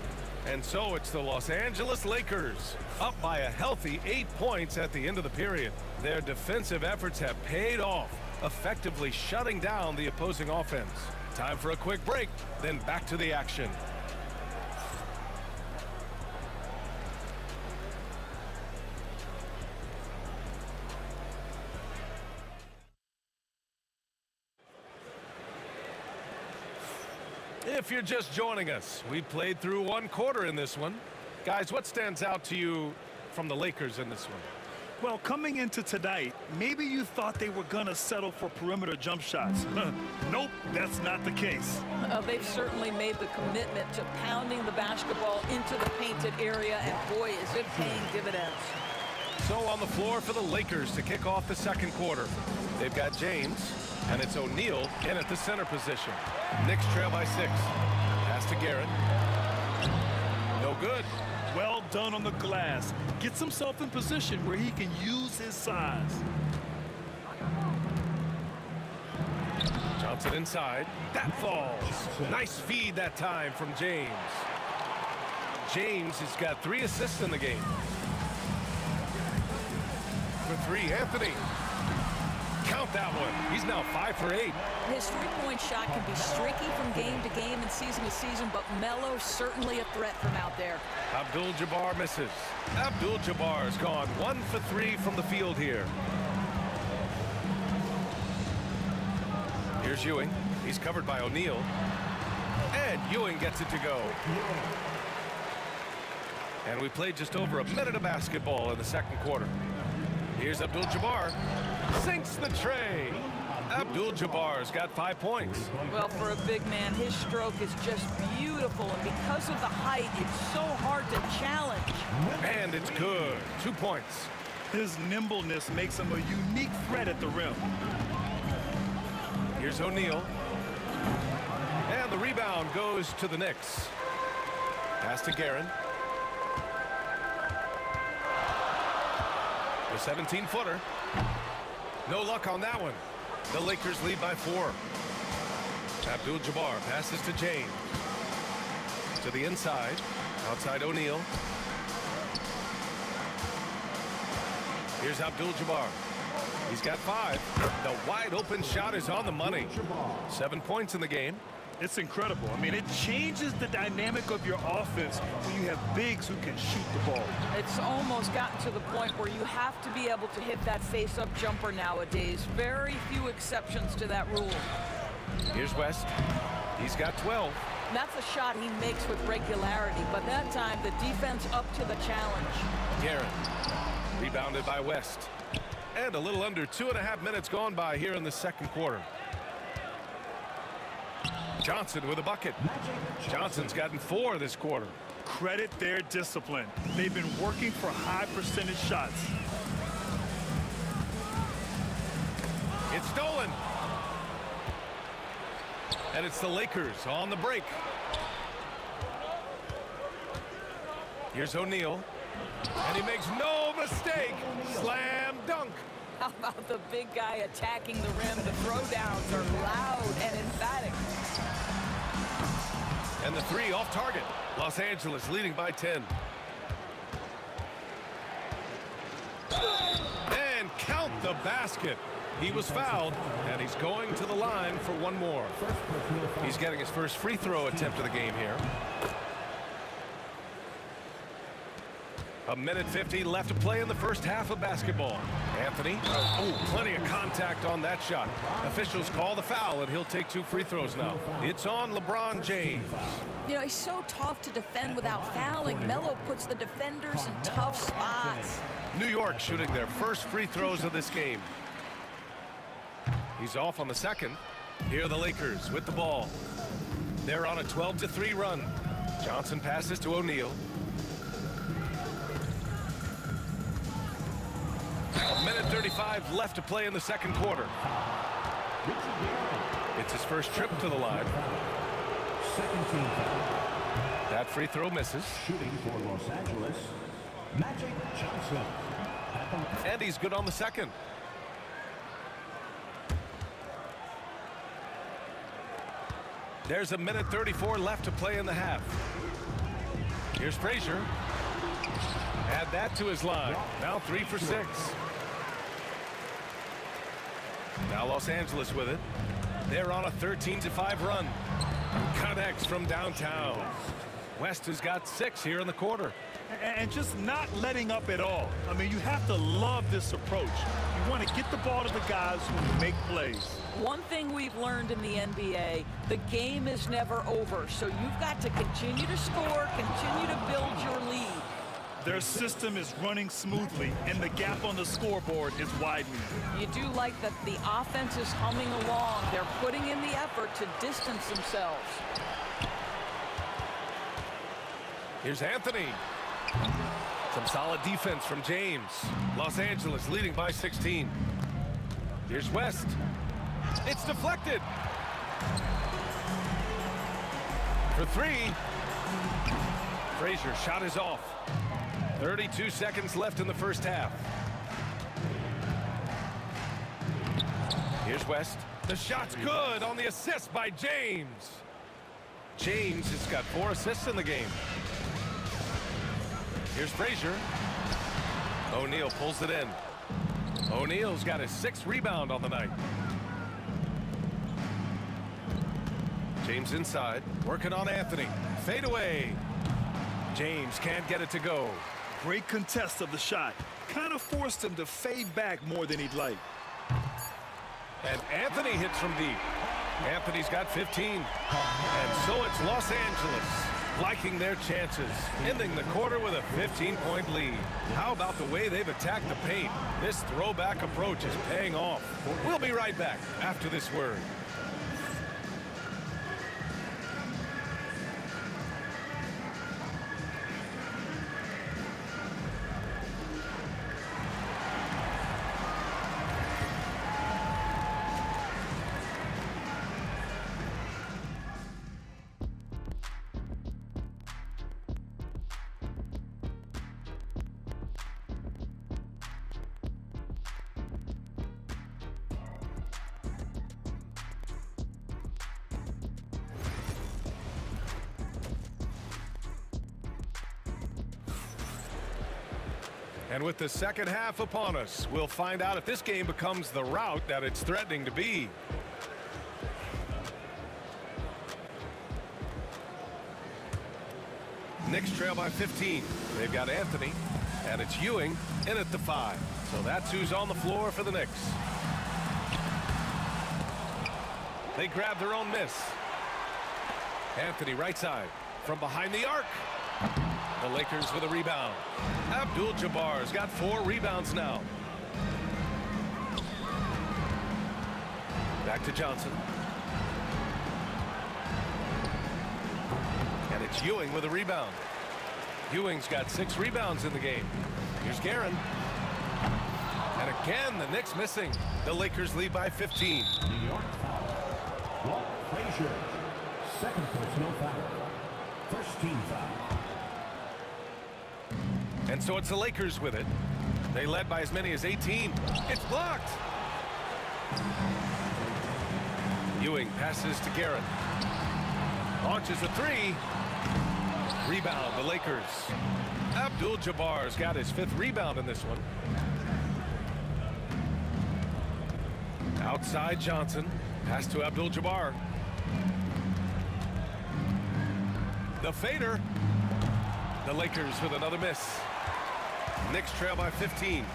And so it's the Los Angeles Lakers, up by a healthy 8 points at the end of the period. Their defensive efforts have paid off, effectively shutting down the opposing offense. Time for a quick break, then back to the action. If you're just joining us, we played through 1 quarter in this one. Guys, what stands out to you from the Lakers in this one? Well, coming into tonight, maybe you thought they were going to settle for perimeter jump shots. Nope, that's not the case. They've certainly made the commitment to pounding the basketball into the painted area, and boy, is it paying dividends. So on the floor for the Lakers to kick off the second quarter. They've got James, and it's O'Neal in at the center position. Knicks trail by 6. Pass to Guerin. No good. Well done on the glass. Gets himself in position where he can use his size. Johnson inside. That falls. Nice feed that time from James. James has got 3 assists in the game. For 3, Anthony. Count that one. He's now 5 for 8. His three-point shot can be streaky from game to game and season to season, but Melo's certainly a threat from out there. Abdul-Jabbar misses. Abdul-Jabbar's gone 1 for 3 from the field here. Here's Ewing. He's covered by O'Neal. And Ewing gets it to go. And we played just over a minute of basketball in the second quarter. Here's Abdul-Jabbar. Sinks the tray. Abdul-Jabbar's got 5 points. Well, for a big man, his stroke is just beautiful. And because of the height, it's so hard to challenge. And it's good. 2 points. His nimbleness makes him a unique threat at the rim. Here's O'Neal. And the rebound goes to the Knicks. Pass to Guerin. The 17-footer. No luck on that one. The Lakers lead by 4. Abdul-Jabbar passes to James. To the inside. Outside O'Neal. Here's Abdul-Jabbar. He's got 5. The wide open shot is on the money. 7 points in the game. It's incredible. I mean, it changes the dynamic of your offense when you have bigs who can shoot the ball. It's almost gotten to the point where you have to be able to hit that face-up jumper nowadays. Very few exceptions to that rule. Here's West. He's got 12. That's a shot he makes with regularity, but that time the defense up to the challenge. Guerin. Rebounded by West. And a little under 2.5 minutes gone by here in the second quarter. Johnson with a bucket. Johnson's gotten 4 this quarter. Credit their discipline. They've been working for high percentage shots. It's stolen. And it's the Lakers on the break. Here's O'Neal. And he makes no mistake. Slam dunk. How about the big guy attacking the rim? The throwdowns are loud and emphatic. And the 3 off target. Los Angeles leading by 10. And count the basket. He was fouled, and he's going to the line for 1 more. He's getting his first free throw attempt of the game here. 1:50 left to play in the first half of basketball. Anthony. Oh, plenty of contact on that shot. Officials call the foul, and he'll take 2 free throws now. It's on LeBron James. You know, he's so tough to defend without fouling. Melo puts the defenders in tough spots. New York shooting their first free throws of this game. He's off on the second. Here are the Lakers with the ball. They're on a 12-3 run. Johnson passes to O'Neal. 1:35 left to play in the second quarter. It's his first trip to the line. That free throw misses. Shooting for Los Angeles, Magic Johnson. And he's good on the second. There's 1:34 left to play in the half. Here's Frazier. Add that to his line. Now 3 for 6. Now Los Angeles with it. They're on a 13-5 run. Connects from downtown. West has got 6 here in the quarter. And just not letting up at all. I mean, you have to love this approach. You want to get the ball to the guys who make plays. One thing we've learned in the NBA, the game is never over. So you've got to continue to score, continue to build your lead. Their system is running smoothly, and the gap on the scoreboard is widening. You do like that the offense is humming along. They're putting in the effort to distance themselves. Here's Anthony. Some solid defense from James. Los Angeles leading by 16. Here's West. It's deflected. For 3. Frazier shot is off. 32 seconds left in the first half. Here's West. The shot's good on the assist by James. James has got 4 assists in the game. Here's Frazier. O'Neal pulls it in. O'Neal's got his 6th rebound on the night. James inside, working on Anthony. Fade away. James can't get it to go. Great contest of the shot. Kind of forced him to fade back more than he'd like. And Anthony hits from deep. Anthony's got 15. And so it's Los Angeles liking their chances, ending the quarter with a 15-point lead. How about the way they've attacked the paint? This throwback approach is paying off. We'll be right back after this word. And with the second half upon us, we'll find out if this game becomes the rout that it's threatening to be. Knicks trail by 15. They've got Anthony, and it's Ewing in at the 5. So that's who's on the floor for the Knicks. They grab their own miss. Anthony right side from behind the arc. The Lakers with a rebound. Abdul-Jabbar's got 4 rebounds now. Back to Johnson. And it's Ewing with a rebound. Ewing's got 6 rebounds in the game. Here's Guerin. And again, the Knicks missing. The Lakers lead by 15. New York foul. Walt Frazier. Second personal foul. First team foul. And so it's the Lakers with it. They led by as many as 18. It's blocked. Ewing passes to Guerin. Launches a 3. Rebound, the Lakers. Abdul-Jabbar's got his 5th rebound in this one. Outside Johnson. Pass to Abdul-Jabbar. The fader. The Lakers with another miss. Knicks trail by 15.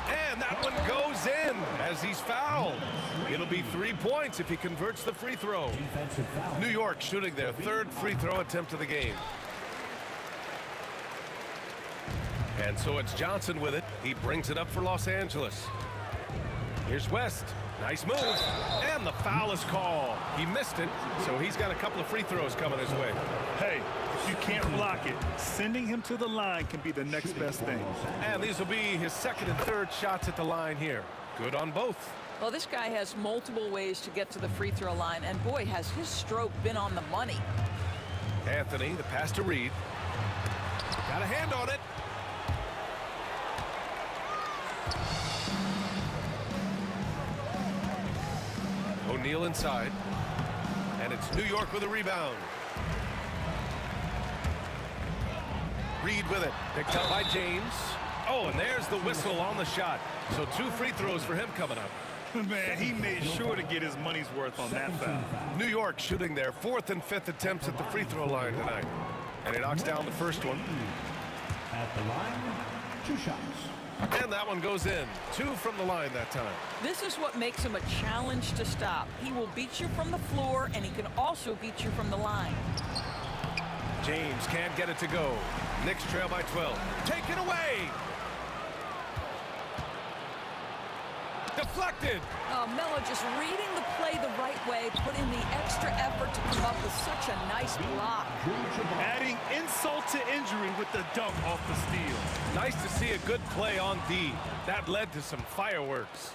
And that one goes in as he's fouled. It'll be 3 points if he converts the free throw. New York shooting their 3rd free throw attempt of the game. And so it's Johnson with it. He brings it up for Los Angeles. Here's West. Nice move. And the foul is called. He missed it, so he's got a couple of free throws coming his way. Hey, if you can't block it, sending him to the line can be the next best thing. And these will be his 2nd and 3rd shots at the line here. Good on both. Well, this guy has multiple ways to get to the free throw line, and boy, has his stroke been on the money. Anthony, the pass to Reed. Got a hand on it. O'Neal inside. And it's New York with a rebound. Reed with it. Picked up by James. Oh, and there's the whistle on the shot. So 2 free throws for him coming up. Man, he made sure to get his money's worth on that foul. New York shooting their 4th and 5th attempts at the free throw line tonight. And he knocks down the first one. At the line, 2 shots. And that one goes in. 2 from the line that time. This is what makes him a challenge to stop. He will beat you from the floor, and he can also beat you from the line. James can't get it to go. Knicks trail by 12. Taken away. Deflected. Oh, Melo just reading the play the right way, put in the extra effort to come up with such a nice block. Adding insult to injury with the dunk off the steal. Nice to see a good play on D. That led to some fireworks.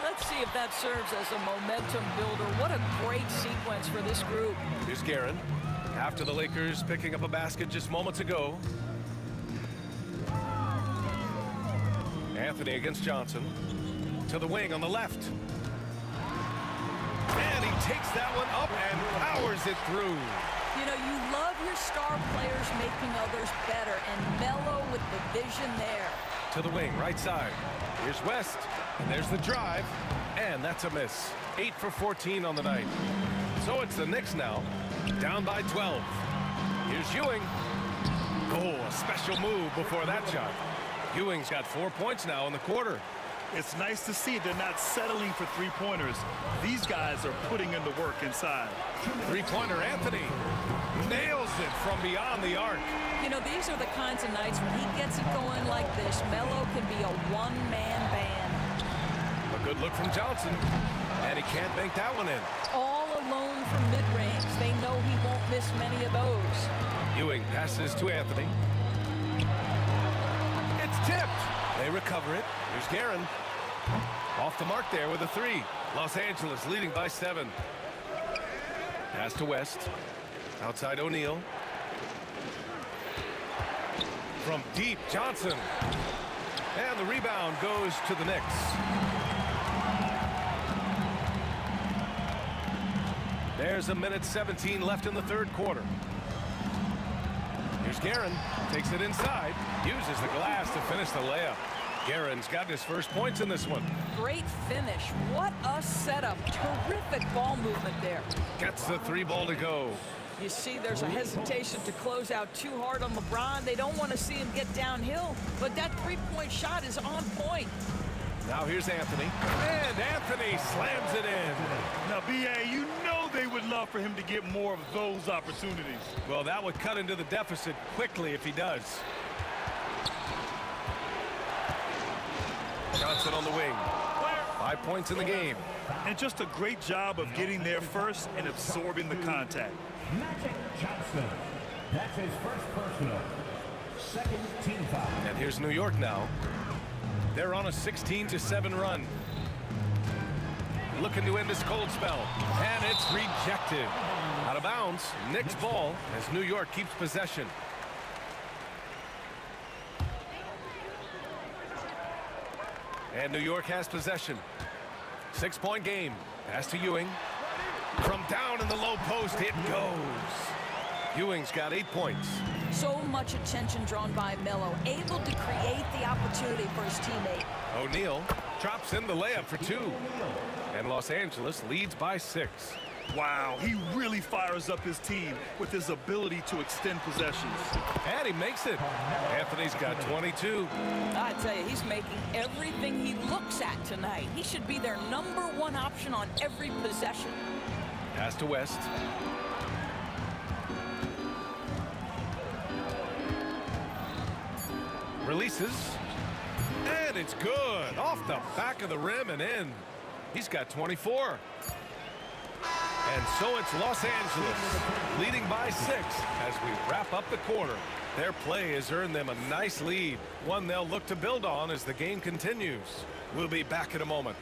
Let's see if that serves as a momentum builder. What a great sequence for this group. Here's Guerin. After the Lakers picking up a basket just moments ago. Anthony against Johnson. To the wing on the left. And he takes that one up and powers it through. You know, you love your star players making others better, and Melo with the vision there. To the wing, right side. Here's West, and there's the drive, and that's a miss. 8 for 14 on the night. So it's the Knicks now, down by 12. Here's Ewing. Oh, a special move before that shot. Ewing's got 4 points now in the quarter. It's nice to see they're not settling for three-pointers. These guys are putting in the work inside. Three-pointer Anthony nails it from beyond the arc. You know, these are the kinds of nights when he gets it going like this. Melo can be a one-man band. A good look from Johnson, and he can't bank that one in. All alone from mid-range. They know he won't miss many of those. Ewing passes to Anthony. It's tipped. They recover it. Here's Guerin. Off the mark there with a three. Los Angeles leading by 7. Pass to West. Outside O'Neal. From deep, Johnson. And the rebound goes to the Knicks. There's a minute 17 left in the third quarter. Here's Guerin. Takes it inside. Uses the glass to finish the layup. Guerin's got his first points in this one. Great finish. What a setup. Terrific ball movement there. Gets the 3 ball to go. You see there's a hesitation to close out too hard on LeBron. They don't want to see him get downhill, but that three-point shot is on point. Now here's Anthony. And Anthony slams it in. Now, B.A., you know they would love for him to get more of those opportunities. Well, that would cut into the deficit quickly if he does. Johnson on the wing. 5 points in the game. And just a great job of getting there first and absorbing the contact. Magic Johnson. That's his first personal. Second team foul. And here's New York now. They're on a 16-7 run. Looking to end this cold spell. And it's rejected. Out of bounds. Knicks ball as New York keeps possession. And New York has possession. 6-point game. Pass to Ewing. From down in the low post, it goes. Ewing's got 8 points. So much attention drawn by Melo, able to create the opportunity for his teammate. O'Neal drops in the layup for 2. And Los Angeles leads by 6. Wow, he really fires up his team with his ability to extend possessions. And he makes it. Anthony's got 22. I tell you, he's making everything he looks at tonight. He should be their #1 option on every possession. Pass to West. Releases. And it's good. Off the back of the rim and in. He's got 24. And so it's Los Angeles leading by 6 as we wrap up the quarter. Their play has earned them a nice lead, one they'll look to build on as the game continues. We'll be back in a moment.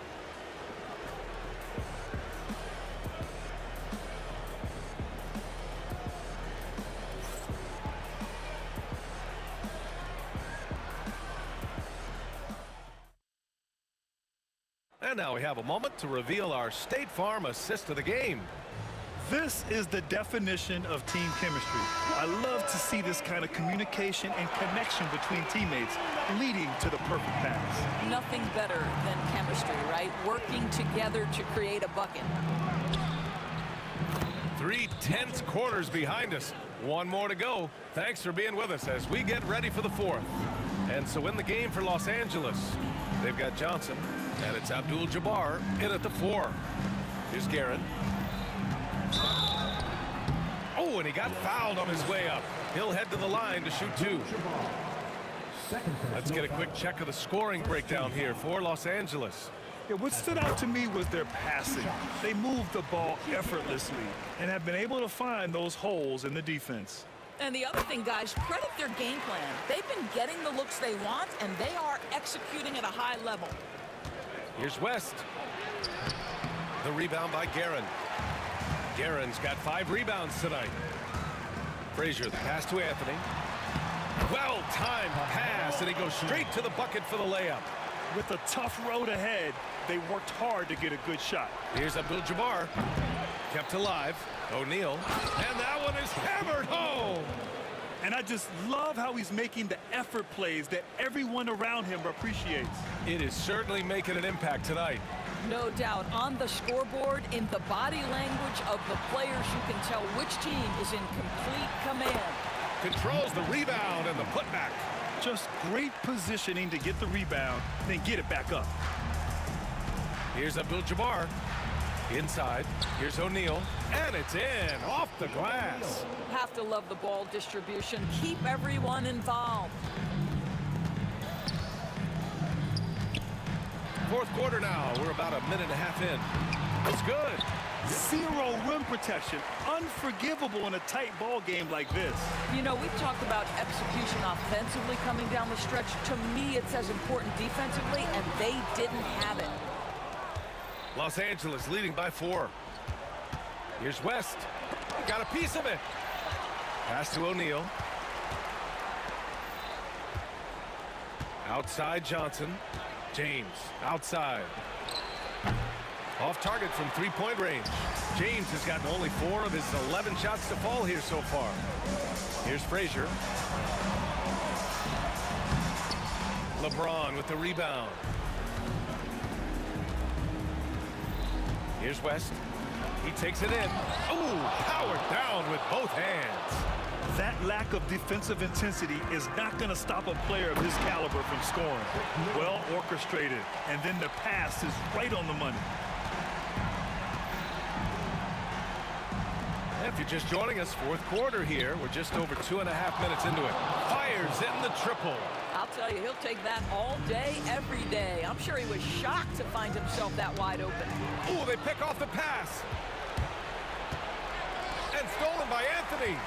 And now we have a moment to reveal our State Farm assist of the game. This is the definition of team chemistry. I love to see this kind of communication and connection between teammates leading to the perfect pass. Nothing better than chemistry, right? Working together to create a bucket. 3 tense quarters behind us. 1 more to go. Thanks for being with us as we get ready for the 4th. And so in the game for Los Angeles, they've got Johnson, and it's Abdul-Jabbar in at the 4. Here's Guerin. Oh, and he got fouled on his way up. He'll head to the line to shoot 2. Let's get a quick check of the scoring breakdown here for Los Angeles. Yeah, what stood out to me was their passing. They moved the ball effortlessly and have been able to find those holes in the defense. And the other thing, guys, credit their game plan. They've been getting the looks they want, and they are executing at a high level. Here's West. The rebound by Guerin. Guerin's got 5 rebounds tonight. Frazier, the pass to Anthony. Well-timed pass, and he goes straight to the bucket for the layup. With a tough road ahead, they worked hard to get a good shot. Here's Abdul-Jabbar. Kept alive. O'Neal. And that one is hammered home. And I just love how he's making the effort plays that everyone around him appreciates. It is certainly making an impact tonight. No doubt. On the scoreboard, in the body language of the players, you can tell which team is in complete command. Controls the rebound and the putback. Just great positioning to get the rebound, then get it back up. Here's Abdul-Jabbar. Inside. Here's O'Neal. And it's in. Off the glass. Have to love the ball distribution. Keep everyone involved. Fourth quarter now. We're about a minute and a half in. It's good. Zero rim protection. Unforgivable in a tight ball game like this. You know, we've talked about execution offensively coming down the stretch. To me, it's as important defensively, and they didn't have it. Los Angeles leading by 4. Here's West. Got a piece of it. Pass to O'Neal. Outside Johnson. James outside. Off target from three-point range. James has gotten only 4 of his 11 shots to fall here so far. Here's Frazier. LeBron with the rebound. Here's West. He takes it in. Oh, powered down with both hands. That lack of defensive intensity is not going to stop a player of his caliber from scoring. Well orchestrated, and then the pass is right on the money. If you're just joining us, fourth quarter here. We're just over 2.5 minutes into it. Fires in the triple. I'll tell you, he'll take that all day, every day. I'm sure he was shocked to find himself that wide open. Oh, they pick off the pass. And stolen by Anthony.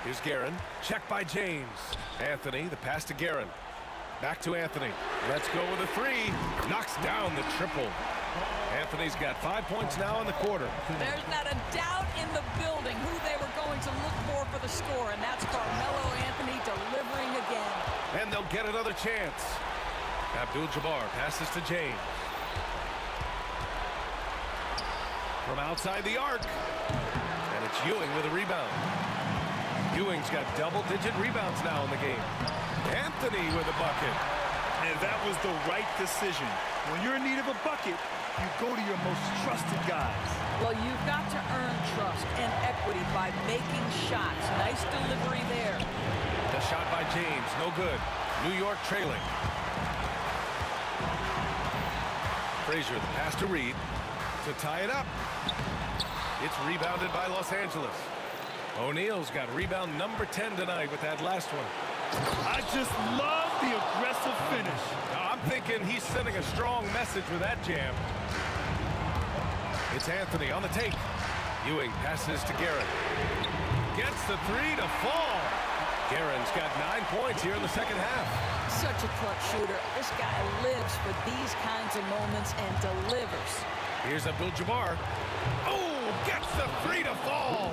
Here's Guerin. Checked by James. Anthony, the pass to Guerin. Back to Anthony. Let's go with a 3. Knocks down the triple. Anthony's got 5 points now in the quarter. There's not a doubt in the building who they were going to look for the score, and that's Carmelo Anthony delivering again. And they'll get another chance. Abdul-Jabbar passes to James. From outside the arc. And it's Ewing with a rebound. Ewing's got double-digit rebounds now in the game. Anthony with a bucket. And that was the right decision. When you're in need of a bucket, you go to your most trusted guys. Well, you've got to earn trust and equity by making shots. Nice delivery there. The shot by James, no good. New York trailing. Frazier, the pass to Reed to tie it up. It's rebounded by Los Angeles. O'Neal's got rebound number 10 tonight with that last one. I just love the aggressive finish. I'm thinking he's sending a strong message with that jam. It's Anthony on the take. Ewing passes to Guerin. Gets the 3 to fall. Guerin's got 9 points here in the second half. Such a clutch shooter. This guy lives for these kinds of moments and delivers. Here's Abdul-Jabbar. Oh, gets the 3 to fall.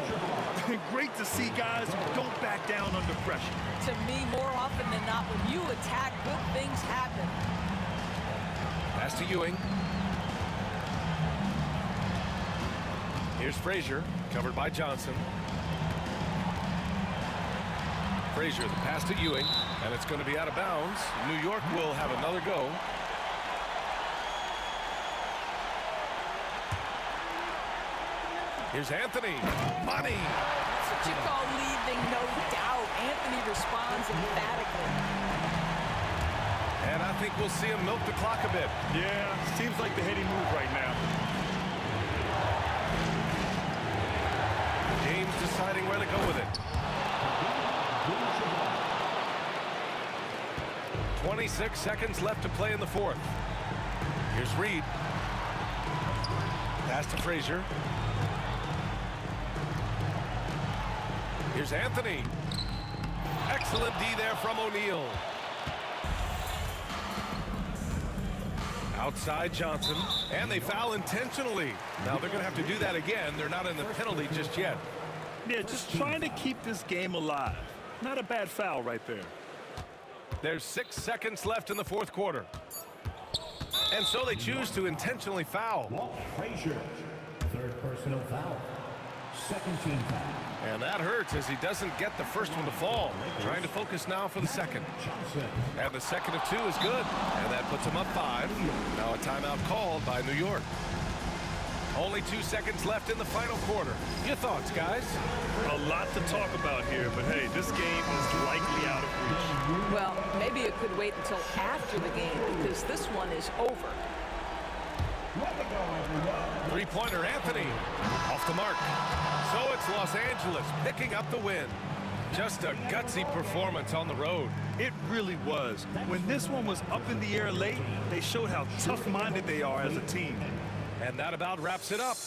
Great to see guys who don't back down under pressure. To me, more often than not, when you attack, good things happen. Pass to Ewing. Here's Frazier, covered by Johnson. Frazier, the pass to Ewing, and it's going to be out of bounds. New York will have another go. Here's Anthony. Money. That's what you call leaving no doubt. Anthony responds emphatically. And I think we'll see him milk the clock a bit. Yeah, seems like the heady move right now. James deciding where to go with it. 26 seconds left to play in the fourth. Here's Reed. Pass to Frazier. Here's Anthony. Excellent D there from O'Neal. Outside Johnson, and they foul intentionally. Now they're going to have to do that again. They're not in the penalty just yet. Yeah, just trying to keep this game alive. Not a bad foul right there. There's 6 seconds left in the fourth quarter. And so they choose to intentionally foul. Frazier, third personal foul. Second team foul. And that hurts as he doesn't get the first one to fall. Trying to focus now for the second. And the second of 2 is good. And that puts him up 5. Now a timeout called by New York. Only 2 seconds left in the final quarter. Your thoughts, guys? A lot to talk about here, but hey, this game is likely out of reach. Well, maybe it could wait until after the game because this one is over. Three-pointer Anthony. Off the mark. So it's Los Angeles picking up the win. Just a gutsy performance on the road. It really was. When this one was up in the air late, they showed how tough-minded they are as a team. And that about wraps it up.